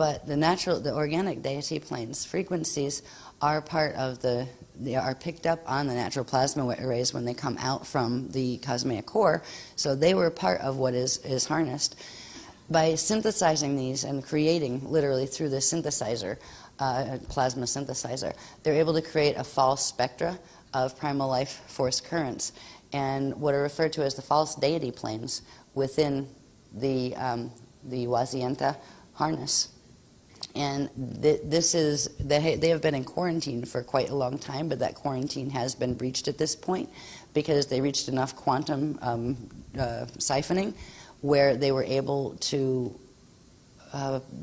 But the organic deity planes frequencies are part of they are picked up on the natural plasma arrays when they come out from the cosmea core. So they were part of what is harnessed. By synthesizing these and creating, literally through the synthesizer, plasma synthesizer, they're able to create a false spectra of primal life force currents, and what are referred to as the false deity planes within the Wazienta harness. And they have been in quarantine for quite a long time, but that quarantine has been breached at this point because they reached enough quantum siphoning where they were able to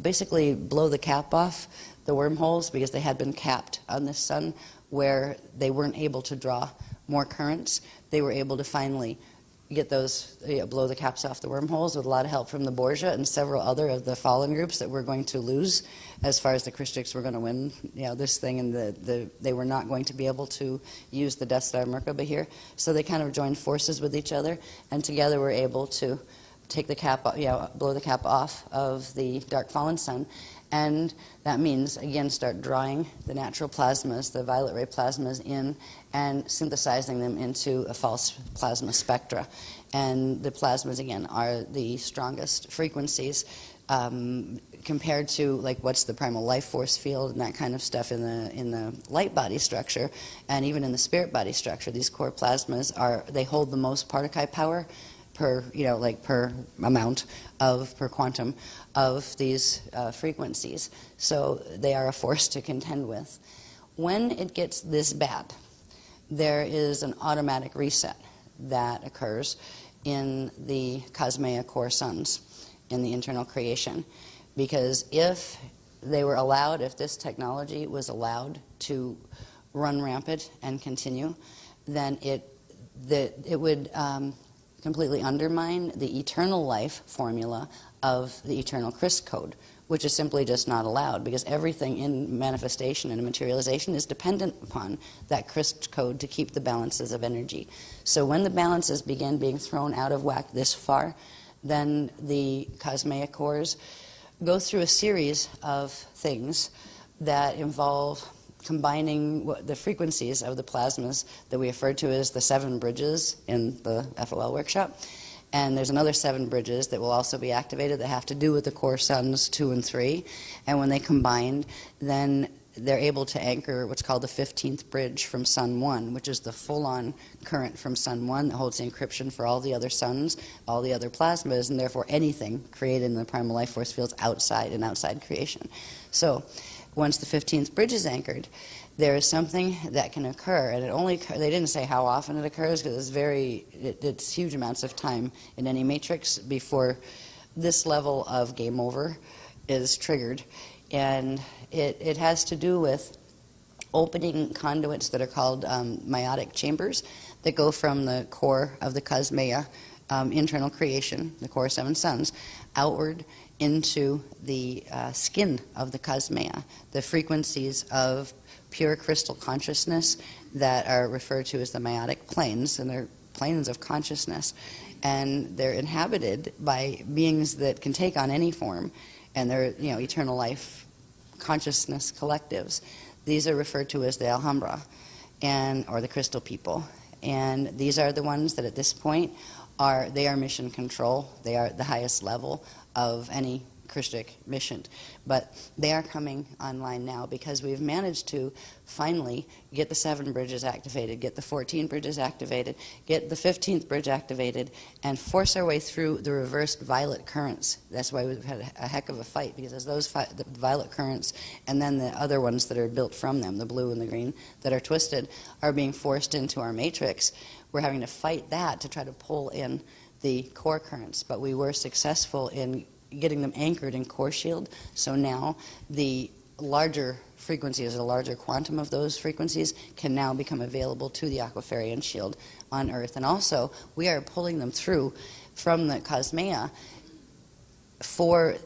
basically blow the cap off the wormholes, because they had been capped on the sun where they weren't able to draw more currents. They were able to finally get those, blow the caps off the wormholes with a lot of help from the Borgia and several other of the fallen groups that we're going to lose as far as the Christics were going to win, this thing, and they were not going to be able to use the Death Star Merkaba here. So they kind of joined forces with each other, and together were able to take the cap, blow the cap off of the dark fallen sun. And that means, again, start drawing the natural plasmas, the violet ray plasmas in, and synthesizing them into a false plasma spectra. And the plasmas, again, are the strongest frequencies compared to, like, what's the primal life force field and that kind of stuff in the light body structure, and even in the spirit body structure. These core plasmas they hold the most Partakai power per amount per quantum of these frequencies. So they are a force to contend with. When it gets this bad, there is an automatic reset that occurs in the Cosmea core suns, in the internal creation. Because if this technology was allowed to run rampant and continue, then it would completely undermine the eternal life formula of the eternal Christ code, which is simply just not allowed, because everything in manifestation and materialization is dependent upon that Christ code to keep the balances of energy. So when the balances begin being thrown out of whack this far, then the Cosmea cores go through a series of things that involve combining the frequencies of the plasmas that we refer to as the 7 bridges in the FOL workshop. And there's another 7 bridges that will also be activated that have to do with the core suns 2 and 3. And when they combine, then they're able to anchor what's called the 15th bridge from Sun 1, which is the full-on current from Sun 1 that holds the encryption for all the other suns, all the other plasmas, and therefore anything created in the primal life force fields outside creation. So once the 15th bridge is anchored, there is something that can occur, and they didn't say how often it occurs, because it's huge amounts of time in any matrix before this level of game over is triggered. And it has to do with opening conduits that are called meiotic chambers that go from the core of the Cosmea internal creation, the core 7 suns, outward into the skin of the Cosmea, the frequencies of pure crystal consciousness that are referred to as the meiotic planes, and they're planes of consciousness. And they're inhabited by beings that can take on any form, and they're eternal life consciousness collectives. These are referred to as the Alhambra, or the crystal people. And these are the ones that at this point are mission control. They are the highest level of any Christic mission. But they are coming online now because we've managed to finally get the 7 bridges activated, get the 14 bridges activated, get the 15th bridge activated, and force our way through the reversed violet currents. That's why we've had a heck of a fight, because as the violet currents and then the other ones that are built from them, the blue and the green, that are twisted, are being forced into our matrix. We're having to fight that to try to pull in the core currents, but we were successful in getting them anchored in core shield. So now the larger frequencies, the larger quantum of those frequencies, can now become available to the Aquafarian shield on Earth. And also, we are pulling them through from the Cosmea for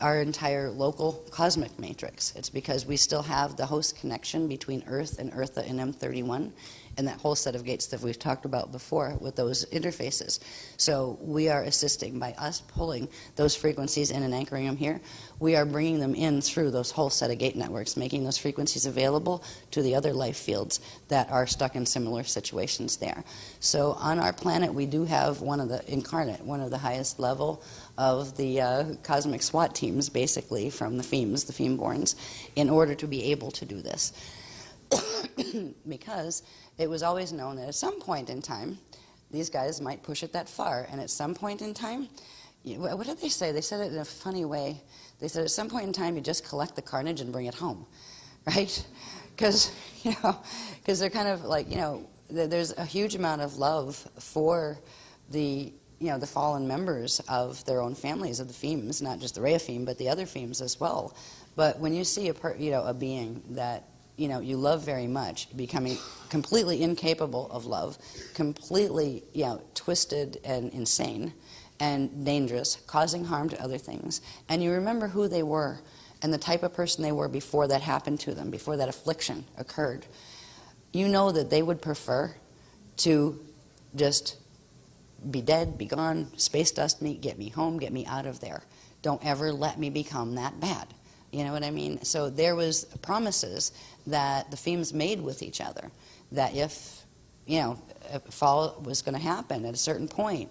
our entire local cosmic matrix. It's because we still have the host connection between Earth and Eartha in M31. and that whole set of gates that we've talked about before with those interfaces. So we are assisting by us pulling those frequencies in and anchoring them here. We are bringing them in through those whole set of gate networks, making those frequencies available to the other life fields that are stuck in similar situations there. So on our planet, we do have one of the highest level of the cosmic SWAT teams, basically, from the Fiend-borns, in order to be able to do this. Because it was always known that at some point in time, these guys might push it that far. And at some point in time, what did they say? They said it in a funny way. They said at some point in time, you just collect the carnage and bring it home, right? Because they're kind of like, there's a huge amount of love for the fallen members of their own families, of the Fiends, not just the Rhea Fiend, but the other Fiends as well. But when you see a being that you love very much, becoming completely incapable of love, completely, twisted and insane and dangerous, causing harm to other things, and you remember who they were and the type of person they were before that happened to them, before that affliction occurred, you know that they would prefer to just be dead, be gone, space dust me, get me home, get me out of there. Don't ever let me become that bad. You know what I mean? So there was promises that the Fiends made with each other, that if a fall was going to happen at a certain point,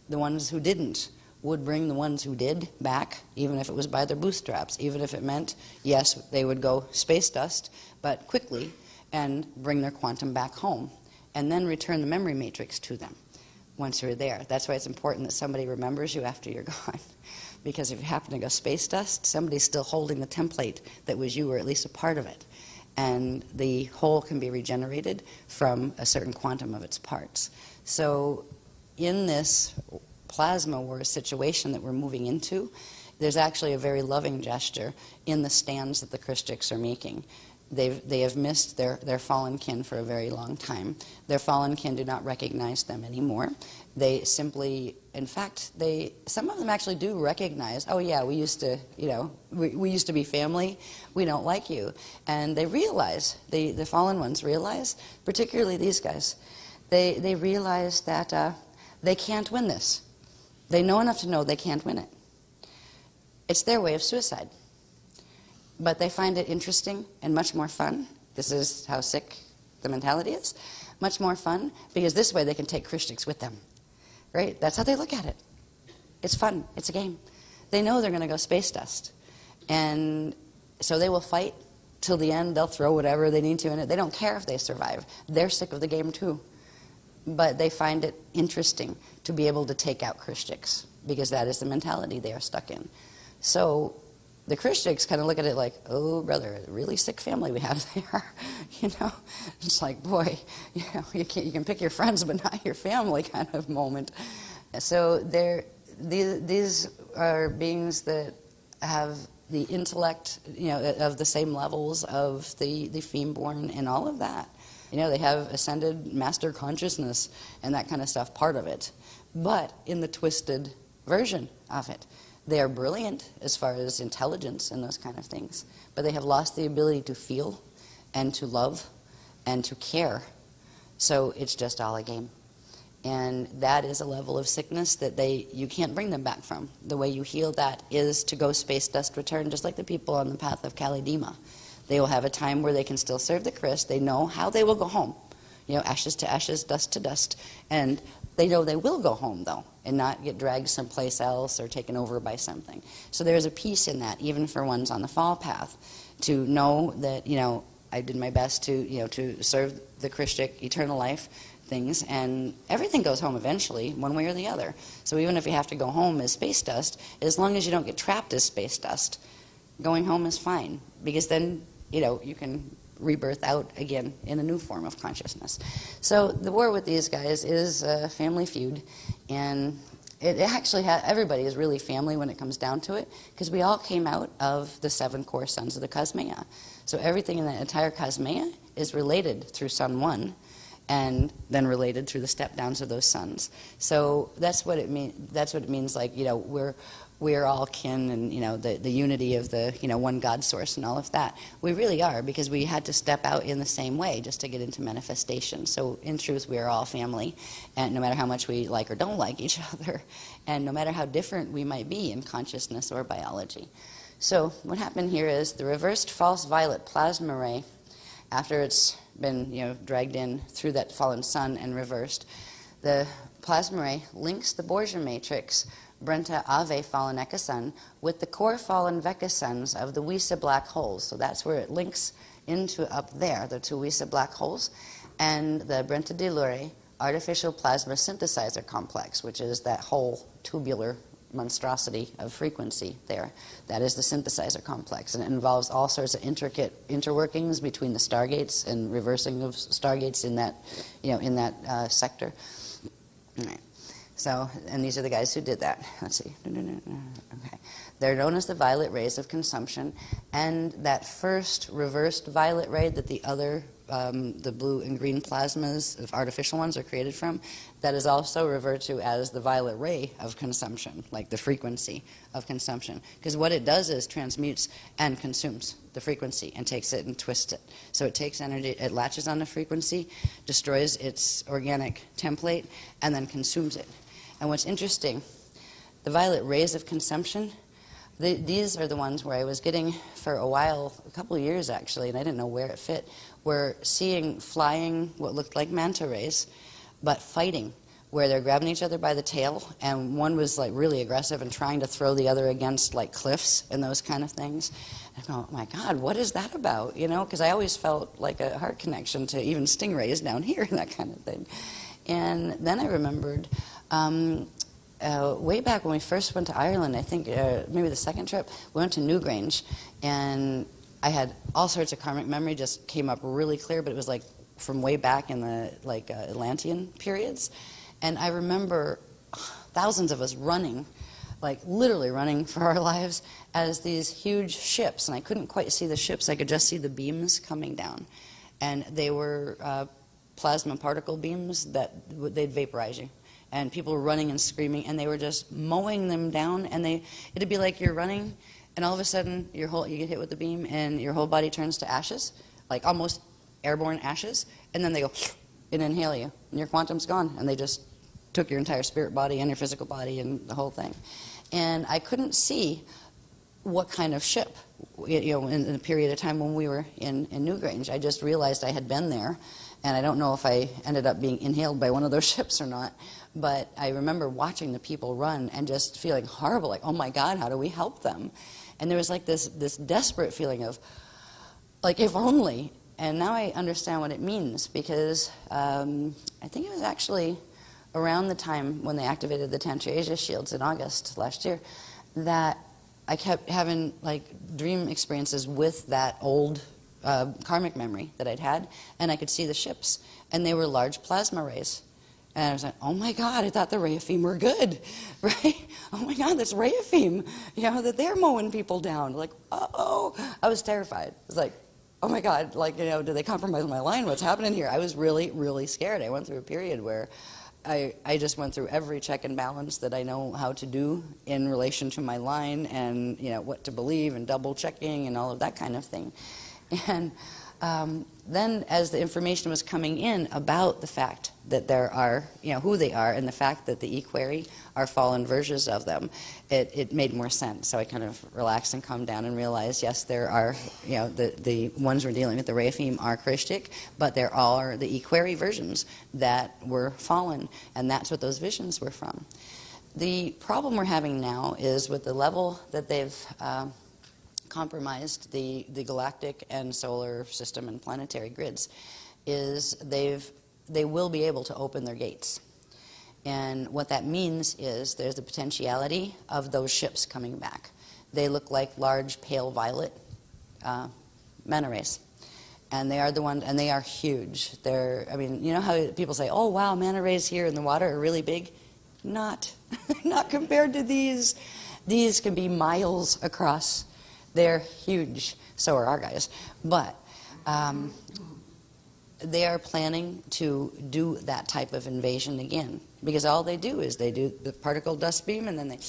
the ones who didn't would bring the ones who did back, even if it was by their bootstraps, even if it meant, yes, they would go space dust, but quickly, and bring their quantum back home, and then return the memory matrix to them once you're there. That's why it's important that somebody remembers you after you're gone. Because if you happen to go space dust, somebody's still holding the template that was you, or at least a part of it. And the whole can be regenerated from a certain quantum of its parts. So in this plasma war situation that we're moving into, there's actually a very loving gesture in the stands that the Christics are making. They have missed their fallen kin for a very long time. Their fallen kin do not recognize them anymore. They simply, in fact, some of them actually do recognize, oh yeah, we used to, we used to be family. We don't like you. And they realize, the fallen ones realize, particularly these guys, they realize that they can't win this. They know enough to know they can't win it. It's their way of suicide. But they find it interesting and much more fun. This is how sick the mentality is. Much more fun, because this way they can take Christics with them. Right? That's how they look at it. It's fun. It's a game. They know they're going to go space dust. And so they will fight till the end. They'll throw whatever they need to in it. They don't care if they survive. They're sick of the game too. But they find it interesting to be able to take out Christics, because that is the mentality they are stuck in. So the Christics kind of look at it like, oh, brother, a really sick family we have there. It's like, boy, you can pick your friends but not your family kind of moment. So these are beings that have the intellect, of the same levels of the Fiend-born and all of that. They have ascended master consciousness and that kind of stuff, part of it, but in the twisted version of it. They are brilliant as far as intelligence and those kind of things, but they have lost the ability to feel and to love and to care. So it's just all a game. And that is a level of sickness that you can't bring them back from. The way you heal that is to go space dust return, just like the people on the path of Kalidima. They will have a time where they can still serve the Christ. They know how they will go home. Ashes to ashes, dust to dust. And they know they will go home, though, and not get dragged someplace else or taken over by something. So there's a peace in that, even for ones on the fall path, to know that, I did my best to serve the Christic eternal life things, and everything goes home eventually, one way or the other. So even if you have to go home as space dust, as long as you don't get trapped as space dust, going home is fine, because then, you can rebirth out again in a new form of consciousness. So the war with these guys is a family feud, and it actually everybody is really family when it comes down to it, because we all came out of the 7 core sons of the Cosmea. So everything in the entire Cosmea is related through Sun 1, and then related through the step downs of those suns. So that's what it means. That's what it means. Like, you know, we're all kin, and, you know, the unity of the, you know, one God source and all of that. We really are, because we had to step out in the same way just to get into manifestation. So in truth, we are all family, and no matter how much we like or don't like each other, and no matter how different we might be in consciousness or biology. So what happened here is the reversed false violet plasma ray, after it's been, you know, dragged in through that fallen sun and reversed, the plasma ray links the Borgia matrix Brenta Ave fallen Ekasun with the core fallen Veka suns of the Wisa black holes. So that's where it links into up there, the two Wisa black holes, and the Brenta de Lure artificial plasma synthesizer complex, which is that whole tubular monstrosity of frequency there. That is the synthesizer complex, and it involves all sorts of intricate interworkings between the stargates and reversing of stargates in that, you know, in that sector. All right. So, and these are the guys who did that. Let's see. Okay. They're known as the violet rays of consumption, and that first reversed violet ray that the other, the blue and green plasmas of artificial ones are created from, that is also referred to as the violet ray of consumption, like the frequency of consumption. Because what it does is transmutes and consumes the frequency and takes it and twists it. So it takes energy, it latches on the frequency, destroys its organic template, and then consumes it. And what's interesting, the violet rays of consumption, these are the ones where I was getting for a while, a couple of years actually, and I didn't know where it fit. We're seeing flying what looked like manta rays, but fighting, where they're grabbing each other by the tail, and one was like really aggressive and trying to throw the other against like cliffs and those kind of things. And I go, oh my God, what is that about? You know, because I always felt like a heart connection to even stingrays down here, that kind of thing. And then I remembered, way back when we first went to Ireland, I think maybe the second trip, we went to Newgrange, and I had all sorts of karmic memory just came up really clear, but it was like from way back in the like Atlantean periods. And I remember thousands of us running, like literally running for our lives as these huge ships, and I couldn't quite see the ships, I could just see the beams coming down. And they were plasma particle beams that they'd vaporize you. And people were running and screaming, and they were just mowing them down, and it'd be like you're running, and all of a sudden you get hit with the beam, and your whole body turns to ashes, like almost airborne ashes, and then they go and inhale you, and your quantum's gone, and they just took your entire spirit body and your physical body and the whole thing. And I couldn't see what kind of ship, you know, in the period of time when we were in Newgrange. I just realized I had been there, and I don't know if I ended up being inhaled by one of those ships or not, but I remember watching the people run and just feeling horrible, like, oh my God, how do we help them? And there was like this desperate feeling of, like, if only. And now I understand what it means, because I think it was actually around the time when they activated the Tantra Asia shields in August last year that I kept having like dream experiences with that old karmic memory that I'd had, and I could see the ships, and they were large plasma rays. And I was like, oh my God, I thought the Rayafim were good, right? Oh my God, that's Rayafim, you know, that they're mowing people down. Like, uh-oh. I was terrified. I was like, oh my God, like, you know, did they compromise my line? What's happening here? I was really, really scared. I went through a period where I just went through every check and balance that I know how to do in relation to my line, and, you know, what to believe, and double checking and all of that kind of thing. And then as the information was coming in about the fact that there are, you know, who they are, and the fact that the equerry are fallen versions of them, it made more sense. So I kind of relaxed and calmed down and realized, yes, there are, you know, the ones we're dealing with, the Rayafim, are Krishtic, but there are the equerry versions that were fallen, and that's what those visions were from. The problem we're having now is with the level that they've compromised the galactic and solar system and planetary grids, is they will be able to open their gates. And what that means is there's the potentiality of those ships coming back. They look like large pale violet manta rays. And they are the ones, and they are huge. They're, I mean, you know how people say, oh wow, manta rays here in the water are really big? Not. Not compared to these. These can be miles across. They're huge. So are our guys. But they are planning to do that type of invasion again, because all they do is they do the particle dust beam and then they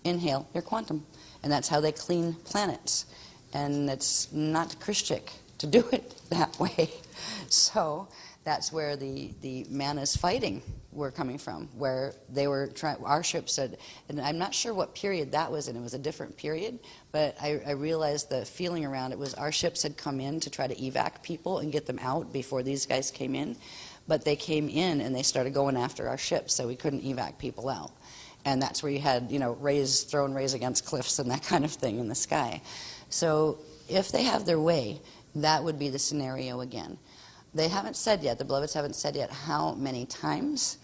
inhale your quantum, and that's how they clean planets. And it's not Christian to do it that way. So that's where the Manas fighting were coming from, where they were trying. Our ship said, and I'm not sure what period that was in. It was a different period, but I realized the feeling around it was our ships had come in to try to evac people and get them out before these guys came in, but they came in and they started going after our ships, so we couldn't evac people out. And that's where you had, rays, throwing rays against cliffs and that kind of thing in the sky. So if they have their way, that would be the scenario again. They haven't said yet, the beloveds haven't said yet how many times.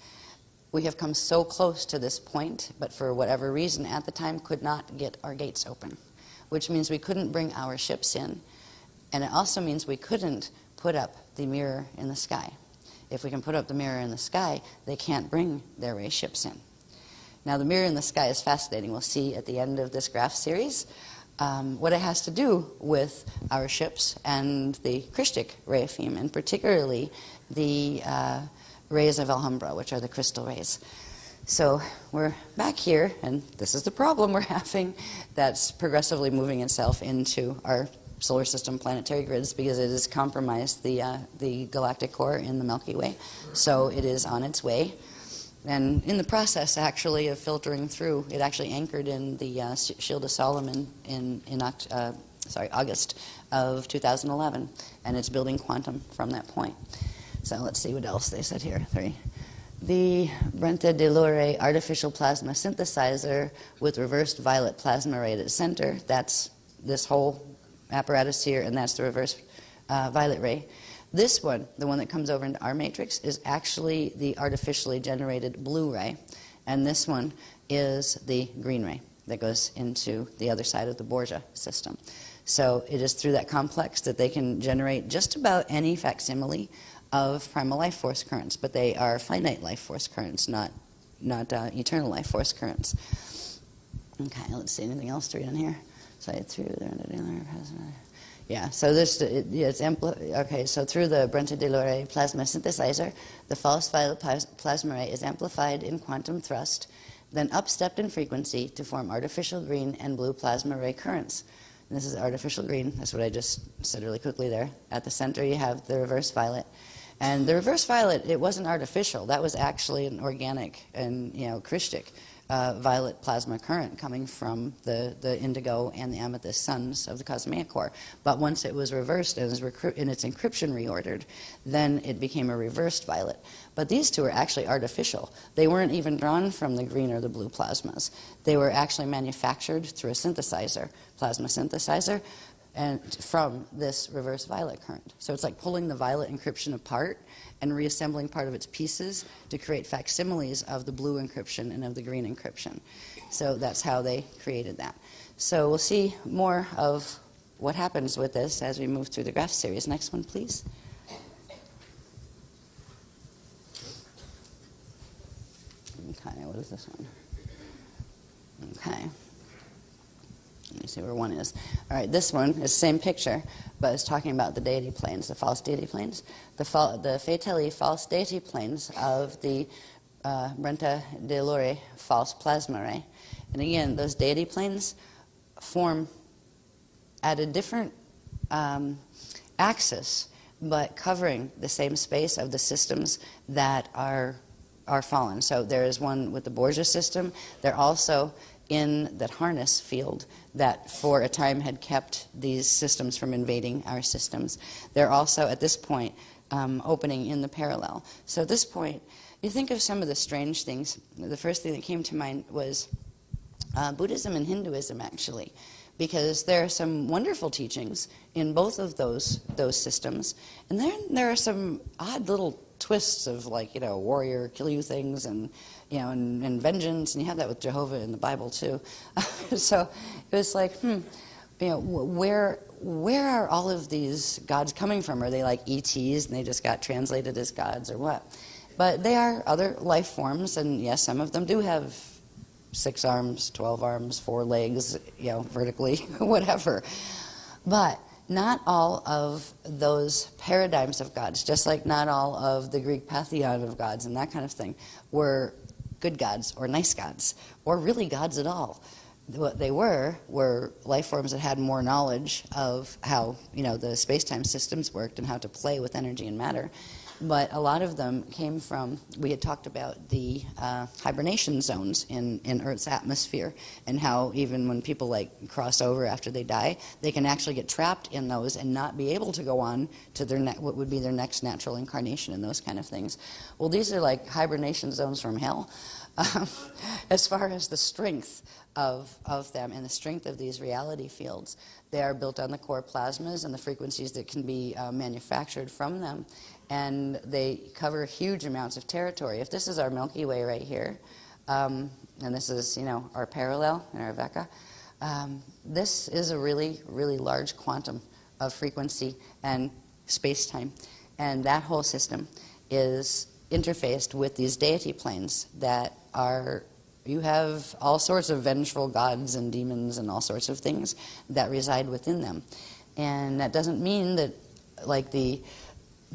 We have come so close to this point, but for whatever reason at the time could not get our gates open, which means we couldn't bring our ships in. And it also means we couldn't put up the mirror in the sky. If we can put up the mirror in the sky, they can't bring their ray ships in. Now, the mirror in the sky is fascinating. We'll see at the end of this graph series what it has to do with our ships and the Christic ray of Feme, and particularly the rays of Alhambra, which are the crystal rays. So we're back here, and this is the problem we're having that's progressively moving itself into our solar system planetary grids, because it has compromised the galactic core in the Milky Way. So it is on its way. And in the process, actually, of filtering through, it actually anchored in the Shield of Solomon in August of 2011, and it's building quantum from that point. So let's see what else they said here. 3. The Brenta de Lore artificial plasma synthesizer with reversed violet plasma ray at its center. That's this whole apparatus here, and that's the reverse violet ray. This one, the one that comes over into our matrix, is actually the artificially generated blue ray, and this one is the green ray that goes into the other side of the Borgia system. So it is through that complex that they can generate just about any facsimile of primal life force currents, but they are finite life force currents, not eternal life force currents. Okay, let's see, anything else to read in here? So through the yeah, so this it's okay. So through the Brenta de Lore plasma synthesizer, the false violet plasma ray is amplified in quantum thrust, then upstepped in frequency to form artificial green and blue plasma ray currents. And this is artificial green. That's what I just said really quickly there. At the center, you have the reverse violet. And the reverse violet, it wasn't artificial. That was actually an organic and Christic violet plasma current coming from the indigo and the amethyst suns of the cosmic core. But once it was reversed and its encryption reordered, then it became a reversed violet. But these two are actually artificial. They weren't even drawn from the green or the blue plasmas. They were actually manufactured through a synthesizer, plasma synthesizer, and from this reverse violet current. So it's like pulling the violet encryption apart and reassembling part of its pieces to create facsimiles of the blue encryption and of the green encryption. So that's how they created that. So we'll see more of what happens with this as we move through the graph series. Next one, please. Okay, what is this one? Okay. Let me see where one is. All right, this one is the same picture, but it's talking about the deity planes, the false deity planes. The Feteli false deity planes of the Brenta de Lore false plasma ray. And again, those deity planes form at a different axis, but covering the same space of the systems that are fallen. So there is one with the Borgia system. They're also in that harness field that for a time had kept these systems from invading our systems. They're also, at this point, opening in the parallel. So at this point, you think of some of the strange things. The first thing that came to mind was Buddhism and Hinduism, actually, because there are some wonderful teachings in both of those systems, and then there are some odd little twists of, like, warrior, kill you things, and and vengeance, and you have that with Jehovah in the Bible too. So it was like, where are all of these gods coming from? Are they like ETs and they just got translated as gods, or what? But they are other life forms, and yes, some of them do have 6 arms, 12 arms, 4 legs, vertically, whatever. But not all of those paradigms of gods, just like not all of the Greek pantheon of gods and that kind of thing, were good gods or nice gods or really gods at all. What they were life forms that had more knowledge of how the space-time systems worked and how to play with energy and matter. But a lot of them came from, we had talked about the hibernation zones in Earth's atmosphere, and how even when people cross over after they die, they can actually get trapped in those and not be able to go on to their what would be their next natural incarnation and those kind of things. Well, these are like hibernation zones from hell. As far as the strength of them and the strength of these reality fields, they are built on the core plasmas and the frequencies that can be manufactured from them. And they cover huge amounts of territory. If this is our Milky Way right here, and this is, our parallel in our Vecca, this is a really, really large quantum of frequency and space-time. And that whole system is interfaced with these deity planes that are, you have all sorts of vengeful gods and demons and all sorts of things that reside within them. And that doesn't mean that, the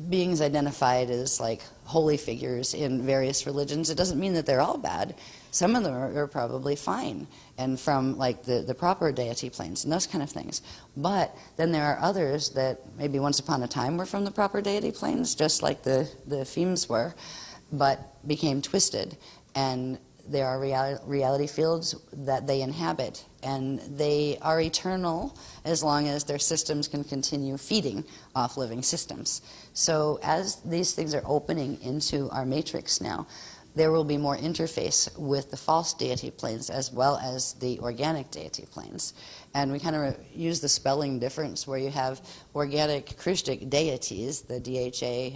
beings identified as holy figures in various religions, it doesn't mean that they're all bad. Some of them are probably fine and from the proper deity planes and those kind of things. But then there are others that maybe once upon a time were from the proper deity planes, just like the Fiends were, but became twisted. And there are reality fields that they inhabit, and they are eternal as long as their systems can continue feeding off living systems. So as these things are opening into our matrix now, there will be more interface with the false deity planes as well as the organic deity planes. And we kind of use the spelling difference where you have organic Christic deities, the D-H-A-Y-E-A-T-I-E-S,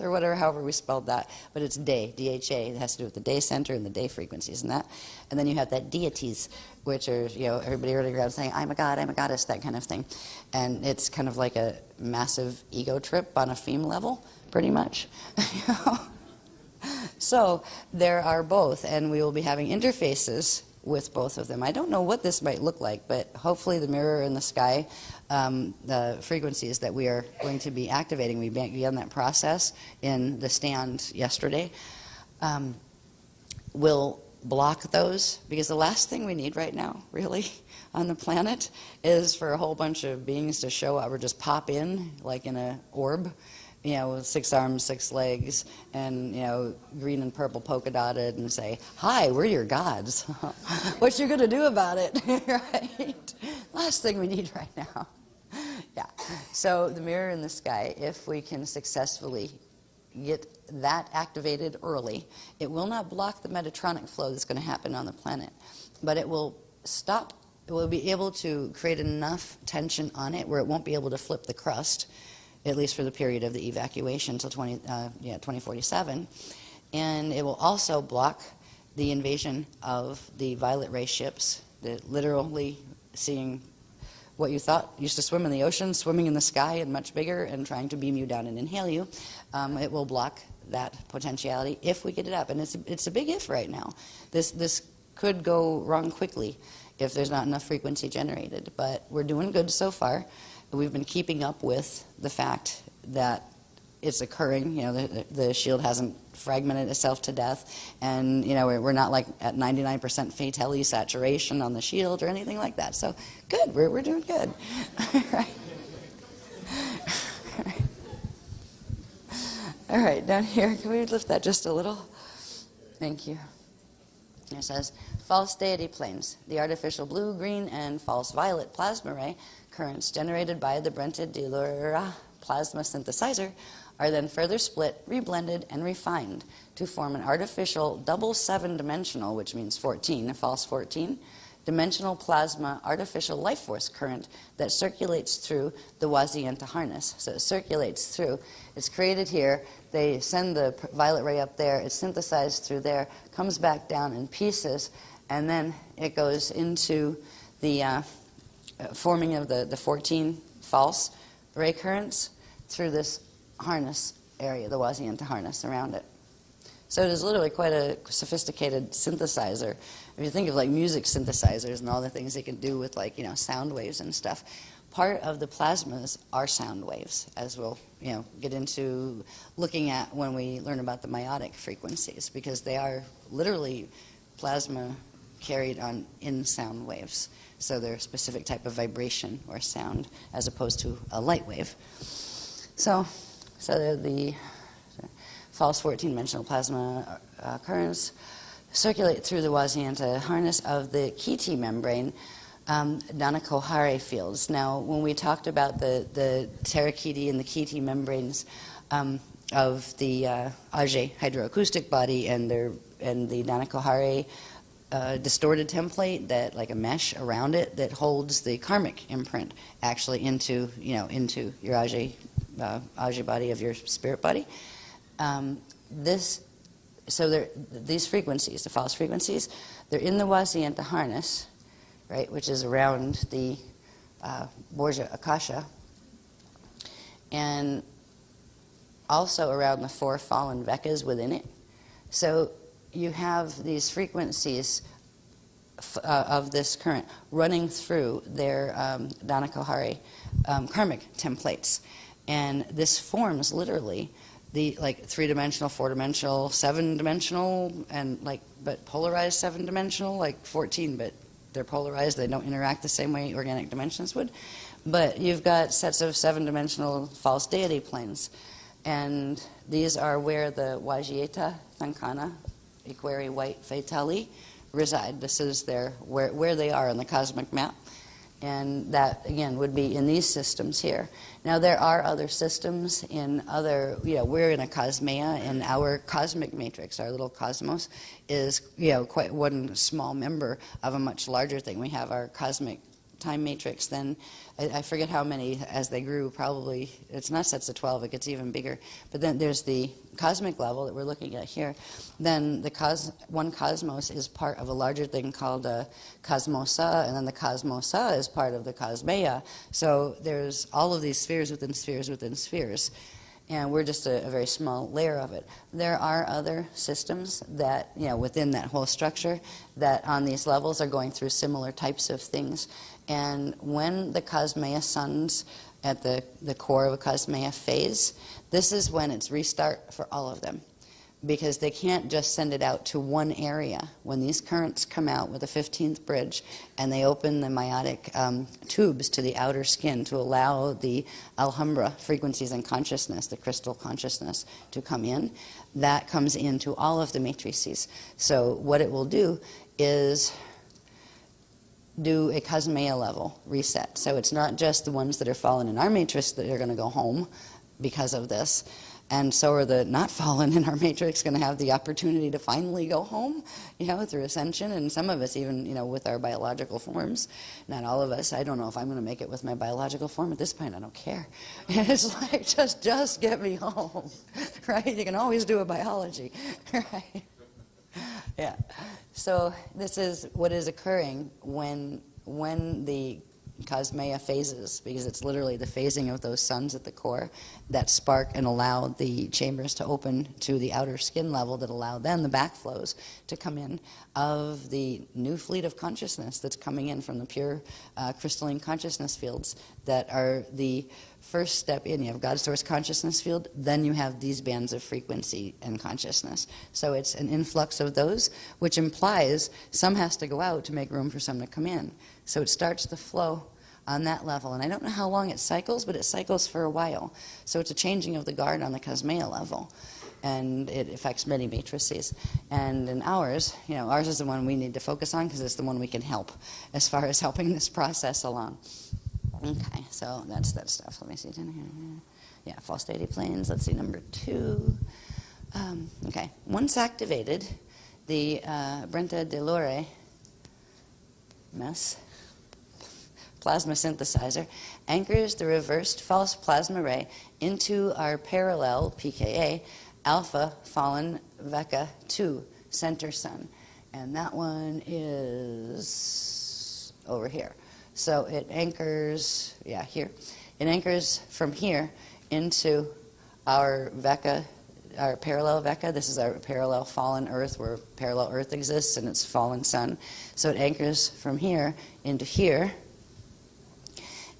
or whatever, however we spelled that, but it's day, D-H-A. It has to do with the day center and the day frequencies and that. And then you have that deities, which are, everybody running around saying, I'm a god, I'm a goddess, that kind of thing. And it's kind of like a massive ego trip on a theme level, pretty much. So there are both, and we will be having interfaces with both of them. I don't know what this might look like, but hopefully the mirror in the sky, the frequencies that we are going to be activating, we began that process in the stand yesterday, will block those, because the last thing we need right now, really, on the planet is for a whole bunch of beings to show up or just pop in, like in an orb, with 6 arms, 6 legs, and, green and purple polka dotted, and say, hi, we're your gods. What you going to do about it, right? Last thing we need right now. Yeah. So the mirror in the sky, if we can successfully get that activated early, it will not block the Metatronic flow that's going to happen on the planet, but it will stop, it will be able to create enough tension on it where it won't be able to flip the crust, at least for the period of the evacuation until 2047. And it will also block the invasion of the violet ray ships, that literally seeing what you thought used to swim in the ocean, swimming in the sky and much bigger and trying to beam you down and inhale you. It will block that potentiality if we get it up. And it's a big if right now. This could go wrong quickly if there's not enough frequency generated. But we're doing good so far. We've been keeping up with the fact that it's occurring. The shield hasn't fragmented itself to death, and we're not at 99% fatality saturation on the shield or anything like that. So good, we're doing good. Right. All right, down here, can we lift that just a little? Thank you. It says, false deity planes, the artificial blue, green, and false violet plasma ray currents generated by the Brenta-Delura plasma synthesizer are then further split, reblended, and refined to form an artificial double 7-dimensional, which means 14, a false 14, dimensional plasma artificial life force current that circulates through the Wazienta harness. So it circulates through. It's created here. They send the violet ray up there. It's synthesized through there, comes back down in pieces, and then it goes into the forming of the 14 false ray currents through this harness area, the Wazienta harness around it. So it is literally quite a sophisticated synthesizer. If you think of music synthesizers and all the things they can do with sound waves and stuff. part of the plasmas are sound waves, as we'll get into looking at when we learn about the meiotic frequencies, because they are literally plasma carried on in sound waves. So they're a specific type of vibration or sound as opposed to a light wave. So the false 14-dimensional plasma currents circulate through the Wazianta harness of the Kiti membrane, Danakohare fields. Now, when we talked about the Terakiti and the Kiti membranes of the Ajay hydroacoustic body and the Danakohare distorted template, that like a mesh around it that holds the karmic imprint actually into your Ajay body of your spirit body. These frequencies, the false frequencies, they're in the Wazianta harness, right, which is around the Borja Akasha, and also around the 4 fallen Vekas within it. So you have these frequencies of this current running through their Danakohare karmic templates, and this forms literally the 3-dimensional, 4-dimensional, 7-dimensional, and but polarized 7-dimensional, 14, but they're polarized. They don't interact the same way organic dimensions would. But you've got sets of 7-dimensional false deity planes, and these are where the Wajieta, Thankana, Ikweri, White, Faitali reside. This is where they are on the cosmic map. And that, again, would be in these systems here. Now, there are other systems in other, we're in a cosmea, and our cosmic matrix, our little cosmos, is, quite one small member of a much larger thing. We have our cosmic time matrix, then I forget how many as they grew, probably, it's not sets of 12, it gets even bigger. But then there's the cosmic level that we're looking at here. Then one cosmos is part of a larger thing called cosmosa, and then the cosmosa is part of the cosmea. So there's all of these spheres within spheres within spheres. And we're just a very small layer of it. There are other systems that, within that whole structure, that on these levels are going through similar types of things. And when the cosmea suns at the core of a cosmea phase, this is when it's restart for all of them, because they can't just send it out to one area. When these currents come out with the 15th bridge and they open the meiotic tubes to the outer skin to allow the Alhambra frequencies and consciousness, the crystal consciousness, to come in, that comes into all of the matrices. So what it will do is do a cosmea level reset. So it's not just the ones that are fallen in our matrix that are going to go home because of this, and so are the not fallen in our matrix going to have the opportunity to finally go home, through ascension, and some of us even, with our biological forms. Not all of us. I don't know if I'm going to make it with my biological form at this point. I don't care. It's like, just get me home, right? You can always do a biology, right? Yeah. So this is what is occurring when the cosmea phases, because it's literally the phasing of those suns at the core that spark and allow the chambers to open to the outer skin level, that allow then the backflows to come in of the new fleet of consciousness that's coming in from the pure crystalline consciousness fields that are the first step in. You have God's source consciousness field, then you have these bands of frequency and consciousness. So it's an influx of those, which implies some has to go out to make room for some to come in. So it starts the flow on that level. And I don't know how long it cycles, but it cycles for a while. So it's a changing of the guard on the cosmea level. And it affects many matrices. And in ours, ours is the one we need to focus on because it's the one we can help as far as helping this process along. Okay, so that's that stuff. Let me see. Yeah, false deity planes. Let's see, number 2. Okay, once activated, the Brenta de Lore mess plasma synthesizer anchors the reversed false plasma ray into our parallel pKa alpha fallen Veka 2 center sun, and that one is over here. So it anchors, here. It anchors from here into our Veka, our parallel Veka. This is our parallel fallen Earth, where parallel Earth exists and its fallen sun. So it anchors from here into here.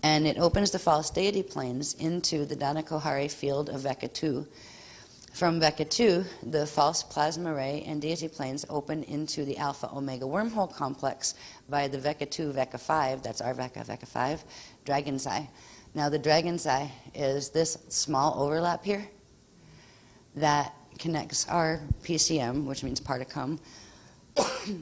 and it opens the false deity planes into the Dana-Kohari field of Vecca 2. From Vecca 2, the false plasma ray and deity planes open into the alpha-omega wormhole complex via the Vecca 2, Vecca 5, that's our Vecca, Vecca 5, Dragon's Eye. Now the Dragon's Eye is this small overlap here that connects our PCM, which means particum,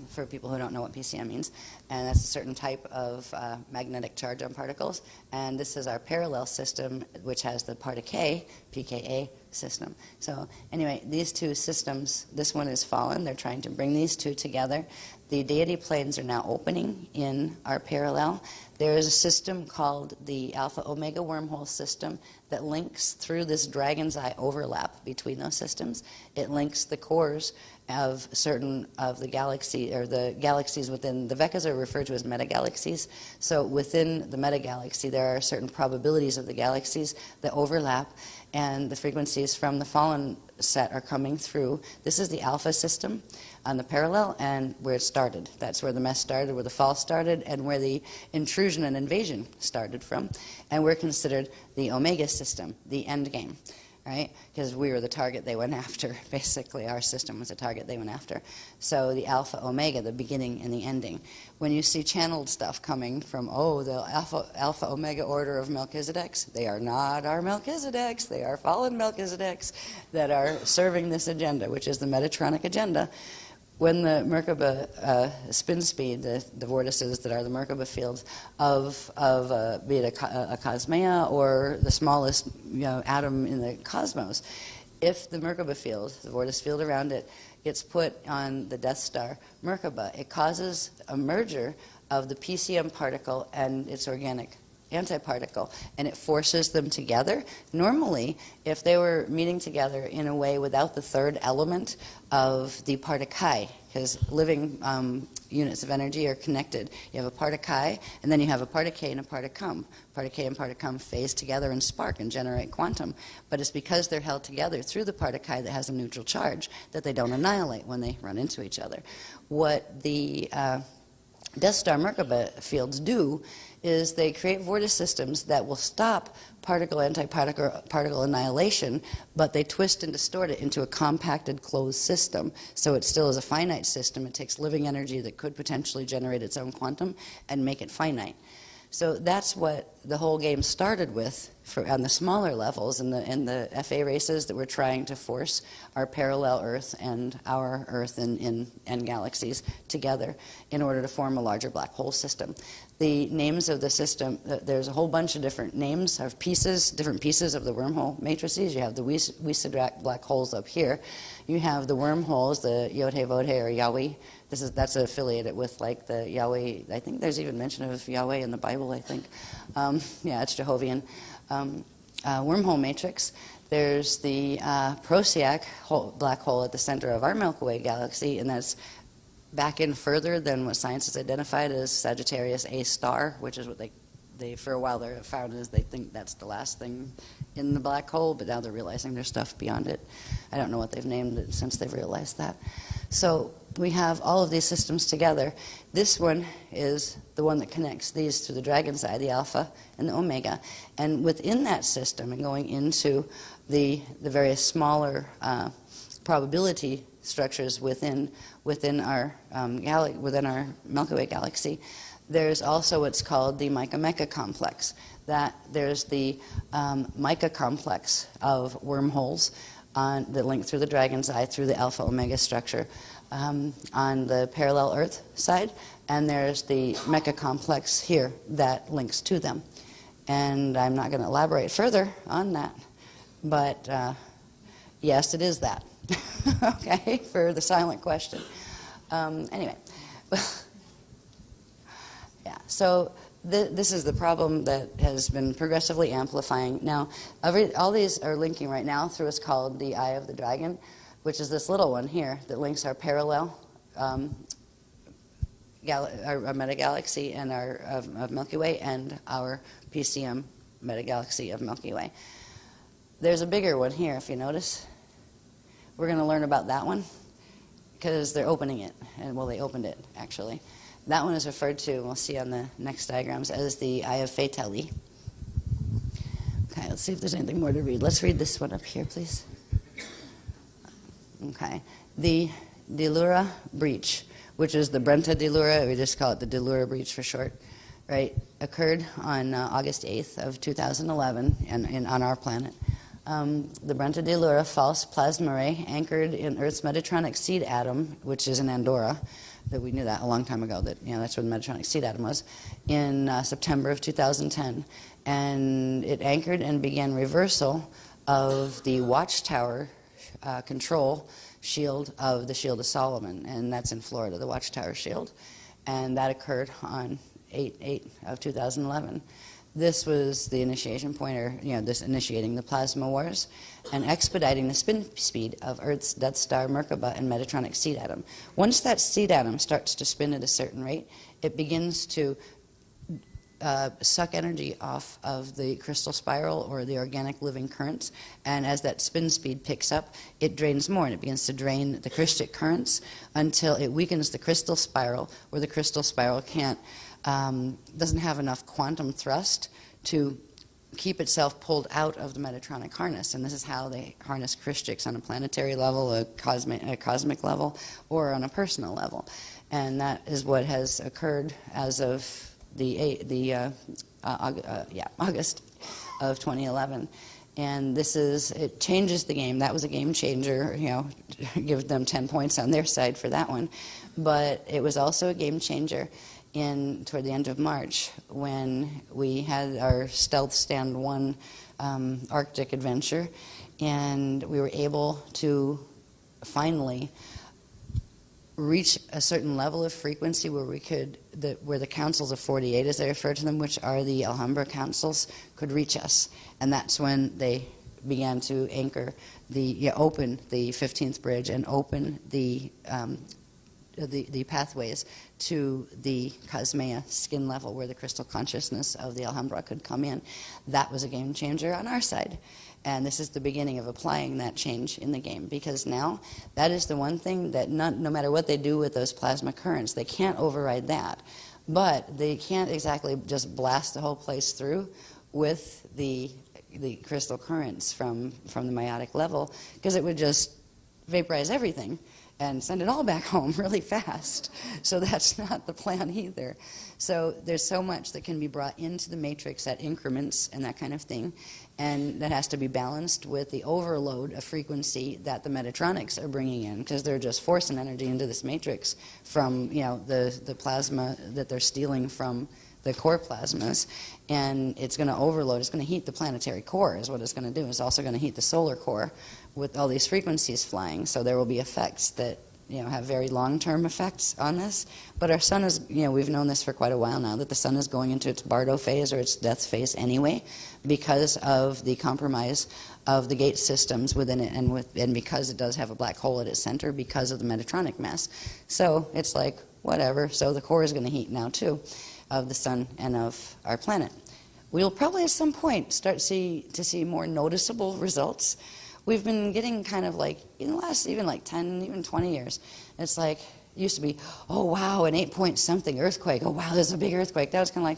for people who don't know what PCM means, and that's a certain type of magnetic charge on particles. And this is our parallel system, which has the partic pKa system. So anyway, these two systems, this one is fallen. They're trying to bring these two together. The deity planes are now opening in our parallel. There is a system called the alpha-omega wormhole system that links through this Dragon's Eye overlap between those systems. It links the cores of certain of the galaxy, or the galaxies within, the Veccas are referred to as metagalaxies. So within the metagalaxy, there are certain probabilities of the galaxies that overlap, and the frequencies from the fallen set are coming through. This is the alpha system on the parallel, and where it started. That's where the mess started, where the fall started, and where the intrusion and invasion started from. And we're considered the omega system, the end game, right? Because we were the target they went after. Basically, our system was the target they went after. So the alpha omega, the beginning and the ending. When you see channeled stuff coming from, oh, the alpha omega order of Melchizedeks, they are not our Melchizedeks. They are fallen Melchizedeks that are serving this agenda, which is the Metatronic agenda. When the Merkaba spin speed, the vortices that are the Merkaba fields of be it a cosmea or the smallest atom in the cosmos, if the Merkaba field, the vortice field around it, gets put on the Death Star Merkaba, it causes a merger of the PCM particle and its organic antiparticle, and it forces them together. Normally, if they were meeting together in a way without the third element of the partic, because living units of energy are connected. You have a partic, and then you have a partic and a particum. Partic and particum phase together and spark and generate quantum. But it's because they're held together through the partic that has a neutral charge that they don't annihilate when they run into each other. What the Death Star Merkaba fields do is they create vortice systems that will stop particle annihilation, but they twist and distort it into a compacted closed system. So it still is a finite system. It takes living energy that could potentially generate its own quantum and make it finite. So that's what the whole game started with on the smaller levels in the FA races that we're trying to force our parallel Earth and our Earth and galaxies together in order to form a larger black hole system. The names of the system, there's a whole bunch of different names of pieces, different pieces of the wormhole matrices. You have the Weiss-Dirac black holes up here. You have the wormholes, the Yod-He-Vod-He or Yahweh. That's affiliated with like the Yahweh. I think there's even mention of Yahweh in the Bible, I think. Yeah, it's Jehovian. Wormhole matrix. There's the Procyon black hole at the center of our Milky Way galaxy, and that's back in further than what science has identified as Sagittarius A star, which is what they for a while they found is they think that's the last thing in the black hole, but now they're realizing there's stuff beyond it. I don't know what they've named it since they've realized that. So we have all of these systems together. This one is the one that connects these to the Dragon's Eye, the alpha and the omega. And within that system and going into the various smaller probability structures within our Milky Way galaxy, there's also what's called the Mica-Meca complex. That there's the Mica complex of wormholes that link through the Dragon's Eye through the alpha-omega structure on the parallel Earth side, and there's the Meca complex here that links to them. And I'm not going to elaborate further on that, but yes, it is that. Okay, for the silent question. Anyway, yeah, so this is the problem that has been progressively amplifying. Now, all these are linking right now through what's called the Eye of the Dragon, which is this little one here that links our parallel our metagalaxy and of Milky Way and our PCM metagalaxy of Milky Way. There's a bigger one here, if you notice. We're going to learn about that one because they're opening it, and well, they opened it actually. That one is referred to, we'll see on the next diagrams, as the Eye of Fatali. let's see if there's anything more to read. Let's read this one up here, please. Okay. The Delura breach, which is the Brenta Delura, we just call it the Delura breach for short, right, occurred on August 8th of 2011 on our planet. The Brenta Delura false plasma ray anchored in Earth's Metatronic seed atom, which is in Andorra, that we knew that a long time ago, that that's where the Metatronic seed atom was, in September of 2010. And it anchored and began reversal of the watchtower control shield of the Shield of Solomon, and that's in Florida, the watchtower shield. And that occurred on 8/8 of 2011. This was the initiation point, or this initiating the plasma wars and expediting the spin speed of Earth's Death Star, Merkaba, and Metatronic seed atom. Once that seed atom starts to spin at a certain rate, it begins to suck energy off of the crystal spiral or the organic living currents, and as that spin speed picks up, it drains more, and it begins to drain the crystic currents until it weakens the crystal spiral, where the crystal spiral doesn't have enough quantum thrust to keep itself pulled out of the Metatronic harness. And this is how they harness Christics on a planetary level, a cosmic level, or on a personal level. And that is what has occurred as of August of 2011. And it changes the game. That was a game changer, give them 10 points on their side for that one. But it was also a game changer toward the end of March, when we had our Stealth Stand 1 Arctic adventure, and we were able to finally reach a certain level of frequency where where the councils of 48, as they refer to them, which are the Alhambra councils, could reach us. And that's when they began to anchor open the 15th bridge and open the pathways to the Cosmea skin level, where the crystal consciousness of the Alhambra could come in. That was a game changer on our side. And this is the beginning of applying that change in the game, because now that is the one thing that no matter what they do with those plasma currents, they can't override that. But they can't exactly just blast the whole place through with the crystal currents from the meiotic level, because it would just vaporize everything and send it all back home really fast. So that's not the plan either. So there's so much that can be brought into the matrix at increments and that kind of thing, and that has to be balanced with the overload of frequency that the Metatronics are bringing in, because they're just forcing energy into this matrix from the plasma that they're stealing from the core plasmas, and it's going to overload. It's going to heat the planetary core is what it's going to do. It's also going to heat the solar core with all these frequencies flying. So there will be effects that have very long-term effects on this. But our sun is, we've known this for quite a while now, that the sun is going into its Bardo phase, or its death phase anyway, because of the compromise of the gate systems within it, and because it does have a black hole at its center because of the Metatronic mass. So it's like, whatever. So the core is going to heat now too, of the sun and of our planet. We'll probably at some point start to see more noticeable results. We've been getting kind of like, in the last even like 10, even 20 years, it's like, it used to be, oh wow, an 8-point something earthquake. Oh wow, there's a big earthquake. That was kind of like,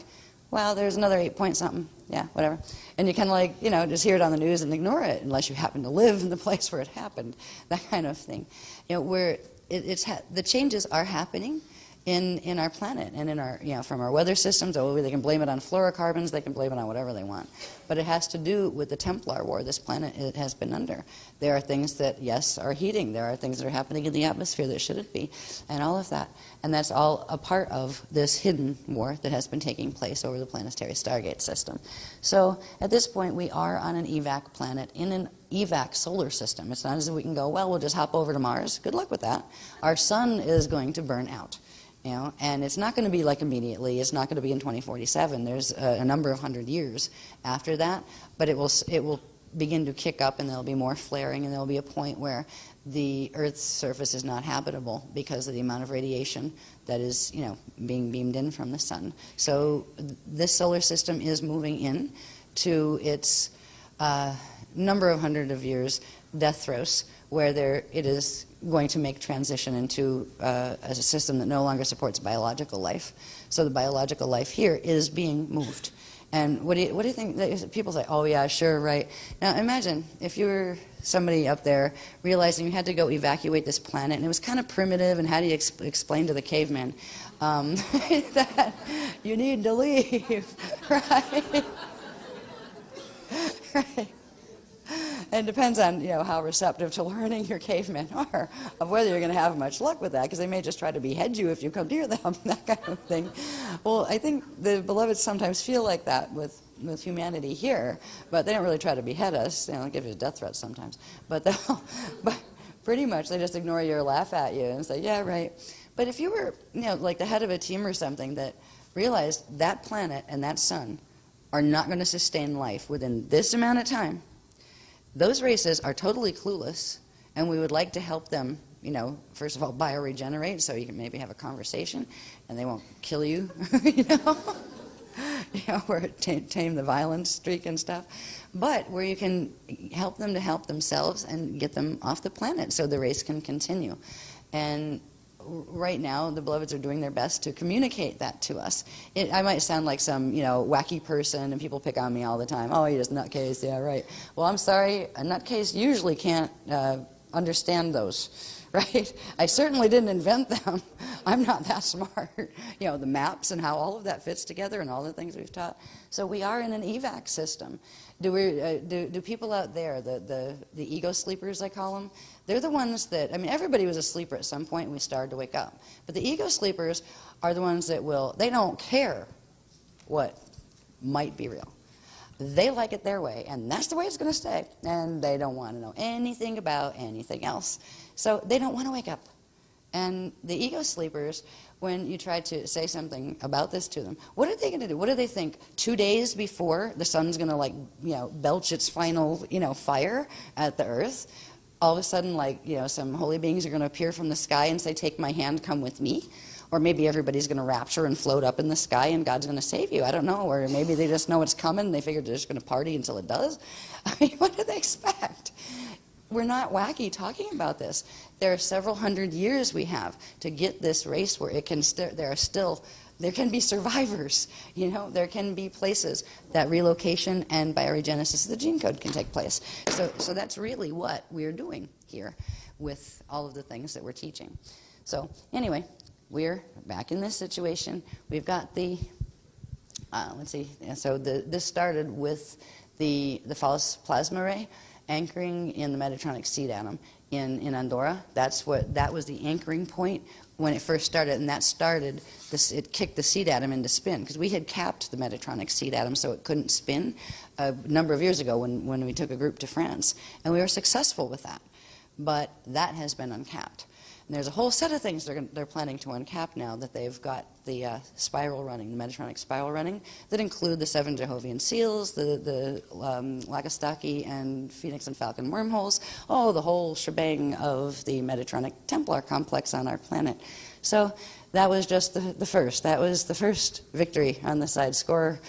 wow, there's another 8-point something. Yeah, whatever. And you kind of like, just hear it on the news and ignore it unless you happen to live in the place where it happened. That kind of thing. Where the changes are happening in our planet and in our, from our weather systems. Oh, they can blame it on fluorocarbons, they can blame it on whatever they want. But it has to do with the Templar war this planet has been under. There are things that, yes, are heating. There are things that are happening in the atmosphere that shouldn't be, and all of that. And that's all a part of this hidden war that has been taking place over the planetary Stargate system. So at this point, we are on an evac planet in an evac solar system. It's not as if we can go, well, we'll just hop over to Mars. Good luck with that. Our sun is going to burn out. And it's not going to be like immediately. It's not going to be in 2047. There's a number of hundred years after that, but it will begin to kick up, and there'll be more flaring, and there'll be a point where the Earth's surface is not habitable because of the amount of radiation that is, being beamed in from the sun. So this solar system is moving in to its number of hundred of years death throes, where it is going to make transition into a system that no longer supports biological life. So the biological life here is being moved. And what do you think? People say, oh yeah, sure, right. Now imagine if you were somebody up there realizing you had to go evacuate this planet, and it was kind of primitive, and how do you explain to the caveman that you need to leave, right? Right. And it depends on how receptive to learning your cavemen are, of whether you're going to have much luck with that, because they may just try to behead you if you come near them, that kind of thing. Well, I think the beloveds sometimes feel like that with humanity here, but they don't really try to behead us. They'll give you a death threat sometimes, but pretty much they just ignore you or laugh at you and say, yeah, right. But if you were like the head of a team or something that realized that planet and that sun are not going to sustain life within this amount of time, those races are totally clueless, and we would like to help them, first of all, bioregenerate, so you can maybe have a conversation, and they won't kill you, or tame the violence streak and stuff, but where you can help them to help themselves and get them off the planet so the race can continue. And right now, the beloveds are doing their best to communicate that to us. I might sound like some, wacky person, and people pick on me all the time. Oh, you're just a nutcase. Yeah, right. Well, I'm sorry. A nutcase usually can't understand those, right? I certainly didn't invent them. I'm not that smart. The maps and how all of that fits together and all the things we've taught. So we are in an evac system. Do people out there, the ego sleepers, I call them, they're the ones that, everybody was a sleeper at some point and we started to wake up. But the ego sleepers are the ones that they don't care what might be real. They like it their way, and that's the way it's going to stay. And they don't want to know anything about anything else. So they don't want to wake up. And the ego sleepers, when you try to say something about this to them, what are they going to do? What do they think? 2 days before the sun's going to belch its final fire at the earth, all of a sudden some holy beings are going to appear from the sky and say, take my hand, come with me? Or maybe everybody's going to rapture and float up in the sky and God's going to save you. I don't know. Or maybe they just know it's coming and they figure they're just going to party until it does. What do they expect? We're not wacky talking about this. There are several hundred years we have to get this race where it can there can be survivors, there can be places that relocation and bioregenesis of the gene code can take place. So that's really what we're doing here with all of the things that we're teaching. So anyway, we're back in this situation. We've got the, let's see, so this started with the false plasma ray anchoring in the Metatronic seed atom in Andorra. That was the anchoring point when it first started, and that started this. It kicked the seed atom into spin because we had capped the Metatronic seed atom so it couldn't spin a number of years ago when we took a group to France, and we were successful with that. But that has been uncapped. And there's a whole set of things they're planning to uncap now that they've got the spiral running, the Metatronic spiral running, that include the 7 Jehovian seals, the Lagostaki and Phoenix and Falcon wormholes, the whole shebang of the Metatronic Templar complex on our planet. So that was just the first. That was the first victory on the side. Score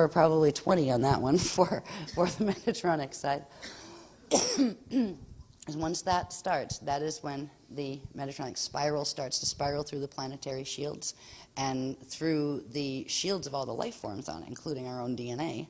probably 20 on that one for the Metatronic side. Once that starts, that is when the Metatronic spiral starts to spiral through the planetary shields and through the shields of all the life forms on it, including our own DNA.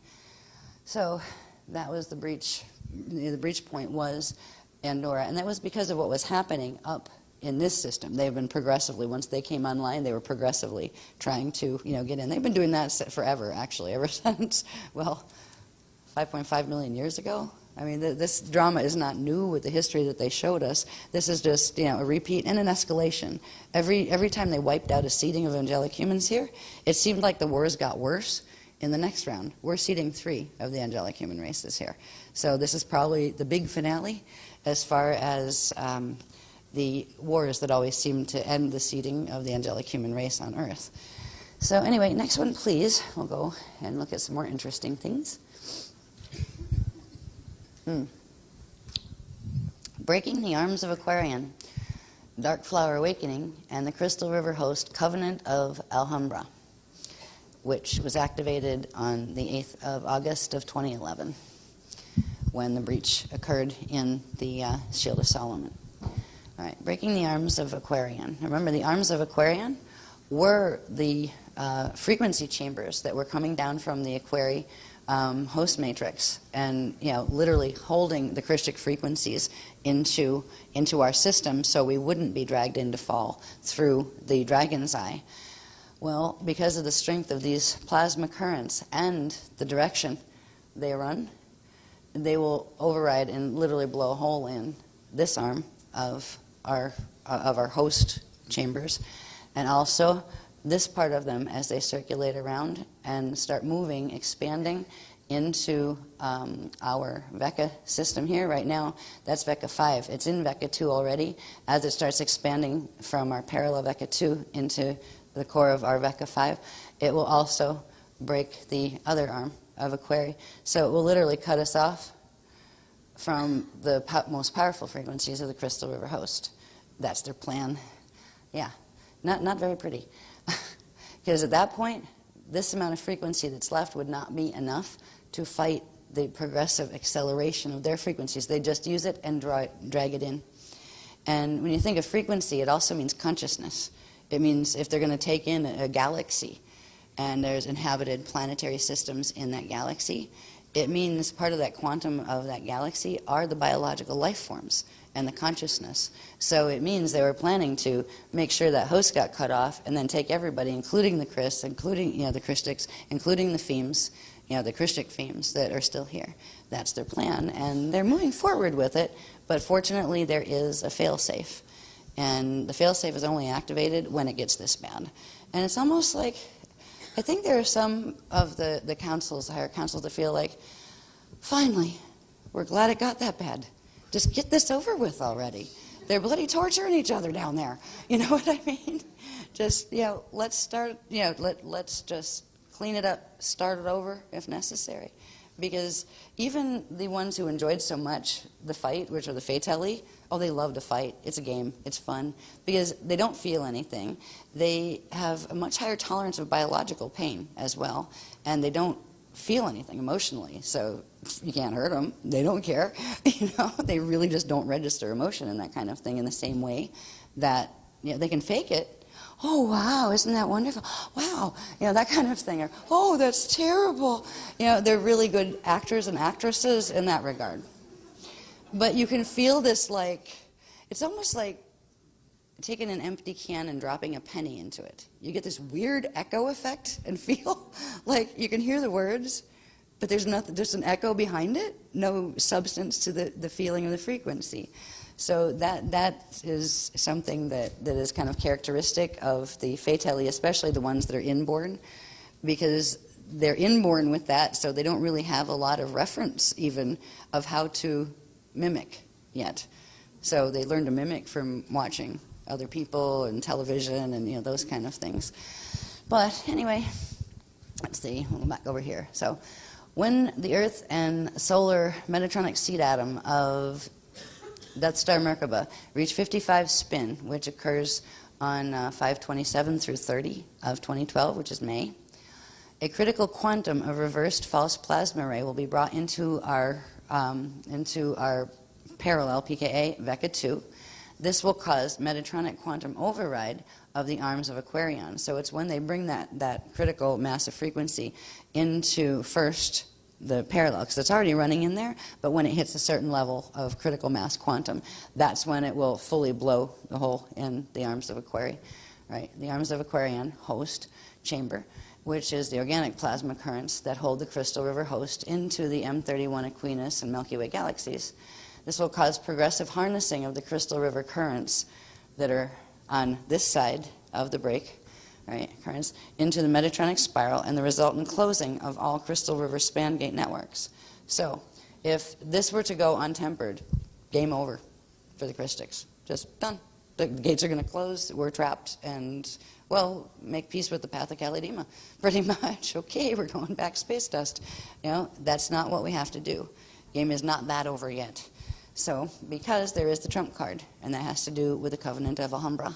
So that was the breach. The breach point was Andorra, and that was because of what was happening up in this system. They've been progressively, once they came online, they were progressively trying to get in. They've been doing that forever, actually, ever since, 5.5 million years ago. This drama is not new with the history that they showed us. This is just, a repeat and an escalation. Every time they wiped out a seeding of angelic humans here, it seemed like the wars got worse. In the next round, we're seeding 3 of the angelic human races here. So this is probably the big finale as far as the wars that always seem to end the seeding of the angelic human race on Earth. So anyway, next one, please. We'll go and look at some more interesting things. Breaking the Arms of Aquarian, Dark Flower Awakening, and the Crystal River Host Covenant of Alhambra, which was activated on the 8th of August of 2011 when the breach occurred in the Shield of Solomon. All right, Breaking the Arms of Aquarian. Remember, the Arms of Aquarian were the frequency chambers that were coming down from the Aquarii host matrix, and literally holding the Christic frequencies into our system, so we wouldn't be dragged into fall through the dragon's eye. Well, because of the strength of these plasma currents and the direction they run, they will override and literally blow a hole in this arm of our host chambers, and also this part of them as they circulate around and start moving, expanding into our Vecca system here. Right now, that's Vecca 5. It's in Vecca 2 already. As it starts expanding from our parallel Vecca 2 into the core of our Vecca 5, it will also break the other arm of Aquarii. So it will literally cut us off from the most powerful frequencies of the Crystal River host. That's their plan. Yeah, not very pretty. Because at that point, this amount of frequency that's left would not be enough to fight the progressive acceleration of their frequencies. They just use it and drag it in. And when you think of frequency, it also means consciousness. It means if they're going to take in a galaxy and there's inhabited planetary systems in that galaxy, it means part of that quantum of that galaxy are the biological life forms and the consciousness. So it means they were planning to make sure that host got cut off and then take everybody, including the Chris, including the Christics, including the Femes, the Christic Femes that are still here. That's their plan, and they're moving forward with it, but fortunately there is a fail-safe. And the fail-safe is only activated when it gets this bad. And it's almost like, I think there are some of the councils, the higher councils, that feel like, finally, we're glad it got that bad. Just get this over with already. They're bloody torturing each other down there. You know what I mean? Just, let's start, let's just clean it up, start it over if necessary. Because even the ones who enjoyed so much the fight, which are the Fatali, they love to fight. It's a game. It's fun. Because they don't feel anything. They have a much higher tolerance of biological pain as well. And they don't feel anything emotionally. So you can't hurt them. They don't care. They really just don't register emotion and that kind of thing in the same way that they can fake it. Oh, wow, isn't that wonderful? Wow, that kind of thing. Or, oh, that's terrible. They're really good actors and actresses in that regard. But you can feel this it's almost like taking an empty can and dropping a penny into it. You get this weird echo effect and feel like you can hear the words, but there's nothing, just an echo behind it, no substance to the feeling of the frequency. So that is something that is kind of characteristic of the Fatali, especially the ones that are inborn, because they're inborn with that, so they don't really have a lot of reference even of how to mimic yet. So they learn to mimic from watching other people and television and those kind of things. But anyway, let's see, we'll go back over here. So when the Earth and solar Metatronic seed atom of Death Star Merkaba reach 55 spin, which occurs on 5/27 through 30 of 2012, which is May, a critical quantum of reversed false plasma ray will be brought into our parallel pKa Vecca 2. This will cause Metatronic quantum override of the arms of Aquarion. So it's when they bring that critical massive frequency into first the parallel, because it's already running in there, but when it hits a certain level of critical mass quantum, that's when it will fully blow the hole in the arms of Aquarii, right? The arms of Aquarion host chamber, which is the organic plasma currents that hold the Crystal River host into the M31 Aquinas and Milky Way galaxies. This will cause progressive harnessing of the Crystal River currents that are on this side of the break, right, currents, into the Metatronic spiral and the resultant closing of all Crystal River span gate networks. So if this were to go untempered, game over for the Christics. Just done. The gates are going to close, we're trapped, and, well, make peace with the path of Kalidima. Pretty much. Okay, we're going back space dust. That's not what we have to do. Game is not that over yet. So, because there is the trump card, and that has to do with the Covenant of Alhambra.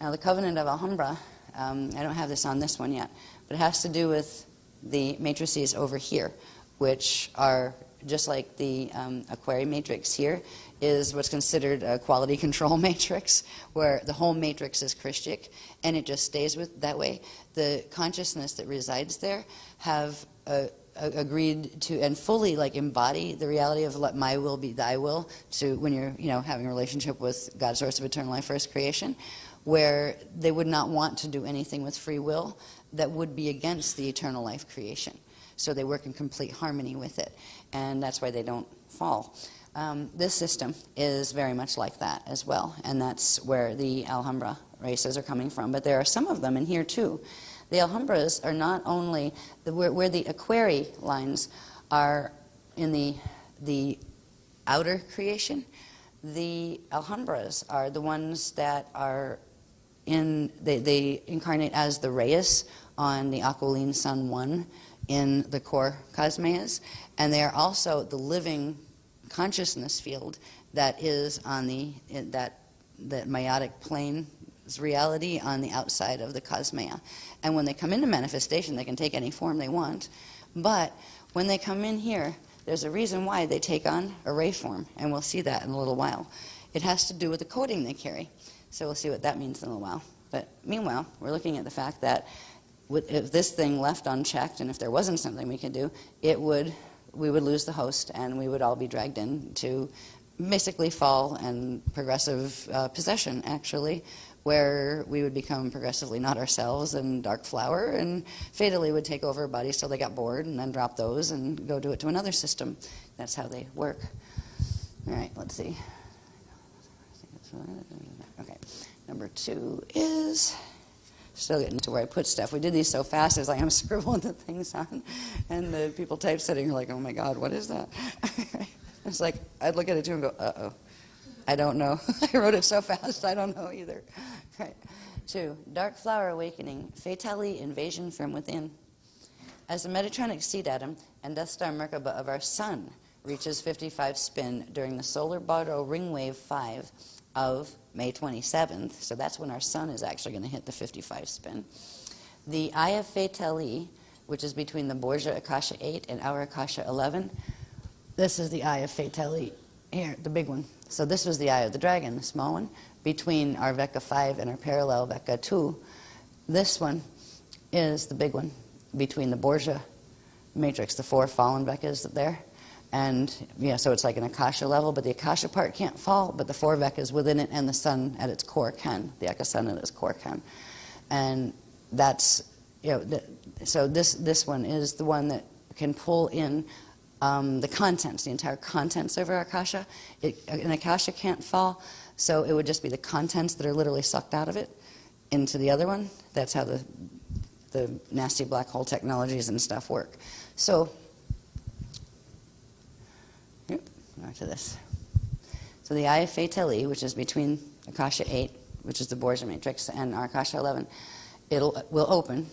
Now, the Covenant of Alhambra, I don't have this on this one yet, but it has to do with the matrices over here, which are just like the Aquarius matrix here, is what's considered a quality control matrix, where the whole matrix is Christic, and it just stays with that way. The consciousness that resides there have agreed to and fully like embody the reality of let my will be thy will, to when you're having a relationship with God, source of eternal life, first creation, where they would not want to do anything with free will that would be against the eternal life creation. So they work in complete harmony with it, and that's why they don't fall. This system is very much like that as well, and that's where the Alhambra races are coming from. But there are some of them in here too. The Alhambras are not only where the Aquarius lines are in the outer creation. The Alhambras are the ones that are they incarnate as the Reyes on the Aquiline Sun 1 in the core cosmeas, and they are also the living consciousness field that is on that meiotic plane's reality on the outside of the cosmea. And when they come into manifestation, they can take any form they want, but when they come in here, there's a reason why they take on a ray form, and we'll see that in a little while. It has to do with the coding they carry, so we'll see what that means in a little while. But meanwhile, we're looking at the fact that if this thing left unchecked, and if there wasn't something we could do, we would lose the host, and we would all be dragged into basically fall and progressive possession, actually, where we would become progressively not ourselves and dark flower, and fatally would take over our bodies till they got bored and then drop those and go do it to another system. That's how they work. All right, let's see. Okay, number 2 is still getting to where I put stuff. We did these so fast, it's like I'm scribbling the things on, and the people typesetting are like, oh my God, what is that? It's like, I'd look at it too and go, uh-oh, I don't know. I wrote it so fast, I don't know either. Right. 2, dark flower awakening, fatally invasion from within. As the Metatronic seed atom and Death Star Merkaba of our sun reaches 55 spin during the solar Bardo ring wave 5 of May 27th, so that's when our sun is actually going to hit the 55 spin. The Eye of Fatali, which is between the Borgia Akasha 8 and our Akasha 11, this is the Eye of Fatali here, the big one. So this was the Eye of the Dragon, the small one, between our Vecca 5 and our parallel Vecca 2. This one is the big one, between the Borgia matrix, the 4 fallen Veccas there. And yeah, so it's like an Akasha level, but the Akasha part can't fall, but the 4 Veccas within it and the sun at its core can. The Eka sun at its core can. And that's, so this one is the one that can pull in the contents, the entire contents of our Akasha. An Akasha can't fall, so it would just be the contents that are literally sucked out of it into the other one. That's how the nasty black hole technologies and stuff work. So, back to this. So the Eye of Fatali, which is between Akasha 8, which is the Borgia matrix, and our Akasha 11, will open,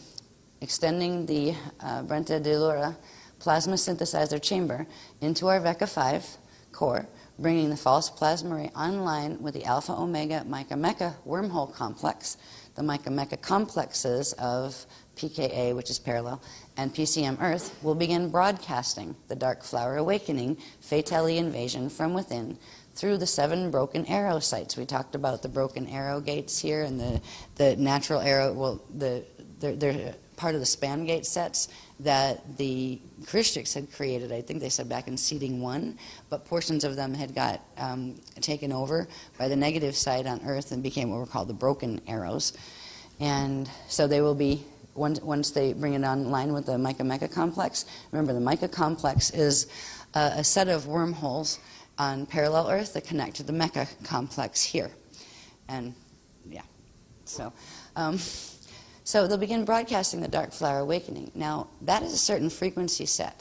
extending the Brenta de Lura plasma synthesizer chamber into our Vecca 5 core, bringing the false plasma ray online with the Alpha Omega Mica Mecca wormhole complex. The Mica Mecca complexes of PKA, which is parallel, and PCM Earth will begin broadcasting the Dark Flower Awakening Fatali invasion from within through the 7 broken arrow sites. We talked about the broken arrow gates here and the natural arrow, well, they're part of the span gate sets that the Christians had created. I think they said back in seeding 1, but portions of them had got taken over by the negative side on Earth and became what were called the broken arrows. And so they will be, once they bring it online with the Mica Mecca complex, remember the Mica complex is a set of wormholes on parallel Earth that connect to the Mecca complex here. And yeah, so so they'll begin broadcasting the Dark Flower Awakening. Now, that is a certain frequency set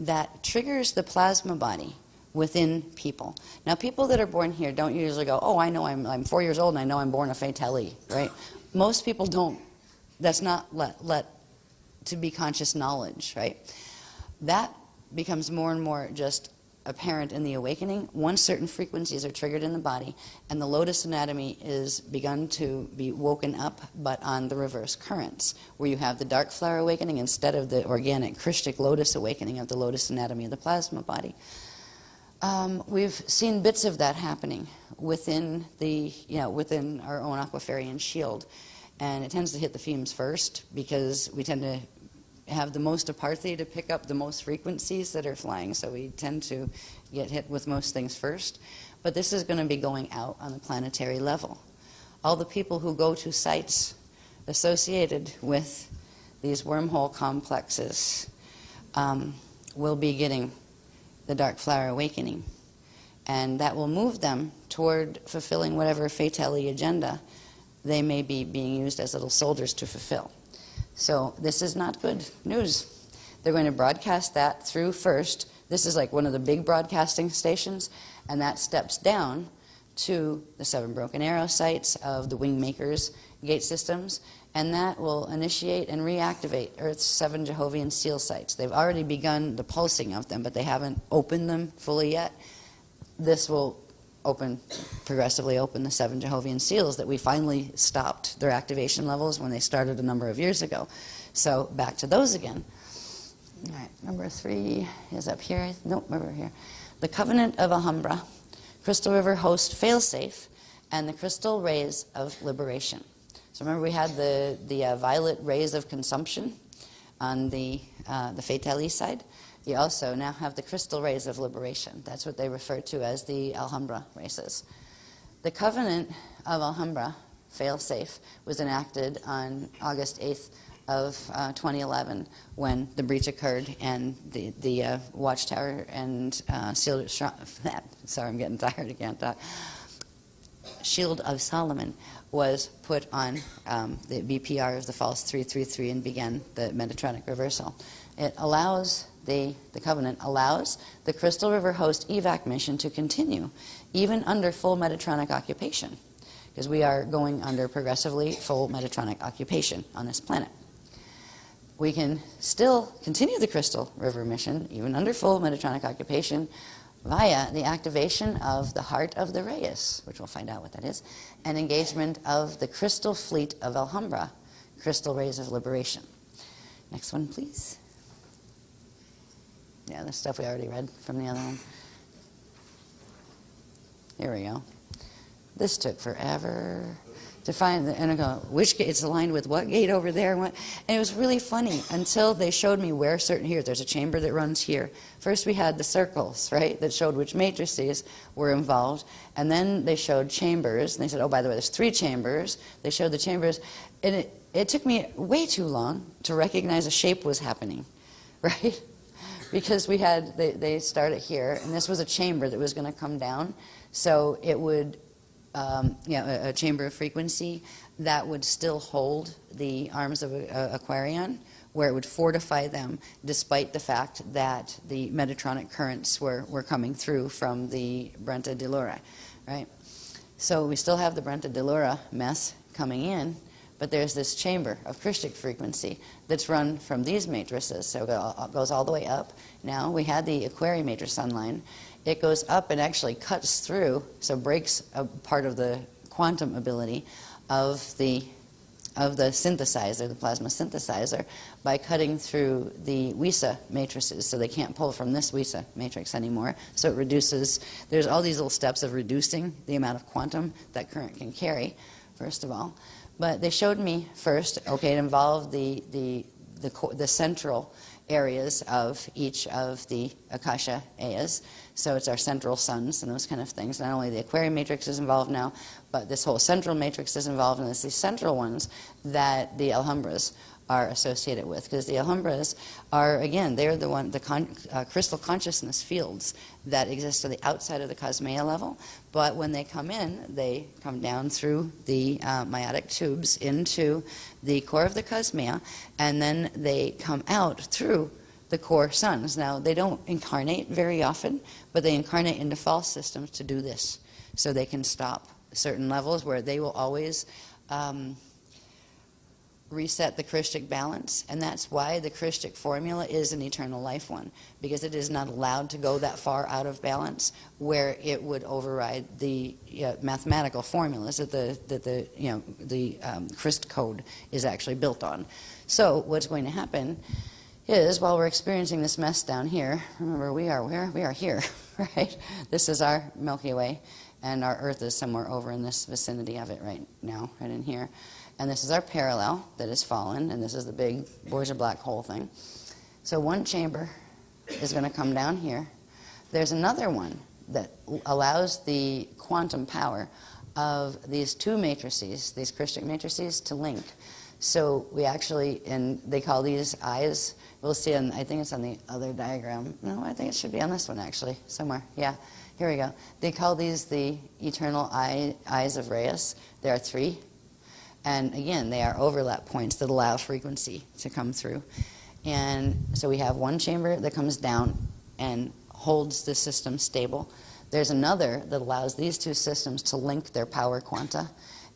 that triggers the plasma body within people. Now, people that are born here don't usually go, oh, I know I'm 4 years old and I know I'm born a Fatali, right? Most people don't. That's not let to be conscious knowledge, right? That becomes more and more just apparent in the awakening once certain frequencies are triggered in the body, and the lotus anatomy is begun to be woken up, but on the reverse currents, where you have the dark flower awakening instead of the organic Christic lotus awakening of the lotus anatomy of the plasma body. We've seen bits of that happening within within our own Aquafarian shield, and it tends to hit the themes first because we tend to have the most apathy to pick up the most frequencies that are flying, so we tend to get hit with most things first. But this is going to be going out on the planetary level. All the people who go to sites associated with these wormhole complexes will be getting the dark flower awakening, and that will move them toward fulfilling whatever fatality agenda they may be being used as little soldiers to fulfill. So this is not good news. They're going to broadcast that through first. This is like one of the big broadcasting stations, and that steps down to the 7 broken arrow sites of the Wingmakers gate systems, and that will initiate and reactivate Earth's 7 Jehovian seal sites. They've already begun the pulsing of them, but they haven't opened them fully yet. This will progressively open the 7 Jehovian seals that we finally stopped their activation levels when they started a number of years ago. So back to those again. All right, number 3 is up here. Nope, over here. The Covenant of Alhambra, Crystal River Host Failsafe, and the Crystal Rays of Liberation. So remember we had the violet rays of consumption on the Fatality side. You also now have the crystal rays of liberation. That's what they refer to as the Alhambra races. The Covenant of Alhambra, fail-safe, was enacted on August 8th of 2011 when the breach occurred and the watchtower and shield. Sorry, I'm getting tired. I can't talk. Shield of Solomon was put on the BPR of the false 333 and began the Metatronic reversal. It allows the Covenant allows the Crystal River Host evac mission to continue even under full Metatronic occupation, because we are going under progressively full Metatronic occupation on this planet. We can still continue the Crystal River mission even under full Metatronic occupation via the activation of the Heart of the Reyes, which we'll find out what that is, and engagement of the Crystal Fleet of Alhambra, Crystal Rays of Liberation. Next one, please. Yeah, the stuff we already read from the other one. Here we go. This took forever to find, and I go, which gate, it's aligned with what gate over there? And it was really funny until they showed me where certain, here, there's a chamber that runs here. First we had the circles, right, that showed which matrices were involved, and then they showed chambers, and they said, oh, by the way, there's 3 chambers. They showed the chambers, and it took me way too long to recognize a shape was happening, right? Because we had, they started here, and this was a chamber that was going to come down, so it would, a chamber of frequency that would still hold the arms of Aquarion, where it would fortify them despite the fact that the Metatronic currents were coming through from the Brenta de Lura, right? So we still have the Brenta de Lura mess coming in, but there's this chamber of Christic frequency that's run from these matrices, so it goes all the way up. Now we had the Aquarian matrix online. It goes up and actually cuts through, so breaks a part of the quantum ability of the synthesizer, the plasma synthesizer, by cutting through the WISA matrices, so they can't pull from this WISA matrix anymore. So it reduces, there's all these little steps of reducing the amount of quantum that current can carry, first of all. But they showed me first, okay, it involved the central areas of each of the Akasha Ayas. So it's our central suns and those kind of things. Not only the Aquarian matrix is involved now, but this whole central matrix is involved, and it's these central ones that the Alhambras are associated with. Because the Alhambras are, again, they're the crystal consciousness fields that exist on the outside of the Cosmea level. But when they come in, they come down through the meiotic tubes into the core of the Cosmea, and then they come out through the core suns. Now, they don't incarnate very often, but they incarnate into false systems to do this. So they can stop certain levels where they will always reset the Christic balance, and that's why the Christic formula is an eternal life one, because it is not allowed to go that far out of balance where it would override the mathematical formulas that the Christ code is actually built on. So what's going to happen is, while we're experiencing this mess down here, remember we are where? We are here, right? This is our Milky Way, and our Earth is somewhere over in this vicinity of it right now, right in here. And this is our parallel that has fallen, and this is the big Borgia black hole thing. So one chamber is going to come down here. There's another one that allows the quantum power of these two matrices, these Christic matrices, to link. So we actually, and they call these eyes, we'll see, on, I think it's on the other diagram. No, I think it should be on this one actually, somewhere. Yeah, here we go. They call these the eternal eyes of Reyes. There are 3. And again, they are overlap points that allow frequency to come through. And so we have one chamber that comes down and holds the system stable. There's another that allows these two systems to link their power quanta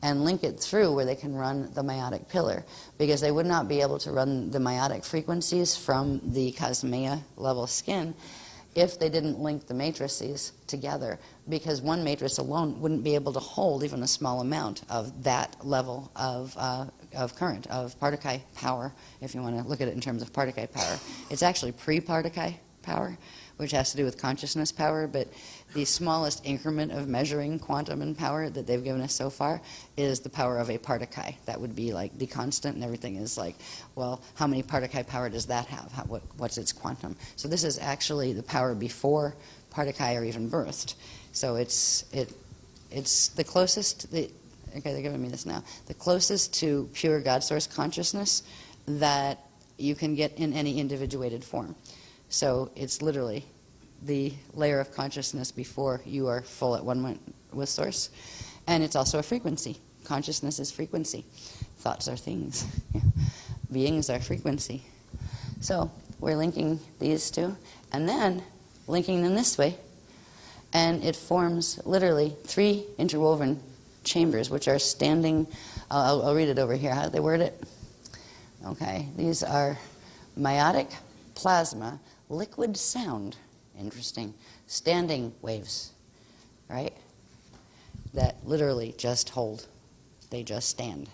and link it through where they can run the meiotic pillar, because they would not be able to run the meiotic frequencies from the Cosmea level skin if they didn't link the matrices together, because one matrix alone wouldn't be able to hold even a small amount of that level of current, of Partakai power, if you want to look at it in terms of Partakai power. It's actually pre-Partakai power, which has to do with consciousness power, but the smallest increment of measuring quantum and power that they've given us so far is the power of a Partakai. That would be like the constant, and everything is like, well, how many Partakai power does that have? What's its quantum? So this is actually the power before Partakai are even birthed. So it's the closest, okay, they're giving me this now, the closest to pure God source consciousness that you can get in any individuated form. So it's literally the layer of consciousness before you are full at one with source. And it's also a frequency. Consciousness is frequency. Thoughts are things. Yeah. Beings are frequency. So we're linking these two and then linking them this way, and it forms literally 3 interwoven chambers, which are standing. I'll read it over here. How do they word it? Okay, these are meiotic plasma liquid sound. Interesting. Standing waves, right? That literally just hold. They just stand.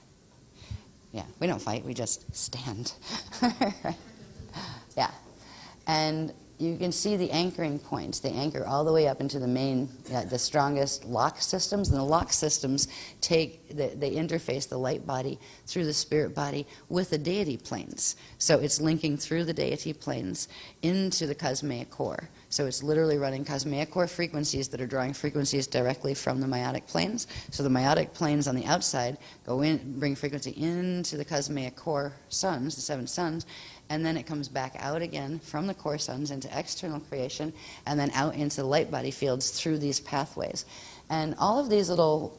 Yeah, we don't fight, we just stand. Yeah. And you can see the anchoring points. They anchor all the way up into the main, the strongest lock systems. And the lock systems they interface the light body through the spirit body with the deity planes. So it's linking through the deity planes into the Cosmea core. So it's literally running Cosmea core frequencies that are drawing frequencies directly from the meiotic planes. So the meiotic planes on the outside go in, bring frequency into the Cosmea core suns, the 7 suns, and then it comes back out again from the core suns into external creation, and then out into the light body fields through these pathways. And all of these little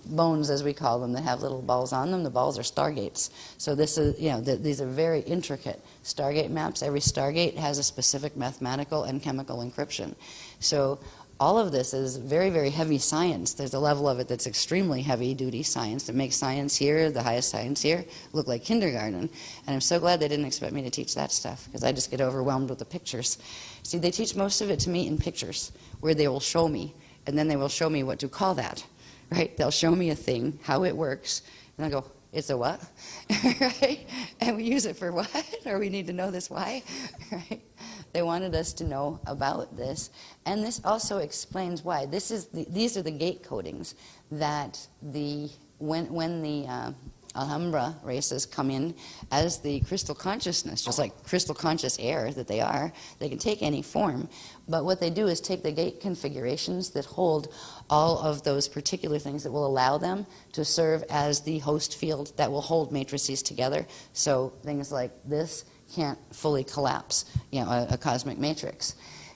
bones, as we call them, that have little balls on them, the balls are stargates. So this is, these are very intricate stargate maps. Every stargate has a specific mathematical and chemical encryption. So all of this is very, very heavy science. There's a level of it that's extremely heavy-duty science that makes science here, the highest science here, look like kindergarten. And I'm so glad they didn't expect me to teach that stuff, because I just get overwhelmed with the pictures. See, they teach most of it to me in pictures, where they will show me, and then they will show me what to call that, right? They'll show me a thing, how it works, and I'll go, it's a what? Right? And we use it for what? Or we need to know this why? Right? They wanted us to know about this. And this also explains why. These are the gate codings that when the Alhambra races come in as the crystal consciousness, just like crystal conscious air that they are, they can take any form. But what they do is take the gate configurations that hold all of those particular things that will allow them to serve as the host field that will hold matrices together. So things like this can't fully collapse, a cosmic matrix.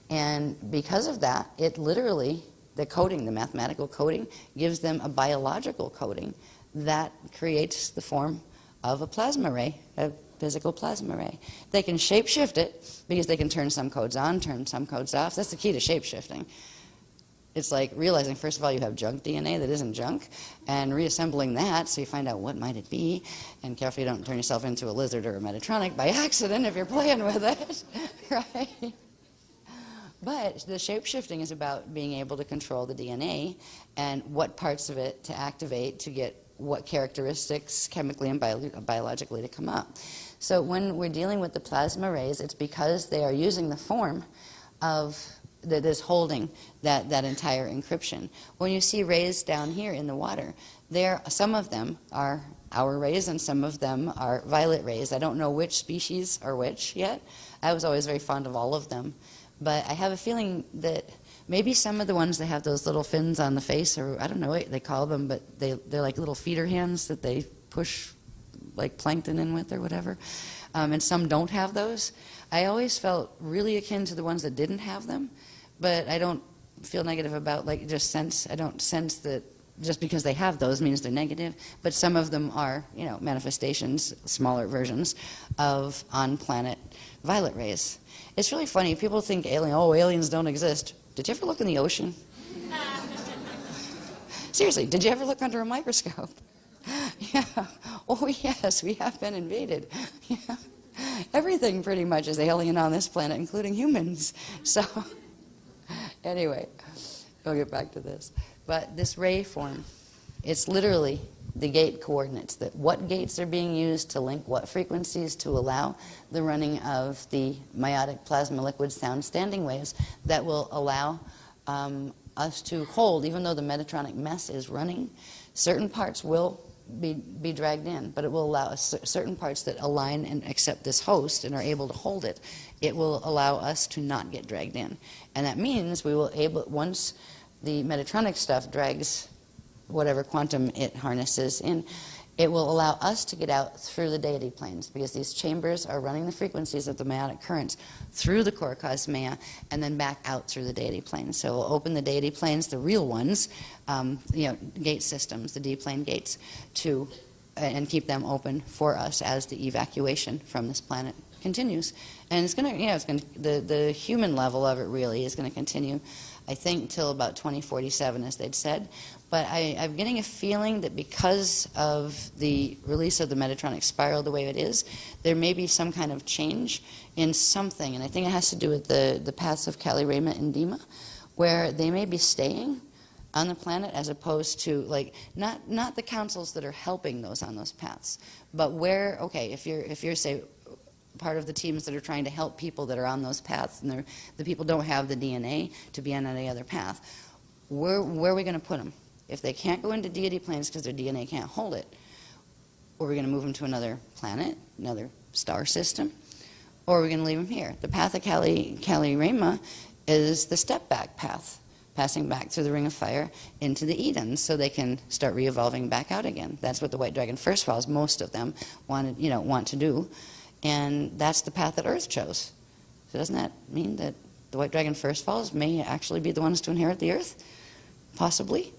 And because of that, it literally, the coding, the mathematical coding, gives them a biological coding that creates the form of a plasma ray, a physical plasma ray. They can shapeshift it because they can turn some codes on, turn some codes off. That's the key to shapeshifting. it's like realizing, first of all, you have junk DNA that isn't junk, and reassembling that so you find out what might it be, and carefully don't turn yourself into a lizard or a Metatronic by accident if you're playing with it, right? But the shape-shifting is about being able to control the DNA and what parts of it to activate to get what characteristics chemically and biologically to come up. So when we're dealing with the plasma rays, it's because they are using the form of that is holding that entire encryption. When you see rays down here in the water, some of them are our rays and some of them are violet rays. I don't know which species are which yet. I was always very fond of all of them. But I have a feeling that maybe some of the ones that have those little fins on the face, or I don't know what they call them, but they're like little feeder hands that they push like plankton in with or whatever. And some don't have those. I always felt really akin to the ones that didn't have them, but I don't feel negative about, like, I don't sense that just because they have those means they're negative, but some of them are, manifestations, smaller versions of on-planet violet rays. It's really funny. People think aliens don't exist. Did you ever look in the ocean? Seriously, did you ever look under a microscope? Yeah. Oh, yes, we have been invaded. Yeah. Everything pretty much is alien on this planet, including humans. So, anyway, we'll get back to this. But this ray form, it's literally the gate coordinates, that what gates are being used to link what frequencies to allow the running of the meiotic plasma liquid sound standing waves that will allow us to hold, even though the Metatronic mess is running, certain parts will be dragged in, but it will allow us certain parts that align and accept this host and are able to hold it. It will allow us to not get dragged in. And that means we will once the Metatronic stuff drags whatever quantum it harnesses in, it will allow us to get out through the deity planes, because these chambers are running the frequencies of the meiotic currents through the core cosmea and then back out through the deity planes. So we'll open the deity planes, the real ones, gate systems, the D-plane gates, and keep them open for us as the evacuation from this planet continues. And it's going to, the human level of it really is going to continue, I think, till about 2047, as they'd said. But I'm getting a feeling that because of the release of the Metatronic spiral the way it is, there may be some kind of change in something. And I think it has to do with the paths of Kali, Rama, and Dima, where they may be staying on the planet as opposed to, like, not the councils that are helping those on those paths, but where, okay, if you're say, part of the teams that are trying to help people that are on those paths, and the people don't have the DNA to be on any other path, where are we going to put them? If they can't go into deity planes because their DNA can't hold it, or we're going to move them to another planet, another star system, or are we going to leave them here? The path of Kali Rama is the step back path, passing back through the Ring of Fire into the Eden, so they can start re-evolving back out again. That's what the White Dragon First Falls, most of them, want to do. And that's the path that Earth chose. So doesn't that mean that the White Dragon First Falls may actually be the ones to inherit the Earth? Possibly.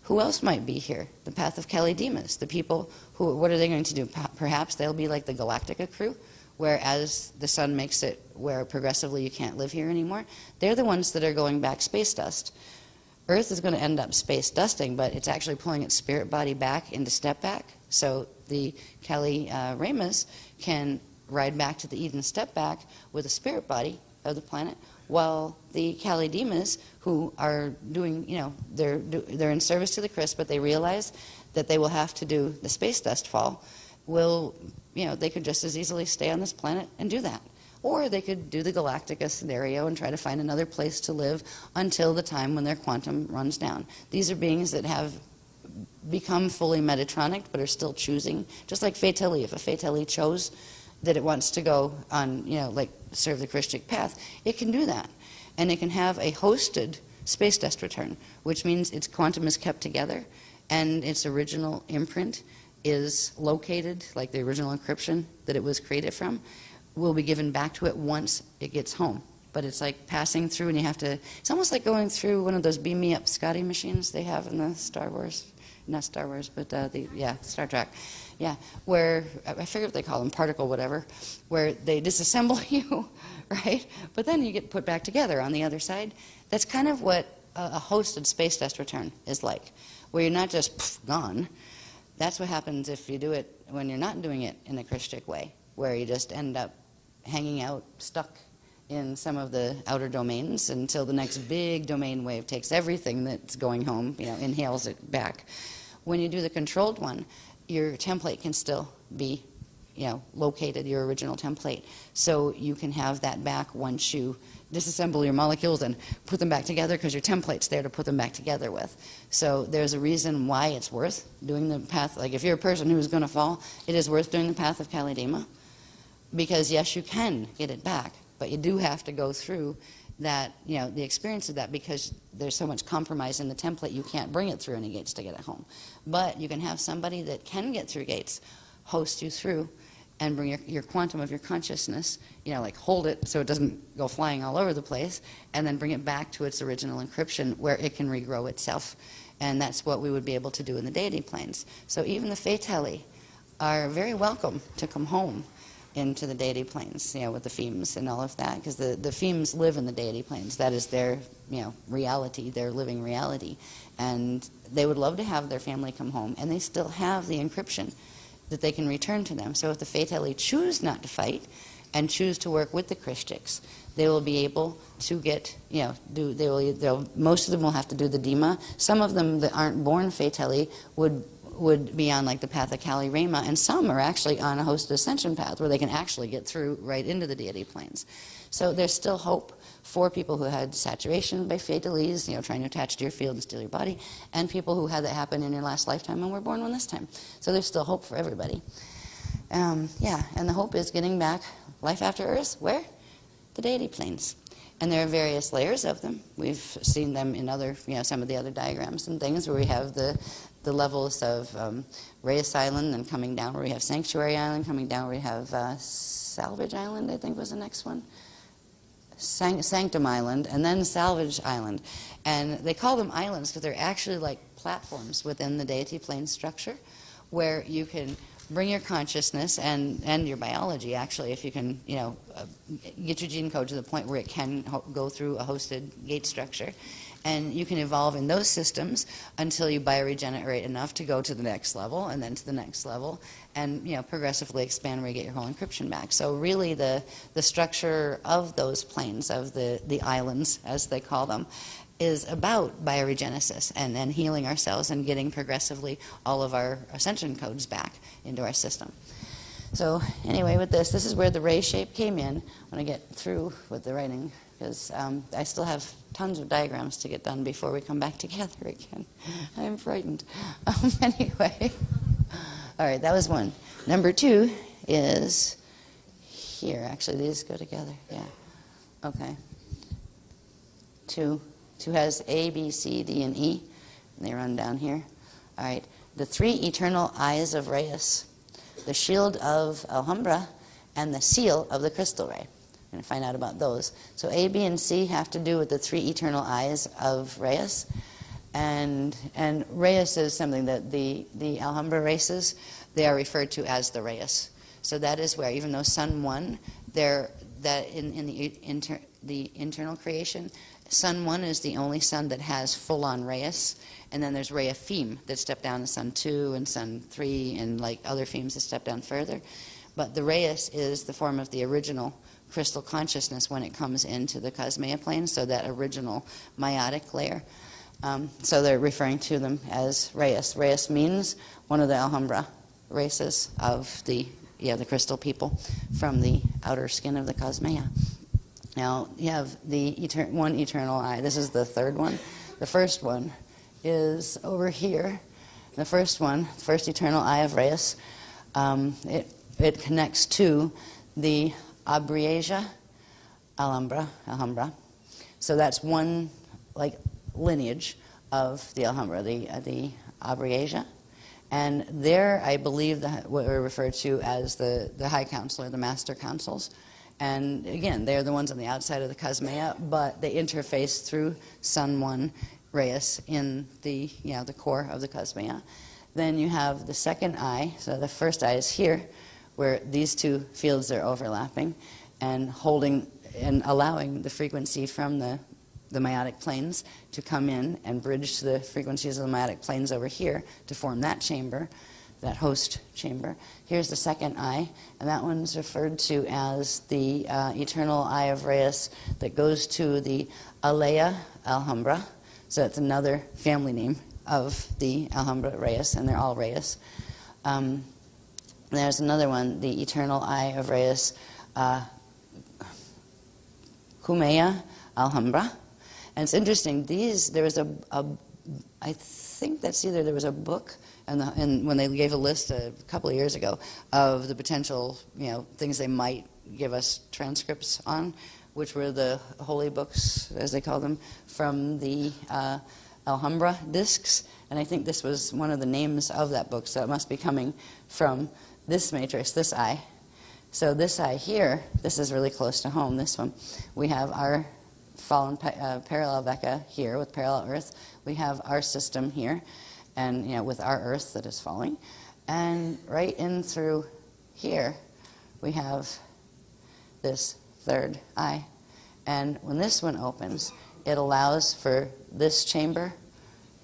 Who else might be here? The path of Kali Demas, the people who, what are they going to do? Perhaps they'll be like the Galactica crew, where as the sun makes it where progressively you can't live here anymore, they're the ones that are going back space dust. Earth is going to end up space dusting, but it's actually pulling its spirit body back into step back. So the Kali Ramas can ride back to the Eden step back with the spirit body of the planet, while the Kali Demas, who are doing, they're in service to the Christ, but they realize that they will have to do the space dust fall, they could just as easily stay on this planet and do that. Or they could do the Galactica scenario and try to find another place to live until the time when their quantum runs down. These are beings that have become fully Metatronic, but are still choosing, just like Fateli. If a Fateli chose that it wants to go on, serve the Christic path, it can do that. And it can have a hosted space dust return, which means its quantum is kept together and its original imprint is located, like the original encryption that it was created from, will be given back to it once it gets home. But it's like passing through, and you have to, it's almost like going through one of those beam me up Scotty machines they have in the Star Wars, not Star Wars, but Star Trek. Yeah, where, I forget what they call them, particle whatever, where they disassemble you, right? But then you get put back together on the other side. That's kind of what a hosted space dust return is like, where you're not just gone. That's what happens if you do it when you're not doing it in a Christic way, where you just end up hanging out, stuck in some of the outer domains until the next big domain wave takes everything that's going home, inhales it back. When you do the controlled one, your template can still be, located, your original template. So you can have that back once you disassemble your molecules and put them back together, because your template's there to put them back together with. So there's a reason why it's worth doing the path. Like if you're a person who's going to fall, it is worth doing the path of Kalidema, because yes, you can get it back, but you do have to go through that, the experience of that, because there's so much compromise in the template, you can't bring it through any gates to get it home. But you can have somebody that can get through gates host you through and bring your quantum of your consciousness, like hold it so it doesn't go flying all over the place, and then bring it back to its original encryption where it can regrow itself. And that's what we would be able to do in the deity planes. So even the Fatali are very welcome to come home into the deity planes, with the Femes and all of that, because the Femes live in the deity planes. That is their, reality, their living reality. And they would love to have their family come home, and they still have the encryption that they can return to them. So if the Fatali choose not to fight and choose to work with the Christics, they will be able to get, most of them will have to do the Dima. Some of them that aren't born Fatali would be on like the path of Kali Rama, and some are actually on a hosted ascension path where they can actually get through right into the deity planes. So there's still hope for people who had saturation by Fatalies, trying to attach to your field and steal your body, and people who had that happen in your last lifetime and were born one this time. So there's still hope for everybody. And the hope is getting back life after Earth. Where? The deity planes. And there are various layers of them. We've seen them in other, some of the other diagrams and things where we have the levels of Reyes Island and coming down, where we have Sanctuary Island, coming down where we have Salvage Island, I think was the next one. Sanctum Island, and then Salvage Island. And they call them islands because they're actually like platforms within the deity plane structure, where you can bring your consciousness and your biology, actually, if you can, get your gene code to the point where it can go through a hosted gate structure. And you can evolve in those systems until you bioregenerate enough to go to the next level, and then to the next level, and progressively expand where you get your whole encryption back. So really the structure of those planes, of the islands, as they call them, is about bioregenesis and healing ourselves and getting progressively all of our ascension codes back into our system. So anyway, with this is where the ray shape came in when I get through with the writing, because I still have tons of diagrams to get done before we come back together again. I'm frightened. Anyway, all right, that was one. Number two is here. Actually, these go together. Yeah. Okay. Two has A, B, C, D, and E, and they run down here. All right. The three eternal eyes of Reyes, the shield of Alhambra, and the seal of the crystal ray. I'm going to find out about those. So A, B, and C have to do with the three eternal eyes of Reyes. And Reyes is something that the Alhambra races, they are referred to as the Reyes. So that is where, even though Sun 1, that in the internal creation, Sun 1 is the only sun that has full-on Reyes. And then there's Rhea Feme that step down to Sun 2 and Sun 3 and like other Femes that step down further. But the Reyes is the form of the original crystal consciousness when it comes into the Cosmea plane, so that original meiotic layer. So they're referring to them as Reyes. Reyes means one of the Alhambra races of the crystal people from the outer skin of the Cosmea. Now, you have the one eternal eye. This is the third one. The first one is over here. The first one, first eternal eye of Reyes, it connects to the Abriesia Alhambra. So that's one lineage of the Alhambra, the Abriesia. And there, I believe, what are referred to as the High Council or the Master Councils. And again, they're the ones on the outside of the Cosmea, but they interface through Sun 1 Reyes in the core of the Cosmea. Then you have the second eye. So the first eye is here, where these two fields are overlapping and holding and allowing the frequency from the the meiotic planes to come in and bridge to the frequencies of the meiotic planes over here to form that chamber, that host chamber. Here's the second eye, and that one's referred to as the eternal eye of Reyes that goes to the Alea Alhambra. So it's another family name of the Alhambra Reyes, and they're all Reyes. There's another one, the eternal eye of Reyes, Cumea Alhambra. And it's interesting, there was I think that's either there was a book, and when they gave a list a couple of years ago of the potential, things they might give us transcripts on, which were the holy books, as they call them, from the Alhambra discs. And I think this was one of the names of that book, so it must be coming from this matrix, this eye. So this eye here, this is really close to home, this one. We have our fallen parallel Vecca here with parallel Earth. We have our system here, and with our Earth that is falling. And right in through here, we have this third eye. And when this one opens, it allows for this chamber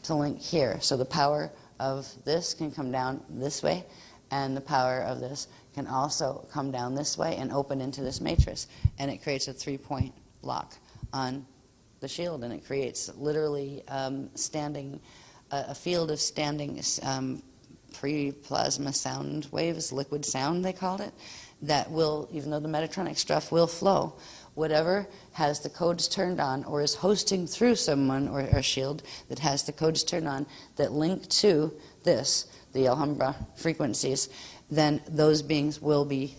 to link here. So the power of this can come down this way, and the power of this can also come down this way and open into this matrix. And it creates a 3-point lock on the shield, and it creates literally a field of standing pre-plasma sound waves, liquid sound they called it, that will, even though the Metatronic stuff will flow, whatever has the codes turned on or is hosting through someone or a shield that has the codes turned on that link to this, the Alhambra frequencies, then those beings will be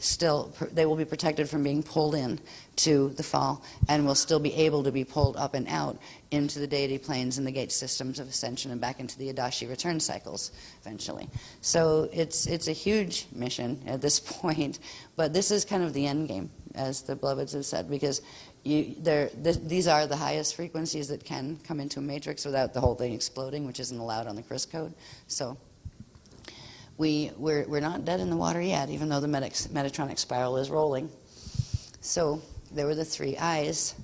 they will be protected from being pulled in to the fall, and will still be able to be pulled up and out into the deity planes and the gate systems of ascension and back into the Adashi return cycles eventually. So it's a huge mission at this point, but this is kind of the end game, as the beloveds have said, because these are the highest frequencies that can come into a matrix without the whole thing exploding, which isn't allowed on the Chris code. So we're not dead in the water yet, even though the Metatronic spiral is rolling. So there were the three eyes.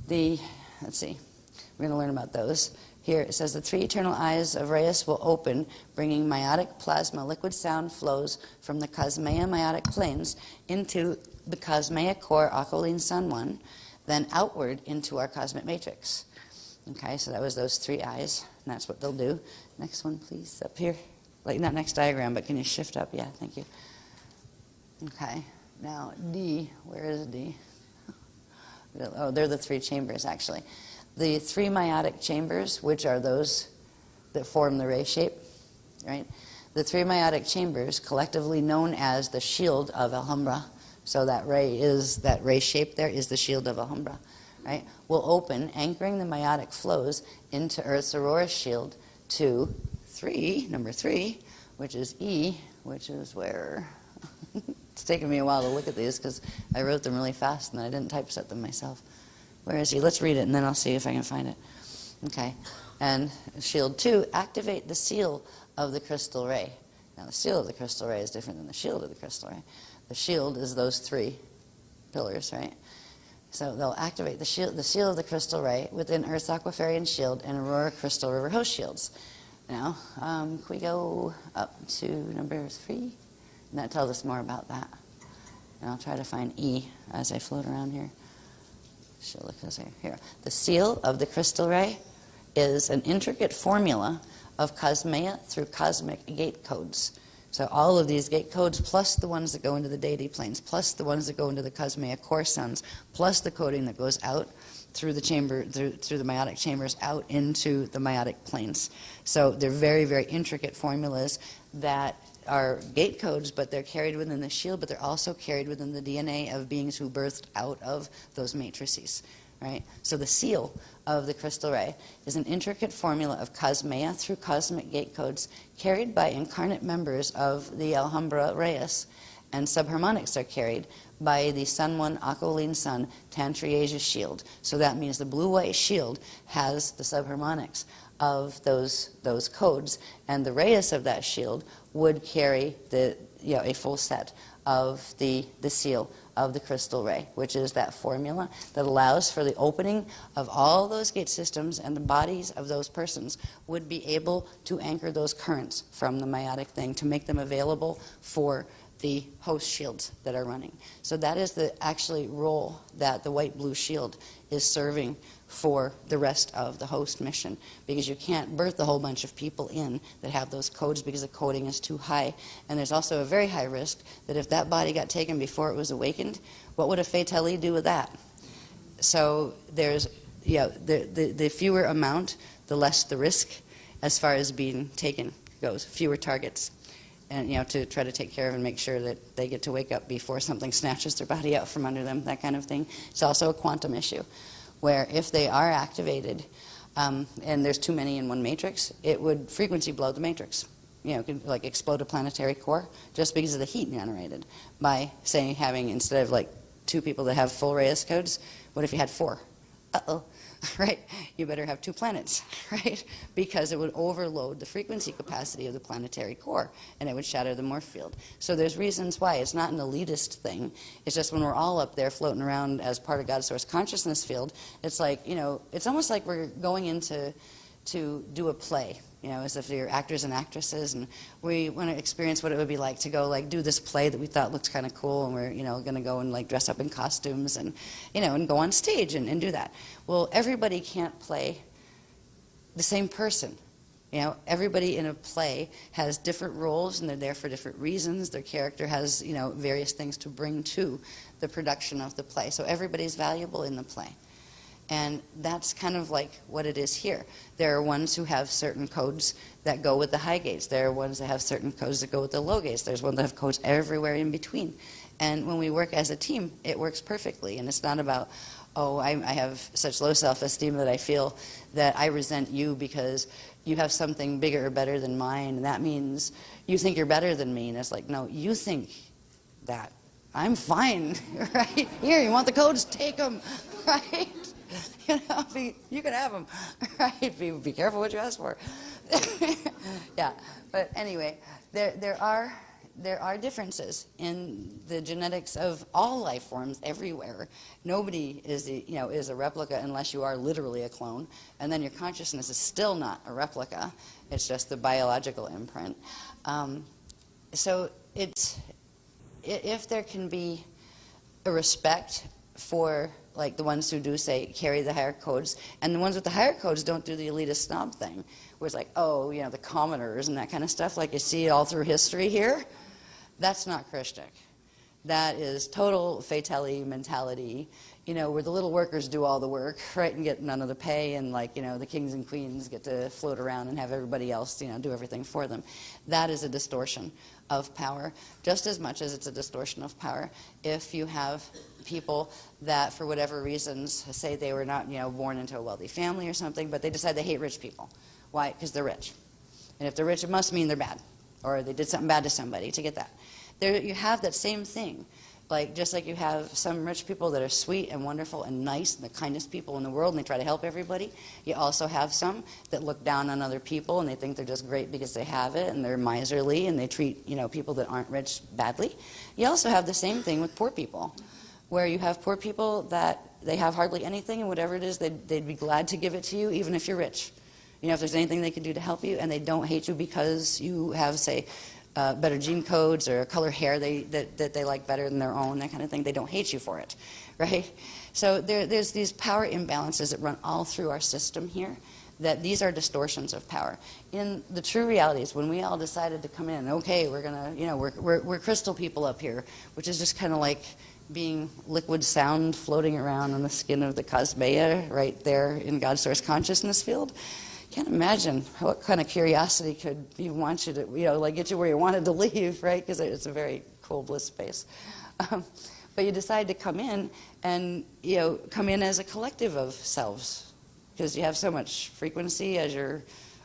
Let's see, we're going to learn about those. Here it says the three eternal eyes of Reyes will open, bringing meiotic plasma liquid sound flows from the Cosmea meiotic planes into the Cosmea core Aquiline Sun 1, then outward into our cosmic matrix. Okay, so that was those three eyes, and that's what they'll do. Next one, please, up here. Like, not next diagram, but can you shift up? Yeah, thank you. Okay, now D, where is D? Oh, they're the three chambers, actually. The three meiotic chambers, which are those that form the ray shape, right? The three meiotic chambers, collectively known as the shield of Alhambra, so that ray shape there is the shield of Alhambra, right? Will open, anchoring the meiotic flows into Earth's aurora shield to number 3, which is E, which is where? It's taken me a while to look at these because I wrote them really fast and I didn't typeset them myself. Where is E? Let's read it and then I'll see if I can find it. Okay. And shield 2, activate the seal of the crystal ray. Now the seal of the crystal ray is different than the shield of the crystal ray. The shield is those 3 pillars, right? So they'll activate the seal of the crystal ray within Earth's Aquafarian shield and Aurora Crystal River host shields. Now, can we go up to number 3? And that tells us more about that. And I'll try to find E as I float around here. Here. The seal of the crystal ray is an intricate formula of cosmea through cosmic gate codes. So all of these gate codes, plus the ones that go into the deity planes, plus the ones that go into the cosmea core suns, plus the coding that goes out through the chamber, through the meiotic chambers out into the meiotic planes. So they're very, very intricate formulas that are gate codes, but they're carried within the shield, but they're also carried within the DNA of beings who birthed out of those matrices, right? So the seal of the crystal ray is an intricate formula of cosmea through cosmic gate codes carried by incarnate members of the Alhambra Reyes, and subharmonics are carried by the Sun 1 Aquiline Sun Tantriasia shield. So that means the blue-white shield has the subharmonics of those codes, and the Reyes of that shield would carry a full set of the seal of the crystal ray, which is that formula that allows for the opening of all those gate systems, and the bodies of those persons would be able to anchor those currents from the meiotic thing to make them available for the host shields that are running. So that is the actually role that the white-blue shield is serving for the rest of the host mission, because you can't birth a whole bunch of people in that have those codes because the coding is too high. And there's also a very high risk that if that body got taken before it was awakened, what would a fatale do with that? So there's, the fewer amount, the less the risk as far as being taken goes, fewer targets. And to try to take care of and make sure that they get to wake up before something snatches their body out from under them, that kind of thing. It's also a quantum issue, where if they are activated, and there's too many in one matrix, it would frequency blow the matrix. It could like explode a planetary core just because of the heat generated by, say, having, instead of like 2 people that have full Reyes codes, what if you had 4? Uh-oh. Right? You better have 2 planets, right? Because it would overload the frequency capacity of the planetary core, and it would shatter the morph field. So there's reasons why. It's not an elitist thing. It's just when we're all up there floating around as part of God's source consciousness field, it's like, it's almost like we're going into to do a play, as if you're actors and actresses, and we want to experience what it would be like to go do this play that we thought looked kind of cool, and we're going to go and dress up in costumes and and go on stage and do that. Well, everybody can't play the same person. Everybody in a play has different roles, and they're there for different reasons. Their character has various things to bring to the production of the play. So everybody's valuable in the play. And that's kind of like what it is here. There are ones who have certain codes that go with the high gates. There are ones that have certain codes that go with the low gates. There's ones that have codes everywhere in between. And when we work as a team, it works perfectly. And it's not about, oh, I have such low self-esteem that I feel that I resent you because you have something bigger or better than mine. And that means you think you're better than me. And it's like, no, you think that. I'm fine, right? Here, you want the codes? Take them, right? You can have them, right? Be careful what you ask for. Yeah, but anyway, there are differences in the genetics of all life forms everywhere. Nobody is is a replica unless you are literally a clone, and then your consciousness is still not a replica. It's just the biological imprint. So if there can be a respect for the ones who do say carry the higher codes, and the ones with the higher codes don't do the elitist snob thing, where it's like, oh, the commoners and that kind of stuff, like you see it all through history here. That's not Christic. That is total fatality mentality, where the little workers do all the work, right, and get none of the pay, and the kings and queens get to float around and have everybody else, do everything for them. That is a distortion of power, just as much as it's a distortion of power if you have people that, for whatever reasons, say they were not, born into a wealthy family or something, but they decide they hate rich people. Why? Because they're rich. And if they're rich, it must mean they're bad, or they did something bad to somebody to get that. There, you have that same thing. Just like you have some rich people that are sweet and wonderful and nice and the kindest people in the world, and they try to help everybody. You also have some that look down on other people, and they think they're just great because they have it, and they're miserly, and they treat people that aren't rich badly. You also have the same thing with poor people, where you have poor people that they have hardly anything, and whatever it is, they'd be glad to give it to you, even if you're rich. If there's anything they can do to help you, and they don't hate you because you have, say, better gene codes or color hair that they like better than their own, that kind of thing. They don't hate you for it, right? So there's these power imbalances that run all through our system here, that these are distortions of power. In the true reality is when we all decided to come in, okay, we're gonna, we're crystal people up here, which is just kind of like being liquid sound floating around on the skin of the cosmea right there in God's source consciousness field. Can't imagine what kind of curiosity could even want you to, get you where you wanted to leave, right? Because it's a very cool bliss space. But you decide to come in and, come in as a collective of selves, because you have so much frequency as your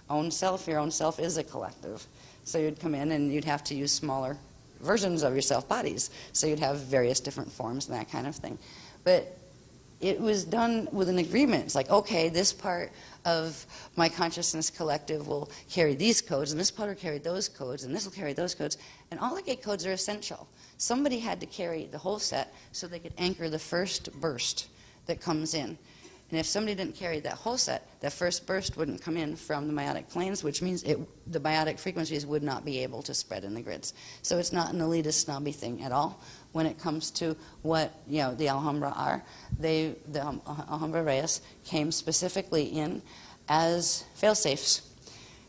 own self. Your own self is a collective. So you'd come in and you'd have to use smaller versions of yourself bodies. So you'd have various different forms and that kind of thing. But it was done with an agreement. It's like, okay, this part of my consciousness collective will carry these codes, and this part will carry those codes, and this will carry those codes, and all the gate codes are essential. Somebody had to carry the whole set so they could anchor the first burst that comes in. And if somebody didn't carry that whole set, that first burst wouldn't come in from the meiotic planes, which means the meiotic frequencies would not be able to spread in the grids. So it's not an elitist, snobby thing at all when it comes to what the Alhambra are. The Alhambra Reyes came specifically in as fail-safes.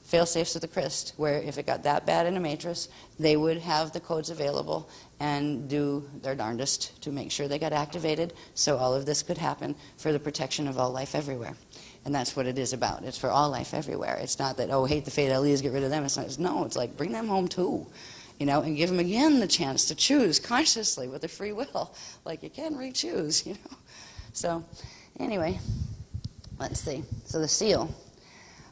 Fail-safes of the Christ, where if it got that bad in a matrix, they would have the codes available and do their darndest to make sure they got activated so all of this could happen for the protection of all life everywhere. And that's what it is about. It's for all life everywhere. It's not that, oh, hate the fatalities, get rid of them. It's not, no, it's like bring them home too, and give them again the chance to choose consciously with their free will. Like you can re-choose, So anyway, let's see. So the seal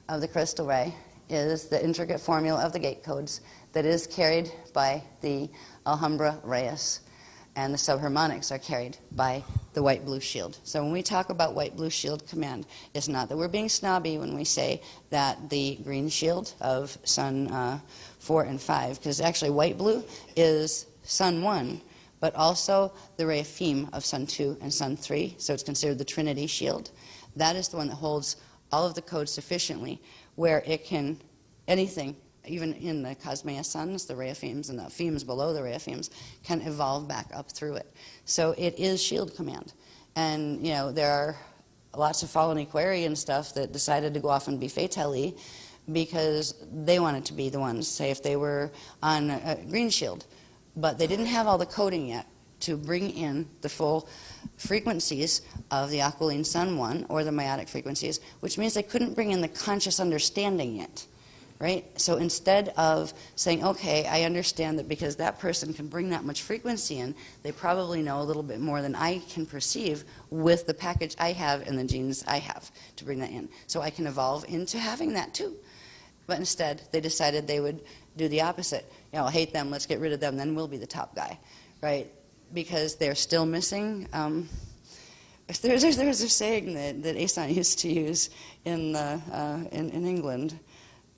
of the crystal ray is the intricate formula of the gate codes that is carried by the Alhambra Reyes, and the subharmonics are carried by the white-blue shield. So when we talk about white-blue shield command, it's not that we're being snobby when we say that the green shield of Sun 4 and 5, because actually white-blue is Sun 1, but also the Re'afim of Sun 2 and Sun 3, so it's considered the Trinity shield. That is the one that holds all of the codes sufficiently where it can, anything, even in the Cosmea suns, the Re'afims and the Aphims below the Re'afims, can evolve back up through it. So it is shield command. And, there are lots of fallen Equari and stuff that decided to go off and be Fatali because they wanted to be the ones, say if they were on a green shield, but they didn't have all the coding yet to bring in the full frequencies of the aquiline Sun 1 or the meiotic frequencies, which means they couldn't bring in the conscious understanding yet. Right? So instead of saying, okay, I understand that because that person can bring that much frequency in, they probably know a little bit more than I can perceive with the package I have and the genes I have to bring that in. So I can evolve into having that too. But instead, they decided they would do the opposite. Hate them, let's get rid of them, then we'll be the top guy. Right? Because they're still missing. There's a saying that Asan used to use in England.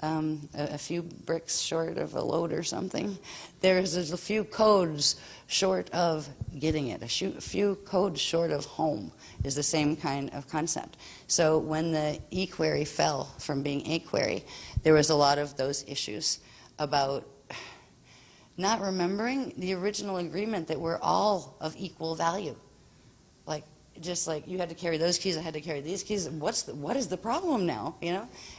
A few bricks short of a load or something. There's a few codes short of getting it. A few codes short of home is the same kind of concept. So when the equerry fell from being aquery, there was a lot of those issues about not remembering the original agreement that we're all of equal value. Just like you had to carry those keys, I had to carry these keys. What is the problem now?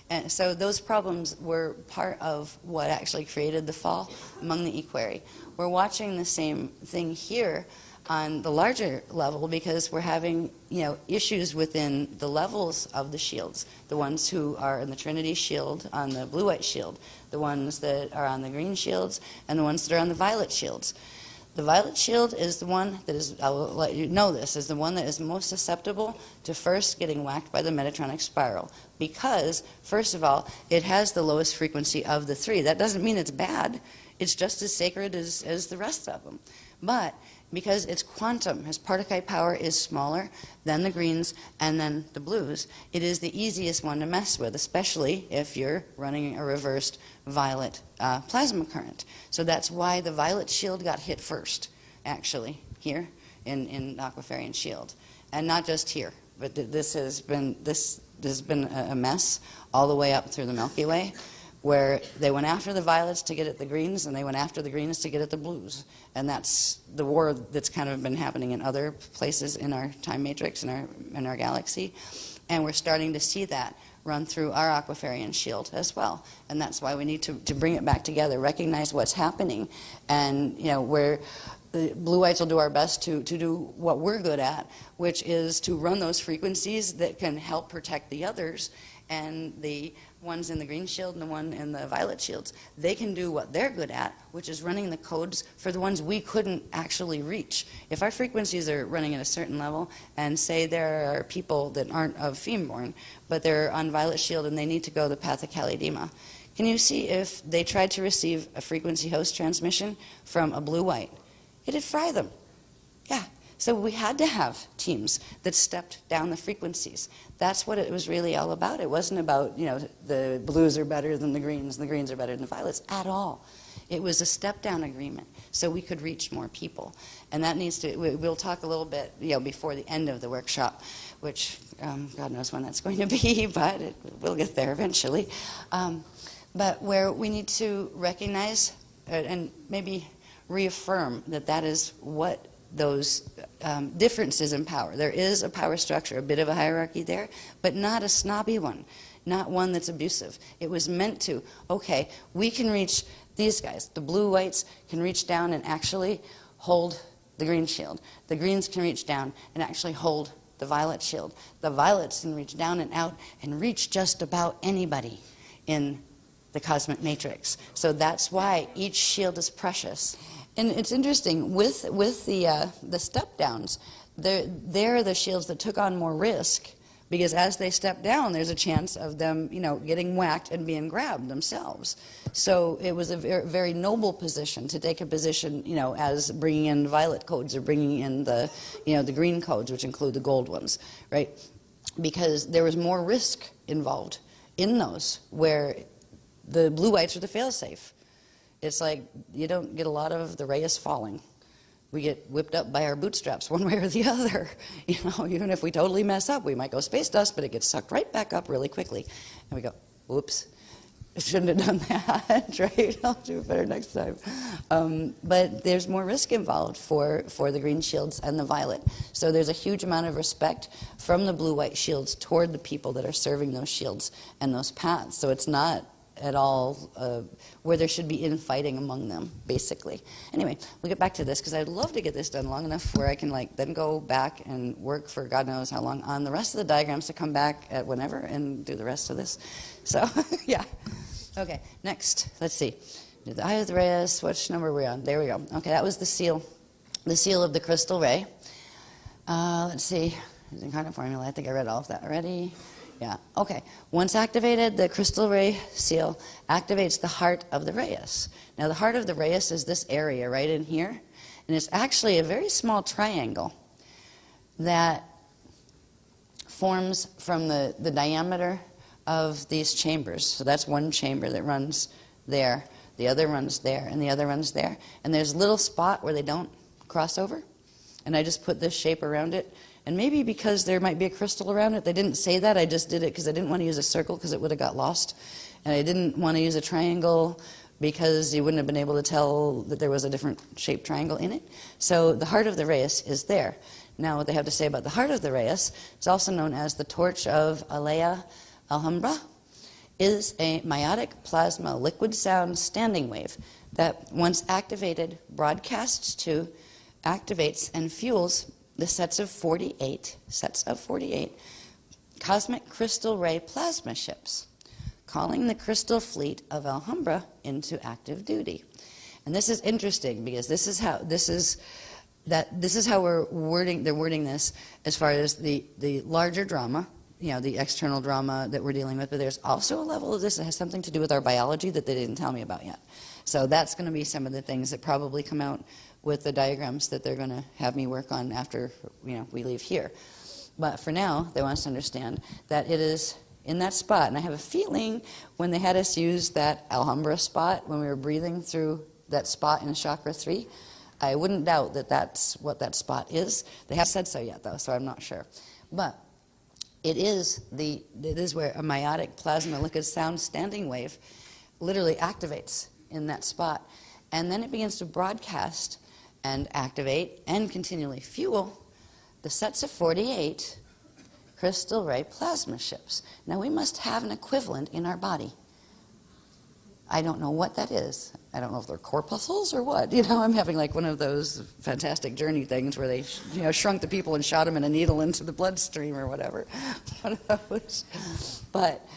And so those problems were part of what actually created the fall among the equerry. We're watching the same thing here on the larger level because we're having issues within the levels of the shields. The ones who are in the Trinity shield on the blue-white shield, the ones that are on the green shields, and the ones that are on the violet shields. The violet shield is the one that is, I'll let you know this, is the one that is most susceptible to first getting whacked by the Metatronic spiral because, first of all, it has the lowest frequency of the three. That doesn't mean it's bad. It's just as sacred as the rest of them. But because its quantum, its Partakai power is smaller than the greens and then the blues, it is the easiest one to mess with, especially if you're running a reversed violet plasma current. So that's why the violet shield got hit first, actually, here in Aquafarian shield. And not just here, but this has been a mess all the way up through the Milky Way, where they went after the violets to get at the greens, and they went after the greens to get at the blues. And that's the war that's kind of been happening in other places in our time matrix, in our galaxy. And we're starting to see that run through our Aquafarian shield as well. And that's why we need to bring it back together, recognize what's happening, and where the blue whites will do our best to do what we're good at, which is to run those frequencies that can help protect the others. And the ones in the green shield and the one in the violet shields, they can do what they're good at, which is running the codes for the ones we couldn't actually reach. If our frequencies are running at a certain level, and say there are people that aren't of Feme-born, but they're on violet shield and they need to go the path of Kalidima, can you see if they tried to receive a frequency host transmission from a blue-white? It'd fry them. Yeah. So we had to have teams that stepped down the frequencies. That's what it was really all about. It wasn't about, the blues are better than the greens and the greens are better than the violets at all. It was a step-down agreement so we could reach more people. And that needs to, we'll talk a little bit, before the end of the workshop, which God knows when that's going to be, but we'll get there eventually. But where we need to recognize and maybe reaffirm that is what those differences in power. There is a power structure, a bit of a hierarchy there, but not a snobby one, not one that's abusive. It was meant to, okay, we can reach these guys. The blue-whites can reach down and actually hold the green shield. The greens can reach down and actually hold the violet shield. The violets can reach down and out and reach just about anybody in the cosmic matrix. So that's why each shield is precious. And it's interesting, with the step downs, they're the shields that took on more risk, because as they step down, there's a chance of them, getting whacked and being grabbed themselves. So it was a very, very noble position to take a position, as bringing in violet codes or bringing in the, the green codes, which include the gold ones, right? Because there was more risk involved in those, where the blue-whites are the fail-safe. It's like you don't get a lot of the Reyes falling. We get whipped up by our bootstraps one way or the other. Even if we totally mess up, we might go space dust, but it gets sucked right back up really quickly. And we go, whoops, I shouldn't have done that, right? I'll do it better next time. But there's more risk involved for the green shields and the violet. So there's a huge amount of respect from the blue-white shields toward the people that are serving those shields and those paths. So it's not at all where there should be infighting among them, basically. Anyway, we'll get back to this, because I'd love to get this done long enough where I can then go back and work for God knows how long on the rest of the diagrams to come back at whenever and do the rest of this. So, yeah. Okay, next, let's see. The eye of the Reyes, which number are we on? There we go. Okay, that was the seal of the crystal ray. Let's see, using cardinal formula, I think I read all of that already. Yeah, okay. Once activated, the crystal ray seal activates the heart of the Reyes. Now, the heart of the Reyes is this area right in here, and it's actually a very small triangle that forms from the diameter of these chambers. So that's one chamber that runs there, the other runs there, and the other runs there. And there's a little spot where they don't cross over, and I just put this shape around it. And maybe because there might be a crystal around it, they didn't say that. I just did it because I didn't want to use a circle because it would have got lost. And I didn't want to use a triangle because you wouldn't have been able to tell that there was a different shaped triangle in it. So the heart of the Reyes is there. Now, what they have to say about the heart of the Reyes, it's also known as the torch of Alea Alhambra, is a meiotic plasma liquid sound standing wave that, once activated, broadcasts to, activates, and fuels the sets of 48 cosmic crystal ray plasma ships, calling the crystal fleet of Alhambra into active duty. And this is interesting, because this is how they're wording this as far as the larger drama, the external drama that we're dealing with, but there's also a level of this that has something to do with our biology that they didn't tell me about yet. So that's going to be some of the things that probably come out with the diagrams that they're going to have me work on after we leave here. But for now, they want us to understand that it is in that spot. And I have a feeling when they had us use that Alhambra spot, when we were breathing through that spot in chakra 3, I wouldn't doubt that that's what that spot is. They haven't said so yet, though, so I'm not sure. But it is where a meiotic plasma liquid sound standing wave literally activates in that spot. And then it begins to broadcast and activate and continually fuel the sets of 48 crystal ray plasma ships. Now, we must have an equivalent in our body. I don't know what that is. I don't know if they're corpuscles or what. I'm having like one of those fantastic journey things where they shrunk the people and shot them in a needle into the bloodstream or whatever. One of those. But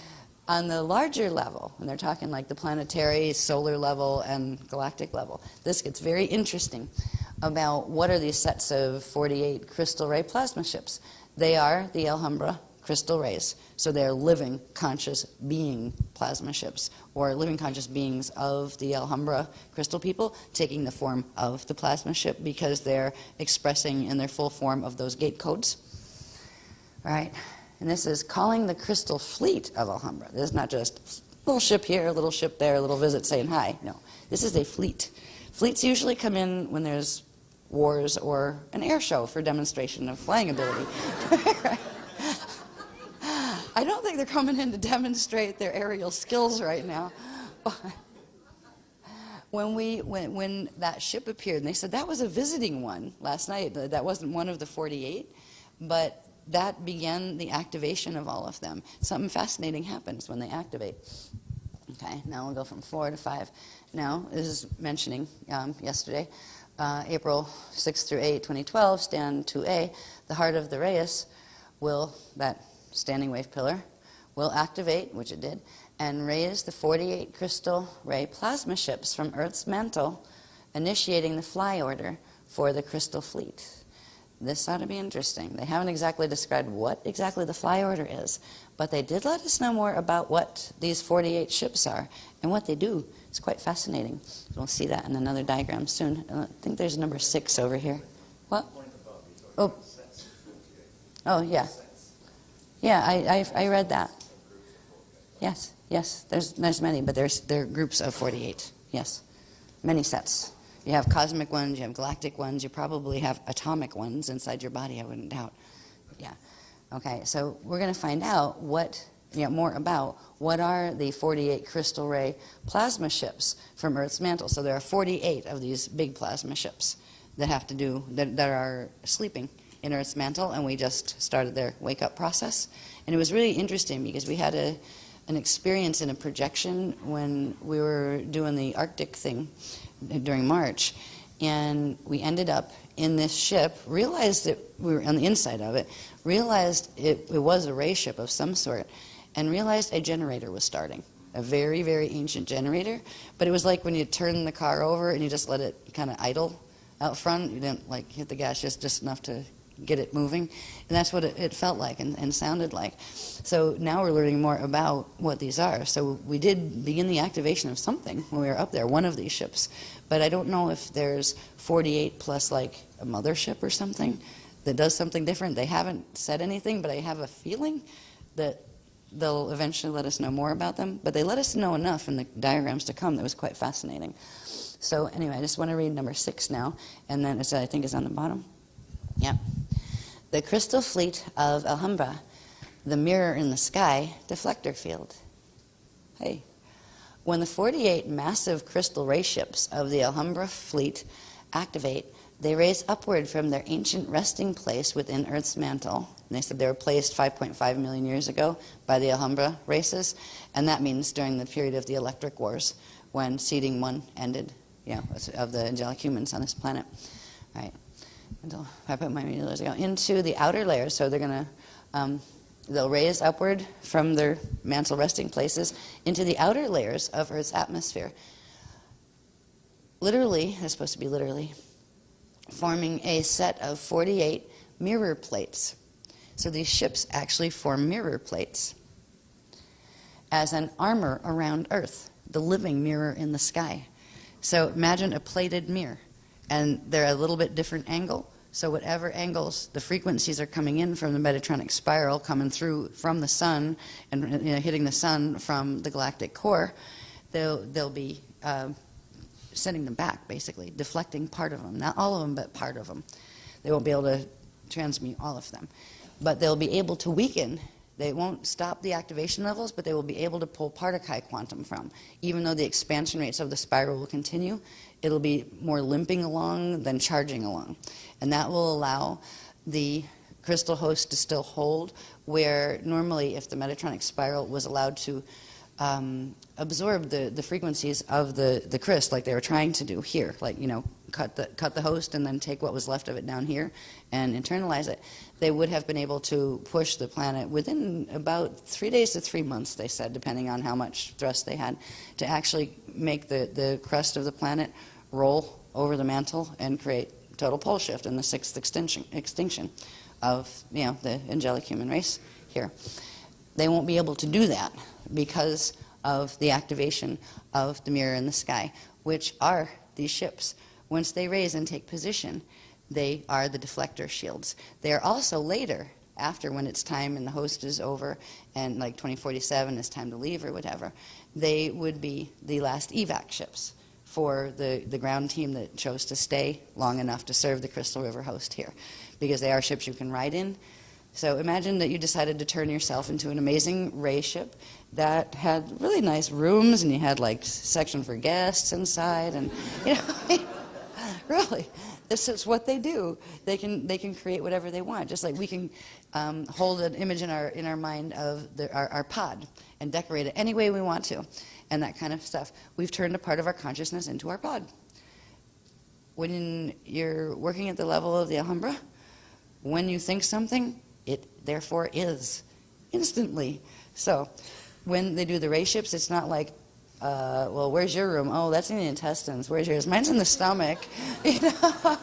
on the larger level, when they're talking like the planetary, solar level, and galactic level, this gets very interesting about what are these sets of 48 crystal ray plasma ships. They are the Alhambra crystal rays. So they're living, conscious being plasma ships, or living conscious beings of the Alhambra crystal people, taking the form of the plasma ship because they're expressing in their full form of those gate codes. All right? And this is calling the crystal fleet of Alhambra. This is not just a little ship here, a little ship there, a little visit saying hi. No, this is a fleet. Fleets usually come in when there's wars or an air show for demonstration of flying ability. I don't think they're coming in to demonstrate their aerial skills right now. When that ship appeared, and they said that was a visiting one last night, that wasn't one of the 48, but that began the activation of all of them. Something fascinating happens when they activate. Okay, now we'll go from 4 to 5. Now, this is mentioning yesterday, April 6 through 8, 2012, stand 2A, the heart of the Reyes will, that standing wave pillar, will activate, which it did, and raise the 48 crystal ray plasma ships from Earth's mantle, initiating the fly order for the crystal fleet. This ought to be interesting. They haven't exactly described what exactly the fly order is, but they did let us know more about what these 48 ships are and what they do. It's quite fascinating. We'll see that in another diagram soon. I think there's number 6 over here. What? Oh, oh yeah. Yeah, I read that. Yes, yes. There's many, but there are groups of 48. Yes, many sets. You have cosmic ones, you have galactic ones, you probably have atomic ones inside your body, I wouldn't doubt. Yeah. Okay, so we're going to find out more about what are the 48 crystal ray plasma ships from Earth's mantle. So there are 48 of these big plasma ships that have to do, that are sleeping in Earth's mantle, and we just started their wake-up process. And it was really interesting because we had an experience in a projection when we were doing the Arctic thing during March, and we ended up in this ship, realized that we were on the inside of it, realized it was a ray ship of some sort, and realized a generator was starting, a very, very ancient generator. But it was like when you turn the car over and you just let it kind of idle out front. You didn't like hit the gas just enough to get it moving, and that's what it felt like and sounded like. So now we're learning more about what these are. So we did begin the activation of something when we were up there, one of these ships, but I don't know if there's 48 plus like a mothership or something that does something different. They haven't said anything, but I have a feeling that they'll eventually let us know more about them. But they let us know enough in the diagrams to come that was quite fascinating. So anyway, I just want to read number 6 now, and then I think is on the bottom. Yeah. The crystal fleet of Alhambra, the mirror in the sky, deflector field. Hey. When the 48 massive crystal ray ships of the Alhambra fleet activate, they raise upward from their ancient resting place within Earth's mantle. And they said they were placed 5.5 million years ago by the Alhambra races, and that means during the period of the Electric Wars, when seeding 1 ended, of the angelic humans on this planet. All right. Until 5.5 million years ago, into the outer layers. So they're going to, they'll raise upward from their mantle resting places into the outer layers of Earth's atmosphere. Literally, it's supposed to be literally, forming a set of 48 mirror plates. So these ships actually form mirror plates as an armor around Earth, the living mirror in the sky. So imagine a plated mirror, and they're a little bit different angle. So whatever angles the frequencies are coming in from the Metatronic spiral, coming through from the sun and hitting the sun from the galactic core, they'll be sending them back, basically, deflecting part of them. Not all of them, but part of them. They won't be able to transmute all of them. But they'll be able to weaken. They won't stop the activation levels, but they will be able to pull Partakai quantum from. Even though the expansion rates of the spiral will continue, it'll be more limping along than charging along. And that will allow the crystal host to still hold, where normally if the Metatronic spiral was allowed to absorb the frequencies of the crystal, like they were trying to do here, like, cut the host and then take what was left of it down here and internalize it, they would have been able to push the planet within about 3 days to 3 months, they said, depending on how much thrust they had, to actually make the crust of the planet roll over the mantle and create total pole shift and the 6th extinction of the angelic human race here. They won't be able to do that because of the activation of the mirror in the sky, which are these ships. Once they raise and take position, they are the deflector shields. They are also later, after when it's time and the host is over and like 2047 is time to leave or whatever, they would be the last evac ships for the ground team that chose to stay long enough to serve the Crystal River host here, because they are ships you can ride in. So imagine that you decided to turn yourself into an amazing ray ship that had really nice rooms, and you had like section for guests inside, and you know, really, this is what they do. They can create whatever they want. Just like we can hold an image in our mind of our pod and decorate it any way we want to, and that kind of stuff. We've turned a part of our consciousness into our pod. When you're working at the level of the Alhambra, when you think something, it therefore is instantly. So when they do the ray ships, it's not like, well, where's your room? Oh, that's in the intestines. Where's yours? Mine's in the stomach. You know?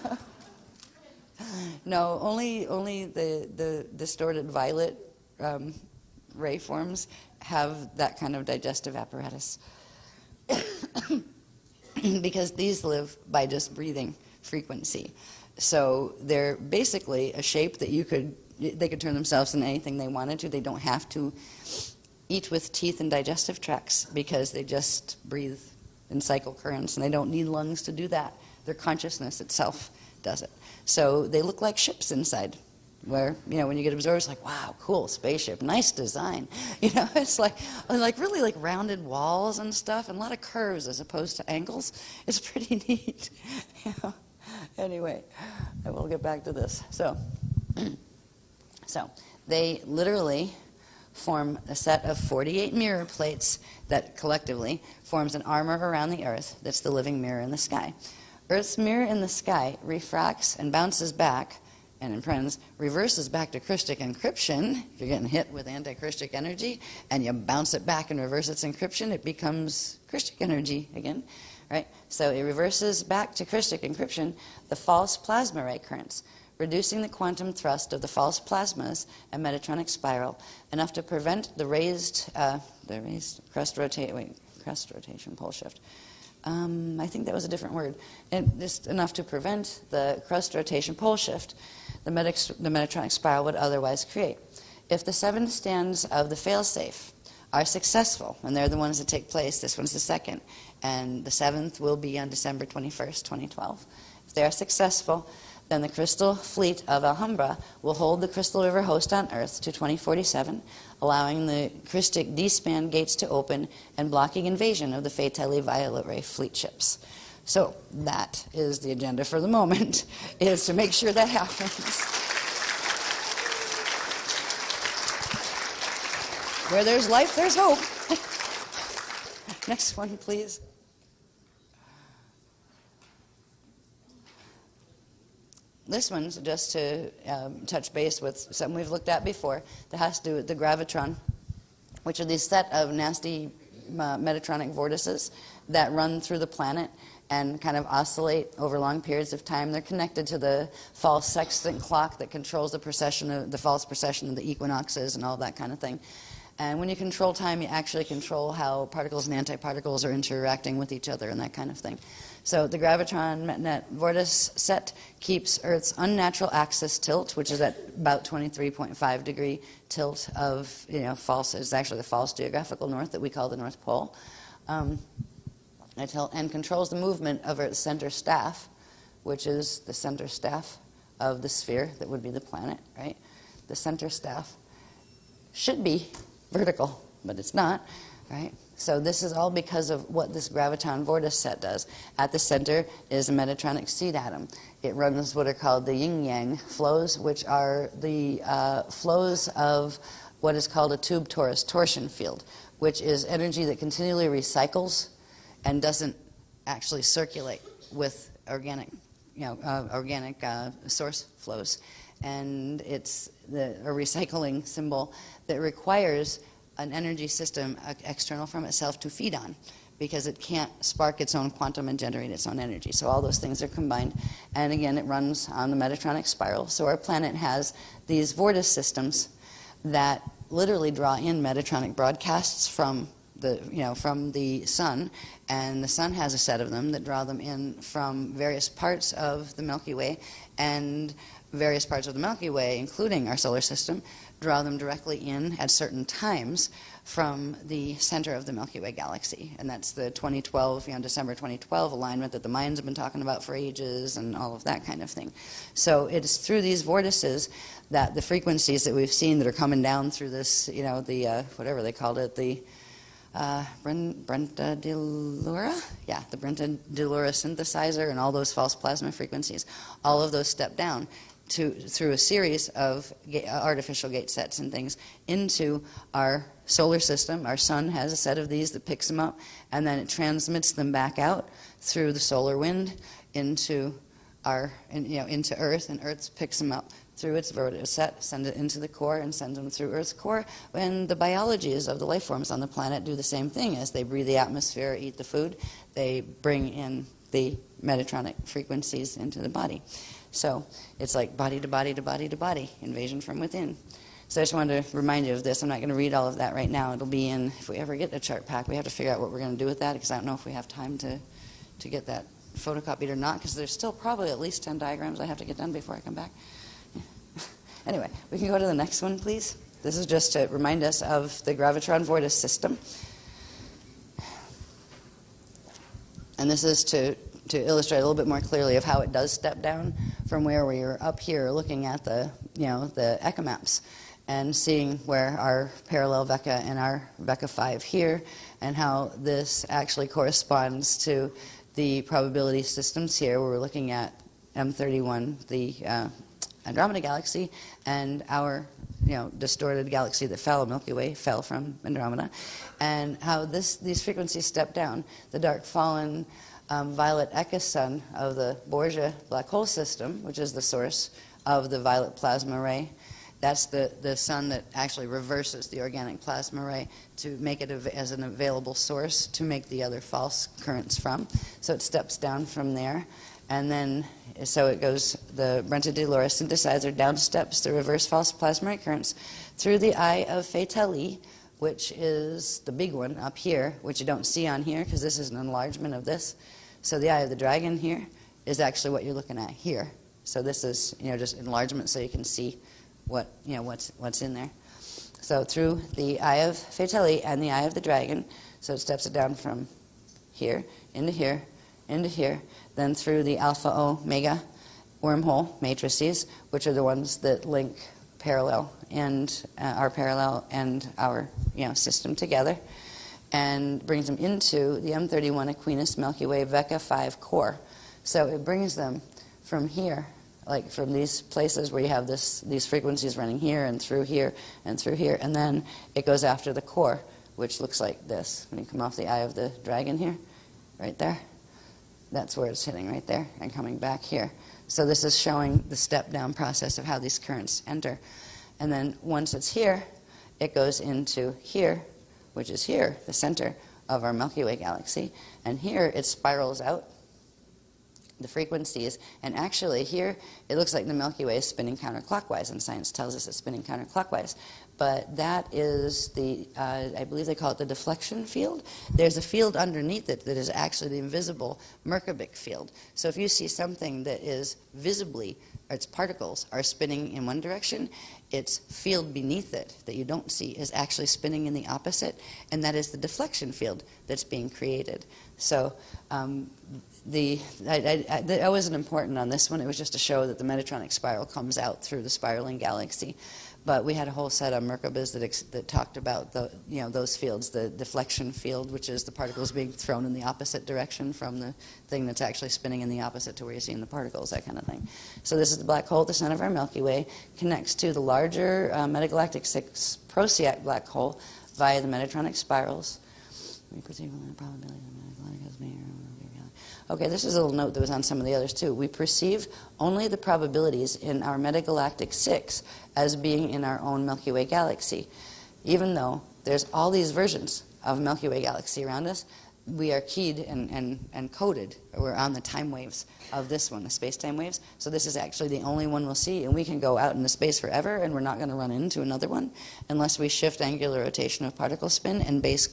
No, only the distorted violet ray forms have that kind of digestive apparatus. Because these live by just breathing frequency. So they're basically a shape that they could turn themselves into anything they wanted to. They don't have to eat with teeth and digestive tracts because they just breathe in cycle currents, and they don't need lungs to do that. Their consciousness itself does it. So they look like ships inside, where, you know, when you get absorbed, it's like, wow, cool spaceship, nice design. You know, it's like really like rounded walls and stuff, and a lot of curves as opposed to angles. It's pretty neat. You know? Anyway, I will get back to this. So they literally form a set of 48 mirror plates that collectively forms an armor around the Earth that's the living mirror in the sky. Earth's mirror in the sky refracts and bounces back, and in parens, reverses back to Christic encryption. If you're getting hit with anti-Christic energy and you bounce it back and reverse its encryption, it becomes Christic energy again. Right? So it reverses back to Christic encryption the false plasma ray currents, reducing the quantum thrust of the false plasmas and Metatronic spiral enough to prevent the raised crust rotation pole shift. I think that was a different word. And just enough to prevent the crust rotation pole shift the Metatronic spiral would otherwise create. If the 7 stands of the failsafe are successful, and they're the ones that take place, this one's the second, and the 7th will be on December 21st, 2012. If they are successful, then the Crystal Fleet of Alhambra will hold the Crystal River host on Earth to 2047, allowing the Christic D-span gates to open and blocking invasion of the Fatally Violet Ray fleet ships. So that is the agenda for the moment, is to make sure that happens. Where there's life, there's hope. Next one, please. This one's just to touch base with something we've looked at before that has to do with the gravitron, which are these set of nasty Metatronic vortices that run through the planet and kind of oscillate over long periods of time. They're connected to the false sextant clock that controls the false precession of the equinoxes and all that kind of thing. And when you control time, you actually control how particles and antiparticles are interacting with each other and that kind of thing. So the gravitron net vortice set keeps Earth's unnatural axis tilt, which is at about 23.5 degree tilt of, false. It's actually the false geographical north that we call the North Pole. And controls the movement of Earth's center staff, which is the center staff of the sphere that would be the planet, right? The center staff should be vertical, but it's not, right? So this is all because of what this graviton vortice set does. At the center is a Metatronic seed atom. It runs what are called the yin-yang flows, which are the flows of what is called a tube torus torsion field, which is energy that continually recycles and doesn't actually circulate with organic source flows. And it's a recycling symbol that requires an energy system external from itself to feed on, because it can't spark its own quantum and generate its own energy. So all those things are combined. And again, it runs on the Metatronic spiral. So our planet has these vortice systems that literally draw in Metatronic broadcasts from the sun, and the sun has a set of them that draw them in from various parts of the Milky Way, and various parts of the Milky Way, including our solar system, draw them directly in at certain times from the center of the Milky Way galaxy. And that's the 2012, December 2012 alignment that the Mayans have been talking about for ages and all of that kind of thing. So it's through these vortices that the frequencies that we've seen that are coming down through this, whatever they called it, the Brenta de Lura? Yeah, the Brenta de Lura synthesizer and all those false plasma frequencies. All of those step down through a series of artificial gate sets and things into our solar system. Our sun has a set of these that picks them up, and then it transmits them back out through the solar wind into into Earth, and Earth picks them up through its vortex set, send it into the core, and sends them through Earth's core. And the biologies of the life forms on the planet do the same thing. As they breathe the atmosphere, eat the food, they bring in the Metatronic frequencies into the body. So it's like body to body to body to body, invasion from within. So I just wanted to remind you of this. I'm not going to read all of that right now. It'll be in, if we ever get a chart pack, we have to figure out what we're going to do with that, because I don't know if we have time to get that photocopied or not, because there's still probably at least 10 diagrams I have to get done before I come back. Anyway, we can go to the next one, please. This is just to remind us of the gravitron vortex system. And this is to illustrate a little bit more clearly of how it does step down from where we are up here looking at the echo maps and seeing where our parallel Vecca and our Vecca 5 here, and how this actually corresponds to the probability systems here, where we're looking at M31, the Andromeda galaxy, and our distorted galaxy that fell, Milky Way, fell from Andromeda, and how these frequencies step down. The dark fallen violet Echo sun of the Borgia black hole system, which is the source of the violet plasma ray. That's the sun that actually reverses the organic plasma ray to make it as an available source to make the other false currents from. So it steps down from there. And then, so it goes, the Brenta de Lura synthesizer down steps the reverse false plasma ray currents through the eye of Fatali, which is the big one up here, which you don't see on here because this is an enlargement of this. So the eye of the dragon here is actually what you're looking at here. So this is, just enlargement so you can see what's in there. So through the eye of Fatali and the eye of the dragon, so it steps it down from here, into here, into here, then through the alpha omega wormhole matrices, which are the ones that link parallel and our system together, and brings them into the M31 Aquinas Milky Way Vecca 5 core. So it brings them from here, like from these places where you have these frequencies running here and through here and through here, and then it goes after the core, which looks like this. When you come off the eye of the dragon here, right there, that's where it's hitting right there and coming back here. So this is showing the step-down process of how these currents enter. And then once it's here, it goes into here, which is here, the center of our Milky Way galaxy. And here it spirals out the frequencies. And actually here, it looks like the Milky Way is spinning counterclockwise, and science tells us it's spinning counterclockwise. But that is I believe they call it the deflection field. There's a field underneath it that is actually the invisible Merkabah field. So if you see something that is visibly, or its particles are spinning in one direction, its field beneath it that you don't see is actually spinning in the opposite, and that is the deflection field that's being created. So I wasn't important on this one. It was just to show that the Metatronic spiral comes out through the spiraling galaxy. But we had a whole set of Merkabahs that talked about those fields, the deflection field, which is the particles being thrown in the opposite direction from the thing that's actually spinning in the opposite to where you're seeing the particles, that kind of thing. So this is the black hole at the center of our Milky Way, connects to the larger metagalactic 6 Procyon black hole via the Metatronic spirals. Okay, this is a little note that was on some of the others too. We perceive only the probabilities in our metagalactic 6 as being in our own Milky Way galaxy. Even though there's all these versions of Milky Way galaxy around us, we are keyed and coded. We're on the time waves of this one, the space-time waves. So this is actually the only one we'll see, and we can go out into space forever, and we're not going to run into another one unless we shift angular rotation of particle spin and base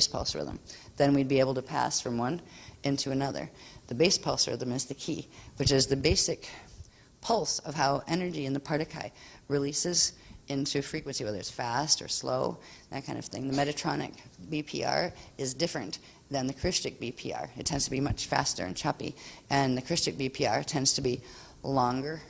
pulse rhythm. Then we'd be able to pass from one into another. The base pulse rhythm is the key, which is the basic pulse of how energy in the particle releases into frequency, whether it's fast or slow, that kind of thing. The Metatronic BPR is different than the Christic BPR. It tends to be much faster and choppy, and the Christic BPR tends to be longer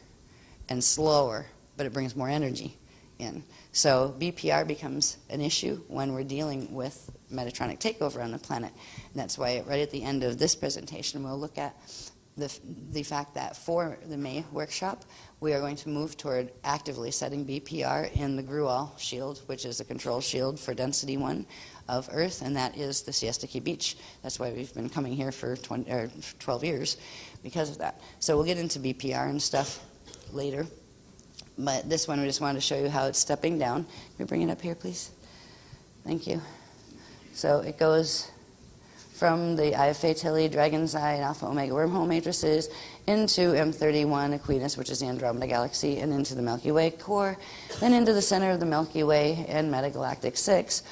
and slower, but it brings more energy in. So BPR becomes an issue when we're dealing with Metatronic takeover on the planet. And that's why right at the end of this presentation we'll look at the fact that for the May workshop we are going to move toward actively setting BPR in the Gruol shield, which is a control shield for density 1 of Earth, and that is the Siesta Key Beach. That's why we've been coming here for 12 years because of that. So we'll get into BPR and stuff later, but this one we just wanted to show you how it's stepping down. Can we bring it up here, please? Thank you. So it goes from the IFA Tilly, Dragon's Eye, and Alpha Omega wormhole matrices into M31 Aquinas, which is the Andromeda Galaxy, and into the Milky Way core, then into the center of the Milky Way and Metagalactic 6,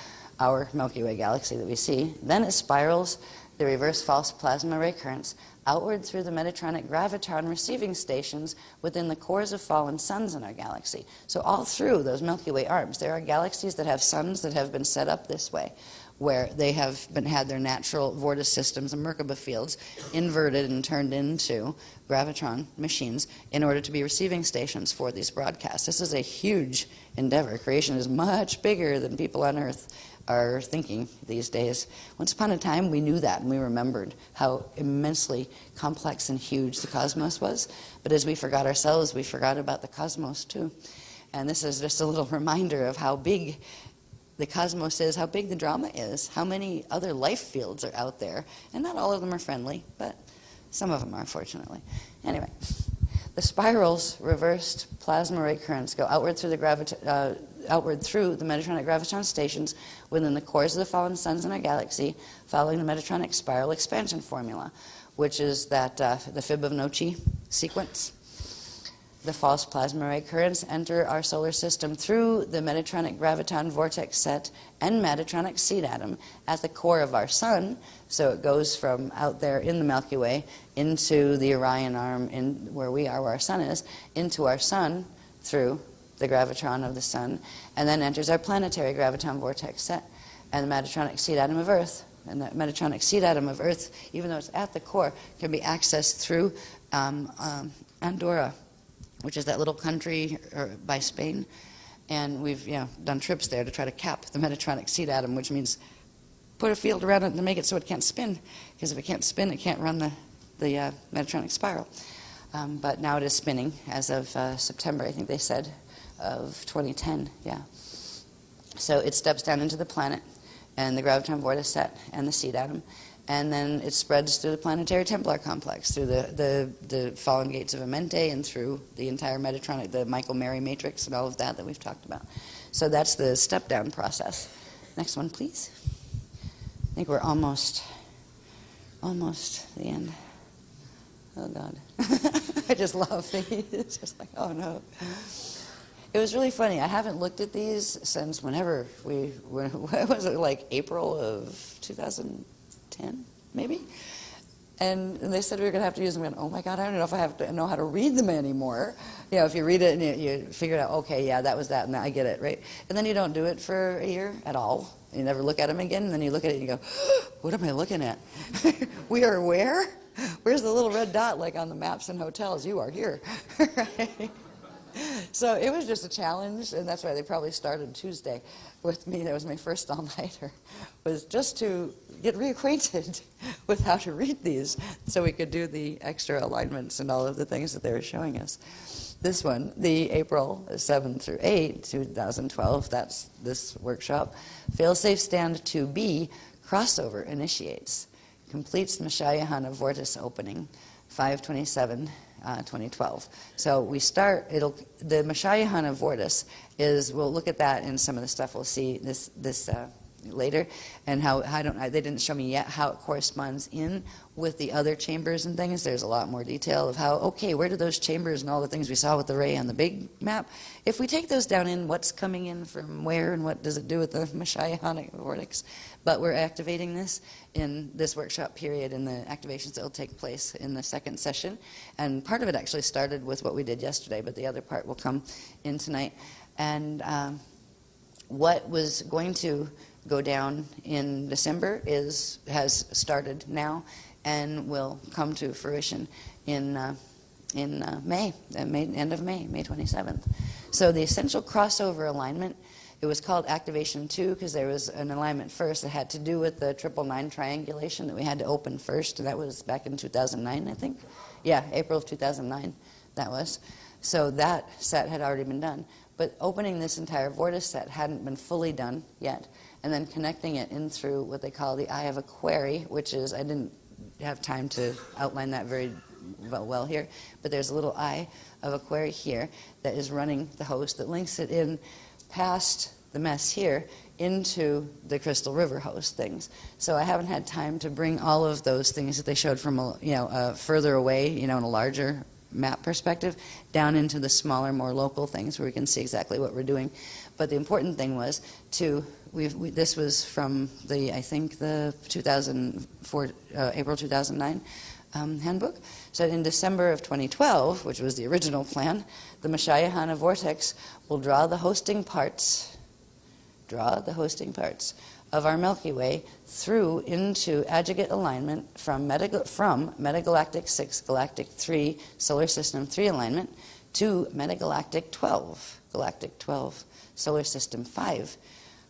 our Milky Way galaxy that we see. Then it spirals the reverse false plasma ray currents outward through the Metatronic gravitron receiving stations within the cores of fallen suns in our galaxy. So all through those Milky Way arms, there are galaxies that have suns that have been set up this way, where they have had their natural vortice systems and Merkaba fields inverted and turned into gravitron machines in order to be receiving stations for these broadcasts. This is a huge endeavor. Creation is much bigger than people on Earth are thinking these days. Once upon a time, we knew that, and we remembered how immensely complex and huge the cosmos was. But as we forgot ourselves, we forgot about the cosmos too. And this is just a little reminder of how big the cosmos is, how big the drama is, how many other life fields are out there. And not all of them are friendly, but some of them are, fortunately. Anyway, the spirals, reversed plasma ray currents, go outward through the Metatronic gravitron stations within the cores of the fallen suns in our galaxy, following the Metatronic spiral expansion formula, which is that the Fibonacci sequence. The false plasma ray currents enter our solar system through the Metatronic graviton vortex set and Metatronic seed atom at the core of our sun. So it goes from out there in the Milky Way into the Orion arm, in where we are, where our sun is, into our sun through the gravitron of the sun, and then enters our planetary graviton vortex set and the Metatronic seed atom of Earth. And that Metatronic seed atom of Earth, even though it's at the core, can be accessed through Andorra, which is that little country by Spain. And we've done trips there to try to cap the Metatronic seed atom, which means put a field around it to make it so it can't spin, because if it can't spin, it can't run the Metatronic spiral. But now it is spinning as of September, I think they said, of 2010, yeah. So it steps down into the planet and the graviton vortex set and the seed atom, and then it spreads through the planetary Templar complex, through the fallen gates of Amente, and through the entire Metatronic, the Michael-Mary matrix and all of that we've talked about. So that's the step-down process. Next one, please. I think we're almost the end. Oh, God. I just love these. It's just like, oh, no. It was really funny. I haven't looked at these since whenever was it, like April of 2010, maybe? And they said we were going to have to use them. I went, oh, my God, I don't know if I have to know how to read them anymore. If you read it and you figure out, okay, yeah, that was that, and I get it, right? And then you don't do it for a year at all. You never look at them again, and then you look at it and you go, what am I looking at? We are where? Where's the little red dot, like on the maps and hotels? You are here, right? So it was just a challenge, and that's why they probably started Tuesday with me. That was my first all-nighter, was just to get reacquainted with how to read these so we could do the extra alignments and all of the things that they were showing us. This one, the April 7 through 8, 2012, that's this workshop, Failsafe Stand 2B, crossover initiates, completes Mashayahana vortice opening, 5/27, 2012. So we start, the Mashayahana vortice is, we'll look at that in some of the stuff we'll see this later, and how they didn't show me yet how it corresponds in with the other chambers and things. There's a lot more detail of how, okay, where do those chambers and all the things we saw with the ray on the big map, if we take those down in, what's coming in from where and what does it do with the Messianic vortex? But we're activating this in this workshop period and the activations that will take place in the second session. And part of it actually started with what we did yesterday, but the other part will come in tonight. And what was going to go down in December has started now and will come to fruition in May, end of May, May 27th. So the essential crossover alignment, it was called Activation 2 because there was an alignment first that had to do with the 999 triangulation that we had to open first. That was back in 2009, I think. Yeah, April of 2009, that was. So that set had already been done. But opening this entire vortex set hadn't been fully done yet. And then connecting it in through what they call the Eye of a Query, which is, I didn't have time to outline that very well here, but there's a little eye of a query here that is running the host that links it in past the mess here into the Crystal River host things. So I haven't had time to bring all of those things that they showed from further away, in a larger map perspective, down into the smaller, more local things where we can see exactly what we're doing. But the important thing was this was from the 2004 April 2009 handbook. So in December of 2012, which was the original plan, the Messiahana vortex will draw the hosting parts of our Milky Way through into adjugate alignment from metagalactic 6, galactic 3, solar system 3 alignment to metagalactic 12, galactic 12, solar system 5,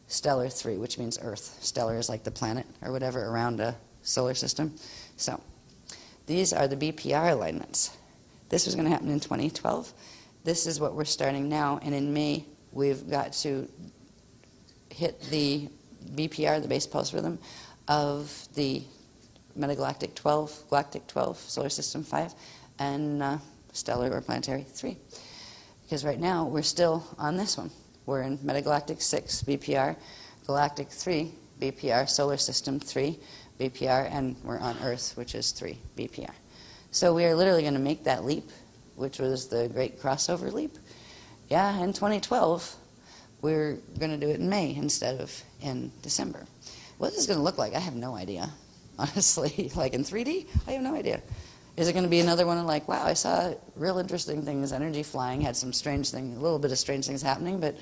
stellar 3, which means Earth. Stellar is like the planet or whatever around a solar system. So these are the BPR alignments. This was going to happen in 2012. This is what we're starting now, and in May we've got to hit the BPR, the base pulse rhythm, of the metagalactic 12, galactic 12, solar system 5, and stellar or planetary 3. Because right now we're still on this one. We're in metagalactic 6, BPR, galactic 3, BPR, solar system 3, BPR, and we're on Earth, which is 3, BPR. So we are literally going to make that leap, which was the great crossover leap. Yeah, in 2012, we're going to do it in May instead of in December. What this is going to look like, I have no idea, honestly. Like in 3D, I have no idea. Is it going to be another one of like, wow, I saw real interesting things, energy flying, had some strange things, a little bit of strange things happening, but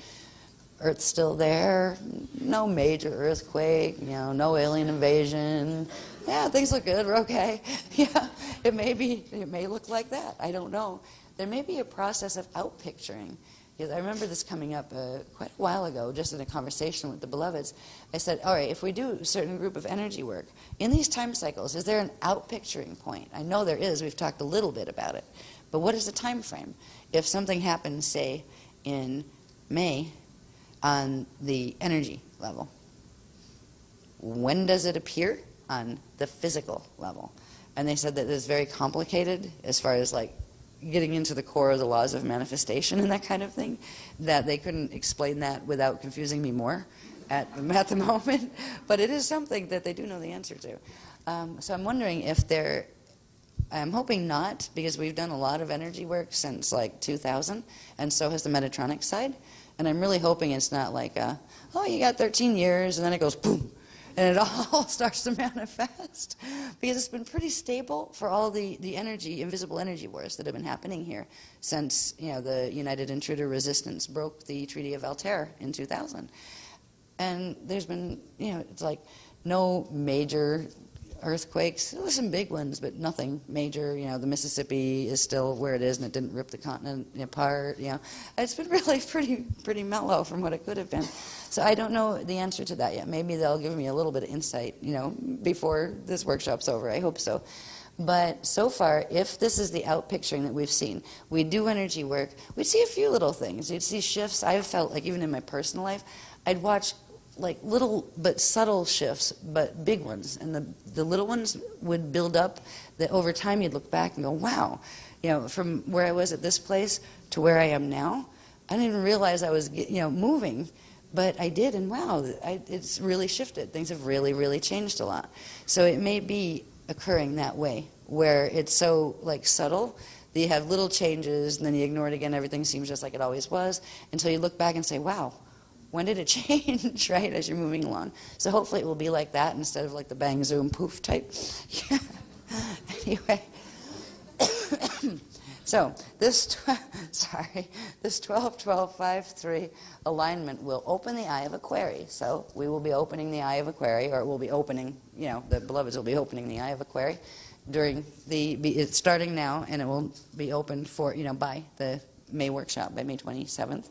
Earth's still there, no major earthquake, no alien invasion. Yeah, things look good, we're okay. Yeah, it may look like that, I don't know. There may be a process of outpicturing. Because I remember this coming up quite a while ago, just in a conversation with the beloveds. I said, all right, if we do a certain group of energy work, in these time cycles, is there an outpicturing point? I know there is, we've talked a little bit about it. But what is the time frame? If something happens, say, in May on the energy level, when does it appear on the physical level? And they said that it's very complicated as far as like getting into the core of the laws of manifestation and that kind of thing, that they couldn't explain that without confusing me more at the moment. But it is something that they do know the answer to. So I'm wondering if I'm hoping not, because we've done a lot of energy work since like 2000, and so has the Metatronic side. And I'm really hoping it's not like, you got 13 years, and then it goes boom, and it all starts to manifest, because it's been pretty stable for all the invisible energy wars that have been happening here since the United Intruder Resistance broke the Treaty of Altair in 2000. And there's been, it's like no major earthquakes. There were some big ones, but nothing major. The Mississippi is still where it is, and it didn't rip the continent apart. It's been really pretty mellow from what it could have been. So I don't know the answer to that yet. Maybe they'll give me a little bit of insight, before this workshop's over. I hope so. But so far, if this is the outpicturing that we've seen, we do energy work, we'd see a few little things. You'd see shifts. I've felt like even in my personal life, I'd watch like little but subtle shifts, but big ones. And the little ones would build up that over time you'd look back and go, wow, from where I was at this place to where I am now, I didn't even realize I was moving. But I did, and wow, it's really shifted. Things have really, really changed a lot. So it may be occurring that way, where it's so like subtle that you have little changes, and then you ignore it again, everything seems just like it always was, until you look back and say, wow, when did it change, right, as you're moving along. So hopefully it will be like that instead of like the bang, zoom, poof type. Anyway. So this, this 12-12-5-3 alignment will open the eye of Aquarius. So we will be opening the eye of Aquarius, or it will be opening, you know, the beloveds will be opening the eye of Aquarius during it's starting now, and it will be opened for, you know, by the May workshop, by May 27th.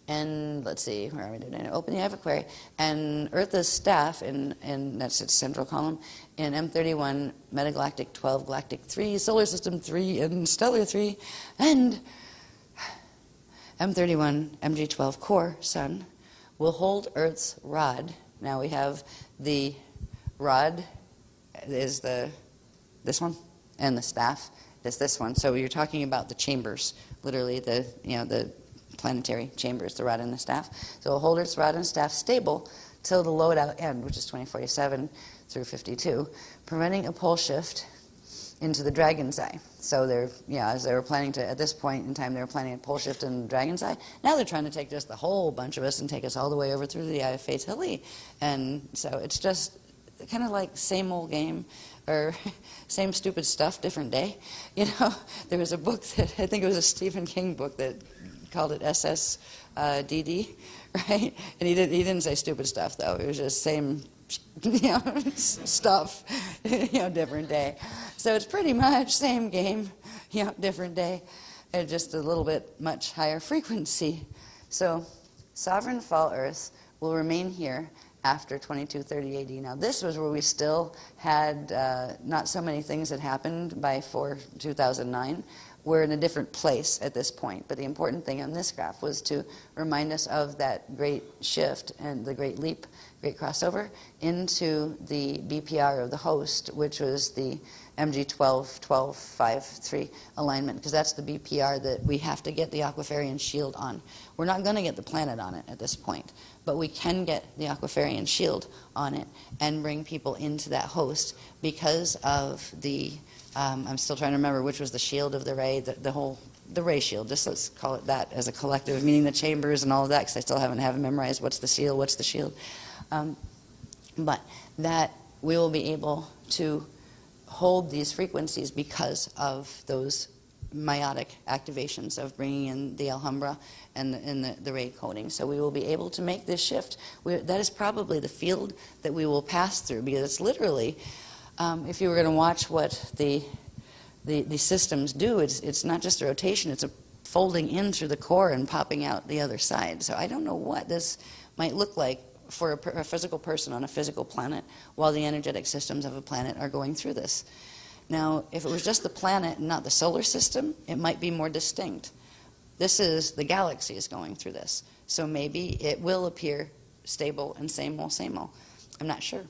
And let's see, where are we doing? Open the eye of Aquarius. And Earth's staff, and that's its central column, in M31, Metagalactic 12, Galactic 3, Solar System 3, and Stellar 3, and M31, MG12 Core, Sun, will hold Earth's rod. Now we have the rod is this one, and the staff is this one. So you're talking about the chambers, literally the, you know, the planetary chambers, the rod and the staff. So it'll hold its rod and staff stable till the load-out end, which is 2047 through 52, preventing a pole shift into the dragon's eye. So they're, yeah, as they were planning to, at this point in time, they were planning a pole shift in the dragon's eye. Now they're trying to take just the whole bunch of us and take us all the way over through the eye of Fatali. And so it's just kind of like same old game, or same stupid stuff, different day. You know, there was a book that, I think it was a Stephen King book that called it SSDD, right? And he didn't say stupid stuff, though. It was just same, you know, stuff, you know, different day. So it's pretty much same game, you know, different day, and just a little bit much higher frequency. So sovereign fall Earth will remain here after 2230 AD. Now this was where we still had not so many things that happened by 2009. We're in a different place at this point, but the important thing on this graph was to remind us of that great shift and the great leap, great crossover into the BPR of the host, which was the MG12-12-5-3 alignment, because that's the BPR that we have to get the Aquafarian shield on. We're not going to get the planet on it at this point, but we can get the Aquafarian shield on it and bring people into that host because of the I'm still trying to remember which was the shield of the ray, the ray shield, just let's call it that as a collective, meaning the chambers and all of that, because I still haven't memorized what's the seal, what's the shield. But that we will be able to hold these frequencies because of those meiotic activations of bringing in the Alhambra and the ray coding. So we will be able to make this shift. That is probably the field that we will pass through, because it's literally, if you were going to watch what the systems do, it's not just a rotation, it's a folding in through the core and popping out the other side. So I don't know what this might look like for a physical person on a physical planet while the energetic systems of a planet are going through this. Now, if it was just the planet and not the solar system, it might be more distinct. This is the galaxy is going through this. So maybe it will appear stable and same old, same old. I'm not sure.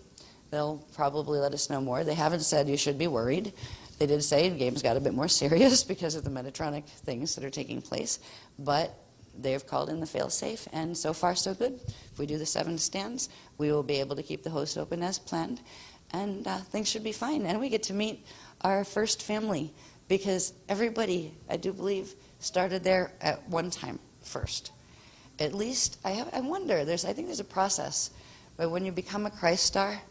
They'll probably let us know more. They haven't said you should be worried. They did say the game's got a bit more serious because of the Metatronic things that are taking place, but they've called in the fail-safe, and so far so good. If we do the 7 stands, we will be able to keep the host open as planned, and things should be fine. And we get to meet our first family, because everybody, I do believe, started there at one time first. At least, I wonder, I think there's a process, but when you become a Christ star,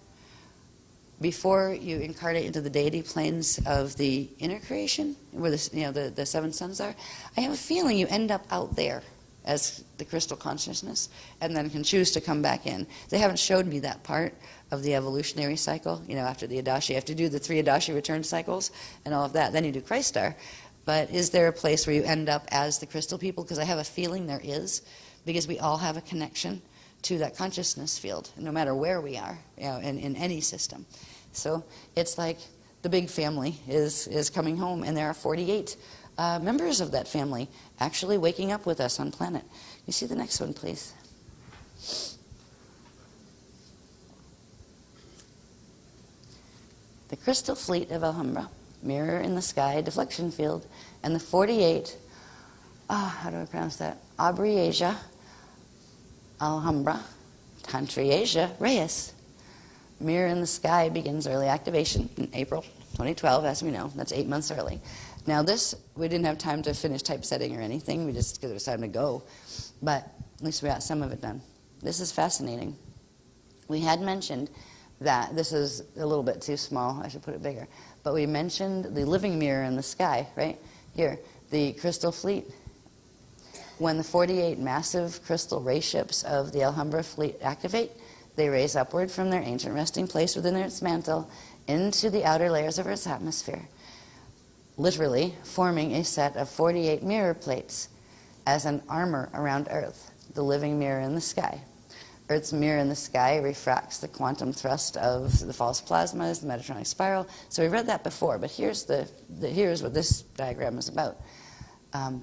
before you incarnate into the deity planes of the inner creation, where the 7 suns are, I have a feeling you end up out there as the crystal consciousness, and then can choose to come back in. They haven't showed me that part of the evolutionary cycle. You know, after the Adashi, you have to do the 3 Adashi return cycles and all of that. Then you do Christ star. But is there a place where you end up as the crystal people? Because I have a feeling there is, because we all have a connection to that consciousness field, no matter where we are, you know, in any system. So it's like the big family is coming home, and there are 48 members of that family actually waking up with us on planet. You see the next one, please? The crystal fleet of Alhambra, mirror in the sky, deflection field, and the 48, how do I pronounce that? Abriasia Alhambra Tantriasia Reyes. Mirror in the Sky begins early activation in April 2012, as we know. That's 8 months early. Now this, we didn't have time to finish typesetting or anything. We just, because it was time to go. But at least we got some of it done. This is fascinating. We had mentioned that this is a little bit too small. I should put it bigger. But we mentioned the living mirror in the sky, right? Here, the crystal fleet. When the 48 massive crystal ray ships of the Alhambra fleet activate, they raise upward from their ancient resting place within Earth's mantle into the outer layers of Earth's atmosphere, literally forming a set of 48 mirror plates as an armor around Earth, the living mirror in the sky. Earth's mirror in the sky refracts the quantum thrust of the false plasmas, the Metatronic spiral. So we read that before, but here's what this diagram is about.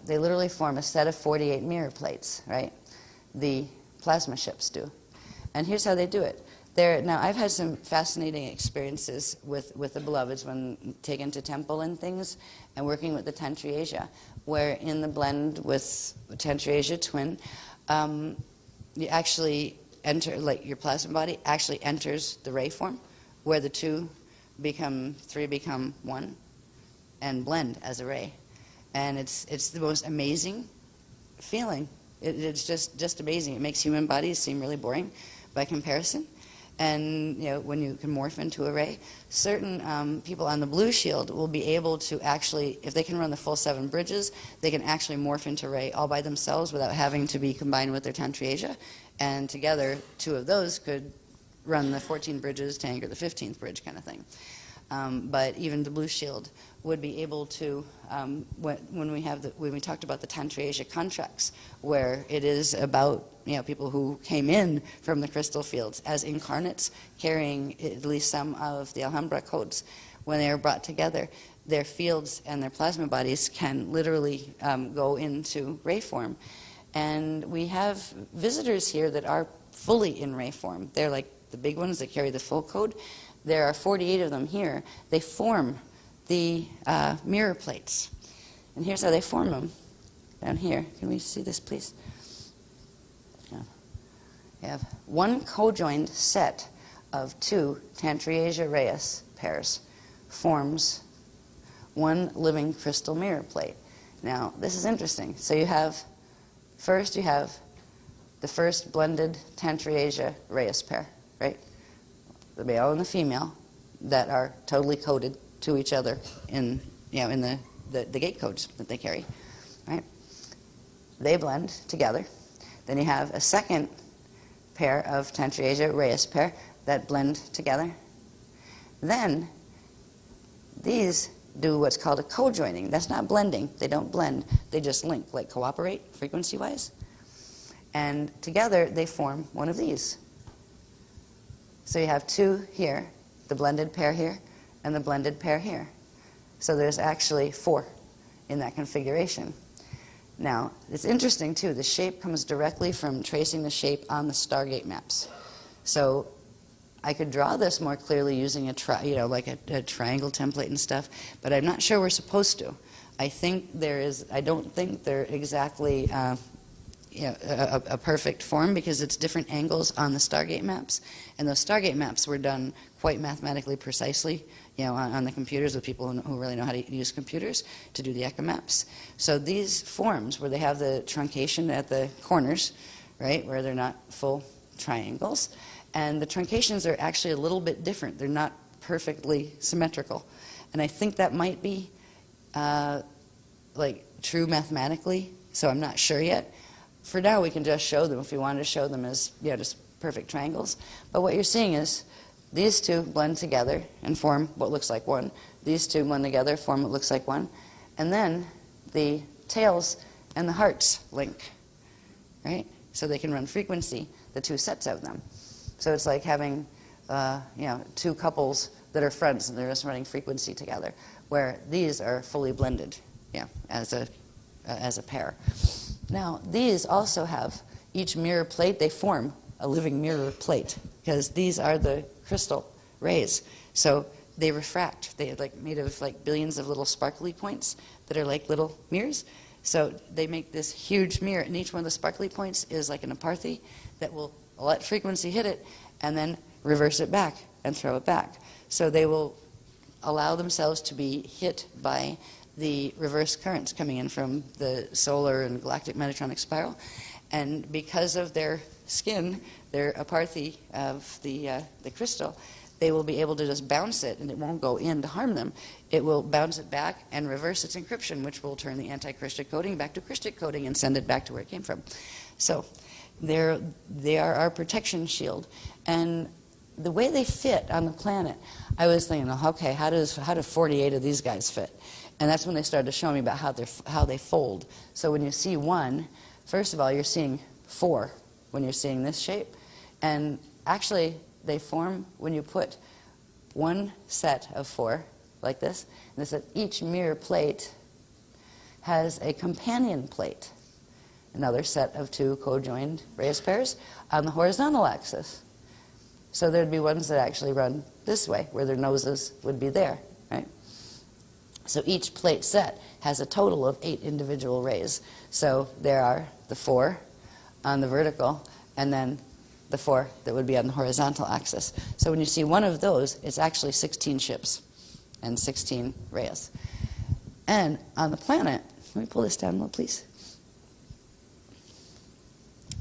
They literally form a set of 48 mirror plates, right? The plasma ships do. And here's how they do it. Now, I've had some fascinating experiences with the beloveds when taken to temple and things, and working with the Tantriasia, where in the blend with Tantriasia twin, you actually enter, like your plasma body actually enters the ray form, where the three become one, and blend as a ray. And it's the most amazing feeling. It's just amazing. It makes human bodies seem really boring by comparison. And when you can morph into a ray, certain people on the blue shield will be able to actually, if they can run the full 7 bridges, they can actually morph into ray all by themselves without having to be combined with their Tantriasia. And together, 2 of those could run the 14 bridges to anchor the 15th bridge kind of thing. But even the blue shield would be able to, when we talked about the Tantriasia contracts, where it is about people who came in from the crystal fields as incarnates, carrying at least some of the Alhambra codes, when they are brought together, their fields and their plasma bodies can literally go into ray form. And we have visitors here that are fully in ray form. They're like the big ones that carry the full code. There are 48 of them here. They form the mirror plates. And here's how they form them. Down here. Can we see this, please? Yeah. You have one co-joined set of 2 Tantriasia Reyes pairs forms one living crystal mirror plate. Now, this is interesting. So you have the first blended Tantriasia Reyes pair, right? The male and the female that are totally coded to each other in the gate codes that they carry, right? They blend together. Then you have a second pair of Tantriasia Reyes pair that blend together. Then these do what's called a co-joining. That's not blending. They don't blend. They just link, like cooperate frequency-wise. And together they form one of these. So you have 2 here, the blended pair here, and the blended pair here. So there's actually 4 in that configuration. Now, it's interesting too, the shape comes directly from tracing the shape on the Stargate maps. So I could draw this more clearly using a triangle template and stuff, but I'm not sure we're supposed to. I don't think they're exactly a perfect form, because it's different angles on the Stargate maps, and those Stargate maps were done quite mathematically precisely, on the computers with people who really know how to use computers to do the echo maps. So these forms where they have the truncation at the corners, right, where they're not full triangles, and the truncations are actually a little bit different. They're not perfectly symmetrical, and I think that might be true mathematically. So I'm not sure yet. For now, we can just show them if we wanted to show them as just perfect triangles. But what you're seeing is these 2 blend together and form what looks like one. These 2 blend together, form what looks like one. And then the tails and the hearts link, right? So they can run frequency, the 2 sets of them. So it's like having 2 couples that are friends and they're just running frequency together, where these are fully blended, as a pair. Now, these also have each mirror plate. They form a living mirror plate, because these are the crystal rays. So they refract. They're made of billions of little sparkly points that are like little mirrors. So they make this huge mirror, and each one of the sparkly points is like an aparthy that will let frequency hit it and then reverse it back and throw it back. So they will allow themselves to be hit by the reverse currents coming in from the solar and galactic Metatronic spiral. And because of their skin, their aparthy of the crystal, they will be able to just bounce it, and it won't go in to harm them. It will bounce it back and reverse its encryption, which will turn the anti-Christic coding back to Christic coding and send it back to where it came from. So they are our protection shield. And the way they fit on the planet, I was thinking, okay, how do 48 of these guys fit? And that's when they started to show me about how they fold. So when you see one, first of all, you're seeing 4 when you're seeing this shape. And actually, they form when you put one set of 4 like this, and this, each mirror plate has a companion plate, another set of 2 co-joined Reyes pairs on the horizontal axis. So there'd be ones that actually run this way, where their noses would be there, right? So each plate set has a total of 8 individual rays. So there are the 4 on the vertical, and then the 4 that would be on the horizontal axis. So when you see one of those, it's actually 16 ships and 16 rays. And on the planet, let me pull this down a little, please.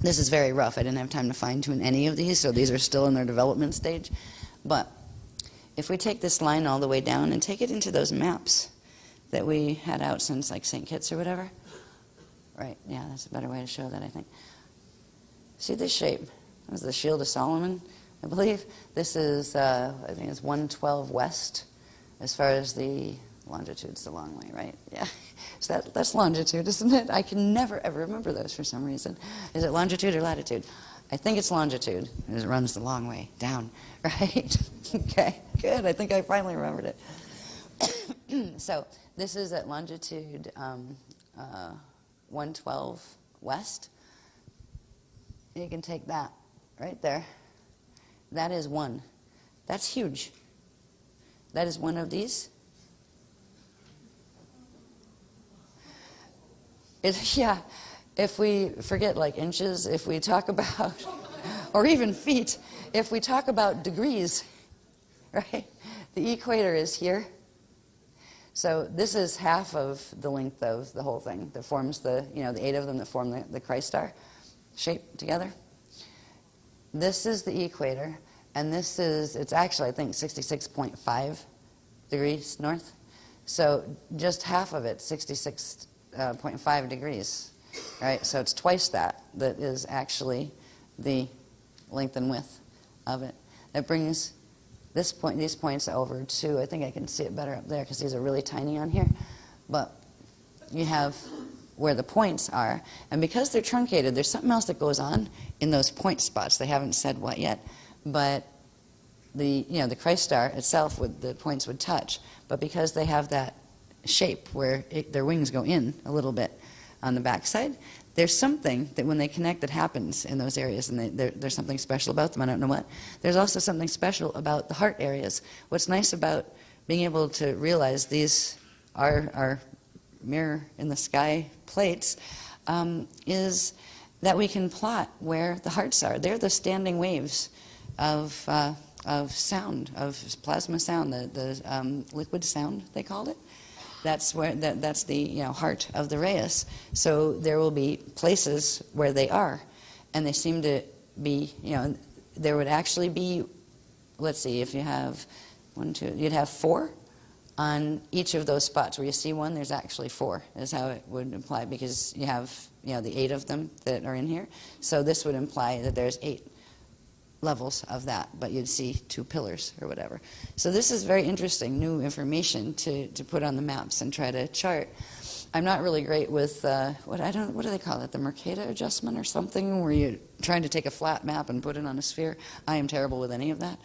This is very rough. I didn't have time to fine-tune any of these, so these are still in their development stage. But if we take this line all the way down and take it into those maps that we had out since like St. Kitts or whatever, right, yeah, that's a better way to show that, I think. See this shape? That was the Shield of Solomon, I believe. This is, I think it's 112 west, as far as the longitude's the long way, right? Yeah. So that's longitude, isn't it? I can never, ever remember those for some reason. Is it longitude or latitude? I think it's longitude, and it runs the long way down, right? Okay, good. I think I finally remembered it. So this is at longitude 112 west. You can take that right there. That is 1. That's huge. That is one of these. Yeah, if we forget like inches, if we talk about, or even feet, if we talk about degrees, right? The equator is here. So this is half of the length of the whole thing that forms the 8 of them that form the Christ star shape together. This is the equator, and this is, it's actually, I think, 66.5 degrees north. So just half of it, 66.5 degrees, right? So it's twice that is actually the length and width of it. That brings these points over to, I think I can see it better up there because these are really tiny on here. But you have where the points are, and because they're truncated, there's something else that goes on in those point spots. They haven't said what yet, but the Christ star itself, the points would touch, but because they have that shape where their wings go in a little bit on the backside, there's something that when they connect that happens in those areas, and there's something special about them. I don't know what. There's also something special about the heart areas. What's nice about being able to realize these are mirror in the sky plates is that we can plot where the hearts are. They're the standing waves of sound, of plasma sound, the liquid sound they called it. That's the heart of the Reyes. So there will be places where they are, and they seem to be, there would actually be, let's see, if you have 1, 2, you'd have 4 on each of those spots. Where you see 1, there's actually 4, is how it would imply, because you have, the 8 of them that are in here. So this would imply that there's 8 levels of that, but you'd see 2 pillars or whatever. So this is very interesting, new information to put on the maps and try to chart. I'm not really great with, what do they call it, the Mercator adjustment or something, where you're trying to take a flat map and put it on a sphere. I am terrible with any of that.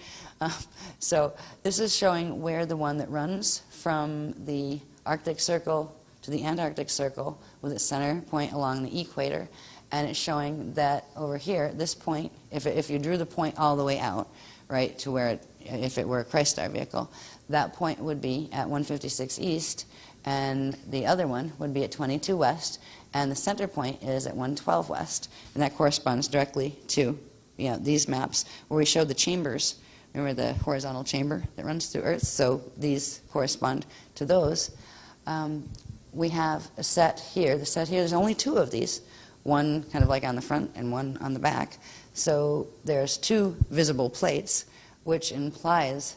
So this is showing where the one that runs from the Arctic Circle to the Antarctic Circle with its center point along the equator. And it's showing that over here, this point, if you drew the point all the way out, right, to where if it were a Christ star vehicle, that point would be at 156 east, and the other one would be at 22 west, and the center point is at 112 west, and that corresponds directly to these maps where we showed the chambers. Remember the horizontal chamber that runs through Earth? So these correspond to those. We have a set here. The set here, there's only 2 of these, one kind of like on the front and one on the back. So there's 2 visible plates, which implies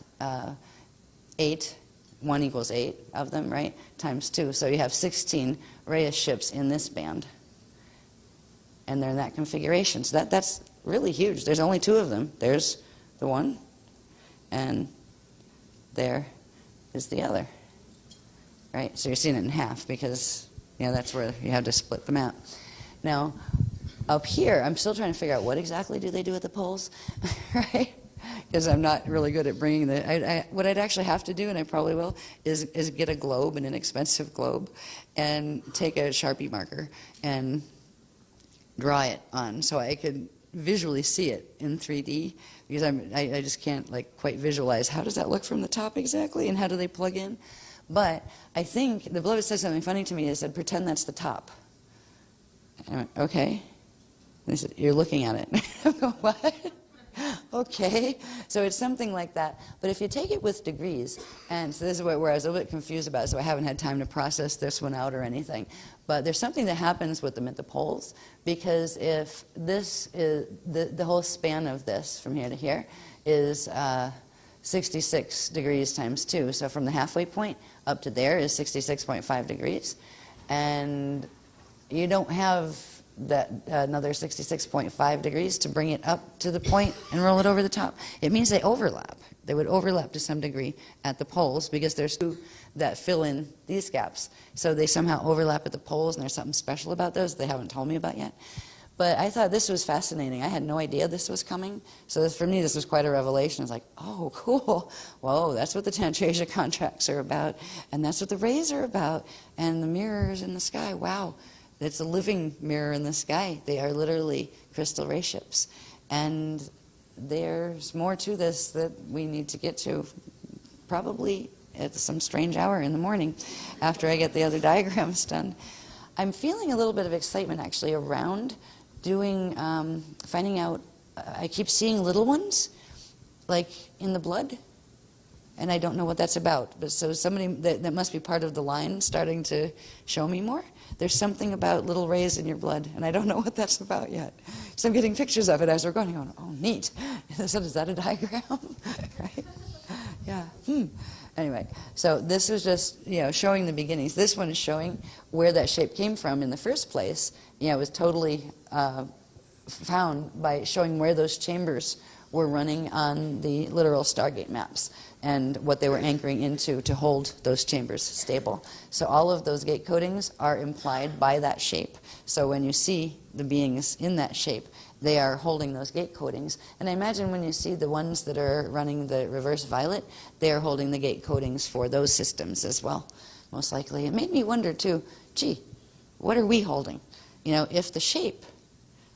8, 1 equals 8 of them, right, times 2. So you have 16 Reyes ships in this band. And they're in that configuration. So that's really huge. There's only 2 of them. There's the one, and there is the other. Right? So you're seeing it in half because that's where you have to split the map. Now, up here, I'm still trying to figure out what exactly do they do at the poles, right? Because I'm not really good at bringing what I'd actually have to do, and I probably will, is get a globe, an inexpensive globe, and take a Sharpie marker and draw it on so I could visually see it in 3D, because I just can't quite visualize how does that look from the top exactly, and how do they plug in. But I think the beloved said something funny to me. They said, pretend that's the top. I went, okay. And they said, you're looking at it. I go, what? Okay. So it's something like that. But if you take it with degrees, and so this is where I was a little bit confused about, so I haven't had time to process this one out or anything. But there's something that happens with them at the poles, because if this is, the whole span of this from here to here is 66 degrees times 2. So from the halfway point up to there is 66.5 degrees. And you don't have that another 66.5 degrees to bring it up to the point and roll it over the top. It means they overlap. They would overlap to some degree at the poles because there's 2 that fill in these gaps. So they somehow overlap at the poles, and there's something special about those they haven't told me about yet. But I thought this was fascinating. I had no idea this was coming. So for me, this was quite a revelation. I was like, oh, cool. Whoa, that's what the Tantrasia contracts are about. And that's what the rays are about. And the mirrors in the sky, wow. It's a living mirror in the sky. They are literally crystal ray ships. And there's more to this that we need to get to probably at some strange hour in the morning after I get the other diagrams done. I'm feeling a little bit of excitement actually around doing, finding out, I keep seeing little ones, like in the blood, and I don't know what that's about. But so somebody, that must be part of the line starting to show me more. There's something about little rays in your blood, and I don't know what that's about yet. So I'm getting pictures of it as we're going, oh, neat. So is that a diagram? Right? Yeah. Anyway, so this was just, showing the beginnings. This one is showing where that shape came from in the first place. It was totally found by showing where those chambers were running on the literal Stargate maps and what they were anchoring into to hold those chambers stable. So all of those gate codings are implied by that shape. So when you see the beings in that shape, they are holding those gate codings. And I imagine when you see the ones that are running the reverse violet, they are holding the gate codings for those systems as well, most likely. It made me wonder too, gee, what are we holding? If the shape,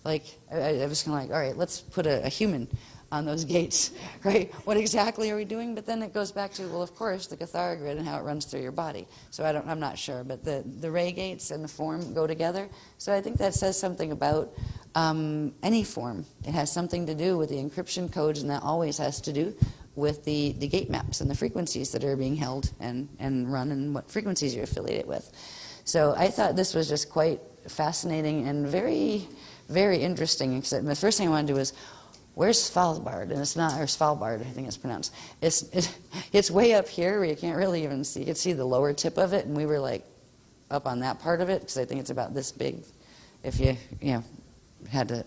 I was kind of like, all right, let's put a human on those gates, right? What exactly are we doing? But then it goes back to, well, of course, the Cathara grid and how it runs through your body. So I'm not sure, but the ray gates and the form go together. So I think that says something about any form. It has something to do with the encryption codes, and that always has to do with the gate maps and the frequencies that are being held and run and what frequencies you're affiliated with. So I thought this was just quite fascinating and very, very interesting. Except the first thing I wanted to do was, where's Svalbard? And it's not, or Svalbard, I think it's pronounced. It's way up here where you can't really even see. You can see the lower tip of it, and we were up on that part of it because I think it's about this big. If you had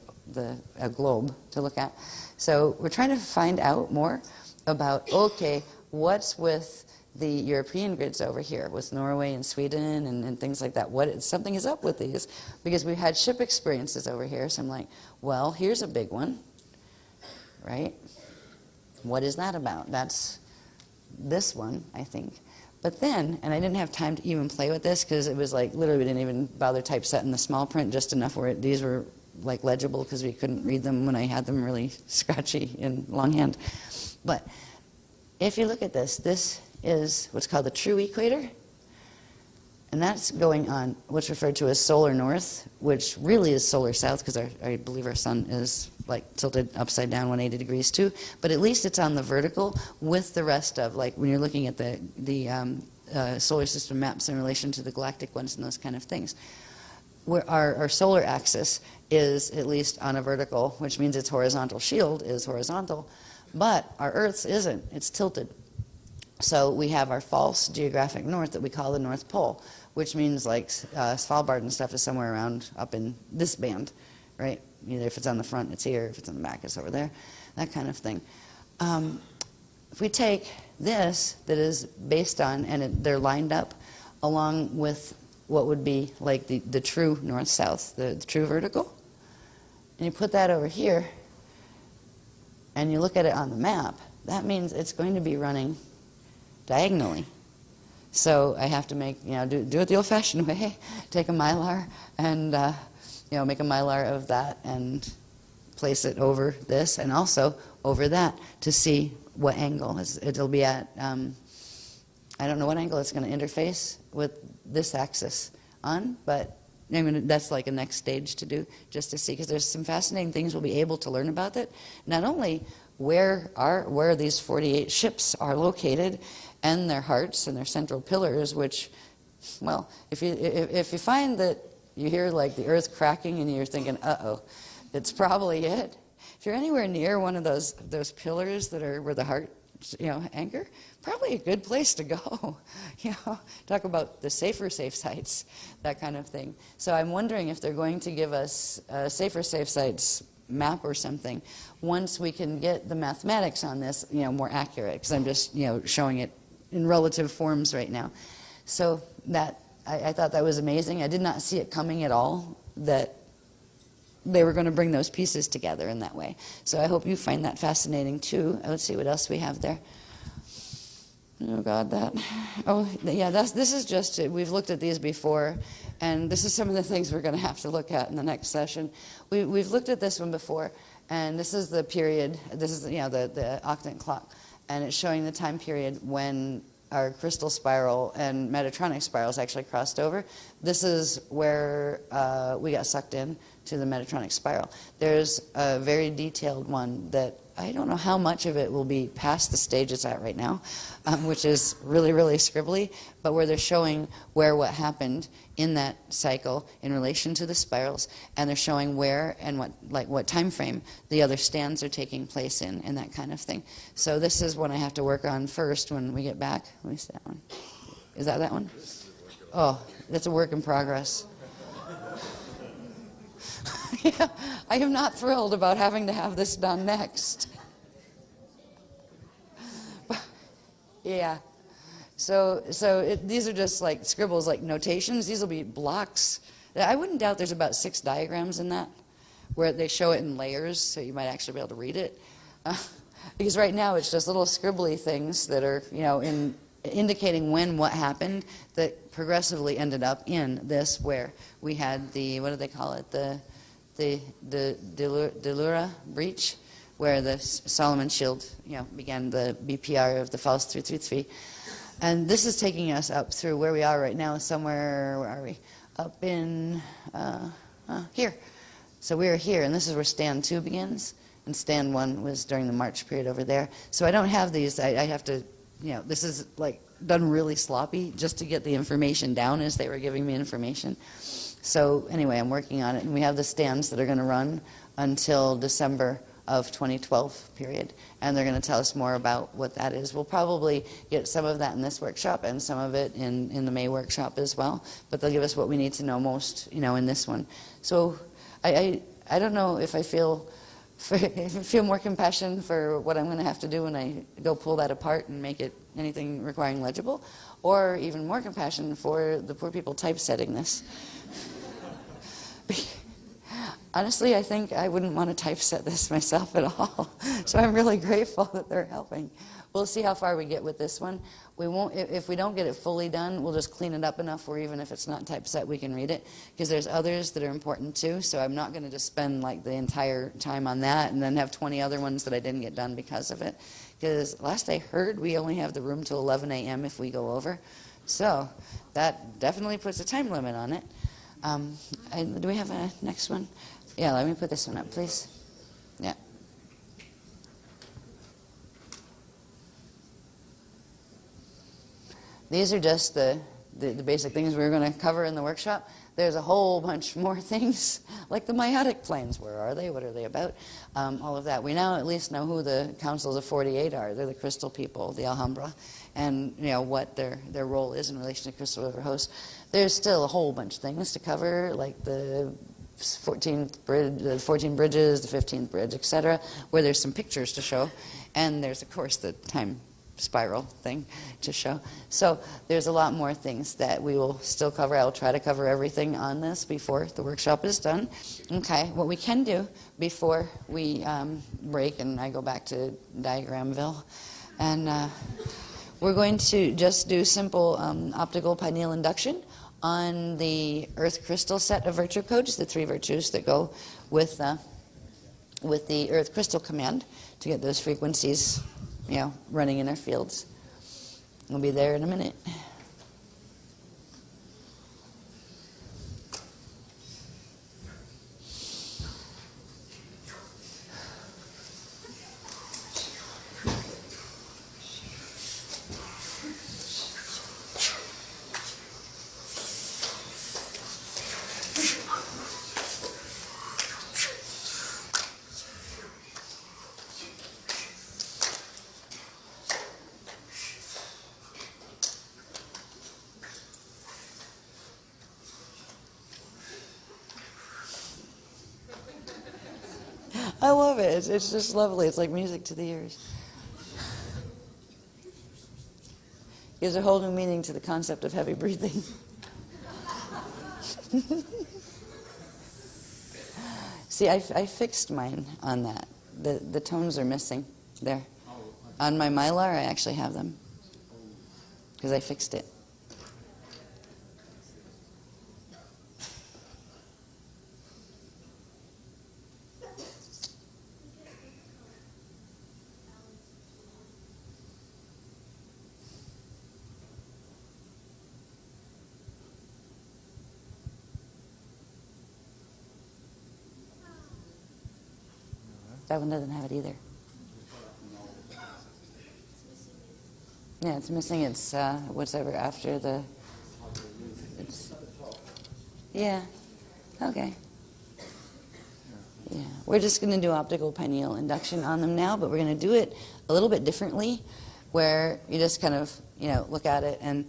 a globe to look at. So we're trying to find out more about, okay, what's with the European grids over here, with Norway and Sweden and things like that. Something is up with these, because we had ship experiences over here. So I'm like, well, here's a big one, right? What is that about? That's this one, I think. But then, and I didn't have time to even play with this because it was literally we didn't even bother typesetting the small print, just enough where these were legible because we couldn't read them when I had them really scratchy in longhand. But if you look at this, this is what's called the true equator. And that's going on what's referred to as solar north, which really is solar south, because I believe our sun is like tilted upside down 180 degrees too. But at least it's on the vertical with the rest of, like when you're looking at the solar system maps in relation to the galactic ones and those kind of things. Where our solar axis is at least on a vertical, which means its horizontal shield is horizontal, but our Earth's isn't. It's tilted. So we have our false geographic north that we call the North Pole, which means like Svalbard and stuff is somewhere around up in this band, right? Either if it's on the front, it's here. If it's on the back, it's over there. That kind of thing. If we take this that is based on, and they're lined up along with what would be like the true north-south, the true vertical, and you put that over here, and you look at it on the map, that means it's going to be running diagonally. So I have to make, do it the old-fashioned way, take a Mylar and, make a Mylar of that and place it over this and also over that to see what angle it'll be at. I don't know what angle it's going to interface with this axis on, but I mean, that's like a next stage to do, just to see, because there's some fascinating things we'll be able to learn about that. Not only where these 48 ships are located, and their hearts and their central pillars, which, well, if you find that you hear like the earth cracking and you're thinking, uh-oh, it's probably it. If you're anywhere near one of those pillars that are where the heart, anchor, probably a good place to go. Talk about the safe sites, that kind of thing. So I'm wondering if they're going to give us a safe sites map or something once we can get the mathematics on this, more accurate, because I'm just, showing it in relative forms right now. So that I thought that was amazing. I did not see it coming at all, that they were going to bring those pieces together in that way. So I hope you find that fascinating too. Let's see what else we have there. Oh God, this is just, we've looked at these before, and this is some of the things we're going to have to look at in the next session. We've looked at this one before, and this is the period, this is the octant clock, and it's showing the time period when our crystal spiral and Metatronic spirals actually crossed over. This is where we got sucked in to the Metatronic spiral. There's a very detailed one that I don't know how much of it will be past the stage it's at right now, which is really, really scribbly, but where they're showing where what happened in that cycle in relation to the spirals, and they're showing where and what time frame the other stands are taking place in, and that kind of thing. So this is one I have to work on first when we get back. Let me see that one. Is that one? Oh, that's a work in progress. Yeah, I am not thrilled about having to have this done next. Yeah. So these are just like scribbles, like notations. These will be blocks. I wouldn't doubt there's about 6 diagrams in that, where they show it in layers, so you might actually be able to read it. Because right now it's just little scribbly things that are, indicating when what happened that progressively ended up in this, where we had the, what do they call it, the Delura breach, where the Solomon shield, began the BPR of the false 333. And this is taking us up through where we are right now, somewhere, where are we? Up in here. So we are here, and this is where stand 2 begins, and stand 1 was during the March period over there. So I don't have these, I have to, this is like done really sloppy just to get the information down as they were giving me information. So anyway, I'm working on it, and we have the stands that are going to run until December of 2012 period, and they're going to tell us more about what that is. We'll probably get some of that in this workshop and some of it in the May workshop as well, but they'll give us what we need to know most, in this one. So I don't know if I feel more compassion for what I'm going to have to do when I go pull that apart and make it anything requiring legible, or even more compassion for the poor people typesetting this. Honestly, I think I wouldn't want to typeset this myself at all. So I'm really grateful that they're helping. We'll see how far we get with this one. We won't, if we don't get it fully done, we'll just clean it up enough where even if it's not typeset, we can read it. Because there's others that are important too. So I'm not going to just spend like the entire time on that and then have 20 other ones that I didn't get done because of it. Because last I heard, we only have the room till 11 a.m. if we go over. So that definitely puts a time limit on it. Do we have a next one? Yeah, let me put this one up, please. Yeah. These are just the basic things we were going to cover in the workshop. There's a whole bunch more things, like the meiotic planes. Where are they? What are they about? All of that. We now at least know who the Councils of 48 are. They're the crystal people, the Alhambra, and what their role is in relation to Crystal River hosts. There's still a whole bunch of things to cover, like the 14th bridge, the 14 bridges, the 15th bridge, etc., where there's some pictures to show, and there's of course the time spiral thing to show. So there's a lot more things that we will still cover. I will try to cover everything on this before the workshop is done. Okay, what we can do before we break and I go back to Diagramville, and we're going to just do simple optical pineal induction on the earth crystal set of virtue codes, the 3 virtues that go with the earth crystal command to get those frequencies running in our fields. We'll be there in a minute. I love it. It's just lovely. It's like music to the ears. Gives a whole new meaning to the concept of heavy breathing. See, I fixed mine on that. The tones are missing there. On my Mylar, I actually have them because I fixed it. That one doesn't have it either. Yeah, it's missing. It's whatever after the. Yeah. Okay. Yeah, we're just going to do optical pineal induction on them now, but we're going to do it a little bit differently, where you just kind of look at it and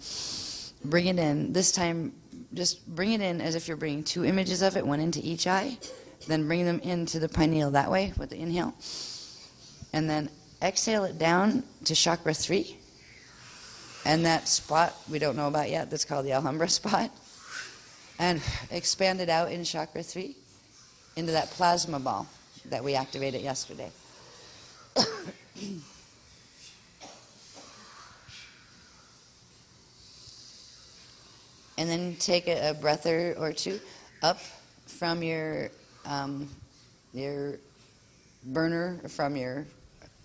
bring it in. This time, just bring it in as if you're bringing 2 images of it, one into each eye. Then bring them into the pineal that way with the inhale. And then exhale it down to chakra 3. And that spot we don't know about yet, that's called the Alhambra spot. And expand it out in chakra 3 into that plasma ball that we activated yesterday. And then take a breath or two up from your burner, from your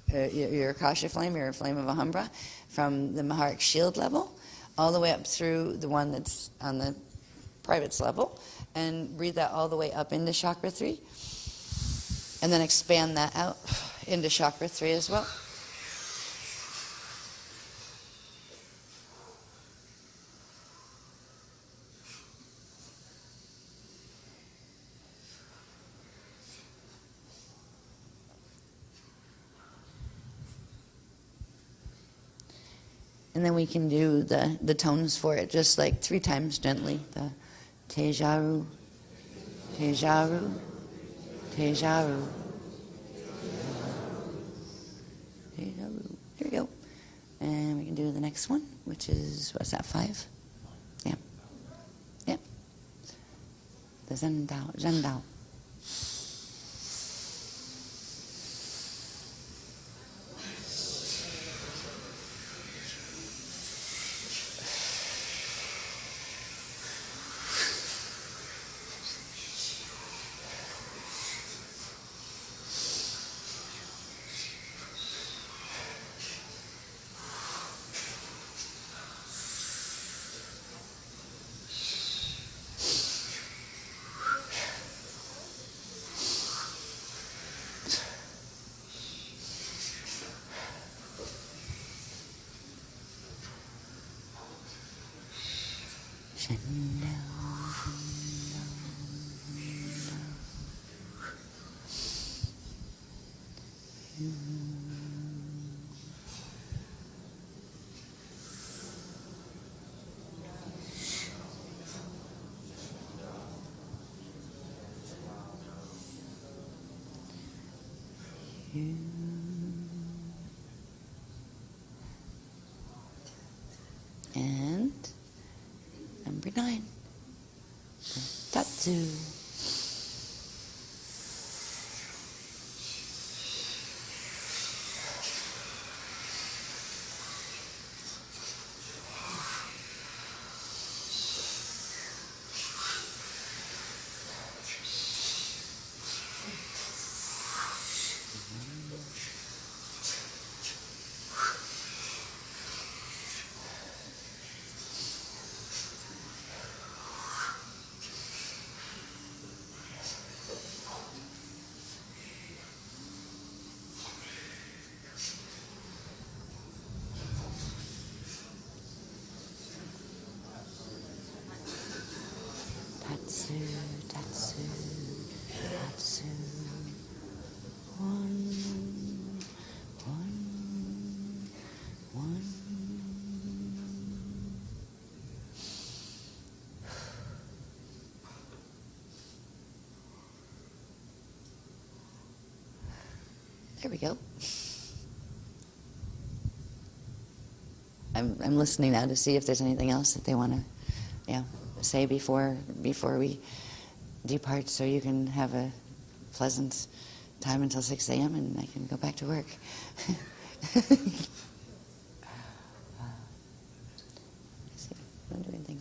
Akasha flame, your flame of Alhambra, from the Maharic shield level, all the way up through the one that's on the privates level, and breathe that all the way up into chakra 3, and then expand that out into chakra 3 as well. And then we can do the tones for it, just like 3 times gently. The Tejaru, Tejaru, Tejaru, Tejaru. Here we go. And we can do the next one, which is, what's that, 5? Yeah. Yeah. The Zendao, Zendao. And number 9, Tatsu. Tatsu, Tatsu, Tatsu. One, one, one. There we go. I'm listening now to see if there's anything else that they want to, say before we depart, so you can have a pleasant time until 6 a.m. and I can go back to work. Let's see, don't do anything.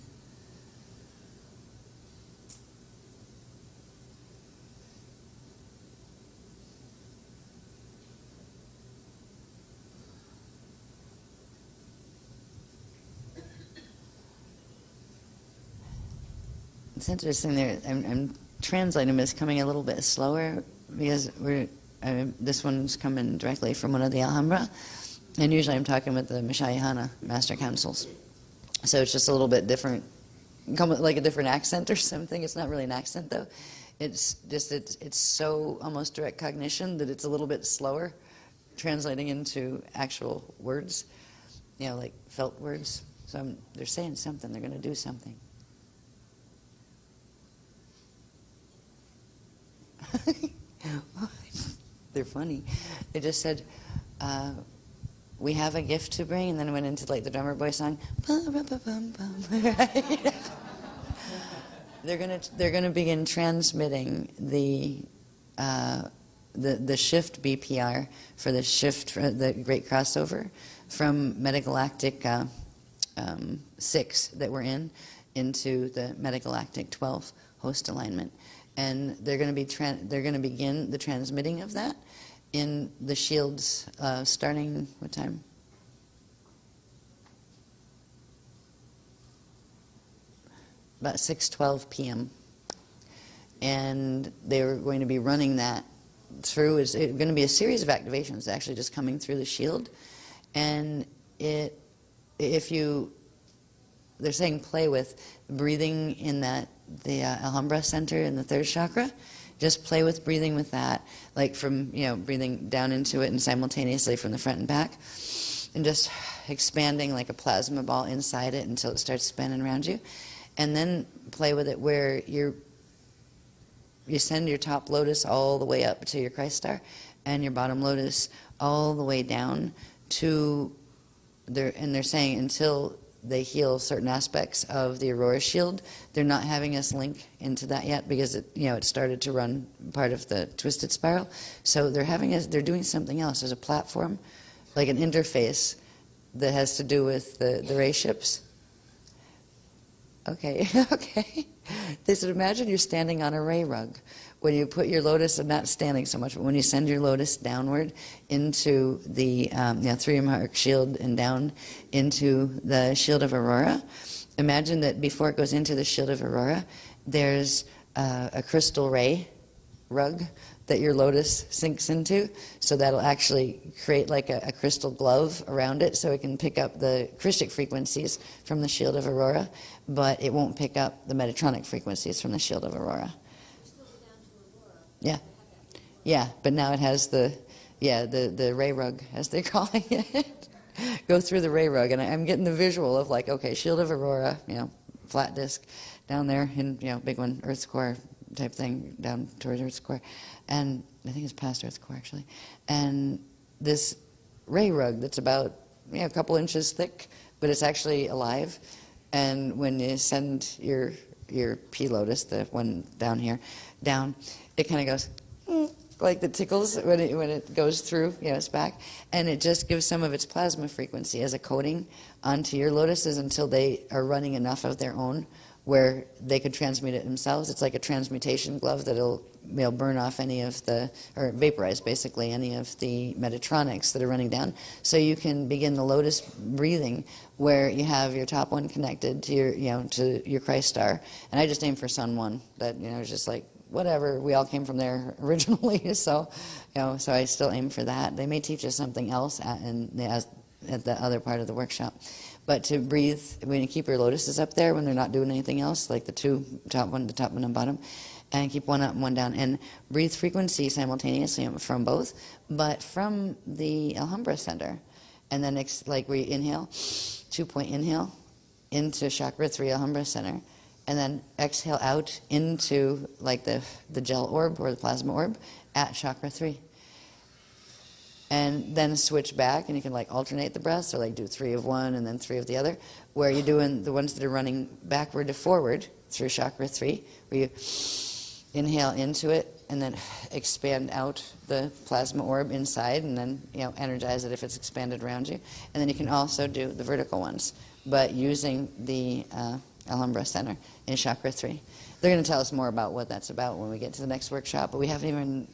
It's interesting there. I'm translating them as coming a little bit slower because this one's coming directly from one of the Alhambra, and usually I'm talking with the Mashaykhana Master Councils, so it's just a little bit different, like a different accent or something. It's not really an accent though. It's just it's so almost direct cognition that it's a little bit slower, translating into actual words, like felt words. So they're saying something. They're going to do something. They're funny. They just said, we have a gift to bring, and then went into like the drummer boy song. They're gonna begin transmitting the shift BPR for the shift for the Great Crossover from Metagalactic 6 that we're in into the Metagalactic 12 host alignment. And they're going to begin the transmitting of that in the shields starting what time? About 6:12 p.m. And they were going to be running that through. It's going to be a series of activations actually just coming through the shield. And they're saying play with breathing in the Alhambra center in the 3rd chakra. Just play with breathing with that, like from, breathing down into it and simultaneously from the front and back, and just expanding like a plasma ball inside it until it starts spinning around you. And then play with it where you send your top lotus all the way up to your Christ star and your bottom lotus all the way down to and they're saying until they heal certain aspects of the Aurora shield. They're not having us link into that yet because it started to run part of the twisted spiral. So they're doing something else. There's a platform, like an interface that has to do with the ray ships. Okay, okay. They said, imagine you're standing on a ray rug. When you put your lotus, and not standing so much, but when you send your lotus downward into the 3-mark shield and down into the shield of Aurora, imagine that before it goes into the shield of Aurora, there's a crystal ray rug that your lotus sinks into, so that'll actually create like a crystal glove around it so it can pick up the Christic frequencies from the shield of Aurora, but it won't pick up the Metatronic frequencies from the shield of Aurora. Yeah. Yeah, but now it has the yeah, the ray rug, as they're calling it. Go through the ray rug, and I'm getting the visual of like, okay, shield of aurora, flat disk down there, and big one, Earth's core type thing down towards Earth's core, and I think it's past Earth's core actually, and this ray rug that's about a couple inches thick, but it's actually alive, and when you send your pea lotus, the one down here, down, it kind of goes like the tickles when it goes through, its back, and it just gives some of its plasma frequency as a coating onto your lotuses until they are running enough of their own where they could transmute it themselves. It's like a transmutation glove that'll burn off any of the, or vaporize basically any of the Metatronics that are running down. So you can begin the lotus breathing where you have your top one connected to your Christ star. And I just aimed for Sun 1. That, it's just like, whatever, we all came from there originally. So, so I still aim for that. They may teach us something else at the other part of the workshop. But to breathe, when you keep your lotuses up there when they're not doing anything else, like the top one and bottom, and keep one up and one down, and breathe frequency simultaneously from both, but from the Alhambra center. And then like we inhale, 2-point inhale into chakra 3 Alhambra center, and then exhale out into like the gel orb or the plasma orb at chakra 3. And then switch back, and you can like alternate the breaths, or like do 3 of one and then 3 of the other, where you're doing the ones that are running backward to forward through chakra 3, where you inhale into it and then expand out the plasma orb inside, and then energize it if it's expanded around you. And then you can also do the vertical ones, but using the Alhambra center in chakra 3. They're going to tell us more about what that's about when we get to the next workshop, but we haven't even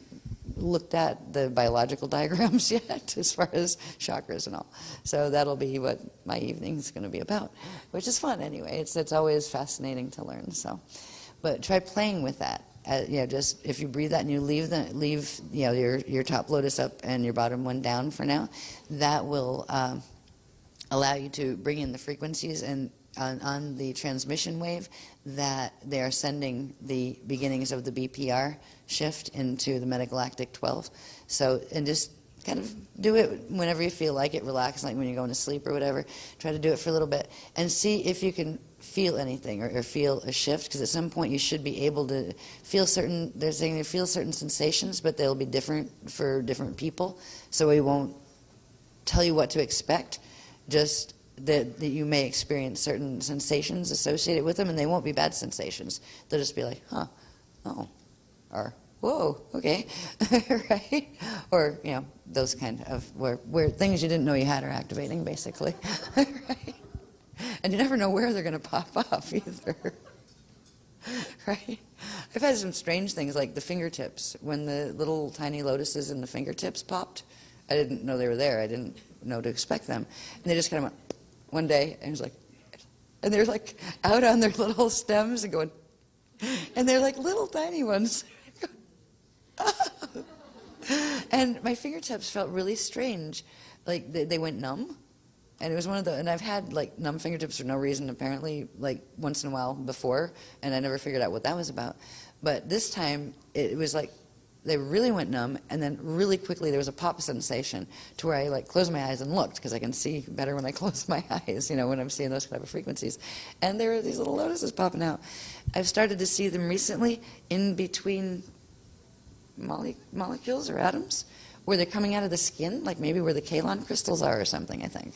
looked at the biological diagrams yet as far as chakras and all. So that'll be what my evening is going to be about, which is fun anyway. It's always fascinating to learn. So, but try playing with that. Just if you breathe that and you leave your top lotus up and your bottom one down for now, that will allow you to bring in the frequencies and on the transmission wave that they are sending the beginnings of the BPR shift into the metagalactic 12. So, and just kind of do it whenever you feel like it, relax, like when you're going to sleep or whatever. Try to do it for a little bit and see if you can feel anything or feel a shift, because at some point you should be able to feel certain, they're saying they feel certain sensations, but they'll be different for different people. So we won't tell you what to expect, just that you may experience certain sensations associated with them, and they won't be bad sensations. They'll just be like, huh, oh, or whoa, okay, right? Or, those kind of where things you didn't know you had are activating, basically, right? And you never know where they're going to pop up either, right? I've had some strange things like the fingertips. When the little tiny lotuses in the fingertips popped, I didn't know they were there. I didn't know to expect them. And they just kind of went one day, and it was like, and they're like out on their little stems and going, and they're like little tiny ones. And my fingertips felt really strange. Like they went numb. And it was one of the, and I've had like numb fingertips for no reason apparently, like once in a while before, and I never figured out what that was about. But this time it was like they really went numb, and then really quickly there was a pop sensation to where I like closed my eyes and looked, because I can see better when I close my eyes, when I'm seeing those kind of frequencies. And there were these little lotuses popping out. I've started to see them recently in between molecules or atoms, where they're coming out of the skin, like maybe where the kaolin crystals are or something, I think.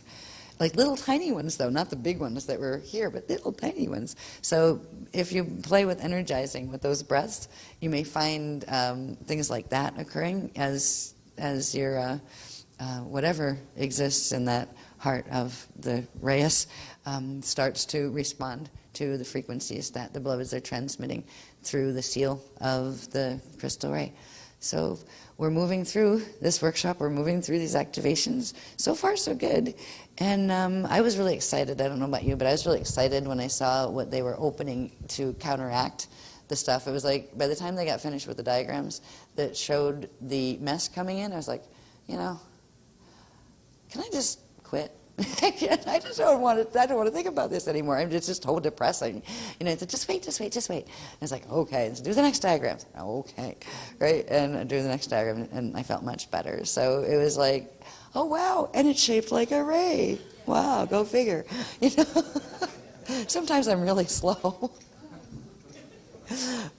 Like little tiny ones, though, not the big ones that were here, but little tiny ones. So if you play with energizing with those breaths, you may find things like that occurring as your whatever exists in that heart of the Reyes starts to respond to the frequencies that the beloveds are transmitting through the seal of the crystal ray. So we're moving through this workshop, we're moving through these activations. So far, so good. And I was really excited, I don't know about you, but I was really excited when I saw what they were opening to counteract the stuff. It was like, by the time they got finished with the diagrams that showed the mess coming in, I was like, can I just quit? I just don't want to. I don't want to think about this anymore. It's just so depressing. It's just wait. And it's like, okay, let's do the next diagram. Okay, right, and I do the next diagram, and I felt much better. So it was like, oh wow, and it's shaped like a ray. Wow, go figure. Sometimes I'm really slow.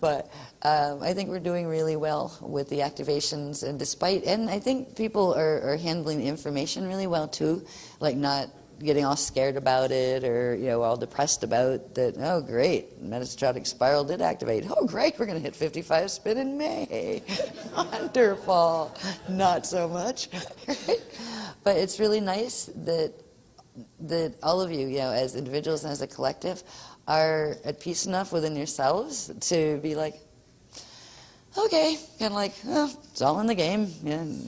But I think we're doing really well with the activations, and I think people are handling the information really well too, like not getting all scared about it or all depressed about that. Oh great, metastatic spiral did activate. Oh great, we're going to hit 55 spin in May. Wonderful. Not so much. But it's really nice that all of you, as individuals and as a collective, are at peace enough within yourselves to be like, okay, kind of like, oh, it's all in the game,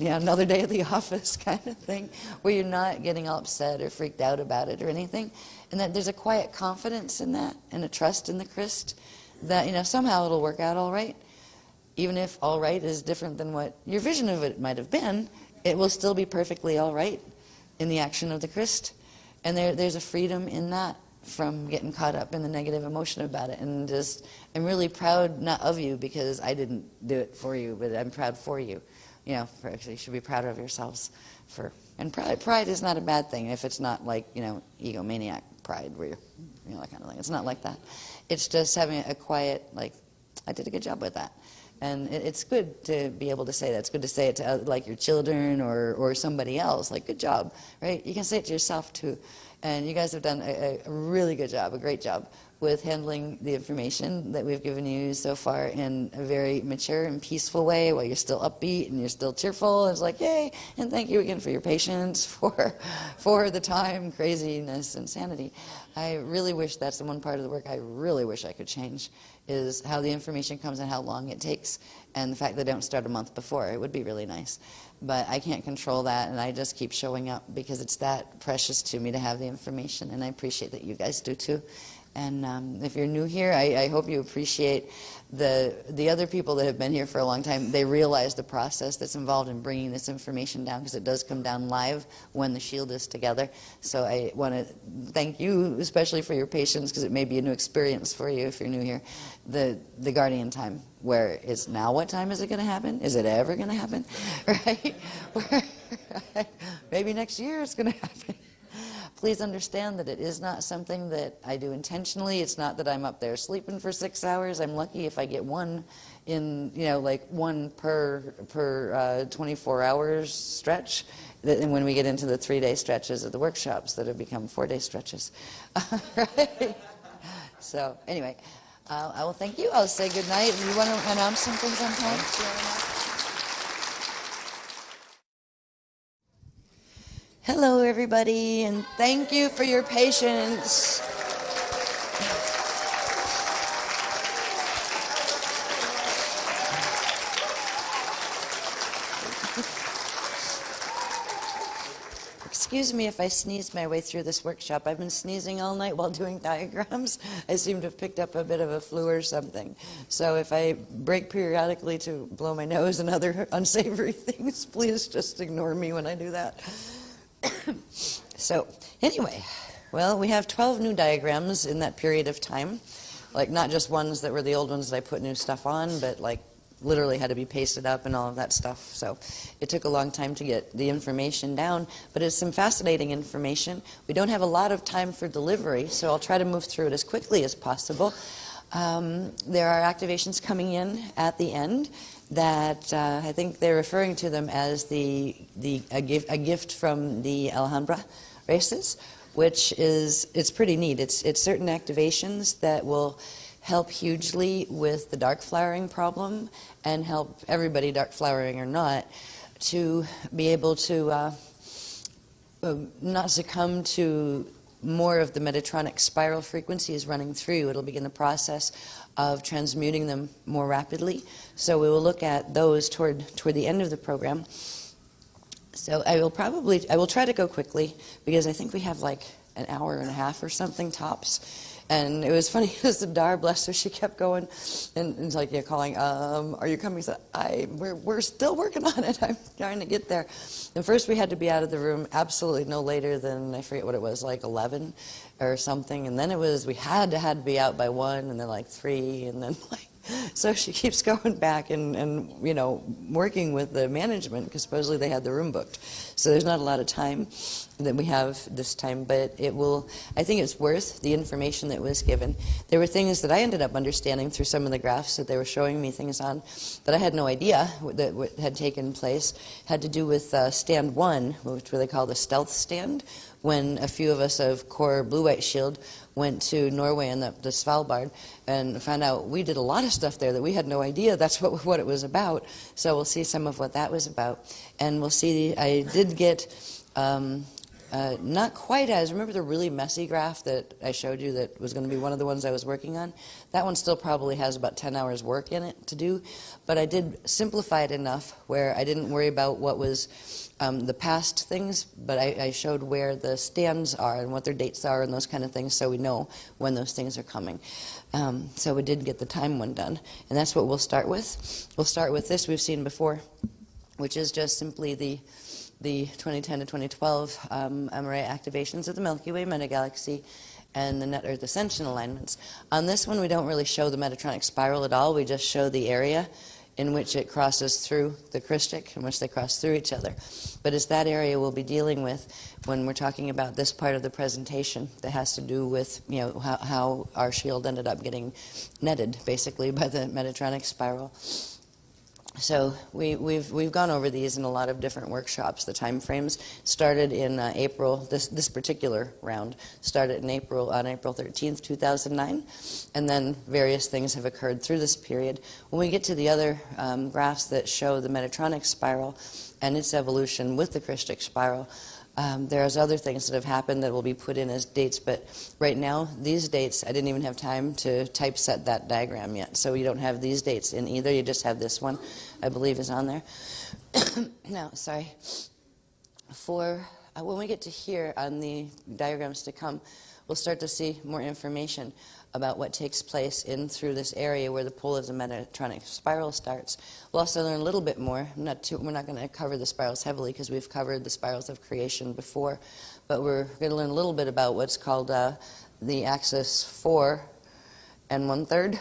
another day at the office kind of thing, where you're not getting all upset or freaked out about it or anything, and that there's a quiet confidence in that and a trust in the Christ that, somehow it'll work out all right. Even if all right is different than what your vision of it might have been, it will still be perfectly all right in the action of the Christ. And there's a freedom in that, from getting caught up in the negative emotion about it. And I'm really proud, not of you, because I didn't do it for you, but I'm proud for you. Actually, you should be proud of yourselves. And pride is not a bad thing if it's not like, egomaniac pride, where you're, that kind of thing. It's not like that. It's just having a quiet, like, I did a good job with that. And it's good to be able to say that. It's good to say it to like your children or somebody else, like, good job, right? You can say it to yourself too. And you guys have done a really good job, a great job, with handling the information that we've given you so far in a very mature and peaceful way, while you're still upbeat and you're still cheerful. It's like, yay, and thank you again for your patience, for the time, craziness, and sanity. I really wish that's the one part of the work I really wish I could change, is how the information comes and how long it takes, and the fact that they don't start a month before. It would be really nice. But I can't control that, and I just keep showing up because it's that precious to me to have the information, and I appreciate that you guys do too. And if you're new here, I hope you appreciate the other people that have been here for a long time. They realize the process that's involved in bringing this information down, because it does come down live when the shield is together. So I want to thank you, especially for your patience, because it may be a new experience for you if you're new here. The guardian time, where it's now, what time is it going to happen? Is it ever going to happen? Right? Maybe next year it's going to happen. Please understand that it is not something that I do intentionally. It's not that I'm up there sleeping for 6 hours. I'm lucky if I get one in, like one per 24 hours stretch. And when we get into the 3-day stretches of the workshops that have become 4-day stretches. Right? So anyway, I will thank you. I'll say good night. You want to announce something sometime? Hello, everybody, and thank you for your patience. Excuse me if I sneezed my way through this workshop. I've been sneezing all night while doing diagrams. I seem to have picked up a bit of a flu or something. So if I break periodically to blow my nose and other unsavory things, please just ignore me when I do that. So anyway, well, we have 12 new diagrams in that period of time, like not just ones that were the old ones that I put new stuff on, but like literally had to be pasted up and all of that stuff. So it took a long time to get the information down, but it's some fascinating information. We don't have a lot of time for delivery, so I'll try to move through it as quickly as possible. There are activations coming in at the end that I think they're referring to them as a gift from the Alhambra races, which is, it's pretty neat. It's certain activations that will help hugely with the dark flowering problem and help everybody, dark flowering or not, to be able to not succumb to more of the Metatronic spiral frequencies running through. It'll begin the process of transmuting them more rapidly. So we will look at those toward the end of the program. So I will try to go quickly, because I think we have like an hour and a half or something tops. And it was funny because the Dar, bless her, she kept going and it's like, calling, are you coming? So we're still working on it. I'm trying to get there. And first we had to be out of the room absolutely no later than, I forget what it was, like 11 or something. And then it was, we had to be out by 1 and then like 3 and then like, so she keeps going back and working with the management because supposedly they had the room booked. So there's not a lot of time that we have this time, but I think it's worth the information that was given. There were things that I ended up understanding through some of the graphs that they were showing me things on that I had no idea that what had taken place. Had to do with stand 1, which they call the stealth stand, when a few of us of Core Blue-White Shield went to Norway and the Svalbard and found out we did a lot of stuff there that we had no idea that's what it was about. So we'll see some of what that was about. And we'll see, I did get not quite as, remember the really messy graph that I showed you that was going to be one of the ones I was working on? That one still probably has about 10 hours work in it to do, but I did simplify it enough where I didn't worry about what was the past things, but I showed where the stands are and what their dates are and those kind of things so we know when those things are coming. So we did get the time one done, and that's what we'll start with. We'll start with this we've seen before, which is just simply the 2010 to 2012 MRA activations of the Milky Way metagalaxy and the net Earth ascension alignments. On this one, we don't really show the Metatronic spiral at all. We just show the area in which it crosses through the Christic, in which they cross through each other. But it's that area we'll be dealing with when we're talking about this part of the presentation that has to do with how our shield ended up getting netted, basically, by the Metatronic spiral. So we've gone over these in a lot of different workshops. The time frames started in April. This particular round started in April, on April 13th, 2009, and then various things have occurred through this period. When we get to the other graphs that show the Metatronic spiral and its evolution with the Christic spiral, there's other things that have happened that will be put in as dates, but right now, these dates, I didn't even have time to typeset that diagram yet, so you don't have these dates in either, you just have this one, I believe is on there. Now, sorry, when we get to here on the diagrams to come, we'll start to see more information about what takes place in through this area where the pole of the Metatronic spiral starts. We'll also learn a little bit more. We're not going to cover the spirals heavily because we've covered the spirals of creation before, but we're going to learn a little bit about what's called the axis 4 and 1/3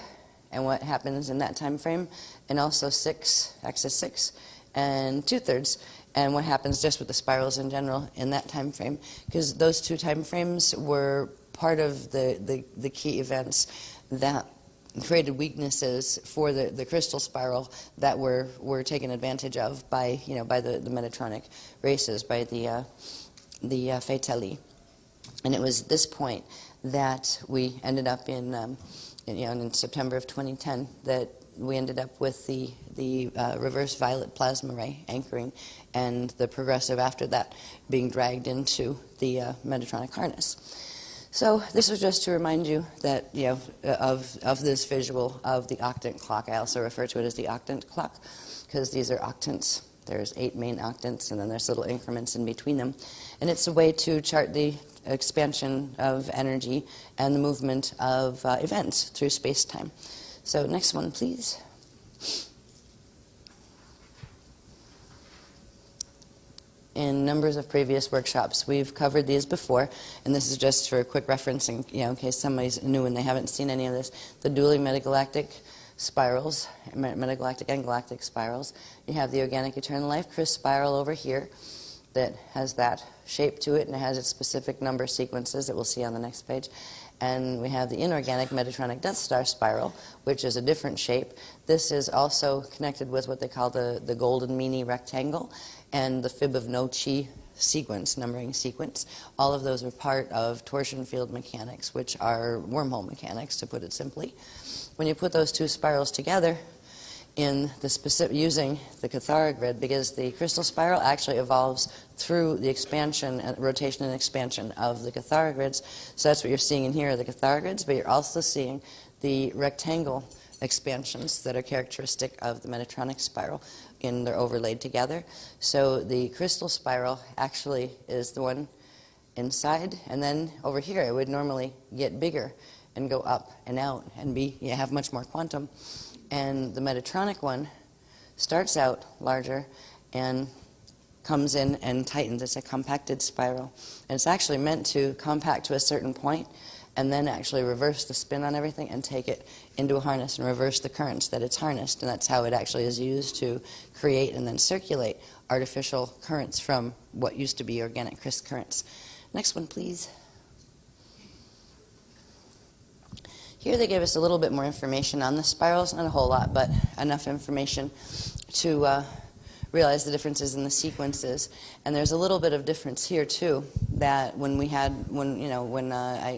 and what happens in that time frame, and also axis 6 and 2/3, and what happens just with the spirals in general in that time frame, because those two time frames were part of the key events that created weaknesses for the crystal spiral that were taken advantage of by the Metatronic races, by the Faitali. And it was this point that we ended up in September of 2010 that we ended up with the reverse violet plasma ray anchoring and the progressive after that being dragged into the Metatronic harness. So this was just to remind you that of this visual of the octant clock. I also refer to it as the octant clock because these are octants. There's 8 main octants and then there's little increments in between them. And it's a way to chart the expansion of energy and the movement of events through space-time. So next one, please. In numbers of previous workshops, we've covered these before, and this is just for a quick reference in case somebody's new and they haven't seen any of this. The dually metagalactic spirals, metagalactic and galactic spirals. You have the organic eternal life crystal spiral over here that has that shape to it and it has its specific number sequences that we'll see on the next page. And we have the inorganic Metatronic Death Star spiral, which is a different shape. This is also connected with what they call the golden meanie rectangle and the Fib of No-Chi sequence, numbering sequence. All of those are part of torsion field mechanics, which are wormhole mechanics, to put it simply. When you put those two spirals together in the specific, using the Cathara grid, because the crystal spiral actually evolves through the expansion, rotation and expansion of the Cathara grids. So that's what you're seeing in here, are the Cathara grids, but you're also seeing the rectangle expansions that are characteristic of the Metatronic spiral, and they're overlaid together. So the crystal spiral actually is the one inside, and then over here it would normally get bigger and go up and out and you have much more quantum. And the Metatronic one starts out larger and comes in and tightens. It's a compacted spiral. And it's actually meant to compact to a certain point and then actually reverse the spin on everything and take it into a harness and reverse the currents that it's harnessed. And that's how it actually is used to create and then circulate artificial currents from what used to be organic crystal currents. Next one, please. Here they give us a little bit more information on the spirals, not a whole lot, but enough information to realize the differences in the sequences. And there's a little bit of difference here too, that when I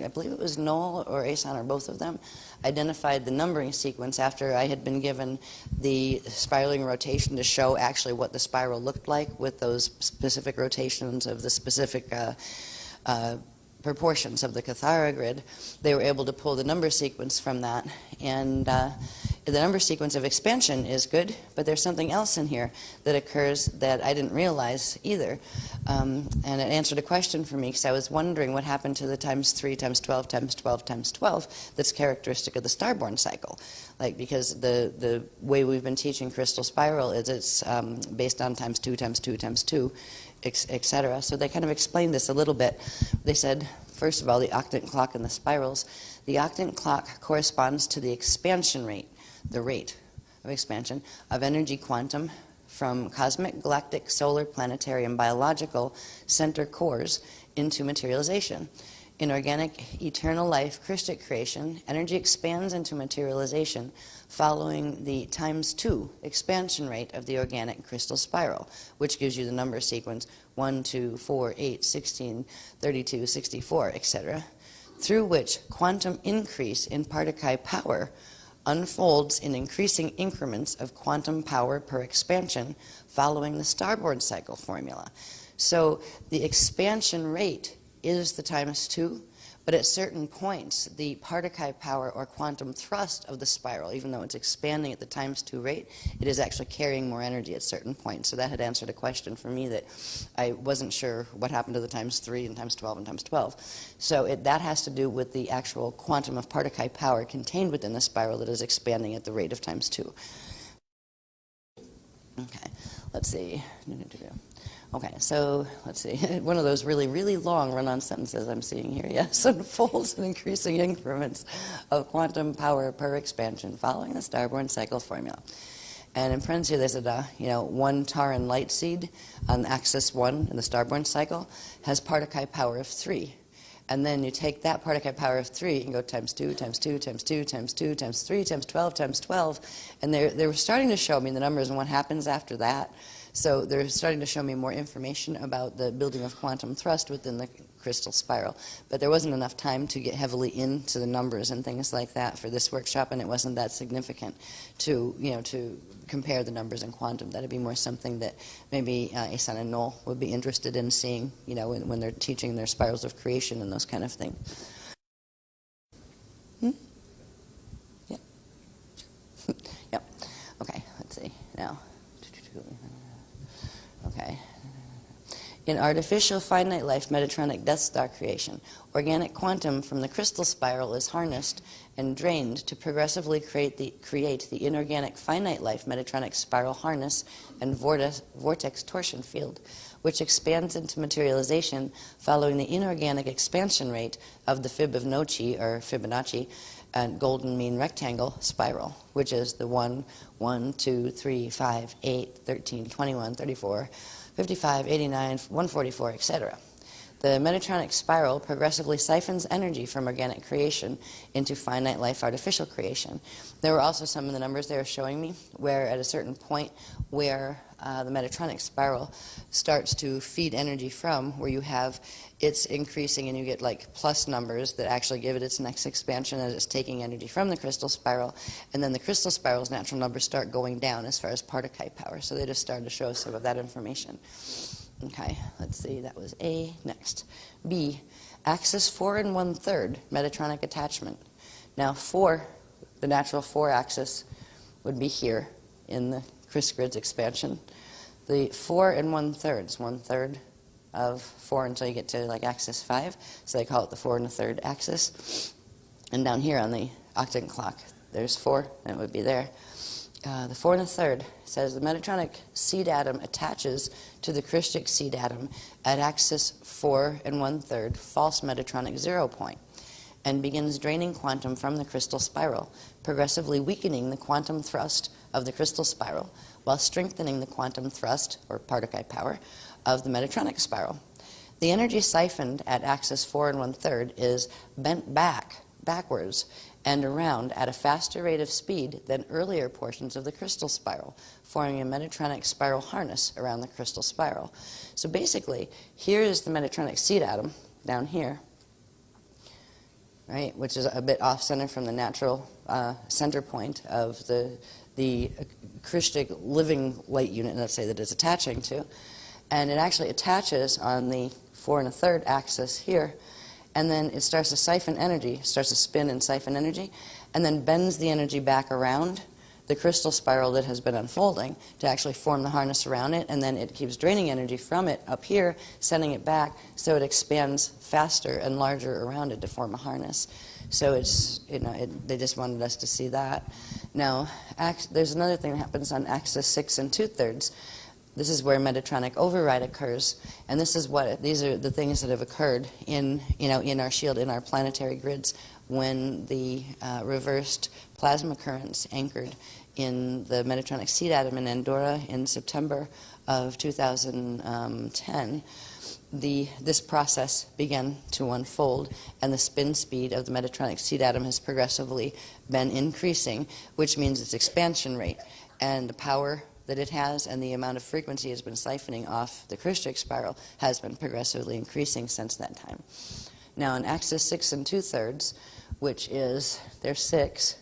believe it was Noel or Asan or both of them identified the numbering sequence after I had been given the spiraling rotation to show actually what the spiral looked like with those specific rotations of the specific proportions of the Cathara grid. They were able to pull the number sequence from that. And the number sequence of expansion is good, but there's something else in here that occurs that I didn't realize either. And it answered a question for me because I was wondering what happened to the times 3 times 12 times 12 times 12 that's characteristic of the starborn cycle. Because the way we've been teaching crystal spiral is it's based on times 2 times 2 times 2, etc. So they kind of explained this a little bit. They said, first of all, the octant clock and the spirals. The octant clock corresponds to the expansion rate, the rate of expansion of energy quantum from cosmic, galactic, solar, planetary, and biological center cores into materialization. In organic, eternal life, Christic creation, energy expands into materialization following the times 2 expansion rate of the organic crystal spiral, which gives you the number sequence 1, 2, 4, 8, 16, 32, 64, etc., through which quantum increase in Partakai power unfolds in increasing increments of quantum power per expansion following the starboard cycle formula. So the expansion rate is the times 2, but at certain points, the Partakai power or quantum thrust of the spiral, even though it's expanding at the times 2 rate, it is actually carrying more energy at certain points. So that had answered a question for me that I wasn't sure what happened to the times 3 and times 12 and times 12. So that has to do with the actual quantum of Partakai power contained within the spiral that is expanding at the rate of times 2. Okay, let's see. Okay, so let's see. One of those really, really long run-on sentences I'm seeing here. Yes, unfolds in increasing increments of quantum power per expansion following the starborn cycle formula. And in parentheses, they said, 1 Taran light seed on axis 1 in the starborn cycle has Partakai power of 3. And then you take that Partakai power of 3 and go times 2, times 2, times 2, times 2, times 3, times 12, times 12. And they were starting to show me the numbers and what happens after that. So they're starting to show me more information about the building of quantum thrust within the crystal spiral. But there wasn't enough time to get heavily into the numbers and things like that for this workshop, and it wasn't that significant to compare the numbers in quantum. That'd be more something that maybe Asan and Noel would be interested in seeing, when they're teaching their spirals of creation and those kind of things. Yep. Yep. Okay, let's see. Now. Okay. In artificial finite life Metatronic Death Star creation, organic quantum from the crystal spiral is harnessed and drained to progressively create the inorganic finite life Metatronic spiral harness and vortex torsion field, which expands into materialization following the inorganic expansion rate of the Fibonacci and golden mean rectangle spiral, which is the 1, 1, 2, 3, 5, 8, 13, 21, 34, 55, 89, 144, etc. The Metatronic spiral progressively siphons energy from organic creation into finite life artificial creation. There were also some of the numbers they were showing me where at a certain point where the Metatronic spiral starts to feed energy from, where you have it's increasing and you get like plus numbers that actually give it its next expansion as it's taking energy from the crystal spiral, and then the crystal spiral's natural numbers start going down as far as Partakai power. So they just started to show some of that information. Okay, let's see, that was A. Next. B, axis 4 1/3, Metatronic attachment. Now 4, the natural 4 axis would be here in the Chris grid's expansion. The 4 1/3 is 1/3 of 4 until you get to like axis 5, so they call it the 4 1/3 axis. And down here on the octant clock, there's 4, and it would be there. The 4 1/3 says the Metatronic seed atom attaches to the Christic seed atom at axis 4 1/3 false Metatronic 0 point and begins draining quantum from the crystal spiral, progressively weakening the quantum thrust of the crystal spiral while strengthening the quantum thrust, or Partokai power, of the Metatronic spiral. The energy siphoned at axis 4 1/3 is bent backwards and around at a faster rate of speed than earlier portions of the crystal spiral, forming a Metatronic spiral harness around the crystal spiral. So basically, here is the Metatronic seed atom down here, right, which is a bit off-center from the natural center point of the Christic living light unit, let's say, that it's attaching to. And it actually attaches on the 4 1/3 axis here, and then it starts to siphon energy, starts to spin and siphon energy, and then bends the energy back around the crystal spiral that has been unfolding to actually form the harness around it, and then it keeps draining energy from it up here, sending it back, so it expands faster and larger around it to form a harness. So it's, they just wanted us to see that. Now, there's another thing that happens on axis 6 2/3. This is where Metatronic override occurs, and these are the things that have occurred in our shield, in our planetary grids, when the reversed plasma currents anchored in the Metatronic seed atom in Andorra in September of 2010. This process began to unfold, and the spin speed of the Metatronic seed atom has progressively been increasing, which means its expansion rate and the power that it has and the amount of frequency it's been siphoning off the Christic spiral has been progressively increasing since that time. Now, on axis 6 2/3, which is, there's 6,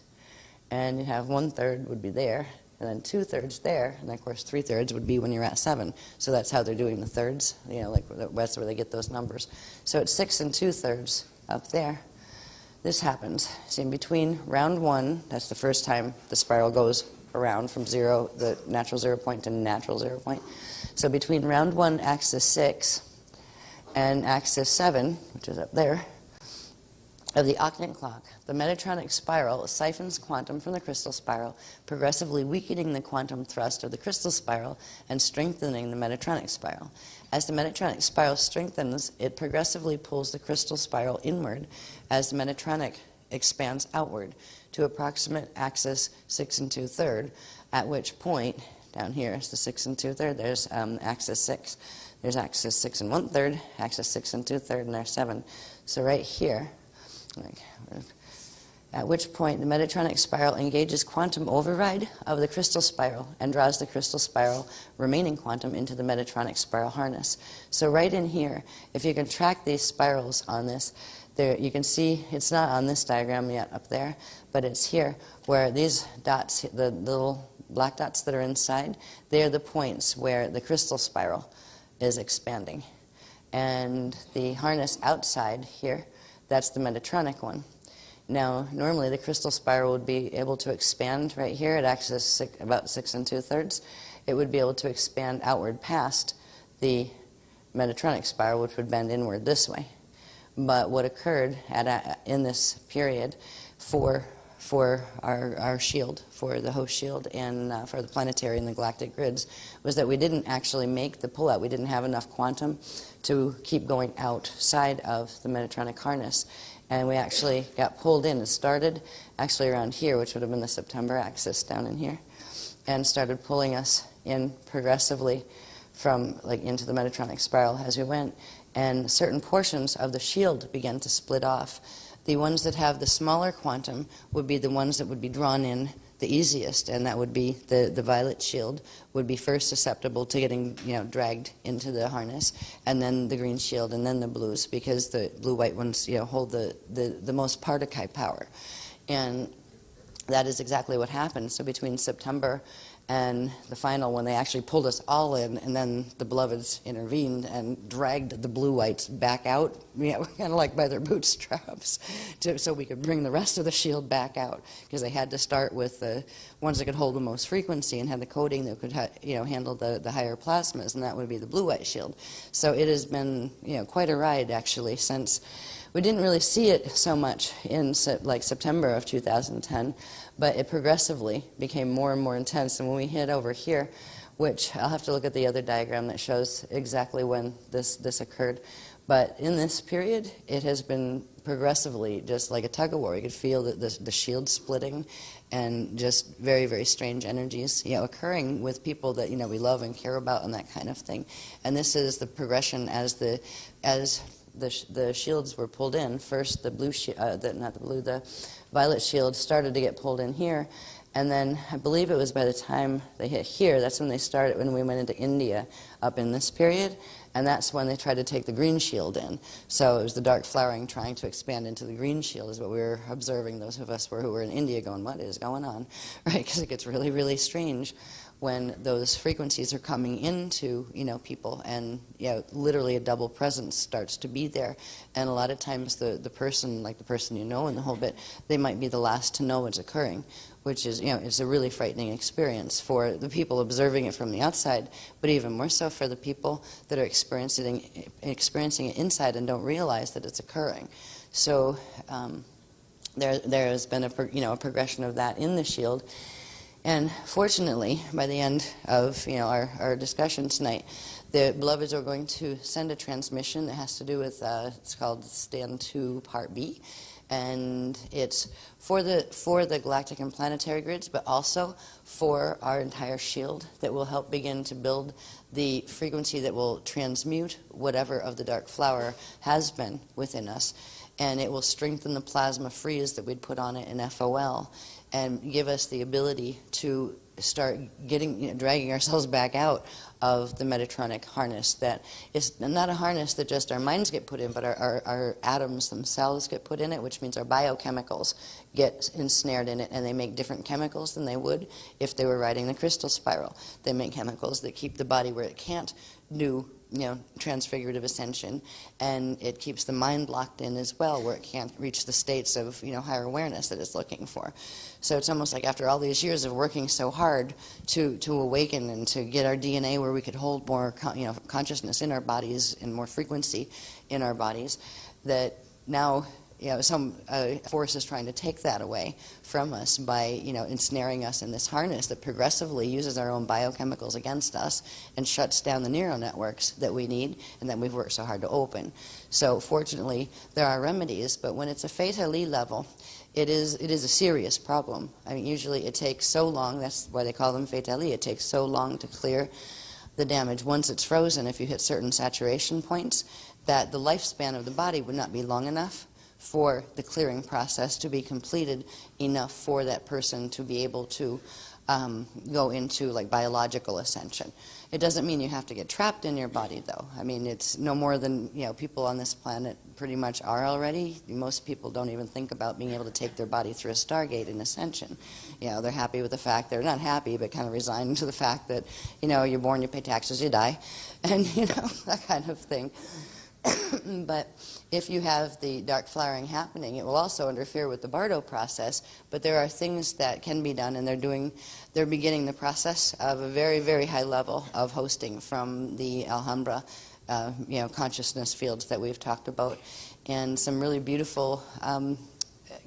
and you have 1/3 would be there, and then 2/3 there, and then of course 3/3 would be when you're at 7. So that's how they're doing the thirds, that's where they get those numbers. So it's 6 2/3 up there. This happens. See, in between round 1, that's the first time the spiral goes around from 0, the natural 0 point, to natural 0 point. So between round 1, axis 6, and axis 7, which is up there, of the octant clock, the Metatronic spiral siphons quantum from the crystal spiral, progressively weakening the quantum thrust of the crystal spiral and strengthening the Metatronic spiral. As the Metatronic spiral strengthens, it progressively pulls the crystal spiral inward as the Metatronic expands outward to approximate axis 6 2/3, at which point, down here is the 6 2/3, there's axis 6. There's axis 6 1/3, axis 6 2/3, and there's 7. So right here, at which point the Metatronic spiral engages quantum override of the crystal spiral and draws the crystal spiral remaining quantum into the Metatronic spiral harness. So right in here, if you can track these spirals on this, there you can see, it's not on this diagram yet up there, but it's here where these dots, the little black dots that are inside, they're the points where the crystal spiral is expanding. And the harness outside here, that's the Metatronic one. Now, normally the crystal spiral would be able to expand right here at axis 6, about 6 2/3. It would be able to expand outward past the Metatronic spiral, which would bend inward this way. But what occurred in this period for our shield, for the host shield, and for the planetary and the galactic grids, was that we didn't actually make the pullout. We didn't have enough quantum to keep going outside of the Metatronic harness. And we actually got pulled in. It started actually around here, which would have been the September axis down in here, and started pulling us in progressively from into the Metatronic spiral as we went. And certain portions of the shield began to split off. The ones that have the smaller quantum would be the ones that would be drawn in the easiest, and that would be the violet shield would be first susceptible to getting dragged into the harness, and then the green shield, and then the blues, because the blue-white ones hold the most Partokai power. And that is exactly what happened. So between September And the final one, they actually pulled us all in, and then the beloveds intervened and dragged the blue whites back out, kind of like by their bootstraps, so we could bring the rest of the shield back out, because they had to start with the ones that could hold the most frequency and had the coating that could handle the higher plasmas, and that would be the blue-white shield. So it has been quite a ride, actually, since we didn't really see it so much in September of 2010, but it progressively became more and more intense. And when we hit over here, which I'll have to look at the other diagram that shows exactly when this occurred, but in this period, it has been progressively just like a tug-of-war. You could feel the shield splitting and just very, very strange energies occurring with people that we love and care about and that kind of thing. And this is the progression as the shields were pulled in. First, the violet shield started to get pulled in here, and then I believe it was by the time they hit here, that's when they started, when we went into India up in this period, and that's when they tried to take the green shield in. So it was the dark flowering trying to expand into the green shield is what we were observing, those of us who were in India going, what is going on, right? Because it gets really, really strange when those frequencies are coming into people, and literally a double presence starts to be there. And a lot of times the person, like the person in the whole bit, they might be the last to know what's occurring, which is it's a really frightening experience for the people observing it from the outside, but even more so for the people that are experiencing it inside and don't realize that it's occurring. So there has been a progression of that in the shield. And fortunately, by the end of our discussion tonight, the beloveds are going to send a transmission that has to do with it's called Stand 2 Part B, and it's for the galactic and planetary grids, but also for our entire shield that will help begin to build the frequency that will transmute whatever of the dark flower has been within us, and it will strengthen the plasma freeze that we'd put on it in FOL, and give us the ability to start dragging ourselves back out of the Metatronic harness. That is not a harness that just our minds get put in, but our atoms themselves get put in it, which means our biochemicals get ensnared in it, and they make different chemicals than they would if they were riding the crystal spiral. They make chemicals that keep the body where it can't do transfigurative ascension, and it keeps the mind locked in as well, where it can't reach the states of higher awareness that it's looking for. So it's almost like after all these years of working so hard to awaken and to get our DNA where we could hold more consciousness in our bodies and more frequency in our bodies, that now some force is trying to take that away from us by ensnaring us in this harness that progressively uses our own biochemicals against us and shuts down the neural networks that we need and that we've worked so hard to open. So fortunately, there are remedies, but when it's a fatally level, it is a serious problem. I mean, usually it takes so long, that's why they call them fatally, it takes so long to clear the damage. Once it's frozen, if you hit certain saturation points, that the lifespan of the body would not be long enough for the clearing process to be completed enough for that person to be able to go into biological ascension. It doesn't mean you have to get trapped in your body, though. I mean, it's no more than people on this planet pretty much are already. Most people don't even think about being able to take their body through a stargate in ascension. They're happy with the fact, they're not happy, but kind of resigned to the fact that you're born, you pay taxes, you die, and that kind of thing. But if you have the dark flowering happening, it will also interfere with the Bardo process. But there are things that can be done, and they're beginning the process of a very, very high level of hosting from the Alhambra, consciousness fields that we've talked about, and some really beautiful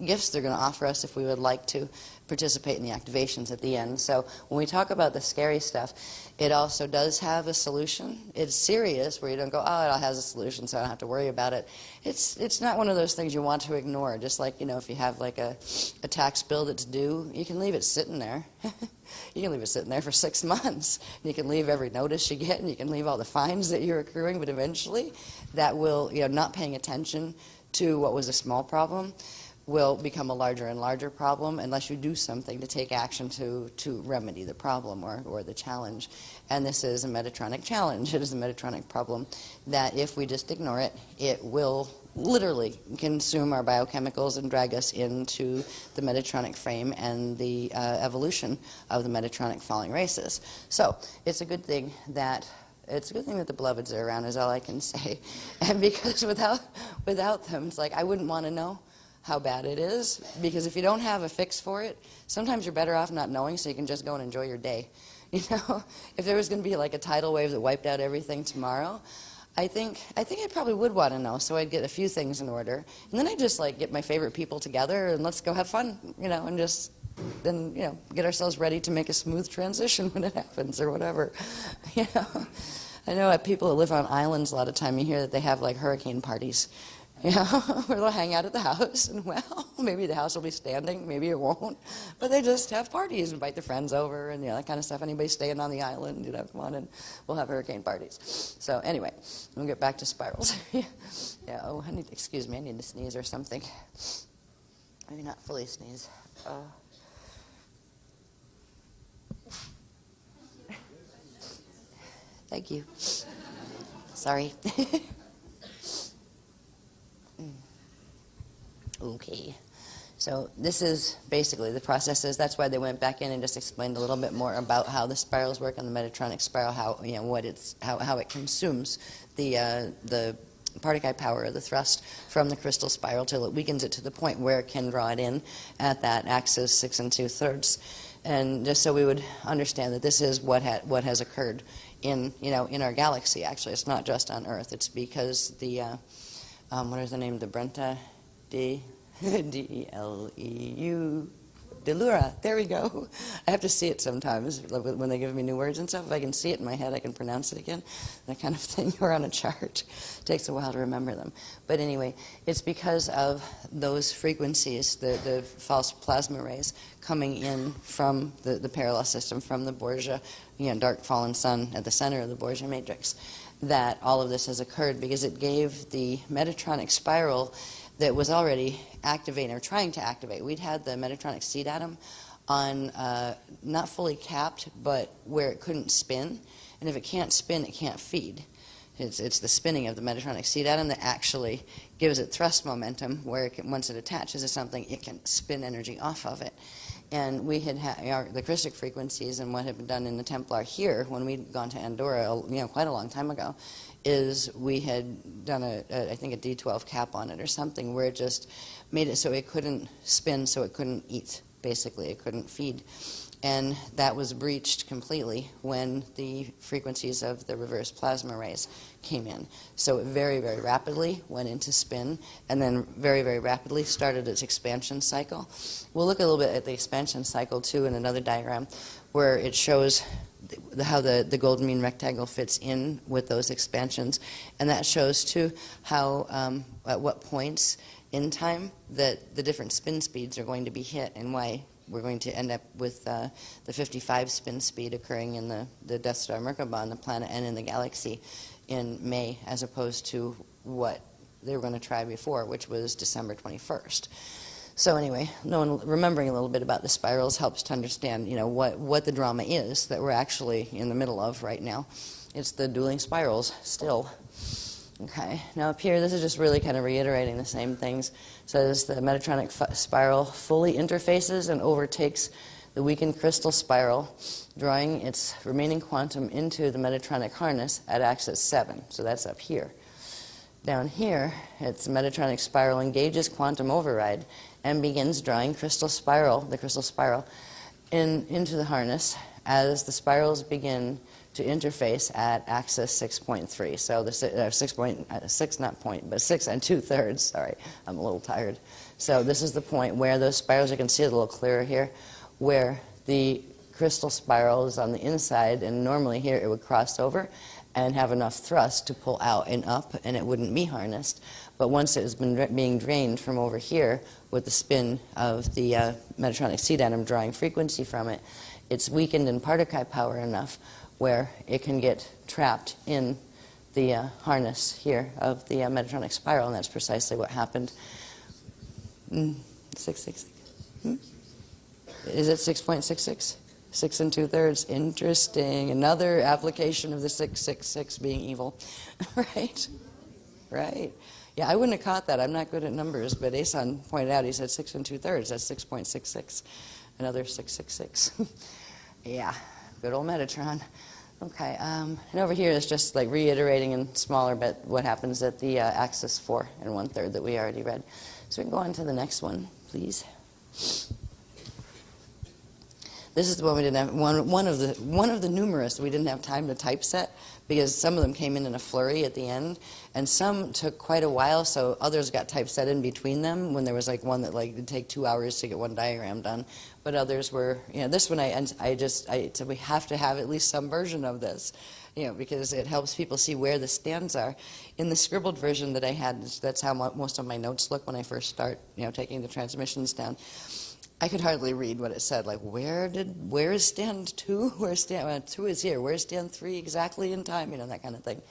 gifts they're going to offer us if we would like to participate in the activations at the end. So when we talk about the scary stuff, it also does have a solution. It's serious, where you don't go, oh, it has a solution, so I don't have to worry about it. It's not one of those things you want to ignore. Just like, if you have a tax bill that's due, you can leave it sitting there. You can leave it sitting there for 6 months. You can leave every notice you get, and you can leave all the fines that you're accruing, but eventually that will, not paying attention to what was a small problem will become a larger and larger problem unless you do something to take action to remedy the problem or the challenge. And this is a Metatronic challenge. It is a Metatronic problem that if we just ignore it, it will literally consume our biochemicals and drag us into the Metatronic frame and the evolution of the Metatronic falling races. So it's a good thing that the beloveds are around, is all I can say. And because without them, it's like I wouldn't want to know how bad it is, because if you don't have a fix for it, sometimes you're better off not knowing, so you can just go and enjoy your day. You know, if there was going to be like a tidal wave that wiped out everything tomorrow, I think I probably would want to know, so I'd get a few things in order, and then I'd just like get my favorite people together and let's go have fun, you know, and just then, you know, get ourselves ready to make a smooth transition when it happens or whatever. You know, I know people that live on islands, a lot of time you hear that they have like hurricane parties. You know, where they'll hang out at the house, and well, maybe the house will be standing, maybe it won't, but they just have parties, invite their friends over, and you know, that kind of stuff. Anybody staying on the island, you know, come on, and we'll have hurricane parties. So anyway, we'll get back to spirals. Yeah. Oh, excuse me, I need to sneeze or something. Maybe not fully sneeze. Thank you. Sorry. Okay, so this is basically the processes. That's why they went back in and just explained a little bit more about how the spirals work on the Metatronic spiral, how, you know, how it consumes the Partakai power of the thrust from the crystal spiral till it weakens it to the point where it can draw it in at that axis 6 2/3. And just so we would understand that this is what has occurred in our galaxy. Actually, it's not just on Earth. It's because the what is the name? The Brenta D-E-L-E-U, Delura. There we go. I have to see it sometimes when they give me new words and stuff. If I can see it in my head, I can pronounce it again. That kind of thing. Or on a chart. It takes a while to remember them. But anyway, it's because of those frequencies, the false plasma rays coming in from the parallel system, from the Borgia, dark fallen sun at the center of the Borgia matrix, that all of this has occurred, because it gave the Metatronic spiral that was already activating or trying to activate. We'd had the Metatronic seed atom on not fully capped, but where it couldn't spin. And if it can't spin, it can't feed. It's the spinning of the Metatronic seed atom that actually gives it thrust momentum, where once it attaches to something, it can spin energy off of it. And we had the Christic frequencies, and what had been done in the Templar here when we'd gone to Andorra, quite a long time ago, is we had done I think a D12 cap on it or something, where it just made it so it couldn't spin, so it couldn't eat. Basically, it couldn't feed. And that was breached completely when the frequencies of the reverse plasma rays came in. So it very, very rapidly went into spin, and then very, very rapidly started its expansion cycle. We'll look a little bit at the expansion cycle, too, in another diagram, where it shows how the golden mean rectangle fits in with those expansions. And that shows, too, how at what points in time that the different spin speeds are going to be hit, and why we're going to end up with the 55 spin speed occurring in the Death Star Merkaba on the planet and in the galaxy in May, as opposed to what they were going to try before, which was December 21st. So anyway, remembering a little bit about the spirals helps to understand, what the drama is that we're actually in the middle of right now. It's the dueling spirals still. Okay, now up here, this is just really kind of reiterating the same things. It says the Metatronic spiral fully interfaces and overtakes the weakened crystal spiral, drawing its remaining quantum into the Metatronic harness at axis 7. So that's up here. Down here, the Metatronic spiral engages quantum override and begins drawing the crystal spiral into the harness as the spirals begin to interface at axis 6.3. So the 6 2/3. Sorry, I'm a little tired. So this is the point where those spirals, you can see it a little clearer here, where the crystal spiral is on the inside, and normally here it would cross over and have enough thrust to pull out and up, and it wouldn't be harnessed. But once it has been being drained from over here with the spin of the Metatronic seed atom drawing frequency from it, it's weakened in Partakai power enough where it can get trapped in the harness here of the Metatronic spiral, and that's precisely what happened. 666. Is it 6.66? 6 2/3. Interesting. Another application of the 666 being evil, right? Right. Yeah, I wouldn't have caught that. I'm not good at numbers, but Asan pointed out, he said 6 2/3. That's 6.66. Another 666. Yeah, good old Metatron. Okay, and over here is just like reiterating in smaller bit what happens at the axis 4 1/3 that we already read. So we can go on to the next one, please. This is the one we didn't have, one of the numerous we didn't have time to typeset because some of them came in a flurry at the end, and some took quite a while, so others got typeset in between them when there was like one that like would take 2 hours to get one diagram done, but others were, this one I said we have to have at least some version of this, because it helps people see where the stands are. In the scribbled version that I had, that's how most of my notes look when I first start, taking the transmissions down. I could hardly read what it said, like where is stand 2? Where's stand 2 is here. Where's stand 3 exactly in time? That kind of thing.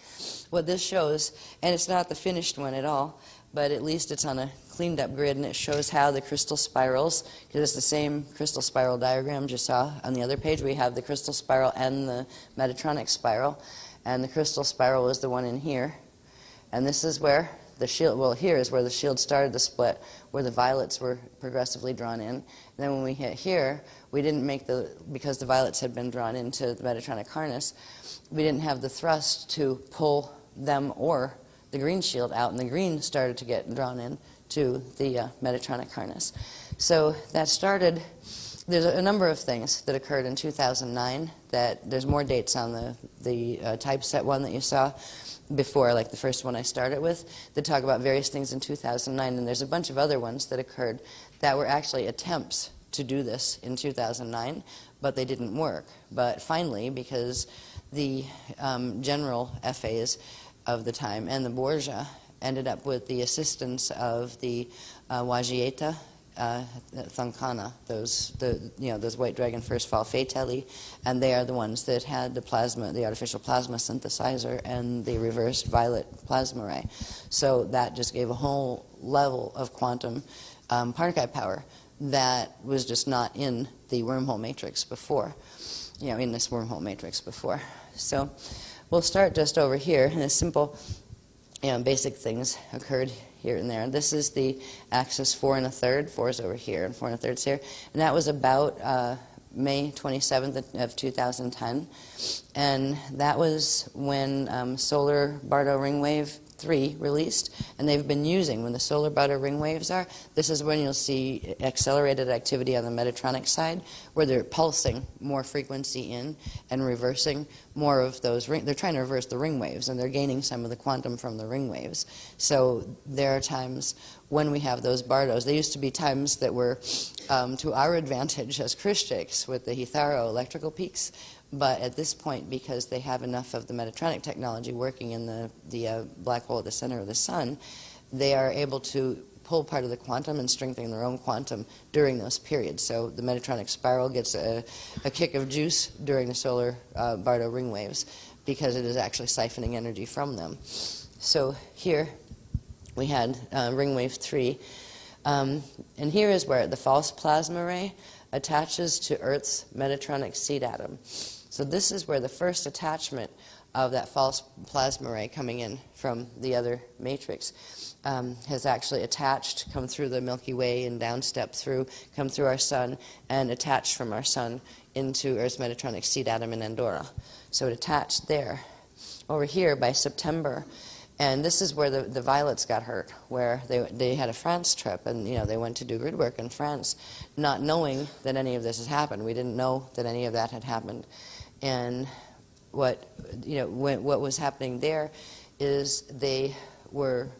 What this shows, and it's not the finished one at all, but at least it's on a cleaned up grid, and it shows how the crystal spirals, because it's the same crystal spiral diagram you saw on the other page. We have the crystal spiral and the Metatronic spiral, and the crystal spiral is the one in here, and this is where the shield, well, here is where the shield started the split, where the violets were progressively drawn in. And then when we hit here, we didn't make because the violets had been drawn into the Metatronic harness, we didn't have the thrust to pull them or the green shield out, and the green started to get drawn in to the Metatronic harness. So that started, there's a number of things that occurred in 2009 that there's more dates on the typeset one that you saw before, like the first one I started with, that talk about various things in 2009, and there's a bunch of other ones that occurred that were actually attempts to do this in 2009, but they didn't work. But finally, because the general FAs of the time and the Borgia ended up with the assistance of the Wajieta Thankana, those white dragon first fall fatally, and they are the ones that had the artificial plasma synthesizer and the reversed violet plasma ray. So that just gave a whole level of quantum Parnakkite power that was just not in the wormhole matrix before, in this wormhole matrix before. So we'll start just over here, and a simple, basic things occurred here and there. This is the axis 4 1/3. 4 is over here, and 4 1/3 is here. And that was about May 27th of 2010. And that was when Solar Bardo Ringwave 3 released, and they've been using, when the solar Bardo ring waves are, this is when you'll see accelerated activity on the Metatronic side, where they're pulsing more frequency in and reversing more of those they're trying to reverse the ring waves, and they're gaining some of the quantum from the ring waves. So there are times when we have those Bardos. There used to be times that were to our advantage as Christians with the Hitharo electrical peaks, but at this point, because they have enough of the Metatronic technology working in the black hole at the center of the sun, they are able to pull part of the quantum and strengthen their own quantum during those periods. So the Metatronic spiral gets a kick of juice during the solar Bardo ring waves because it is actually siphoning energy from them. So here we had ring wave 3. And here is where the false plasma ray attaches to Earth's Metatronic seed atom. So this is where the first attachment of that false plasma ray coming in from the other matrix has actually attached, come through the Milky Way and downstep through, come through our sun, and attached from our sun into Earth's Metatronic seed atom in Andorra. So it attached there. Over here by September, and this is where the violets got hurt, where they had a France trip, and they went to do grid work in France, not knowing that any of this has happened. We didn't know that any of that had happened. And what was happening there is they were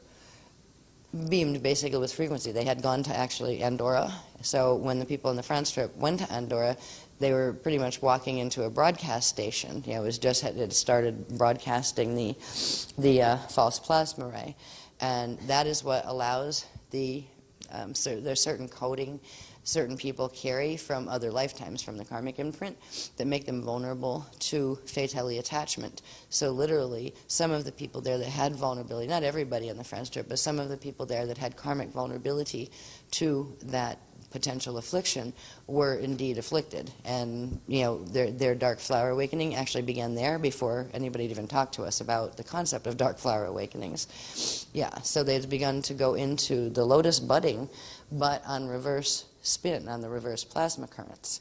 beamed basically with frequency. They had gone to actually Andorra. So when the people on the France trip went to Andorra, they were pretty much walking into a broadcast station. It was just had started broadcasting the false plasma ray, and that is what allows there's certain coding certain people carry from other lifetimes, from the karmic imprint, that make them vulnerable to fatally attachment. So literally, some of the people there that had vulnerability, not everybody on the France trip, but some of the people there that had karmic vulnerability to that potential affliction were indeed afflicted. And, you know, their dark flower awakening actually began there before anybody had even talked to us about the concept of dark flower awakenings. Yeah, so they'd begun to go into the lotus budding, but on reverse spin, on the reverse plasma currents.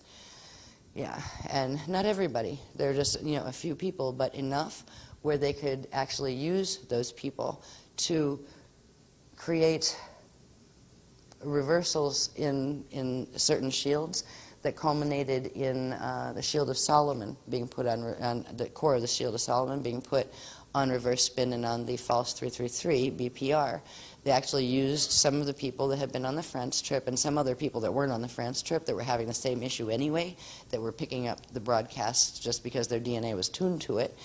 Yeah, and not everybody. There are just, you know, a few people, but enough where they could actually use those people to create reversals in certain shields that culminated in the Shield of Solomon being put on the core of the Shield of Solomon being put on reverse spin and on the false 333 BPR. They actually used some of the people that had been on the France trip and some other people that weren't on the France trip that were having the same issue anyway, that were picking up the broadcasts just because their DNA was tuned to it.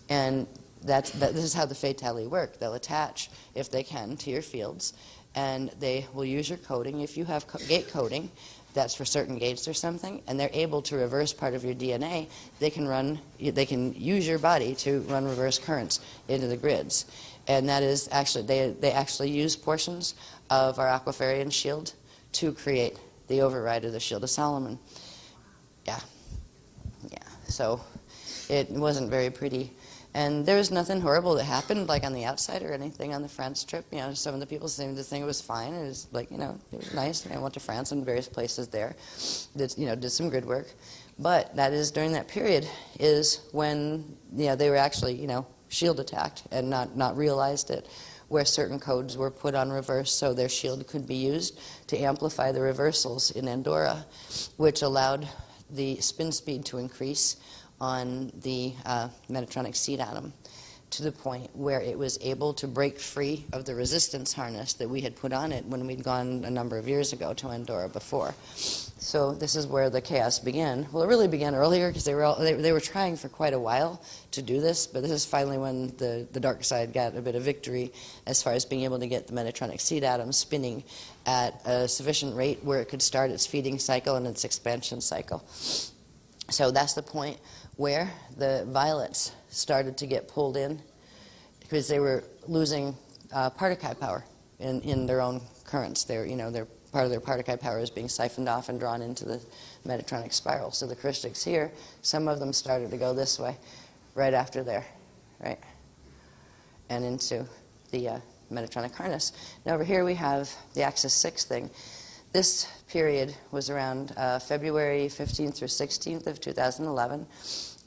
And this is how the fatally work. They'll attach, if they can, to your fields, and they will use your coding. If you have gate coding, that's for certain gates or something, and they're able to reverse part of your DNA, they can use your body to run reverse currents into the grids. And that is actually, they actually use portions of our Aquafarian shield to create the override of the Shield of Solomon. Yeah. So it wasn't very pretty. And there was nothing horrible that happened, like on the outside or anything on the France trip. You know, some of the people seemed to think it was fine. It was like, you know, it was nice. I went to France and various places there, did some grid work. But that is during that period is when, you know, they were actually, you know, shield attacked and not realized it, where certain codes were put on reverse so their shield could be used to amplify the reversals in Andorra, which allowed the spin speed to increase on the Metatronic seed atom to the point where it was able to break free of the resistance harness that we had put on it when we'd gone a number of years ago to Andorra before. So this is where the chaos began. Well, it really began earlier because they were trying for quite a while to do this, but this is finally when the dark side got a bit of victory as far as being able to get the Metatronic seed atom spinning at a sufficient rate where it could start its feeding cycle and its expansion cycle. So that's the point where the violets started to get pulled in because they were losing Partakai power in their own currents. Their part of their Partakai power is being siphoned off and drawn into the Metatronic spiral. So the Christics here, some of them started to go this way right after there, right? And into the Metatronic harness. Now over here we have the Axis 6 thing. This period was around February 15th through 16th of 2011.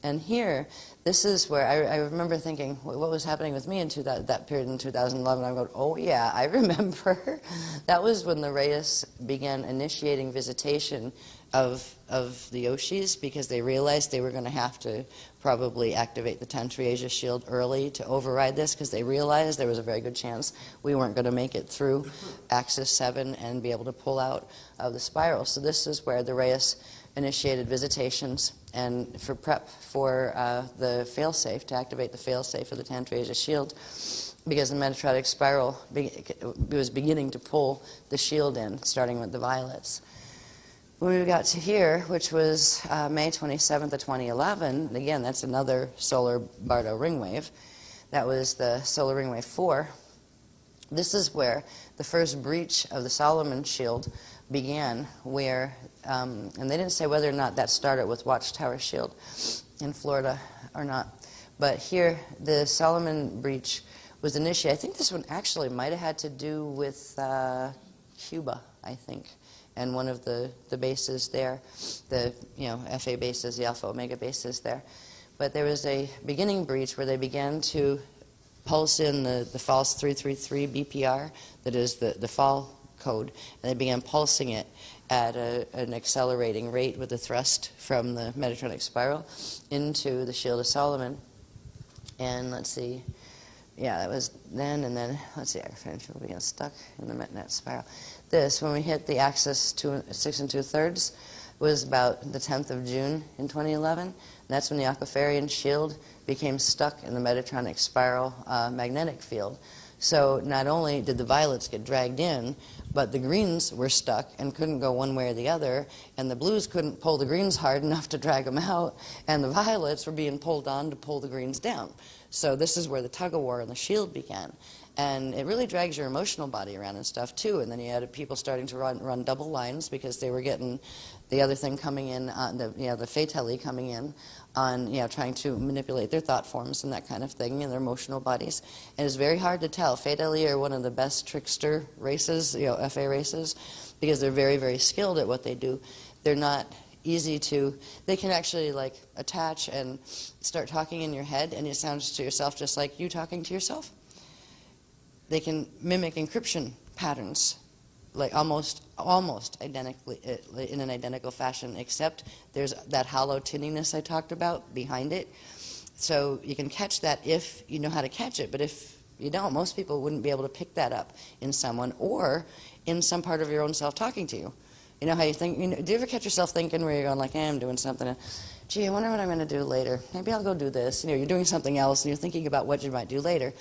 And here, this is where I remember thinking, what was happening with me in that period in 2011? I'm going, oh yeah, I remember. That was when the Reyes began initiating visitation of the Oshis because they realized they were going to have to probably activate the Tantra Asia shield early to override this because they realized there was a very good chance we weren't going to make it through Axis 7 and be able to pull out of the spiral. So this is where the Reyes initiated visitations and for prep for the failsafe, to activate the failsafe of the Tantra Asia shield, because the Metatronic spiral was beginning to pull the shield in, starting with the violets. When we got to here, which was May 27th of 2011, again, that's another solar Bardo ring wave. That was the solar ring wave 4. This is where the first breach of the Solomon shield began, where, and they didn't say whether or not that started with Watchtower Shield in Florida or not, but here the Solomon breach was initiated. I think this one actually might have had to do with Cuba, I think, and one of the bases there, the FA bases, the Alpha Omega bases there. But there was a beginning breach where they began to pulse in the false 333 BPR, that is the fall code, and they began pulsing it at an accelerating rate with the thrust from the Metatronic spiral into the Shield of Solomon. And let's see, yeah, that was then, and then, let's see, I began stuck in the MetNet spiral. This, when we hit the axis 6 2/3, was about the 10th of June in 2011. And that's when the Aquafarian shield became stuck in the Metatronic spiral magnetic field. So not only did the violets get dragged in, but the greens were stuck and couldn't go one way or the other, and the blues couldn't pull the greens hard enough to drag them out, and the violets were being pulled on to pull the greens down. So this is where the tug-of-war and the shield began. And it really drags your emotional body around and stuff too. And then you had people starting to run double lines because they were getting the other thing coming in, the fatally coming in on, trying to manipulate their thought forms and that kind of thing and their emotional bodies. And it's very hard to tell. Fatally are one of the best trickster races, FA races, because they're very, very skilled at what they do. They're not easy to, they can actually like attach and start talking in your head, and it sounds to yourself just like you talking to yourself. They can mimic encryption patterns, like almost identically, in an identical fashion, except there's that hollow tinniness I talked about behind it. So you can catch that if you know how to catch it, but if you don't, most people wouldn't be able to pick that up in someone or in some part of your own self talking to you. You know how you think, do you ever catch yourself thinking where you're going like, I'm doing something, and, gee, I wonder what I'm going to do later. Maybe I'll go do this. You're doing something else and you're thinking about what you might do later.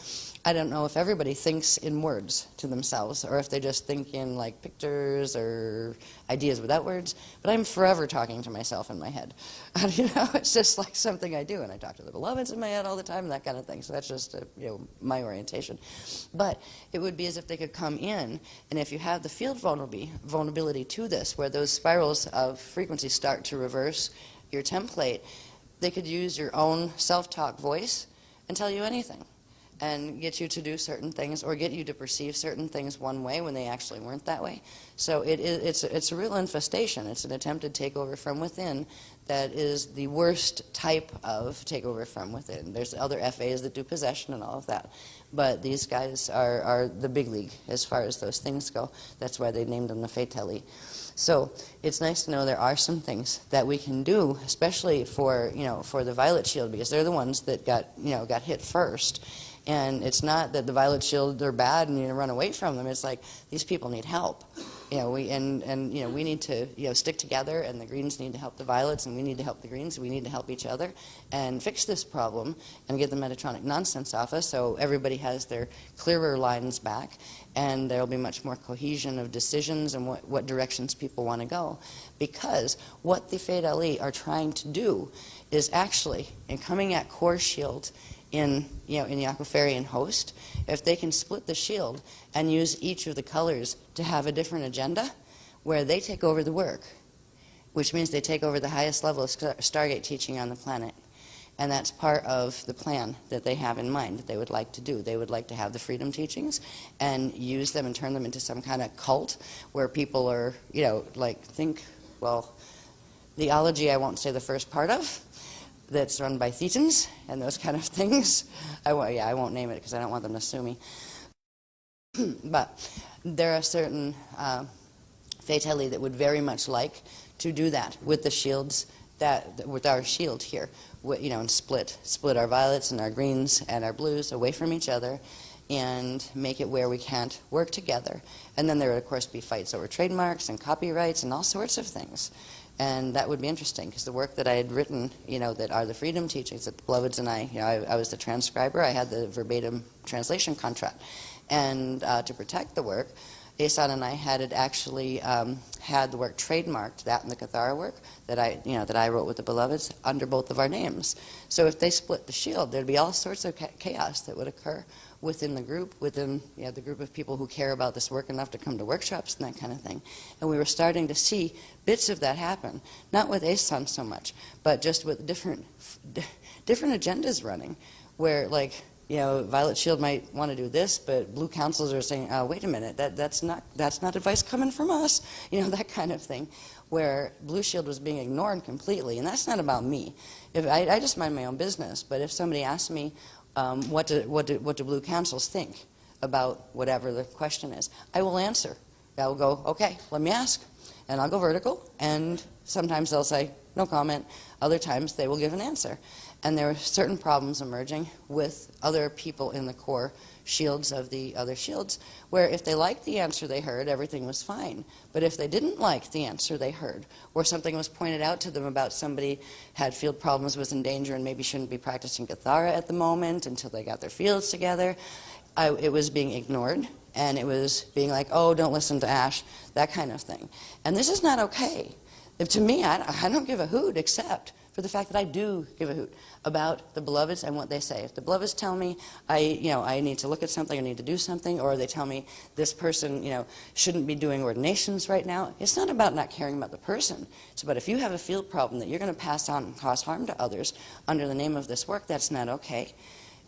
I don't know if everybody thinks in words to themselves or if they just think in like pictures or ideas without words, but I'm forever talking to myself in my head. It's just like something I do, and I talk to the beloveds in my head all the time and that kind of thing. So that's just my orientation. But it would be as if they could come in, and if you have the field vulnerability to this, where those spirals of frequency start to reverse your template, they could use your own self-talk voice and tell you anything and get you to do certain things or get you to perceive certain things one way when they actually weren't that way. So it's a real infestation. It's an attempted takeover from within that is the worst type of takeover from within. There's other FAs that do possession and all of that. But these guys are the big league as far as those things go. That's why they named them the Fatali. So it's nice to know there are some things that we can do, especially for the Violet Shield, because they're the ones that got hit first. And it's not that the Violet Shield are bad and you run away from them. It's like these people need help. We need to stick together, and the Greens need to help the Violets, and we need to help the Greens. We need to help each other and fix this problem and get the Metatronic nonsense off us, so everybody has their clearer lines back, and there'll be much more cohesion of decisions and what directions people want to go. Because what the Fade Ali are trying to do is actually, in coming at Core Shield, in the Aquafarian host, if they can split the shield and use each of the colors to have a different agenda, where they take over the work, which means they take over the highest level of Stargate teaching on the planet. And that's part of the plan that they have in mind that they would like to do. They would like to have the freedom teachings and use them and turn them into some kind of cult where people are, theology I won't say the first part of, that's run by Thetans and those kind of things. I won't name it because I don't want them to sue me. But there are certain Fatali that would very much like to do that with the shields, with our shield here, and split our violets and our greens and our blues away from each other and make it where we can't work together. And then there would, of course, be fights over trademarks and copyrights and all sorts of things. And that would be interesting, because the work that I had written, that are the freedom teachings that the Beloveds and I was the transcriber. I had the verbatim translation contract. And to protect the work, Asan and I had actually had the work trademarked, that and the Cathara work that I wrote with the Beloveds, under both of our names. So if they split the shield, there'd be all sorts of chaos that would occur within the group, within the group of people who care about this work enough to come to workshops and that kind of thing. And we were starting to see bits of that happen, not with Asan so much, but just with different agendas running, where Violet Shield might want to do this, but Blue Councils are saying, wait a minute, that's not advice coming from us, that kind of thing, where Blue Shield was being ignored completely. And that's not about me. I just mind my own business, but if somebody asks me, what do Blue Councils think about whatever the question is, I will answer. I will go, okay, let me ask. And I'll go vertical, and sometimes they'll say, no comment. Other times they will give an answer. And there are certain problems emerging with other people in the core shields of the other shields, where if they liked the answer they heard, everything was fine. But if they didn't like the answer they heard, or something was pointed out to them about somebody had field problems, was in danger, and maybe shouldn't be practicing Cathara at the moment until they got their fields together, it was being ignored, and it was being like, oh, don't listen to Ash, that kind of thing. And this is not okay. To me, I don't give a hoot, except for the fact that I do give a hoot about the beloveds and what they say. If the beloveds tell me I need to look at something, I need to do something, or they tell me this person, shouldn't be doing ordinations right now, it's not about not caring about the person. It's about if you have a field problem that you're going to pass on and cause harm to others under the name of this work, that's not okay.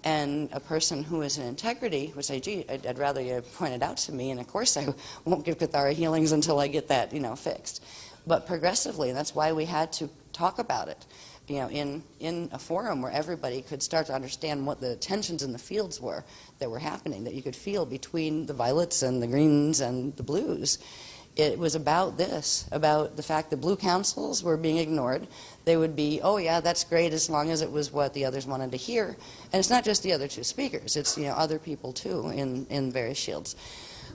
And a person who is in integrity would say, gee, I'd rather you point it out to me, and of course I won't give Kathara healings until I get that, fixed. But progressively, and that's why we had to talk about it, in a forum where everybody could start to understand what the tensions in the fields were that were happening, that you could feel between the violets and the greens and the blues. It was about this, about the fact that blue councils were being ignored. They would be, oh yeah, that's great as long as it was what the others wanted to hear. And it's not just the other two speakers, it's other people too in various shields.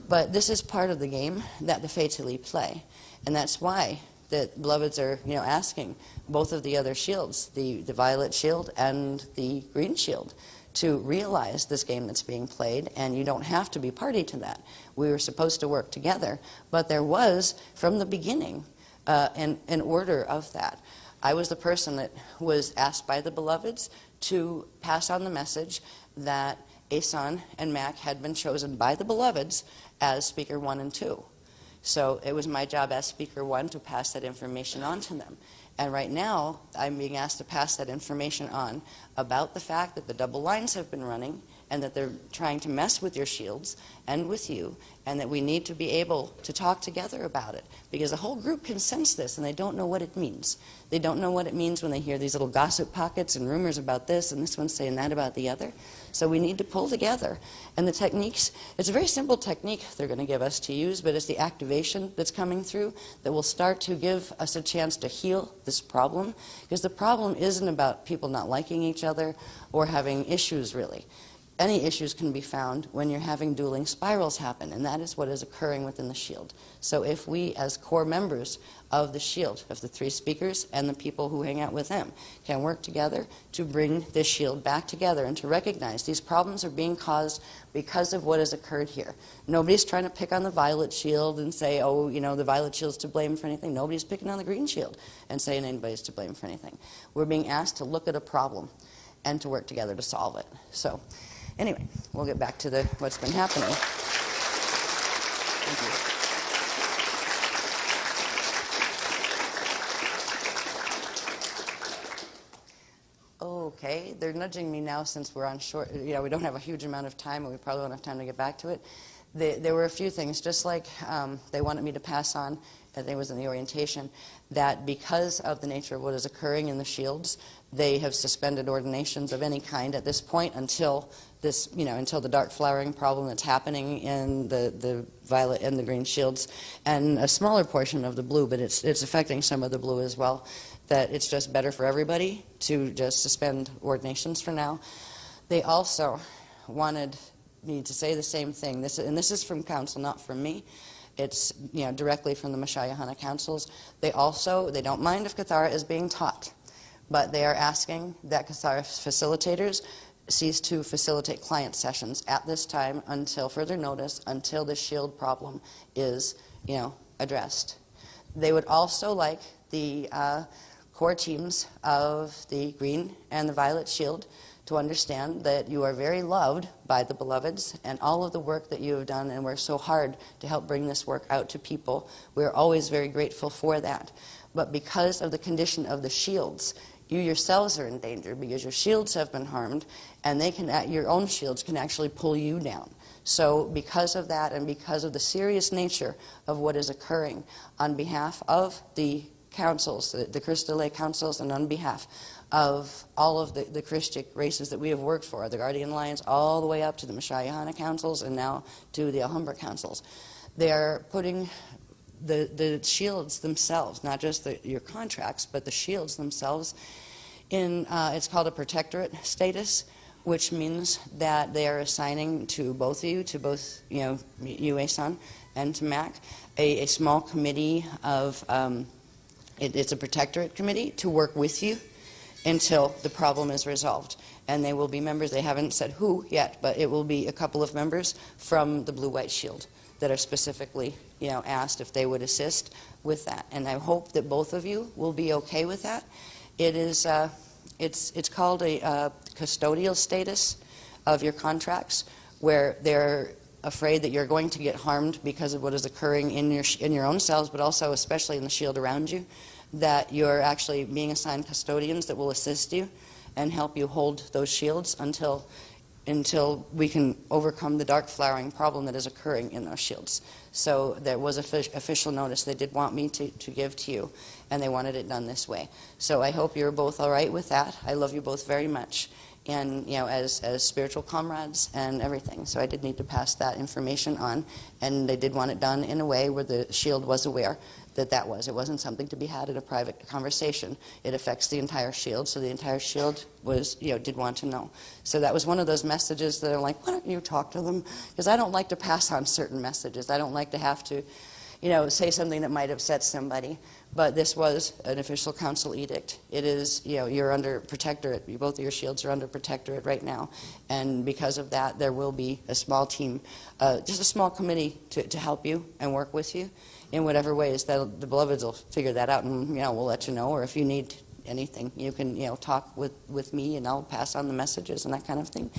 But this is part of the game that the Faitili play. And that's why the beloveds are asking both of the other shields, the violet shield and the green shield, to realize this game that's being played, and you don't have to be party to that. We were supposed to work together, but there was, from the beginning, an order of that. I was the person that was asked by the beloveds to pass on the message that Asan and Mac had been chosen by the beloveds as Speaker 1 and 2. So it was my job as Speaker 1 to pass that information on to them. And right now, I'm being asked to pass that information on about the fact that the double lines have been running and that they're trying to mess with your shields and with you, and that we need to be able to talk together about it, because the whole group can sense this and they don't know what it means. They don't know what it means when they hear these little gossip pockets and rumors about this and this one's saying that about the other. So we need to pull together. And the techniques, it's a very simple technique they're going to give us to use, but it's the activation that's coming through that will start to give us a chance to heal this problem, because the problem isn't about people not liking each other or having issues, really. Any issues can be found when you're having dueling spirals happen, and that is what is occurring within the shield. So if we, as core members of the shield, of the three speakers and the people who hang out with them, can work together to bring this shield back together and to recognize these problems are being caused because of what has occurred here. Nobody's trying to pick on the violet shield and say, oh, the violet shield's to blame for anything. Nobody's picking on the green shield and saying anybody's to blame for anything. We're being asked to look at a problem and to work together to solve it. So anyway, we'll get back to what's been happening. Thank you. Okay, they're nudging me now since we're on short, we don't have a huge amount of time and we probably won't have time to get back to it. There were a few things, just like they wanted me to pass on, I think it was in the orientation, that because of the nature of what is occurring in the shields, they have suspended ordinations of any kind at this point until this, until the dark flowering problem that's happening in the violet and the green shields, and a smaller portion of the blue, but it's affecting some of the blue as well, that it's just better for everybody to just suspend ordinations for now. They also wanted me to say the same thing. This is from council, not from me. It's directly from the Mashayahana councils. They don't mind if Kathara is being taught, but they are asking that Kathara facilitators cease to facilitate client sessions at this time until further notice, until the shield problem is addressed. They would also like the core teams of the green and the violet shield to understand that you are very loved by the beloveds and all of the work that you have done and worked so hard to help bring this work out to people. We're always very grateful for that. But because of the condition of the shields, you yourselves are in danger because your shields have been harmed, and your own shields can actually pull you down. So because of that and because of the serious nature of what is occurring on behalf of the councils, the Crystal Lake councils, and on behalf of all of the Christic races that we have worked for, the Guardian Lions, all the way up to the Mashayahana councils and now to the Alhambra councils. They are putting the shields themselves, not just your contracts, but the shields themselves in, it's called a protectorate status, which means that they are assigning to both of you, to both, you, Asan, and to Mac, a small committee of, it's a protectorate committee to work with you until the problem is resolved. And they will be members, they haven't said who yet, but it will be a couple of members from the Blue-White Shield that are specifically, asked if they would assist with that. And I hope that both of you will be okay with that. It is, it's called a custodial status of your contracts, where they're afraid that you're going to get harmed because of what is occurring in your own cells, but also especially in the shield around you, that you're actually being assigned custodians that will assist you and help you hold those shields until we can overcome the dark flowering problem that is occurring in those shields. So there was official notice they did want me to give to you, and they wanted it done this way. So I hope you're both all right with that. I love you both very much, and as spiritual comrades and everything. So I did need to pass that information on, and they did want it done in a way where the shield was aware that it wasn't something to be had in a private conversation. It affects the entire shield, so the entire shield was, did want to know. So that was one of those messages that I'm like, why don't you talk to them? Because I don't like to pass on certain messages. I don't like to have to, say something that might upset somebody. But this was an official council edict. It is, you're under protectorate. Both of your shields are under protectorate right now. And because of that, there will be a small team, just a small committee to help you and work with you in whatever ways. The beloveds will figure that out, and we'll let you know. Or if you need anything, you can talk with me, and I'll pass on the messages and that kind of thing.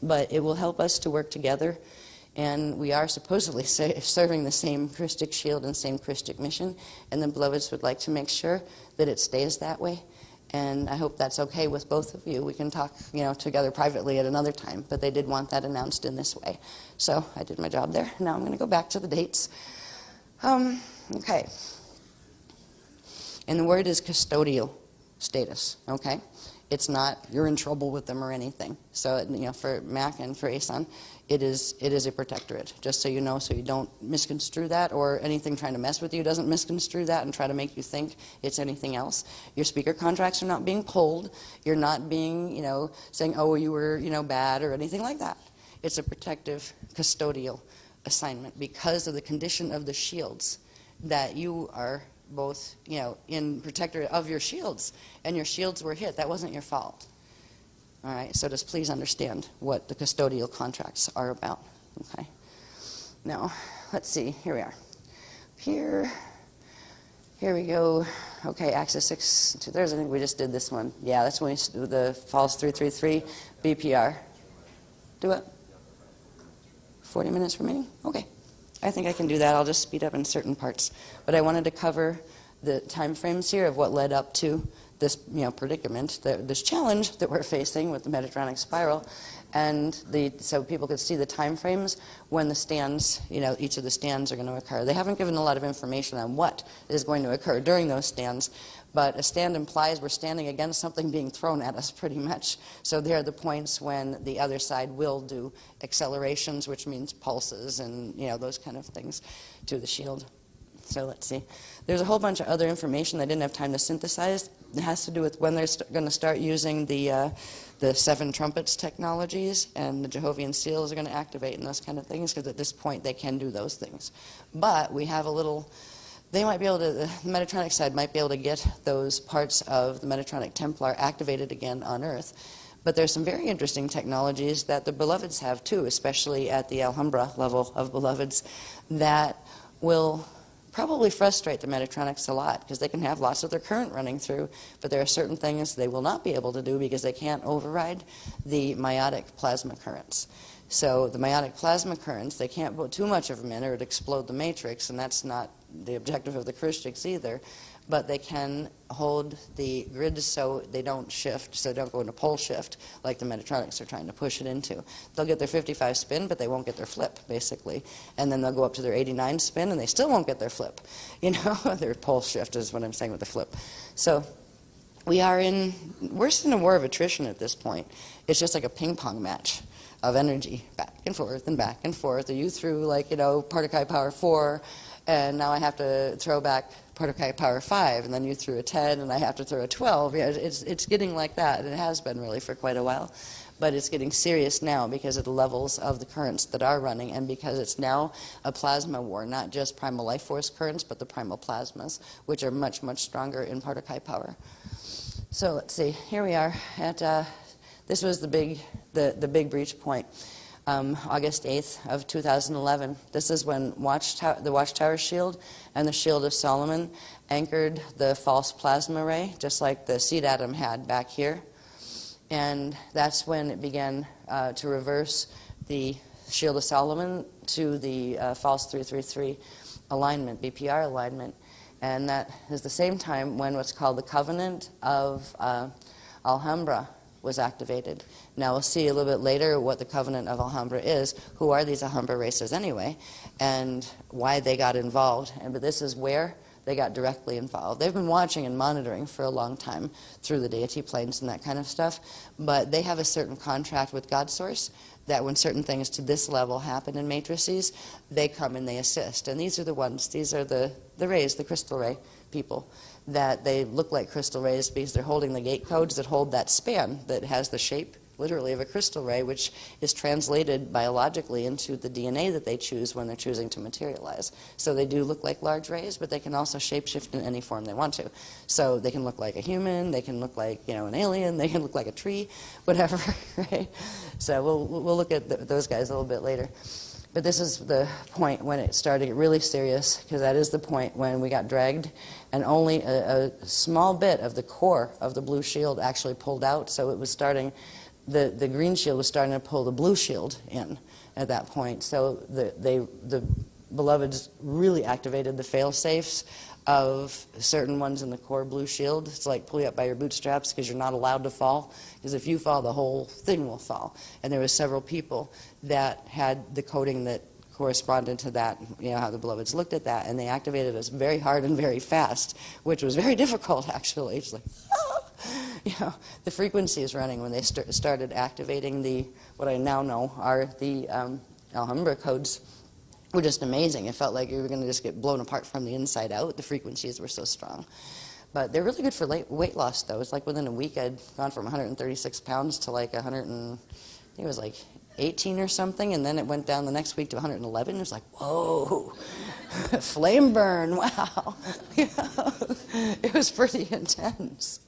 But it will help us to work together. And we are supposedly serving the same Christic shield and same Christic mission, and the beloveds would like to make sure that it stays that way. And I hope that's okay with both of you. We can talk, together privately at another time, but they did want that announced in this way. So I did my job there. Now I'm going to go back to the dates. Okay. And the word is custodial status, okay? It's not you're in trouble with them or anything. So, for Mac and for Asan, it is a protectorate, just so you know, so you don't misconstrue that, or anything trying to mess with you doesn't misconstrue that and try to make you think it's anything else. Your speaker contracts are not being pulled. You're not being, saying, oh, you were, bad or anything like that. It's a protective, custodial assignment because of the condition of the shields that you are both, in protectorate of your shields, and your shields were hit. That wasn't your fault. All right, so just please understand what the custodial contracts are about. Okay. Now, let's see. Here we are. Here we go. Okay, Axis 6 to Thursday. I think we just did this one. Yeah, that's when we do the Falls 333 BPR. Do it. 40 minutes remaining? Okay. I think I can do that. I'll just speed up in certain parts. But I wanted to cover the time frames here of what led up to this predicament, this challenge that we're facing with the Metatronic spiral, and so people could see the time frames when the stands, each of the stands are going to occur. They haven't given a lot of information on what is going to occur during those stands, but a stand implies we're standing against something being thrown at us pretty much. So there are the points when the other side will do accelerations, which means pulses and those kind of things to the shield. So let's see. There's a whole bunch of other information I didn't have time to synthesize. It has to do with when they're going to start using the 7 trumpets technologies, and the Jehovian seals are going to activate and those kind of things, because at this point they can do those things. But we have a little, they might be able to, the Metatronic side might be able to get those parts of the Metatronic Templar activated again on Earth. But there's some very interesting technologies that the beloveds have too, especially at the Alhambra level of beloveds, that will probably frustrate the Metatronics a lot, because they can have lots of their current running through, but there are certain things they will not be able to do because they can't override the meiotic plasma currents. So the meiotic plasma currents, they can't put too much of them in or it'd explode the matrix, and that's not the objective of the Christics either. But they can hold the grids so they don't shift, so they don't go into pole shift like the Metatronics are trying to push it into. They'll get their 55 spin, but they won't get their flip, basically. And then they'll go up to their 89 spin, and they still won't get their flip. Their pole shift is what I'm saying with the flip. So we're in a war of attrition at this point. It's just like a ping pong match of energy, back and forth and back and forth. You threw Partakai power 4, and now I have to throw back Partakai power 5, and then you threw a 10, and I have to throw a 12. It's getting like that. It has been really for quite a while, but it's getting serious now because of the levels of the currents that are running, and because it's now a plasma war, not just primal life force currents, but the primal plasmas, which are much, much stronger in Partakai power. So let's see. Here we are at this was the big breach point. August 8th of 2011. This is when the Watchtower Shield and the Shield of Solomon anchored the false plasma ray, just like the seed atom had back here. And that's when it began to reverse the Shield of Solomon to the false 333 alignment, BPR alignment. And that is the same time when what's called the Covenant of Alhambra was activated. Now we'll see a little bit later what the Covenant of Alhambra is, who are these Alhambra races anyway, and why they got involved. But this is where they got directly involved. They've been watching and monitoring for a long time through the deity planes and that kind of stuff, but they have a certain contract with God Source that when certain things to this level happen in matrices, they come and they assist. And these are the ones, these are the rays, the crystal ray people, that they look like crystal rays because they're holding the gate codes that hold that span that has the shape, literally, of a crystal ray, which is translated biologically into the DNA that they choose when they're choosing to materialize. So they do look like large rays, but they can also shapeshift in any form they want to. So they can look like a human, they can look like, you know, an alien, they can look like a tree, whatever, right? So we'll look at those guys a little bit later. But this is the point when it started to get really serious, because that is the point when we got dragged, and only a small bit of the core of the blue shield actually pulled out. So it was starting, the green shield was starting to pull the blue shield in at that point. So the beloveds really activated the fail-safes of certain ones in the core blue shield. It's like pull you up by your bootstraps because you're not allowed to fall, because if you fall, the whole thing will fall. And there were several people that had the coding that corresponded to that, you know, how the beloveds looked at that, and they activated us very hard and very fast, which was very difficult, actually. It's like, oh! You know, the frequencies running when they started activating the, what I now know are the Alhambra codes, were just amazing. It felt like you were going to just get blown apart from the inside out. The frequencies were so strong. But they're really good for weight loss, though. It's like within a week I'd gone from 136 pounds to like 100 and, I think it was like 18 or something, and then it went down the next week to 111. It was like, whoa, flame burn, wow. You know, it was pretty intense.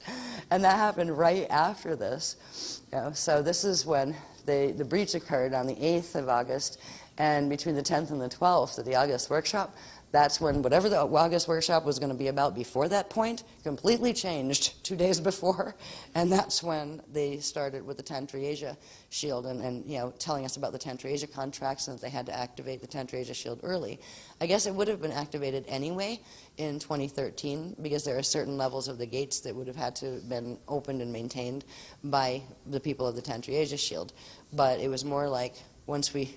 And that happened right after this. You know, so this is when the breach occurred on the 8th of August, and between the 10th and the 12th of the August workshop, that's when whatever the August workshop was going to be about before that point completely changed 2 days before, and that's when they started with the Tantra Asia shield and you know, telling us about the Tantra Asia contracts and that they had to activate the Tantra Asia shield early. I guess it would have been activated anyway in 2013 because there are certain levels of the gates that would have had to have been opened and maintained by the people of the Tantra Asia shield, but it was more like once we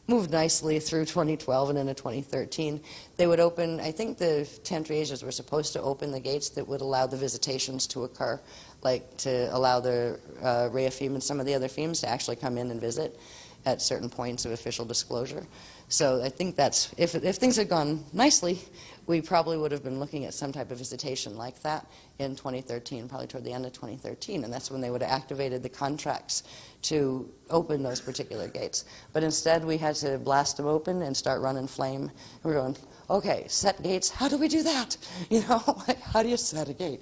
moved nicely through 2012 and into 2013. They would open, I think the Tantra Asias were supposed to open the gates that would allow the visitations to occur, like to allow the Rhea Feme and some of the other Femes to actually come in and visit at certain points of official disclosure. So I think that's, if things had gone nicely, we probably would have been looking at some type of visitation like that in 2013, probably toward the end of 2013, and that's when they would have activated the contracts to open those particular gates. But instead, we had to blast them open and start running flame. And we're going, okay, set gates, how do we do that? You know, like, how do you set a gate?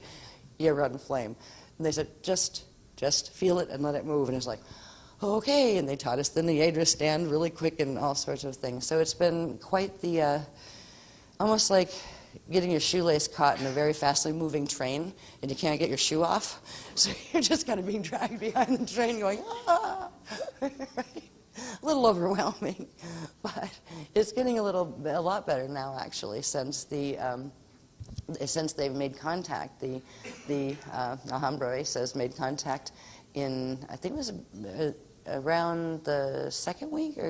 You run flame. And they said, just feel it and let it move. And it's like, okay, and they taught us the Nyadra stand really quick and all sorts of things. So it's been quite the, almost like getting your shoelace caught in a very fastly moving train and you can't get your shoe off. So you're just kind of being dragged behind the train going, ah, right? A little overwhelming. But it's getting a lot better now, actually, since they've made contact. The Alhambra race has made contact in, I think it was around the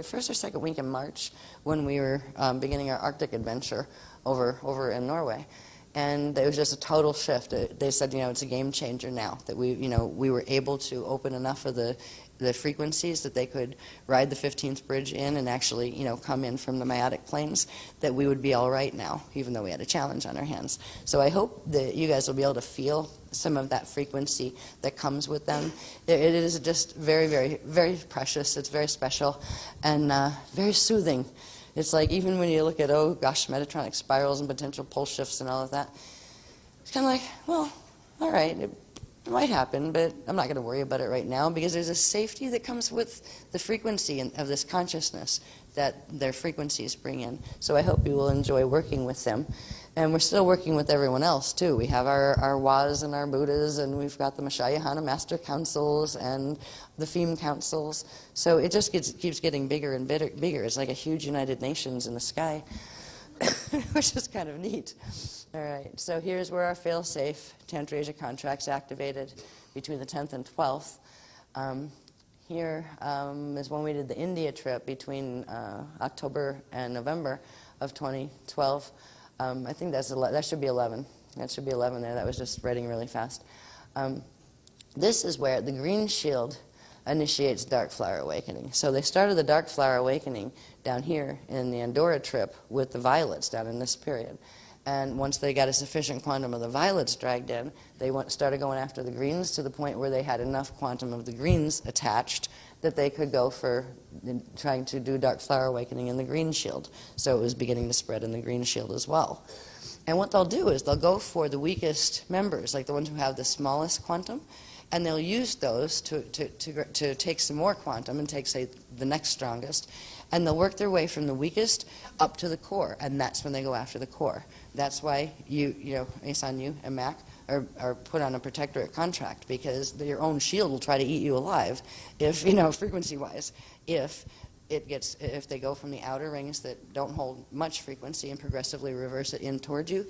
first or second week in March when we were beginning our Arctic adventure over in Norway. And it was just a total shift. They said, you know, it's a game changer now that we were able to open enough of the frequencies that they could ride the 15th bridge in and actually, you know, come in from the Maiatic planes, that we would be all right now, even though we had a challenge on our hands. So I hope that you guys will be able to feel some of that frequency that comes with them. It is just very, very, very precious. It's very special and very soothing. It's like even when you look at, oh gosh, Metatronic spirals and potential pole shifts and all of that, it's kind of like, well, all right, It might happen, but I'm not going to worry about it right now because there's a safety that comes with the frequency of this consciousness that their frequencies bring in. So I hope you will enjoy working with them. And we're still working with everyone else, too. We have our Waz and our Buddhas, and we've got the Mashayahana Master Councils and the Theme Councils. So it just keeps getting bigger and bigger. It's like a huge United Nations in the sky, which is kind of neat. All right, so here's where our fail-safe Tantra Asia contract's activated between the 10th and 12th. Here is when we did the India trip between October and November of 2012. I think that should be 11. That should be 11 there. That was just writing really fast. This is where the green shield initiates dark flower awakening. So they started the dark flower awakening down here in the Andorra trip with the violets down in this period. And once they got a sufficient quantum of the violets dragged in, they started going after the greens to the point where they had enough quantum of the greens attached that they could go for trying to do dark flower awakening in the green shield. So it was beginning to spread in the green shield as well. And what they'll do is they'll go for the weakest members, like the ones who have the smallest quantum, and they'll use those to take some more quantum and take, say, the next strongest, and they'll work their way from the weakest up to the core, and that's when they go after the core. That's why you know, Asan, you and Mac are put on a protectorate contract, because your own shield will try to eat you alive, if, you know, frequency-wise, if they go from the outer rings that don't hold much frequency and progressively reverse it in towards you,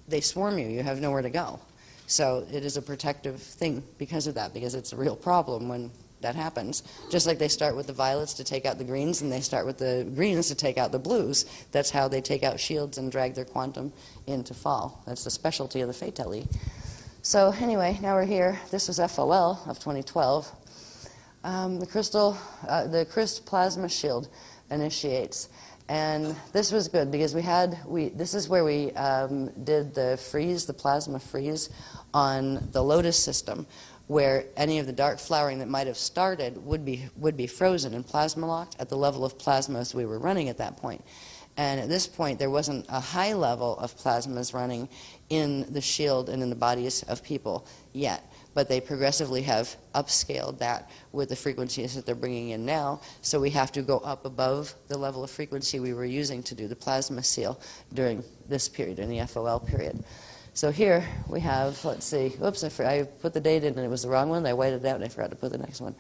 they swarm you. You have nowhere to go. So it is a protective thing because of that, because it's a real problem when that happens. Just like they start with the violets to take out the greens, and they start with the greens to take out the blues. That's how they take out shields and drag their quantum into fall. That's the specialty of the Fatali. So anyway, now we're here. This was FOL of 2012. The crystal plasma shield initiates. And this was good because this is where we did the plasma freeze on the lotus system, where any of the dark flowering that might have started would be frozen and plasma locked at the level of plasmas we were running at that point. And at this point, there wasn't a high level of plasmas running in the shield and in the bodies of people yet. But they progressively have upscaled that with the frequencies that they're bringing in now. So we have to go up above the level of frequency we were using to do the plasma seal during this period, in the FOL period. So here we have, let's see, oops, I put the date in and it was the wrong one. I whited it out and I forgot to put the next one.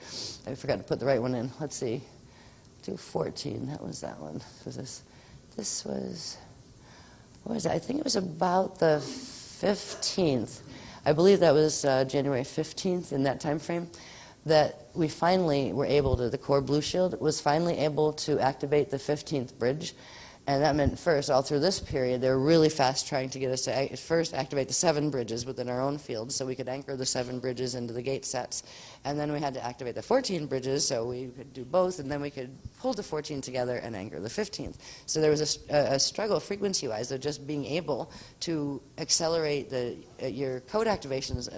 I forgot to put the right one in. Let's see, 214, that was that one. This was, what was that? I think it was about the 15th. I believe that was January 15th, in that time frame, that we finally were able to, the core blue shield was finally able to activate the 15th bridge. And that meant first, all through this period, they were really fast trying to get us to first activate the 7 bridges within our own field so we could anchor the 7 bridges into the gate sets. And then we had to activate the 14 bridges so we could do both, and then we could pull the 14 together and anchor the 15th. So there was a struggle frequency-wise of just being able to accelerate your code activations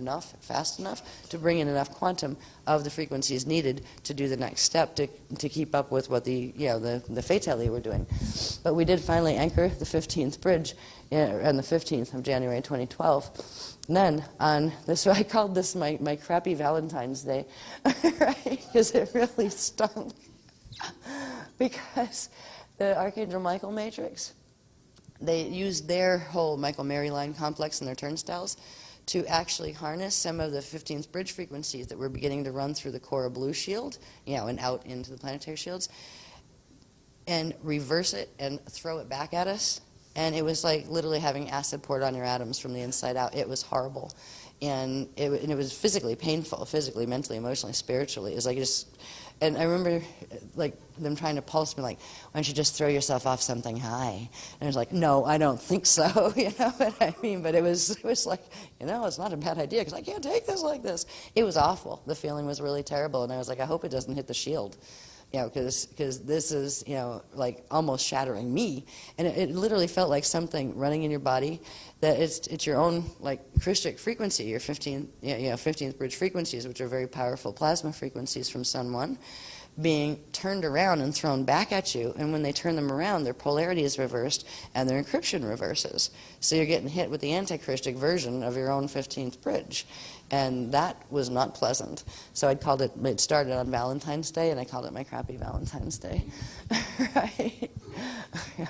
fast enough to bring in enough quantum of the frequencies needed to do the next step to keep up with what the Fatali were doing. But we did finally anchor the 15th bridge on the 15th of January 2012. And then on this, I called this my crappy Valentine's Day, right? Because it really stunk. Because the Archangel Michael matrix, they used their whole Michael-Mary line complex and their turnstiles to actually harness some of the 15th bridge frequencies that were beginning to run through the core blue shield, and out into the planetary shields, and reverse it and throw it back at us. And it was like literally having acid poured on your atoms from the inside out. It was horrible. And it was physically painful, physically, mentally, emotionally, spiritually. It was like and I remember like them trying to pulse me like, why don't you just throw yourself off something high? And I was like, no, I don't think so, you know what I mean? But it was like, it's not a bad idea because I can't take this like this. It was awful. The feeling was really terrible. And I was like, I hope it doesn't hit the shield. Because this is, like almost shattering me. And it literally felt like something running in your body, that it's your own, like, Christic frequency, your 15th bridge frequencies, which are very powerful plasma frequencies from Sun 1, being turned around and thrown back at you. And when they turn them around, their polarity is reversed and their encryption reverses. So you're getting hit with the anti-Christic version of your own 15th bridge. And that was not pleasant. So I called it started on Valentine's Day, and I called it my crappy Valentine's Day. Right? Yeah.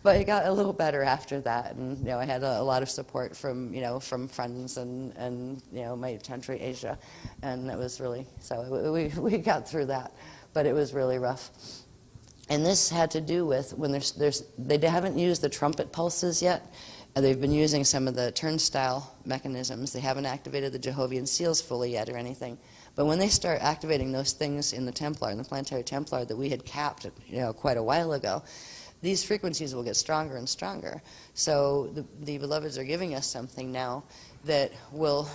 But it got a little better after that, and I had a lot of support from from friends and my country Asia, and it was really, so we got through that, but it was really rough. And this had to do with when they haven't used the trumpet pulses yet. They've been using some of the turnstile mechanisms. They haven't activated the Jehovian seals fully yet or anything. But when they start activating those things in the Templar, in the planetary Templar that we had capped quite a while ago, these frequencies will get stronger and stronger. So the beloveds are giving us something now that will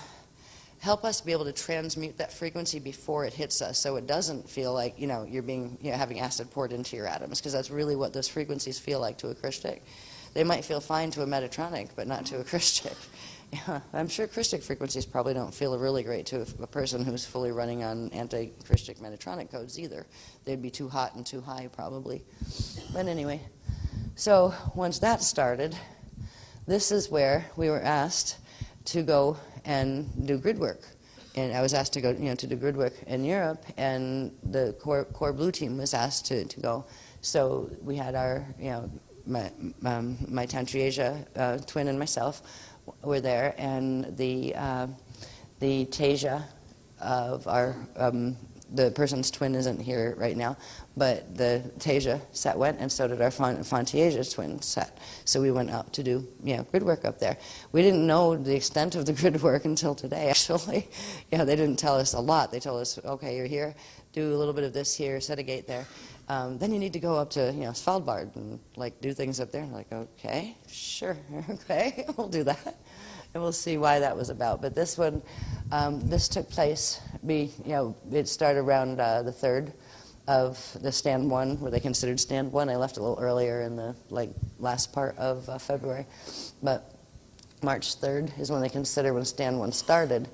help us be able to transmute that frequency before it hits us, so it doesn't feel like you're being having acid poured into your atoms, because that's really what those frequencies feel like to a Christic. They might feel fine to a Metatronic, but not to a Christic. Yeah, I'm sure Christic frequencies probably don't feel really great to a person who's fully running on anti-Christic Metatronic codes either. They'd be too hot and too high probably. But anyway, so once that started, this is where we were asked to go and do grid work. And I was asked to go, to do grid work in Europe, and the core blue team was asked to go. So we had our, my Tantri Asia twin and myself were there, and the Tasia of our the person's twin isn't here right now, but the Tasia set went, and so did our Fantiasia's twin set. So we went out to do grid work up there. We didn't know the extent of the grid work until today, actually. They didn't tell us a lot. They told us, okay, you're here, do a little bit of this here, set a gate there. Then you need to go up to Svalbard and do things up there. And okay, sure, okay, we'll do that, and we'll see why that was about. But this one, this took place. It started around the 3rd of the stand 1, where they considered stand 1. I left a little earlier in the last part of February, but March 3rd is when they consider when stand 1 started.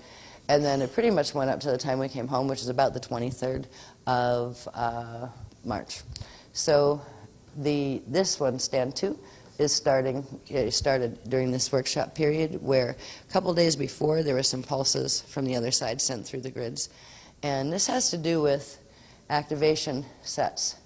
And then it pretty much went up to the time we came home, which is about the 23rd of March. So this one, stand 2, is starting. It started during this workshop period, where a couple days before there were some pulses from the other side sent through the grids, and this has to do with activation sets.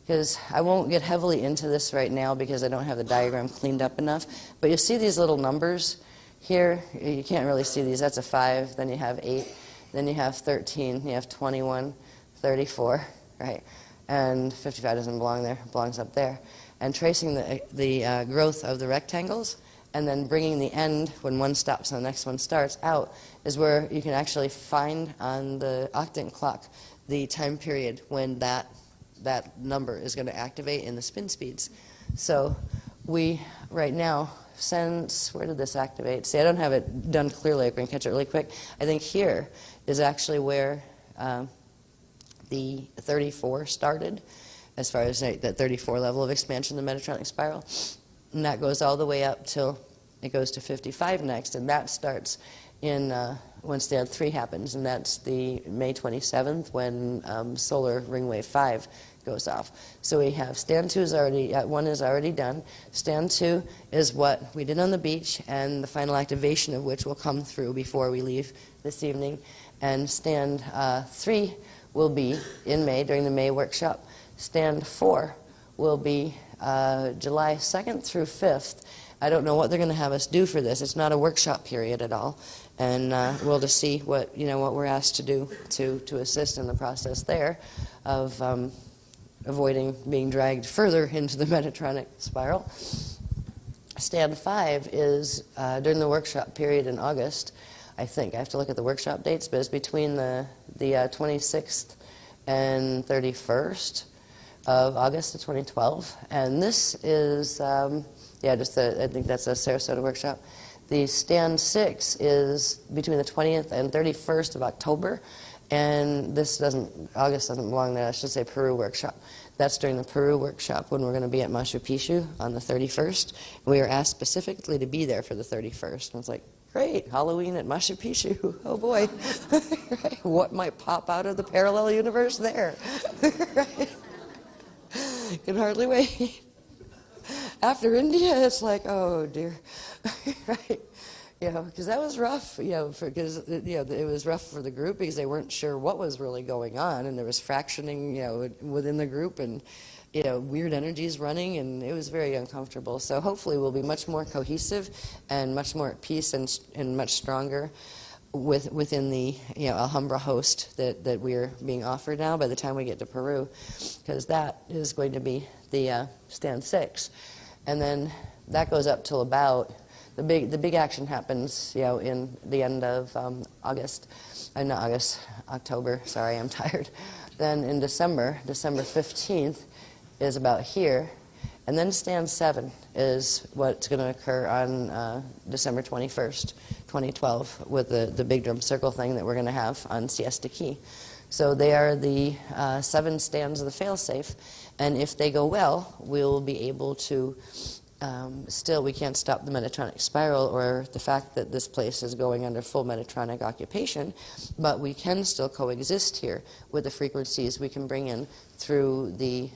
Because I won't get heavily into this right now because I don't have the diagram cleaned up enough, but you see these little numbers here. You can't really see these. That's a 5. Then you have 8. Then you have 13. You have 21, 34, right? And 55 doesn't belong there. It belongs up there. And tracing the growth of the rectangles, and then bringing the end when one stops and the next one starts out, is where you can actually find on the octant clock the time period when that number is going to activate in the spin speeds. So we, right now, since, where did this activate? See, I don't have it done clearly. I can catch it really quick. I think here is actually where the 34 started, as far as that 34 level of expansion, the Metatronic spiral. And that goes all the way up till it goes to 55 next, and that starts in when stand 3 happens, and that's the May 27th when solar ring wave 5 goes off. So we have stand 2 is already, 1 is already done. Stand 2 is what we did on the beach, and the final activation of which will come through before we leave this evening. And stand 3 will be in May, during the May workshop. Stand 4 will be July 2nd through 5th. I don't know what they're going to have us do for this. It's not a workshop period at all. And we'll just see what we're asked to do to assist in the process there of avoiding being dragged further into the Metatronic spiral. Stand 5 is during the workshop period in August, I think. I have to look at the workshop dates, but it's between the 26th and 31st of August of 2012. And this is, I think that's a Sarasota workshop. The stand 6 is between the 20th and 31st of October, and August doesn't belong there. I should say Peru workshop. That's during the Peru workshop when we're going to be at Machu Picchu on the 31st. We were asked specifically to be there for the 31st. And I was like, great, Halloween at Machu Picchu. Oh boy. Right? What might pop out of the parallel universe there? Right? Can hardly wait. After India, it's like, oh dear. Right? Because that was rough, because it was rough for the group because they weren't sure what was really going on, and there was fractioning, within the group, and weird energies running, and it was very uncomfortable. So hopefully we'll be much more cohesive and much more at peace and much stronger within the Alhambra host that we're being offered now by the time we get to Peru, because that is going to be the stand 6, and then that goes up till about the big action happens in the end of October. Sorry, I'm tired. Then in December 15th is about here, and then stand 7 is what's going to occur on December 21st, 2012, with the big drum circle thing that we're going to have on Siesta Key. So they are the 7 stands of the failsafe, and if they go well, we'll be able to still, we can't stop the Metatronic spiral or the fact that this place is going under full Metatronic occupation, but we can still coexist here with the frequencies we can bring in through the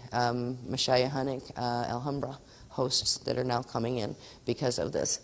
Messiahanic Alhambra hosts that are now coming in because of this.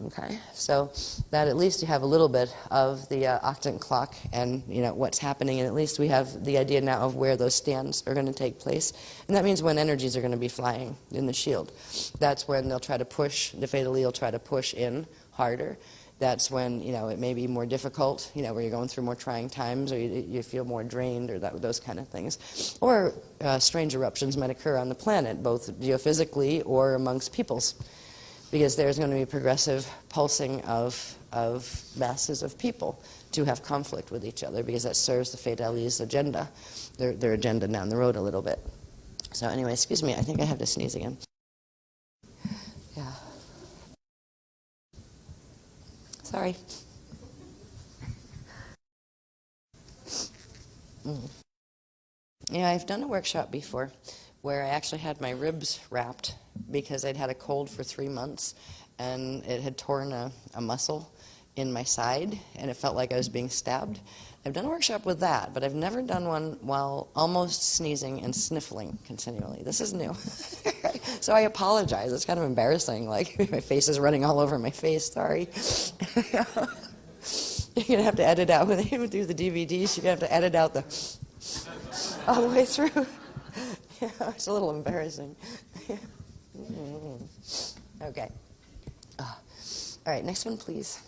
Okay, so that at least you have a little bit of the octant clock and what's happening, and at least we have the idea now of where those stands are going to take place, and that means when energies are going to be flying in the shield. That's when they'll try to push, the Fatally will try to push in harder. That's when it may be more difficult, where you're going through more trying times, or you feel more drained, or those kind of things. Or strange eruptions might occur on the planet, both geophysically or amongst peoples, because there's going to be progressive pulsing of masses of people to have conflict with each other, because that serves the Fatali's agenda, their agenda down the road a little bit. So anyway, excuse me, I think I have to sneeze again. Yeah. Sorry. Yeah, I've done a workshop before where I actually had my ribs wrapped because I'd had a cold for 3 months, and it had torn a muscle in my side, and it felt like I was being stabbed. I've done a workshop with that, but I've never done one while almost sneezing and sniffling continually. This is new. So I apologize. It's kind of embarrassing. Like, my face is running all over my face. Sorry. You're going to have to edit out. When they do the DVDs, you're going to have to edit out all the way through. Yeah, it's a little embarrassing. Okay. All right, next one, please.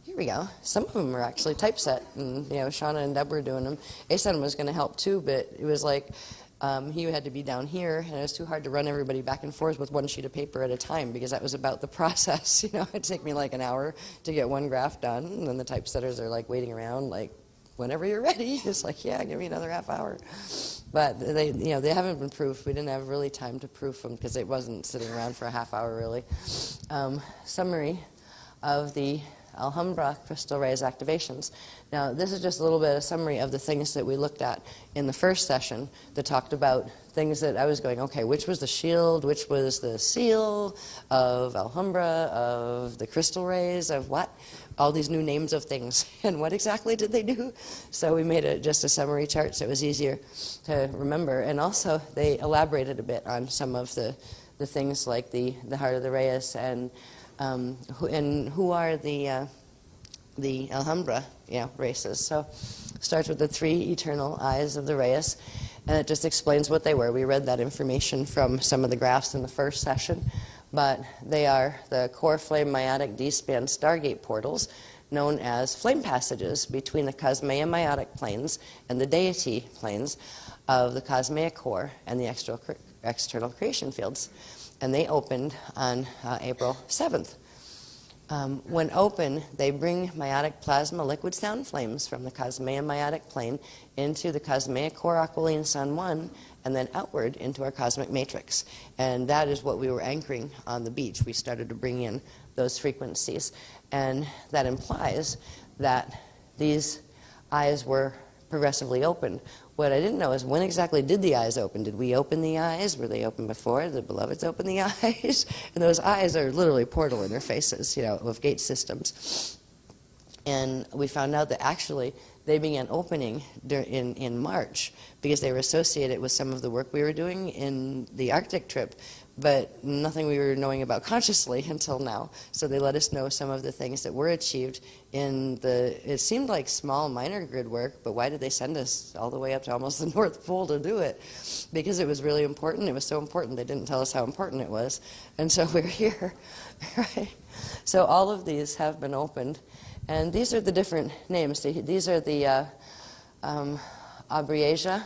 Here we go. Some of them are actually typeset, and Shauna and Deb were doing them. Asen was going to help too, but it was like he had to be down here, and it was too hard to run everybody back and forth with one sheet of paper at a time, because that was about the process. It'd take me like an hour to get one graph done, and then the typesetters are like waiting around, like, whenever you're ready. It's like, yeah, give me another half hour. But they haven't been proofed. We didn't have really time to proof them because it wasn't sitting around for a half hour, really. Summary of the Alhambra crystal rays activations. Now, this is just a little bit of summary of the things that we looked at in the first session that talked about things that I was going, okay, which was the shield, which was the seal of Alhambra, of the crystal rays, of what? All these new names of things, and what exactly did they do? So we made just a summary chart so it was easier to remember, and also they elaborated a bit on some of the things like the heart of the Reyes, and who are the Alhambra races. So it starts with the 3 eternal eyes of the Reyes, and it just explains what they were. We read that information from some of the graphs in the first session. But they are the core flame meiotic D-span stargate portals, known as flame passages between the cosmea meiotic planes and the deity planes of the cosmea core and the external creation fields. And they opened on April 7th. When open, they bring meiotic plasma liquid sound flames from the cosmea meiotic plane into the cosmea core aquiline sun 1, and then outward into our cosmic matrix. And that is what we were anchoring on the beach. We started to bring in those frequencies. And that implies that these eyes were progressively opened. What I didn't know is, when exactly did the eyes open? Did we open the eyes? Were they open before? Did the beloveds open the eyes? And those eyes are literally portal interfaces, with gate systems. And we found out that actually they began opening in March, because they were associated with some of the work we were doing in the Arctic trip but nothing we were knowing about consciously until now. So they let us know some of the things that were achieved in it seemed like small minor grid work, but why did they send us all the way up to almost the North Pole to do it? Because it was really important. It was so important they didn't tell us how important it was. And so we're here, right? So all of these have been opened. And these are the different names. These are the Abriesia,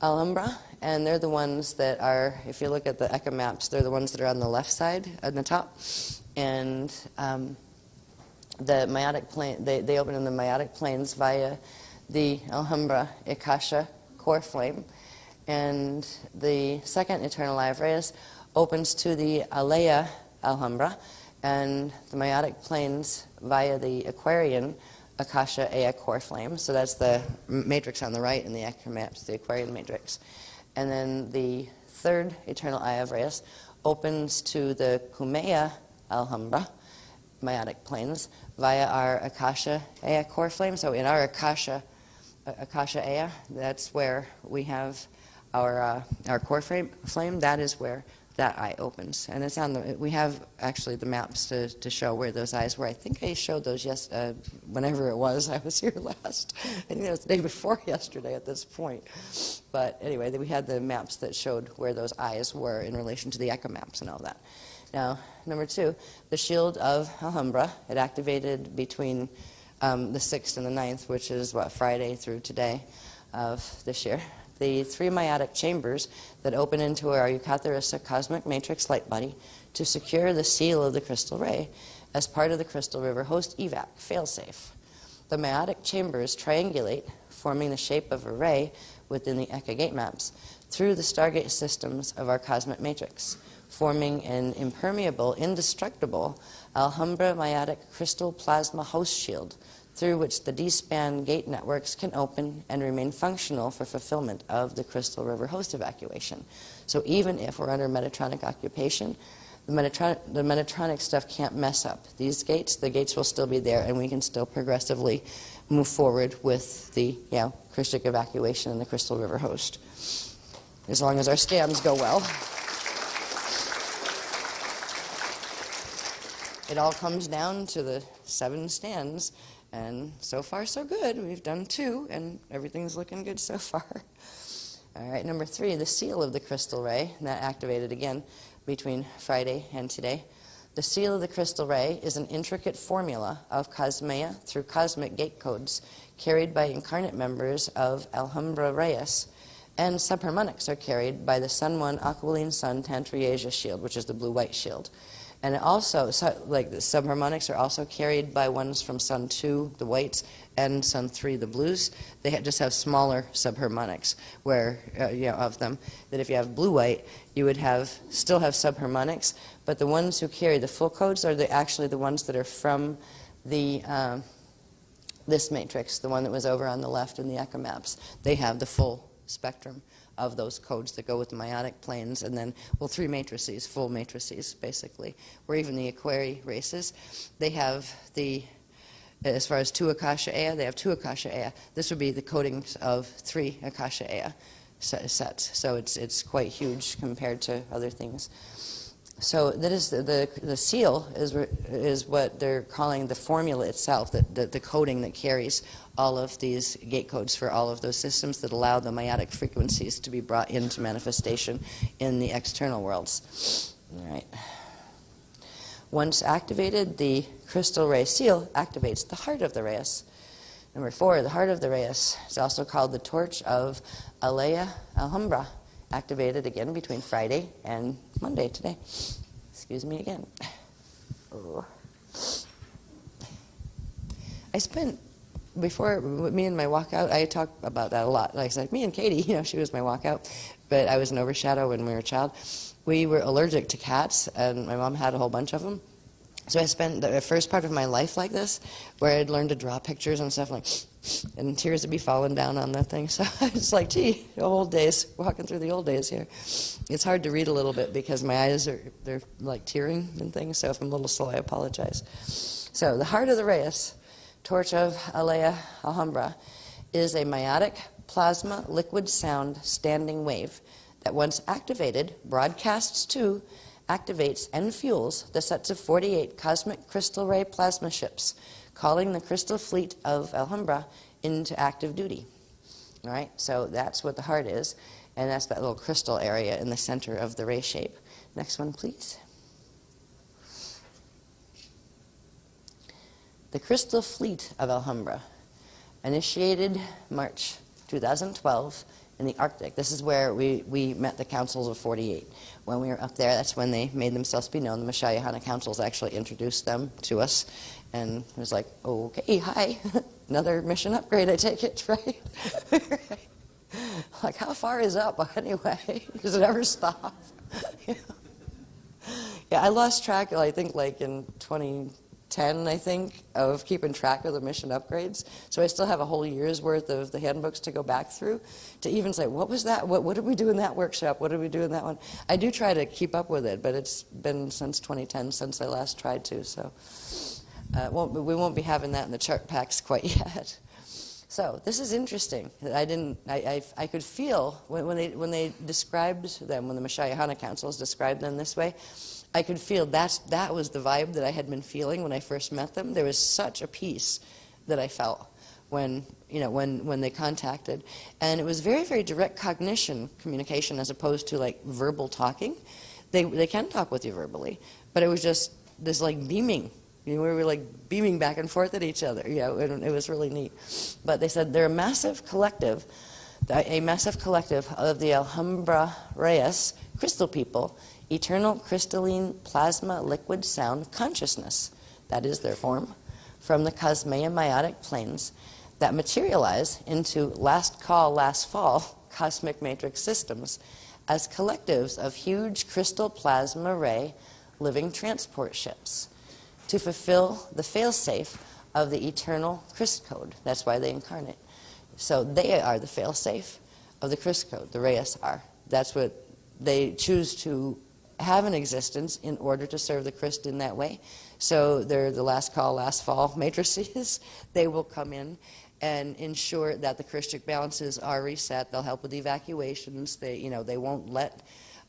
Alhambra, and they're the ones that are, if you look at the Eka maps, they're the ones that are on the left side, on the top. And the Mayatic plain, they open in the Mayatic plains via the Alhambra Akasha core flame. And the second Eternal Eye of Reyes opens to the Alea Alhambra, and the Mayatic plains via the Aquarian Akasha Ea core flame. So that's the matrix on the right in the Eka maps, the Aquarian matrix. And then the third Eternal Eye of Reyes opens to the Kumea Alhambra, Mayatic plains, via our Akasha Ea core flame. So in our Akasha Ea, that's where we have our core flame. That is where that eye opens, and it's on the. We have actually the maps to show where those eyes were. I think I showed those whenever it was I was here last. I think that was the day before yesterday at this point. But anyway, we had the maps that showed where those eyes were in relation to the Eka maps and all that. Now, number 2, the Shield of Alhambra. It activated between the 6th and the 9th, which is Friday through today of this year. The 3 Mayatic chambers that open into our Eucatharissa cosmic matrix light body to secure the seal of the crystal ray as part of the Crystal River Host evac, failsafe. The Mayatic chambers triangulate, forming the shape of a ray within the Eka gate maps through the stargate systems of our cosmic matrix, forming an impermeable, indestructible Alhambra Mayatic crystal plasma host shield through which the D-span gate networks can open and remain functional for fulfillment of the Crystal River Host evacuation. So even if we're under Metatronic occupation, the Metatronic stuff can't mess up these gates. The gates will still be there, and we can still progressively move forward with the Christic evacuation and the Crystal River Host, as long as our scams go well. It all comes down to the 7 stands. And so far, so good. We've done 2, and everything's looking good so far. All right, number 3, the seal of the crystal ray. And that activated again between Friday and today. The seal of the crystal ray is an intricate formula of cosmea through cosmic gate codes carried by incarnate members of Alhambra Reyes. And subharmonics are carried by the Sun 1 Aquiline Sun Tantriasia shield, which is the blue-white shield. And it also, like the subharmonics are also carried by ones from Sun 2, the whites, and Sun 3, the blues. They just have smaller subharmonics where, of them, that if you have blue-white, you would still have subharmonics, but the ones who carry the full codes are actually the ones that are from the this matrix, the one that was over on the left in the Eka maps. They have the full spectrum of those codes that go with the Mayatic planes, and then, 3 matrices, full matrices, basically. Or even the Aquari races, they have as far as 2 Akasha Ea, they have 2 Akasha Ea. This would be the codings of 3 Akasha Ea sets. So it's quite huge compared to other things. So that is the seal is what they're calling the formula itself, the coding that carries all of these gate codes for all of those systems that allow the Mayatic frequencies to be brought into manifestation in the external worlds. All right. Once activated, the crystal ray seal activates the heart of the Reyes. Number 4, the heart of the Reyes is also called the torch of Alea Alhambra, activated again between Friday and Monday today. Excuse me again. Oh. I spent, before me and my walkout, I talk about that a lot. Like I said, me and Katie, she was my walkout, but I was an overshadow when we were a child. We were allergic to cats, and my mom had a whole bunch of them. So I spent the first part of my life like this, where I'd learned to draw pictures and stuff, and tears would be falling down on that thing. So it's like, gee, old days, walking through the old days here. It's hard to read a little bit because my eyes they're like tearing and things, so if I'm a little slow, I apologize. So the heart of the Reyes, torch of Alea Alhambra, is a Mayatic plasma liquid sound standing wave that once activated, broadcasts to, activates, and fuels the sets of 48 cosmic crystal ray plasma ships, calling the crystal fleet of Alhambra into active duty. All right, so that's what the heart is, and that's that little crystal area in the center of the ray shape. Next one, please. The crystal fleet of Alhambra, initiated March 2012 in the Arctic. This is where we met the councils of 48. When we were up there, that's when they made themselves be known. The Mashayahana councils actually introduced them to us, and it was like, okay, hi, another mission upgrade, I take it, right? Like, how far is up anyway? Does it ever stop? Yeah, I lost track, I think, like in 2010, I think, of keeping track of the mission upgrades. So I still have a whole year's worth of the handbooks to go back through to even say, what was that? What did we do in that workshop? What did we do in that one? I do try to keep up with it, but it's been since 2010 since I last tried to. So we won't be having that in the chart packs quite yet. So this is interesting. I could feel when they described them, when the Mashayahana councils described them this way, I could feel that was the vibe that I had been feeling when I first met them. There was such a peace that I felt when they contacted, and it was very, very direct cognition communication as opposed to like verbal talking. They can talk with you verbally, but it was just this like beaming. We were like beaming back and forth at each other. It was really neat. But they said they're a massive collective of the Alhambra Reyes crystal people, eternal crystalline plasma liquid sound consciousness, that is their form, from the Cosmea meiotic planes that materialize into last call, last fall cosmic matrix systems as collectives of huge crystal plasma ray living transport ships to fulfill the failsafe of the eternal Christ code. That's why they incarnate. So they are the failsafe of the Christ code. The Reyes are. That's what they choose to have an existence in order to serve the Christ in that way. So they're the last call, last fall matrices. They will come in and ensure that the Christic balances are reset. They'll help with evacuations. They won't let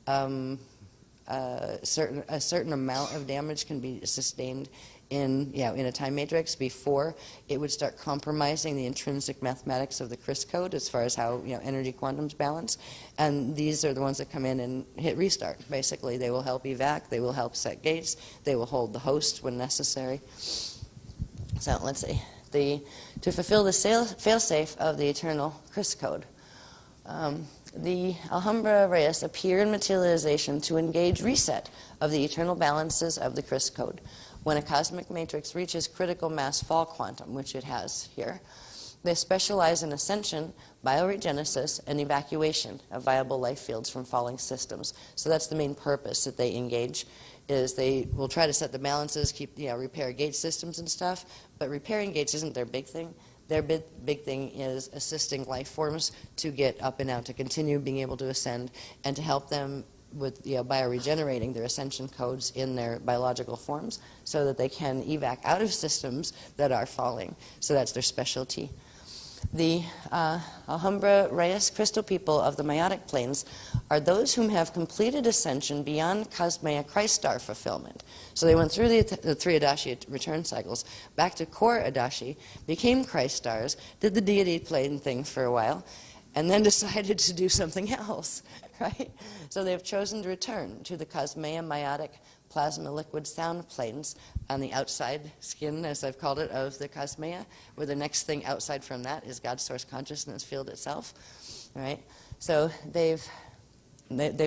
a certain amount of damage can be sustained in a time matrix before it would start compromising the intrinsic mathematics of the Christ code as far as how energy quantums balance. And these are the ones that come in and hit restart. Basically, they will help evac, they will help set gates, they will hold the host when necessary. So let's see. To fulfill the failsafe of the eternal Christ code. The Alhambra Reyes appear in materialization to engage reset of the eternal balances of the Christ code. When a cosmic matrix reaches critical mass fall quantum, which it has here, they specialize in ascension, bioregenesis, and evacuation of viable life fields from falling systems. So that's the main purpose that they engage, is they will try to set the balances, repair gate systems and stuff, but repairing gates isn't their big thing. Their big thing is assisting life forms to get up and out, to continue being able to ascend, and to help them with bioregenerating their ascension codes in their biological forms so that they can evac out of systems that are falling. So that's their specialty. The Alhambra Reyes crystal people of the meiotic planes are those whom have completed ascension beyond Cosmea Christ star fulfillment. So they went through the three Adashi return cycles, back to core Adashi, became Christ stars, did the deity plane thing for a while, and then decided to do something else, right? So they've chosen to return to the Cosmea meiotic plasma liquid sound planes on the outside skin, as I've called it, of the Cosmea, where the next thing outside from that is God's source consciousness field itself, right? So they've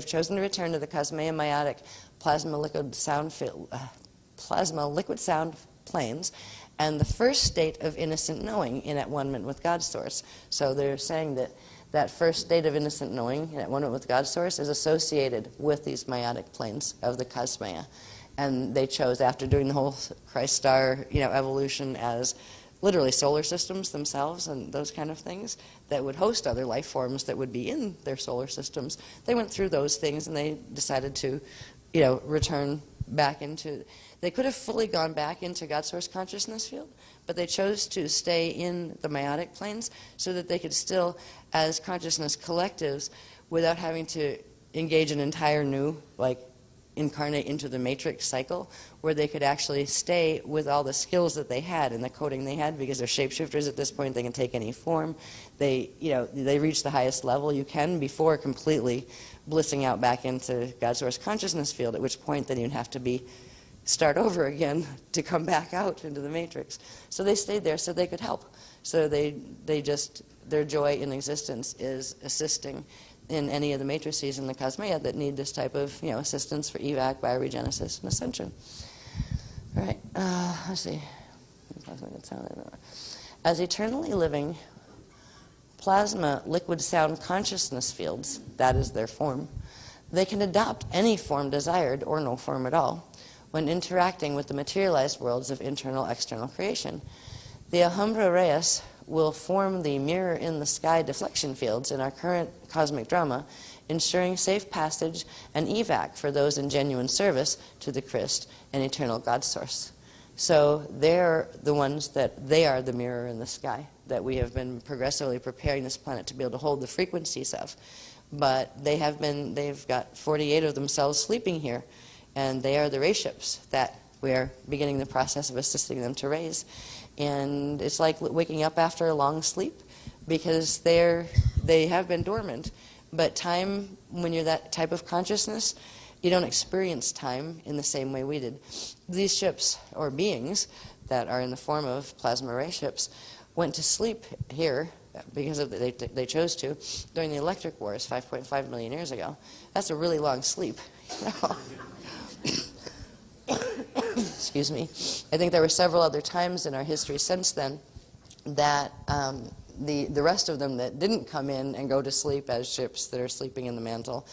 chosen to return to the Cosmea meiotic plasma liquid sound planes, and the first state of innocent knowing in at-one-ment with God's source. So they're saying that first state of innocent knowing in at-one-ment with God's source is associated with these meiotic planes of the Cosmea. And they chose, after doing the whole Christ star evolution as literally solar systems themselves and those kind of things that would host other life forms that would be in their solar systems, they went through those things and they decided to return back into. They could have fully gone back into God's source consciousness field, but they chose to stay in the meiotic planes so that they could still, as consciousness collectives, without having to engage an entire new, like, incarnate into the matrix cycle where they could actually stay with all the skills that they had and the coding they had, because they're shapeshifters at this point. They can take any form. They reach the highest level you can before completely blissing out back into God source consciousness field, at which point then you'd have to start over again to come back out into the matrix. So they stayed there so they could help. So their joy in existence is assisting in any of the matrices in the cosmea that need this type of assistance for evac, bioregenesis, and ascension. All right, let's see. As eternally living plasma liquid sound consciousness fields, that is their form, they can adopt any form desired or no form at all when interacting with the materialized worlds of internal external creation. The Alhambra Reyes will form the mirror in the sky deflection fields in our current cosmic drama, ensuring safe passage and evac for those in genuine service to the Christ and eternal God source. So they're the ones they are the mirror in the sky that we have been progressively preparing this planet to be able to hold the frequencies of. But they've got 48 of themselves sleeping here, and they are the ray ships that we are beginning the process of assisting them to raise. And it's like waking up after a long sleep, because they have been dormant. But time, when you're that type of consciousness, you don't experience time in the same way we did. These ships, or beings, that are in the form of plasma ray ships, went to sleep here because they chose to during the electric wars 5.5 million years ago. That's a really long sleep. Excuse me. I think there were several other times in our history since then that the rest of them that didn't come in and go to sleep as ships that are sleeping in the mantle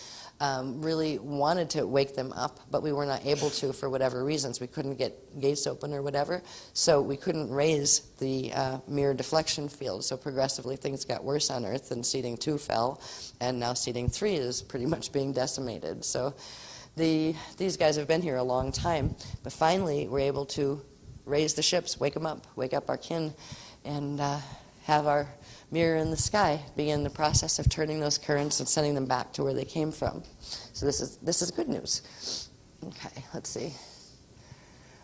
really wanted to wake them up, but we were not able to for whatever reasons. We couldn't get gates open or whatever, so we couldn't raise the mirror deflection field. So progressively things got worse on Earth, and seeding 2 fell, and now seeding 3 is pretty much being decimated. So these guys have been here a long time, but finally we're able to raise the ships, wake them up, wake up our kin, and have our mirror in the sky begin the process of turning those currents and sending them back to where they came from. So this is good news. Okay, let's see.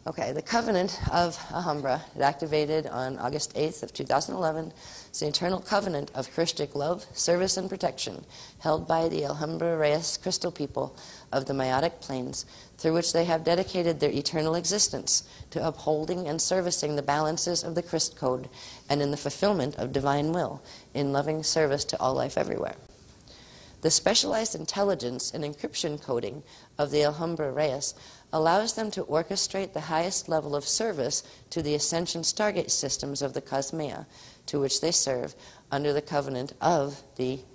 Okay, the Covenant of Alhambra, it activated on August 8th of 2011. It's the eternal covenant of Christic love, service, and protection held by the Alhambra Reyes crystal people of the Mayotic plains, through which they have dedicated their eternal existence to upholding and servicing the balances of the Christ code and in the fulfillment of divine will in loving service to all life everywhere. The specialized intelligence and encryption coding of the Alhambra Reyes allows them to orchestrate the highest level of service to the ascension stargate systems of the cosmea, to which they serve under the covenant of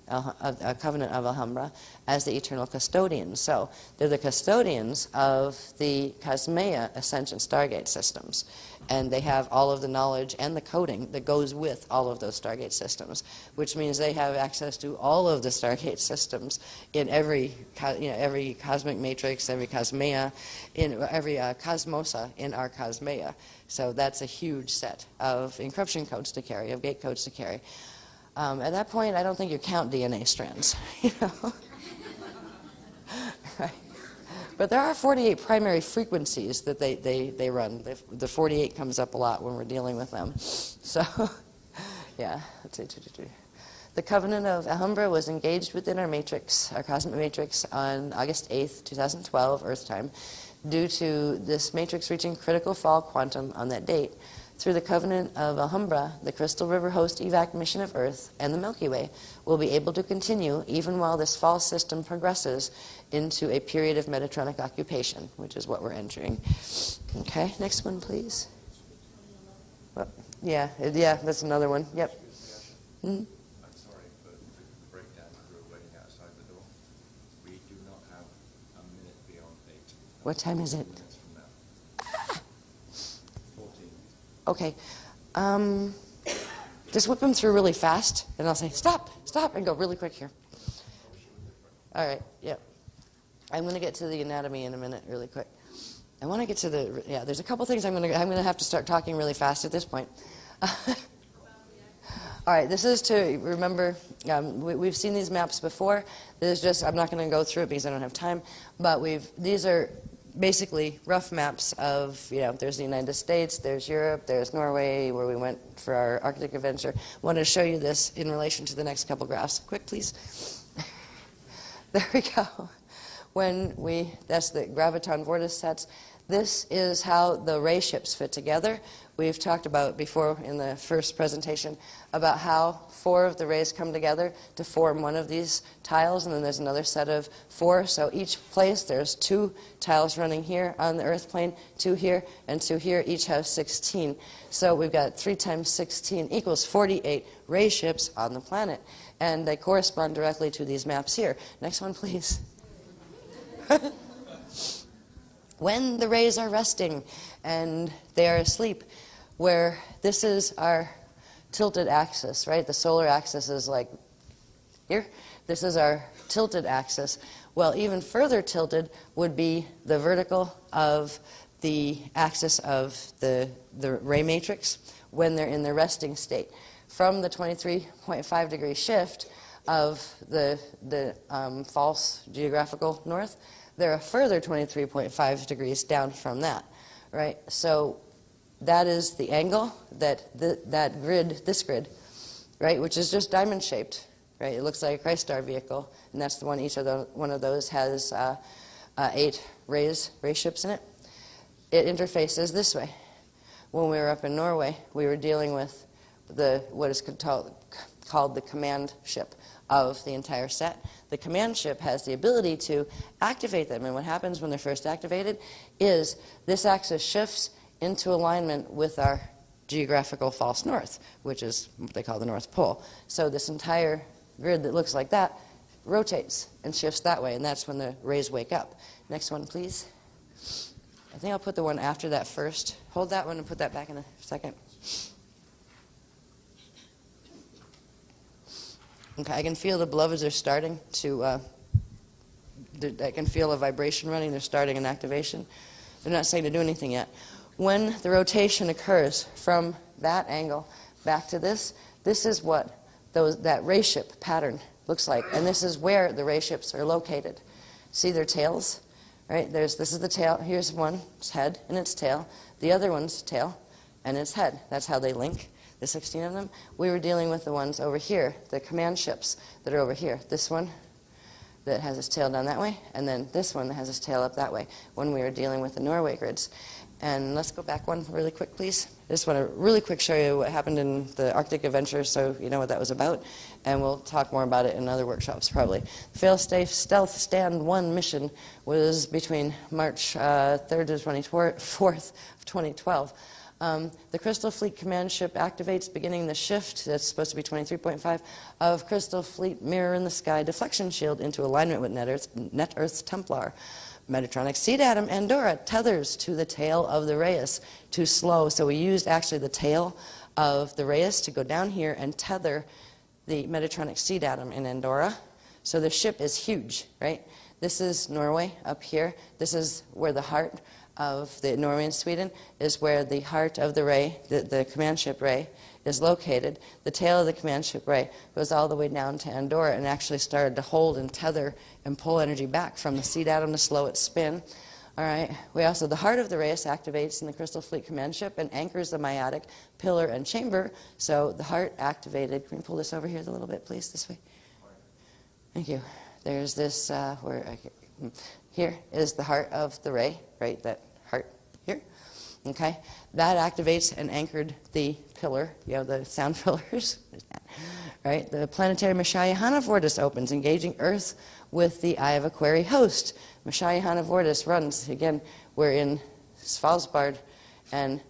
Alhambra as the eternal custodians. So they're the custodians of the cosmea ascension stargate systems, and they have all of the knowledge and the coding that goes with all of those stargate systems, which means they have access to all of the stargate systems in every cosmic matrix, every cosmea, in every cosmosa in our cosmea. So that's a huge set of encryption codes to carry, of gate codes to carry. At that point, I don't think you count DNA strands, Right. But there are 48 primary frequencies that they run. The 48 comes up a lot when we're dealing with them. So, yeah, let's see. The Covenant of Alhambra was engaged within our matrix, our cosmic matrix, on August 8th, 2012, Earth time, due to this matrix reaching critical fall quantum on that date. Through the Covenant of Alhambra, the Crystal River Host evac mission of Earth and the Milky Way will be able to continue even while this fall system progresses into a period of Metatronic occupation, which is what we're entering. Okay, next one, please. Well, yeah, that's another one. Yep. Mm-hmm. I'm sorry, but the breakdown crew are waiting outside the door. We do not have a minute beyond 8. What time is it? Minutes from now. 14. Okay. Just whip them through really fast, and I'll say, stop, and go really quick here. All right, yep. I'm going to get to the anatomy in a minute really quick. I want to get to there's a couple things I'm going to have to start talking really fast at this point. All right, this is to remember, we've seen these maps before. This is just, I'm not going to go through it because I don't have time, but these are basically rough maps of, there's the United States, there's Europe, there's Norway, where we went for our Arctic adventure. I wanted to show you this in relation to the next couple graphs. Quick, please. There we go. That's the graviton vortice sets. This is how the ray ships fit together. We've talked about before in the first presentation about how 4 of the rays come together to form one of these tiles, and then there's another set of 4. So each place there's 2 tiles running here on the Earth plane, 2 here, and 2 here. Each have 16. So we've got 3 times 16 equals 48 ray ships on the planet, and they correspond directly to these maps here. Next one, please. When the rays are resting and they are asleep, where this is our tilted axis, right? The solar axis is like here. This is our tilted axis. Well, even further tilted would be the vertical of the axis of the ray matrix when they're in the resting state. From the 23.5 degree shift of the false geographical north, they're a further 23.5 degrees down from that, right? So that is the angle that that grid, this grid, right, which is just diamond shaped, right? It looks like a Christ star vehicle, and that's the one. Each of one of those has 8 ray ships in it. It interfaces this way. When we were up in Norway, we were dealing with what is called the command ship of the entire set. The command ship has the ability to activate them, and what happens when they're first activated is this axis shifts into alignment with our geographical false north, which is what they call the North Pole. So this entire grid that looks like that rotates and shifts that way, and that's when the rays wake up. Next one, please. I think I'll put the one after that first. Hold that one and put that back in a second. Okay, I can feel the beloveds are starting to, I can feel a vibration running. They're starting an activation. They're not saying to do anything yet. When the rotation occurs from that angle back to this is what that ray ship pattern looks like. And this is where the ray ships are located. See their tails? Right? This is the tail. Here's one, its head and its tail. The other one's tail and its head. That's how they link. The 16 of them. We were dealing with the ones over here, the command ships that are over here. This one that has its tail down that way, and then this one that has its tail up that way when we were dealing with the Norway grids. And let's go back one really quick, please. I just want to really quick show you what happened in the Arctic adventure so you know what that was about, and we'll talk more about it in other workshops probably. Failsafe Stealth Stand 1 mission was between March 3rd to 24th of 2012. The Crystal Fleet command ship activates beginning the shift, that's supposed to be 23.5, of Crystal Fleet mirror in the sky deflection shield into alignment with Net Earth's Templar. Metatronic seed atom Andorra tethers to the tail of the Reyes to slow. So we used actually the tail of the Reyes to go down here and tether the Metatronic seed atom in Andorra. So the ship is huge, right? This is Norway up here. This is where the heart of the Norway and Sweden is where the heart of the ray, the command ship ray, is located. The tail of the command ship ray goes all the way down to Andorra and actually started to hold and tether and pull energy back from the seed atom to slow its spin. All right. The heart of the Reyes activates in the Crystal Fleet command ship and anchors the meiotic pillar and chamber. So the heart activated. Can you pull this over here a little bit, please, this way? Thank you. There's this here is the heart of the ray, right? That heart here. Okay, that activates and anchored the pillar, the sound pillars, right? The planetary Messiah vortice opens, engaging Earth with the Eye of Aquarius host. Messiah vortice runs, again, we're in Svalbard, and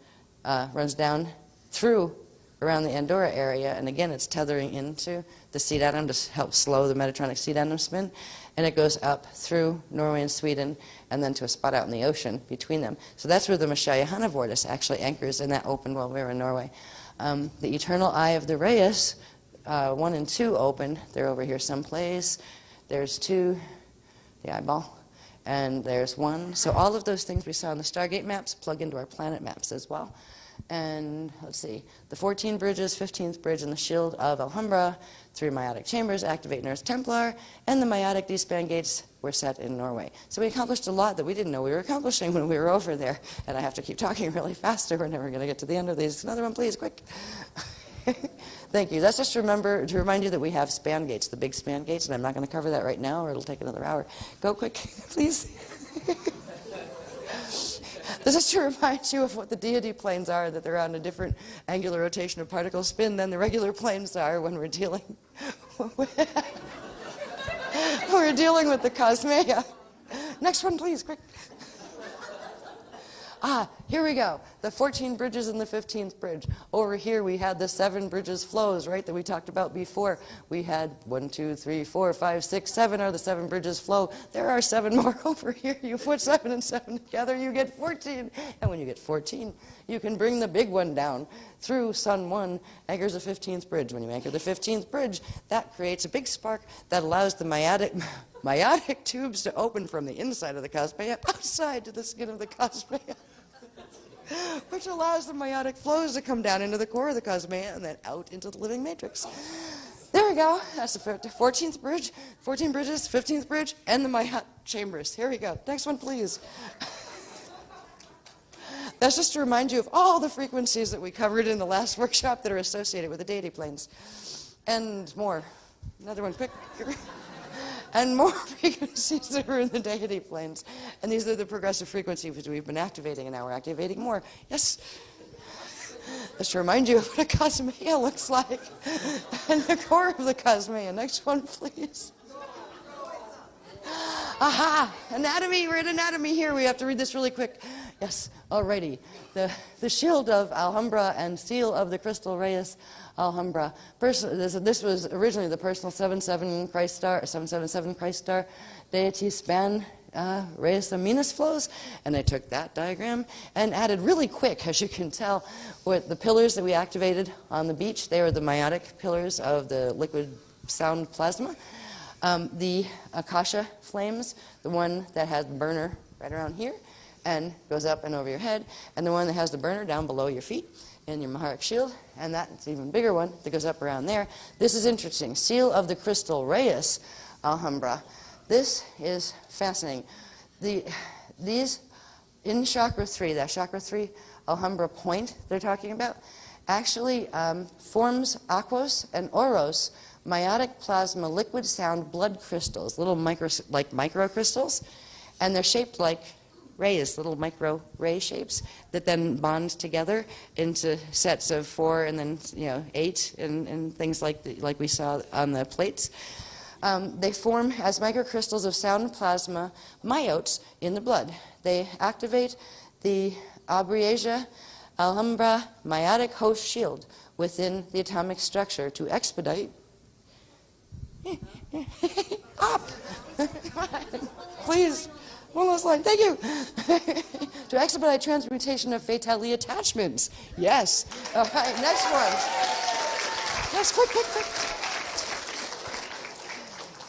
runs down through around the Andorra area, and again, it's tethering into the seed atom to help slow the Metatronic seed atom spin, and it goes up through Norway and Sweden, and then to a spot out in the ocean between them. So that's where the Messiah vortice actually anchors, and that opened while we were in Norway. The Eternal Eye of the Reyes, 1 and 2 open. They're over here someplace. There's 2, the eyeball, and there's 1. So all of those things we saw on the Stargate maps plug into our planet maps as well. and let's see, the 14 bridges, 15th bridge, and the shield of Alhambra, 3 meiotic chambers activate Nurse Templar, and the meiotic despan gates were set in Norway. So we accomplished a lot that we didn't know we were accomplishing when we were over there. And I have to keep talking really fast or we're never going to get to the end of these. Another one, please, quick. Thank you. That's just to remind you that we have span gates, the big span gates, and I'm not going to cover that right now or it'll take another hour. Go quick, please. This is to remind you of what the deity planes are, that they're on a different angular rotation of particle spin than the regular planes are when we're dealing with, the cosmea. Next one, please, quick. Here we go. The 14 bridges and the 15th bridge. Over here we had the 7 bridges flows, right, that we talked about before. We had 1, 2, 3, 4, 5, 6, 7 are the 7 bridges flow. There are 7 more over here. You put 7 and 7 together, you get 14. And when you get 14, you can bring the big one down through Sun 1, anchors the 15th bridge. When you anchor the 15th bridge, that creates a big spark that allows the meiotic tubes to open from the inside of the cosmea outside to the skin of the cosmea, which allows the meiotic flows to come down into the core of the cosmea and then out into the living matrix. There we go. That's the 14th bridge, 14 bridges, 15th bridge, and the meiotic chambers. Here we go. Next one, please. That's just to remind you of all the frequencies that we covered in the last workshop that are associated with the deity planes. And more. Another one, quick. And more frequencies that are in the deity planes. And these are the progressive frequencies which we've been activating, and now we're activating more. Yes. Just to remind you of what a cosmea looks like. And the core of the cosmea. Next one, please. Aha! Anatomy. We're at anatomy here. We have to read this really quick. Yes, alrighty. The shield of Alhambra and seal of the crystal Reyes Alhambra. This was originally the personal 777 Christ star deity span Reyes Aminus flows, and I took that diagram and added really quick, as you can tell, what the pillars that we activated on the beach. They were the meiotic pillars of the liquid sound plasma. The Akasha flames, the one that has the burner right around here and goes up and over your head, and the one that has the burner down below your feet in your Maharic shield, and that's an even bigger one that goes up around there. This is interesting. Seal of the crystal Reyes Alhambra. This is fascinating. These in chakra 3, that chakra 3 Alhambra point they're talking about, actually forms aquos and oros, meiotic plasma, liquid sound blood crystals, little microcrystals, and they're shaped like rays, little micro ray shapes that then bond together into sets of 4 and then 8 and things like we saw on the plates. They form as microcrystals of sound plasma myotes in the blood. They activate the Abriasia Alhambra meiotic host shield within the atomic structure to expedite up. Please. One last line. Thank you. To expedite transmutation of fatally attachments. Yes. All right, next one. Yes, quick.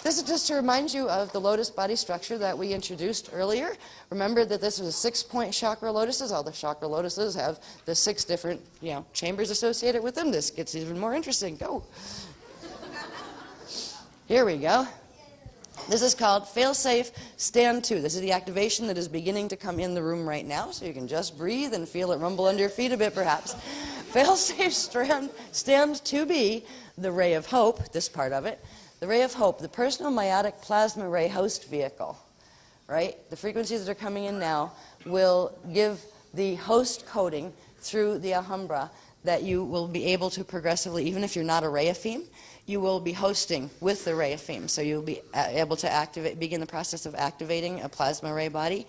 This is just to remind you of the lotus body structure that we introduced earlier. Remember that this was 6-point chakra lotuses. All the chakra lotuses have the 6 different, chambers associated with them. This gets even more interesting. Go. Here we go. This is called Failsafe Stand 2. This is the activation that is beginning to come in the room right now, so you can just breathe and feel it rumble under your feet a bit, perhaps. Failsafe Stand 2B, the Ray of Hope, this part of it. The Ray of Hope, the personal meiotic plasma ray host vehicle, right? The frequencies that are coming in now will give the host coding through the Alhambra that you will be able to progressively, even if you're not a Rayafim, you will be hosting with the Rayafim. So you'll be able to begin the process of activating a plasma ray body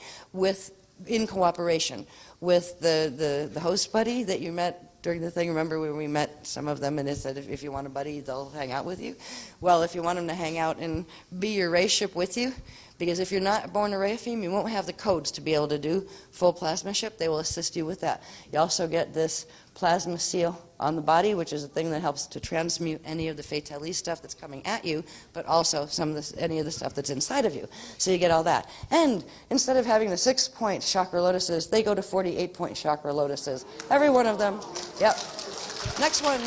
in cooperation with the host buddy that you met during the thing. Remember when we met some of them and it said if you want a buddy, they'll hang out with you? Well, if you want them to hang out and be your ray ship with you, Because if you're not born a Rheapheme, you won't have the codes to be able to do full plasmaship. They will assist you with that. You also get this plasma seal on the body, which is a thing that helps to transmute any of the Fatale stuff that's coming at you, but also any of the stuff that's inside of you. So you get all that. And instead of having the 6-point chakra lotuses, they go to 48-point chakra lotuses. Every one of them. Yep. Next one.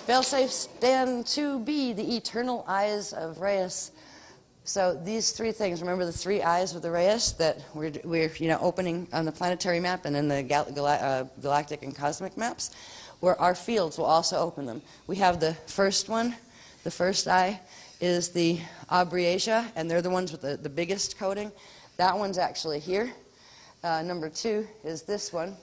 Failsafe stand 2B, the eternal eyes of Rheas. So these three things, remember the three eyes of the Rheas that we're opening on the planetary map and in the galactic and cosmic maps, where our fields will also open them. We have the first one, the first eye is the Abriasia, and they're the ones with the biggest coating. That one's actually here. Number 2 is this one,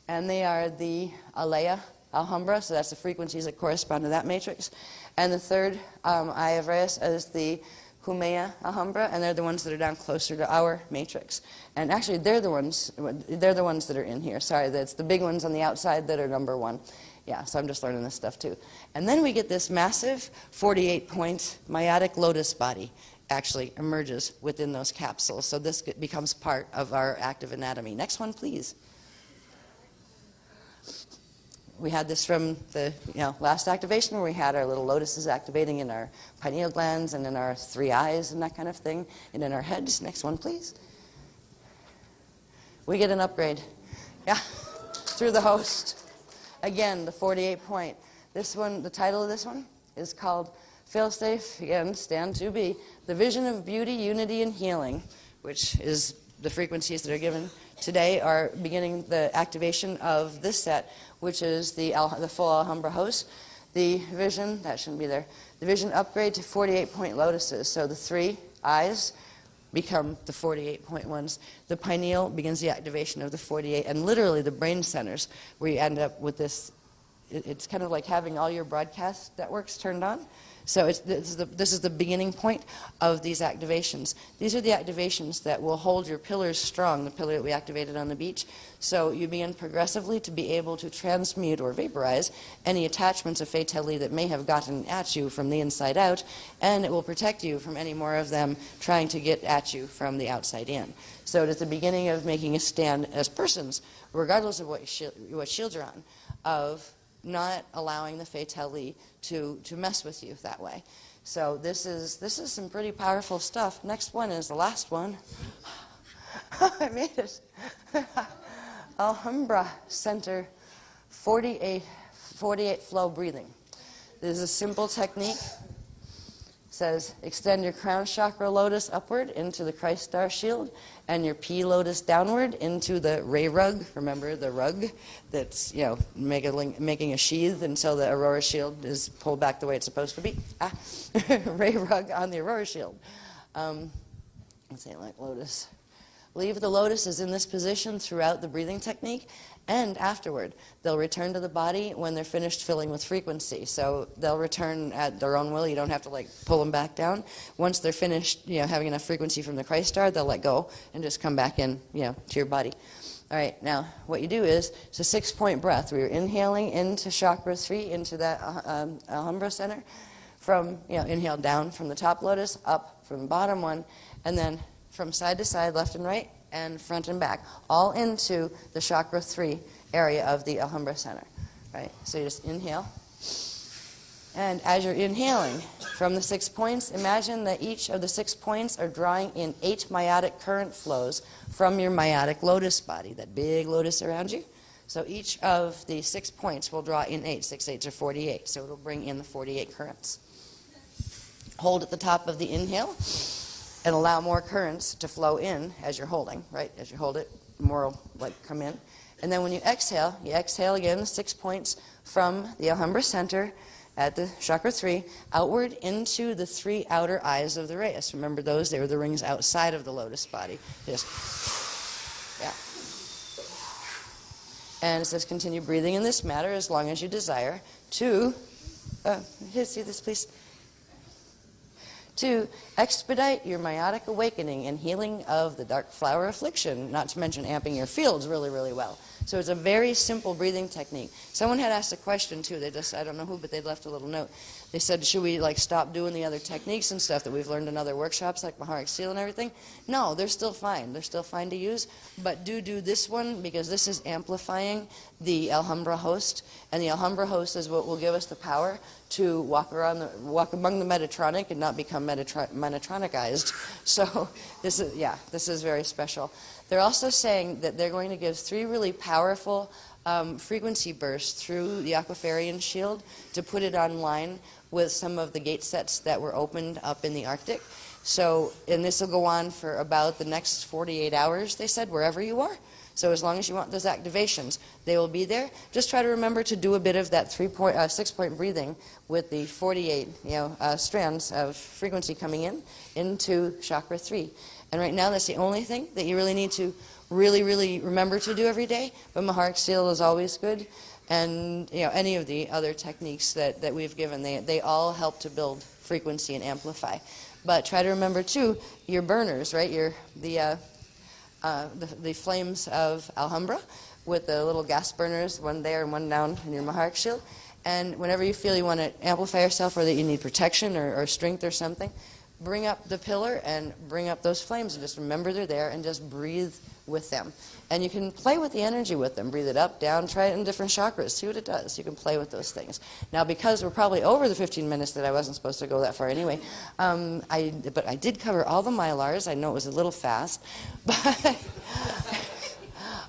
and they are the Alea Alhambra, so that's the frequencies that correspond to that matrix. And the third eye of Rheas is the Humea Alhambra, and they're the ones that are down closer to our matrix. And actually, they're the ones that are in here. Sorry, that's the big ones on the outside that are number 1. Yeah, so I'm just learning this stuff too. And then we get this massive 48-point meiotic lotus body actually emerges within those capsules. So this becomes part of our active anatomy. Next one, please. We had this from the last activation where we had our little lotuses activating in our pineal glands and in our 3 eyes and that kind of thing, and in our heads. Next one, please. We get an upgrade. Yeah, through the host. Again, the 48-point. This one, the title of this one is called Failsafe, again, stand 2B, the vision of beauty, unity, and healing, which is the frequencies that are given today are beginning the activation of this set, which is the full Alhambra host. The vision, that shouldn't be there, the vision upgrade to 48-point lotuses. So the 3 eyes become the 48-point ones. The pineal begins the activation of the 48, and literally the brain centers where you end up with this. It's kind of like having all your broadcast networks turned on. So this is the beginning point of these activations. These are the activations that will hold your pillars strong, the pillar that we activated on the beach. So you begin progressively to be able to transmute or vaporize any attachments of Fatale that may have gotten at you from the inside out, and it will protect you from any more of them trying to get at you from the outside in. So it is the beginning of making a stand as persons, regardless of what shield you're on, of not allowing the Fatale to mess with you that way. So this is some pretty powerful stuff. Next one is the last one. I made it. Alhambra Center 48 flow breathing. This is a simple technique. It says extend your crown chakra lotus upward into the Christ star shield and your P lotus downward into the ray rug. Remember the rug that's making a sheath until the aurora shield is pulled back the way it's supposed to be. Ray rug on the aurora shield. Let's say like lotus. Leave the lotuses in this position throughout the breathing technique and afterward. They'll return to the body when they're finished filling with frequency. So they'll return at their own will. You don't have to pull them back down. Once they're finished having enough frequency from the Christ star, they'll let go and just come back in to your body. All right, now what you do is it's a 6-point breath. We're inhaling into chakra 3, into that Alhambra center. From inhale down from the top lotus, up from the bottom one, and then from side to side, left and right, and front and back, all into the chakra 3 area of the Alhambra center. Right? So you just inhale. And as you're inhaling from the 6 points, imagine that each of the 6 points are drawing in 8 meiotic current flows from your meiotic lotus body, that big lotus around you. So each of the 6 points will draw in 8. 6 8s are 48. So it'll bring in the 48 currents. Hold at the top of the inhale and allow more currents to flow in as you're holding, right? As you hold it, more will come in. And then when you exhale again 6 points from the Alhambra center at the chakra 3, outward into the 3 outer eyes of the Rheas. Remember those? They were the rings outside of the lotus body. Just, yeah. And it says continue breathing in this manner as long as you desire to, here, see this please? To expedite your meiotic awakening and healing of the dark flower affliction, not to mention amping your fields really, really well. So it's a very simple breathing technique. Someone had asked a question too, I don't know who, but they left a little note. They said, should we like stop doing the other techniques and stuff that we've learned in other workshops like Maharic Seal and everything? No, they're still fine. They're still fine to use. But do this one because this is amplifying the Alhambra host. And the Alhambra host is what will give us the power to walk among the Metatronic and not become Metatronicized. So this is very special. They're also saying that they're going to give 3 really powerful frequency bursts through the Aquafarian shield to put it online with some of the gate sets that were opened up in the Arctic. So, and this will go on for about the next 48 hours, they said, wherever you are. So as long as you want those activations, they will be there. Just try to remember to do a bit of that 6-point breathing with the 48 strands of frequency coming into chakra 3. And right now, that's the only thing that you really need to really remember to do every day. But Maharic Seal is always good. And any of the other techniques that we've given, they all help to build frequency and amplify. But try to remember too your burners, right? The flames of Alhambra with the little gas burners, one there and one down in your Maharic shield. And whenever you feel you want to amplify yourself or that you need protection or strength or something, bring up the pillar and bring up those flames and just remember they're there and just breathe with them. And you can play with the energy with them. Breathe it up, down, try it in different chakras. See what it does. You can play with those things. Now, because we're probably over the 15 minutes that I wasn't supposed to go that far anyway, but I did cover all the Mylars. I know it was a little fast, but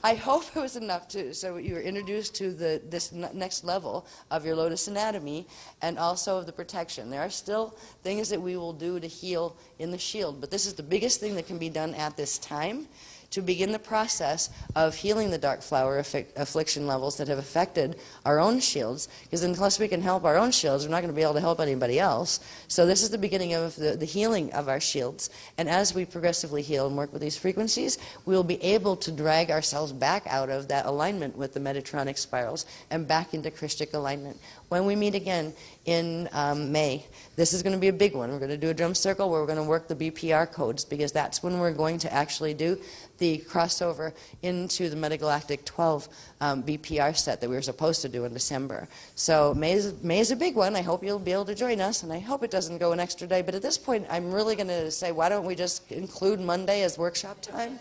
I hope it was enough too. So you were introduced to this next level of your lotus anatomy and also of the protection. There are still things that we will do to heal in the shield, but this is the biggest thing that can be done at this time to begin the process of healing the dark flower affliction levels that have affected our own shields, because unless we can help our own shields, we're not going to be able to help anybody else. So this is the beginning of the healing of our shields. And as we progressively heal and work with these frequencies, we will be able to drag ourselves back out of that alignment with the Metatronic spirals and back into Christic alignment. When we meet again in May, this is going to be a big one. We're going to do a drum circle where we're going to work the BPR codes, because that's when we're going to actually do the crossover into the Metagalactic 12 BPR set that we were supposed to do in December. So May is a big one. I hope you'll be able to join us, and I hope it doesn't go an extra day. But at this point, I'm really going to say, why don't we just include Monday as workshop time?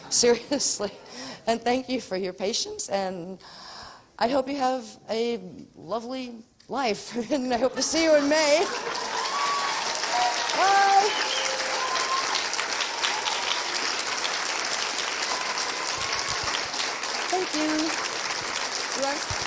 Seriously. And thank you for your patience, and I hope you have a lovely life, and I hope to see you in May. Bye. Thank you.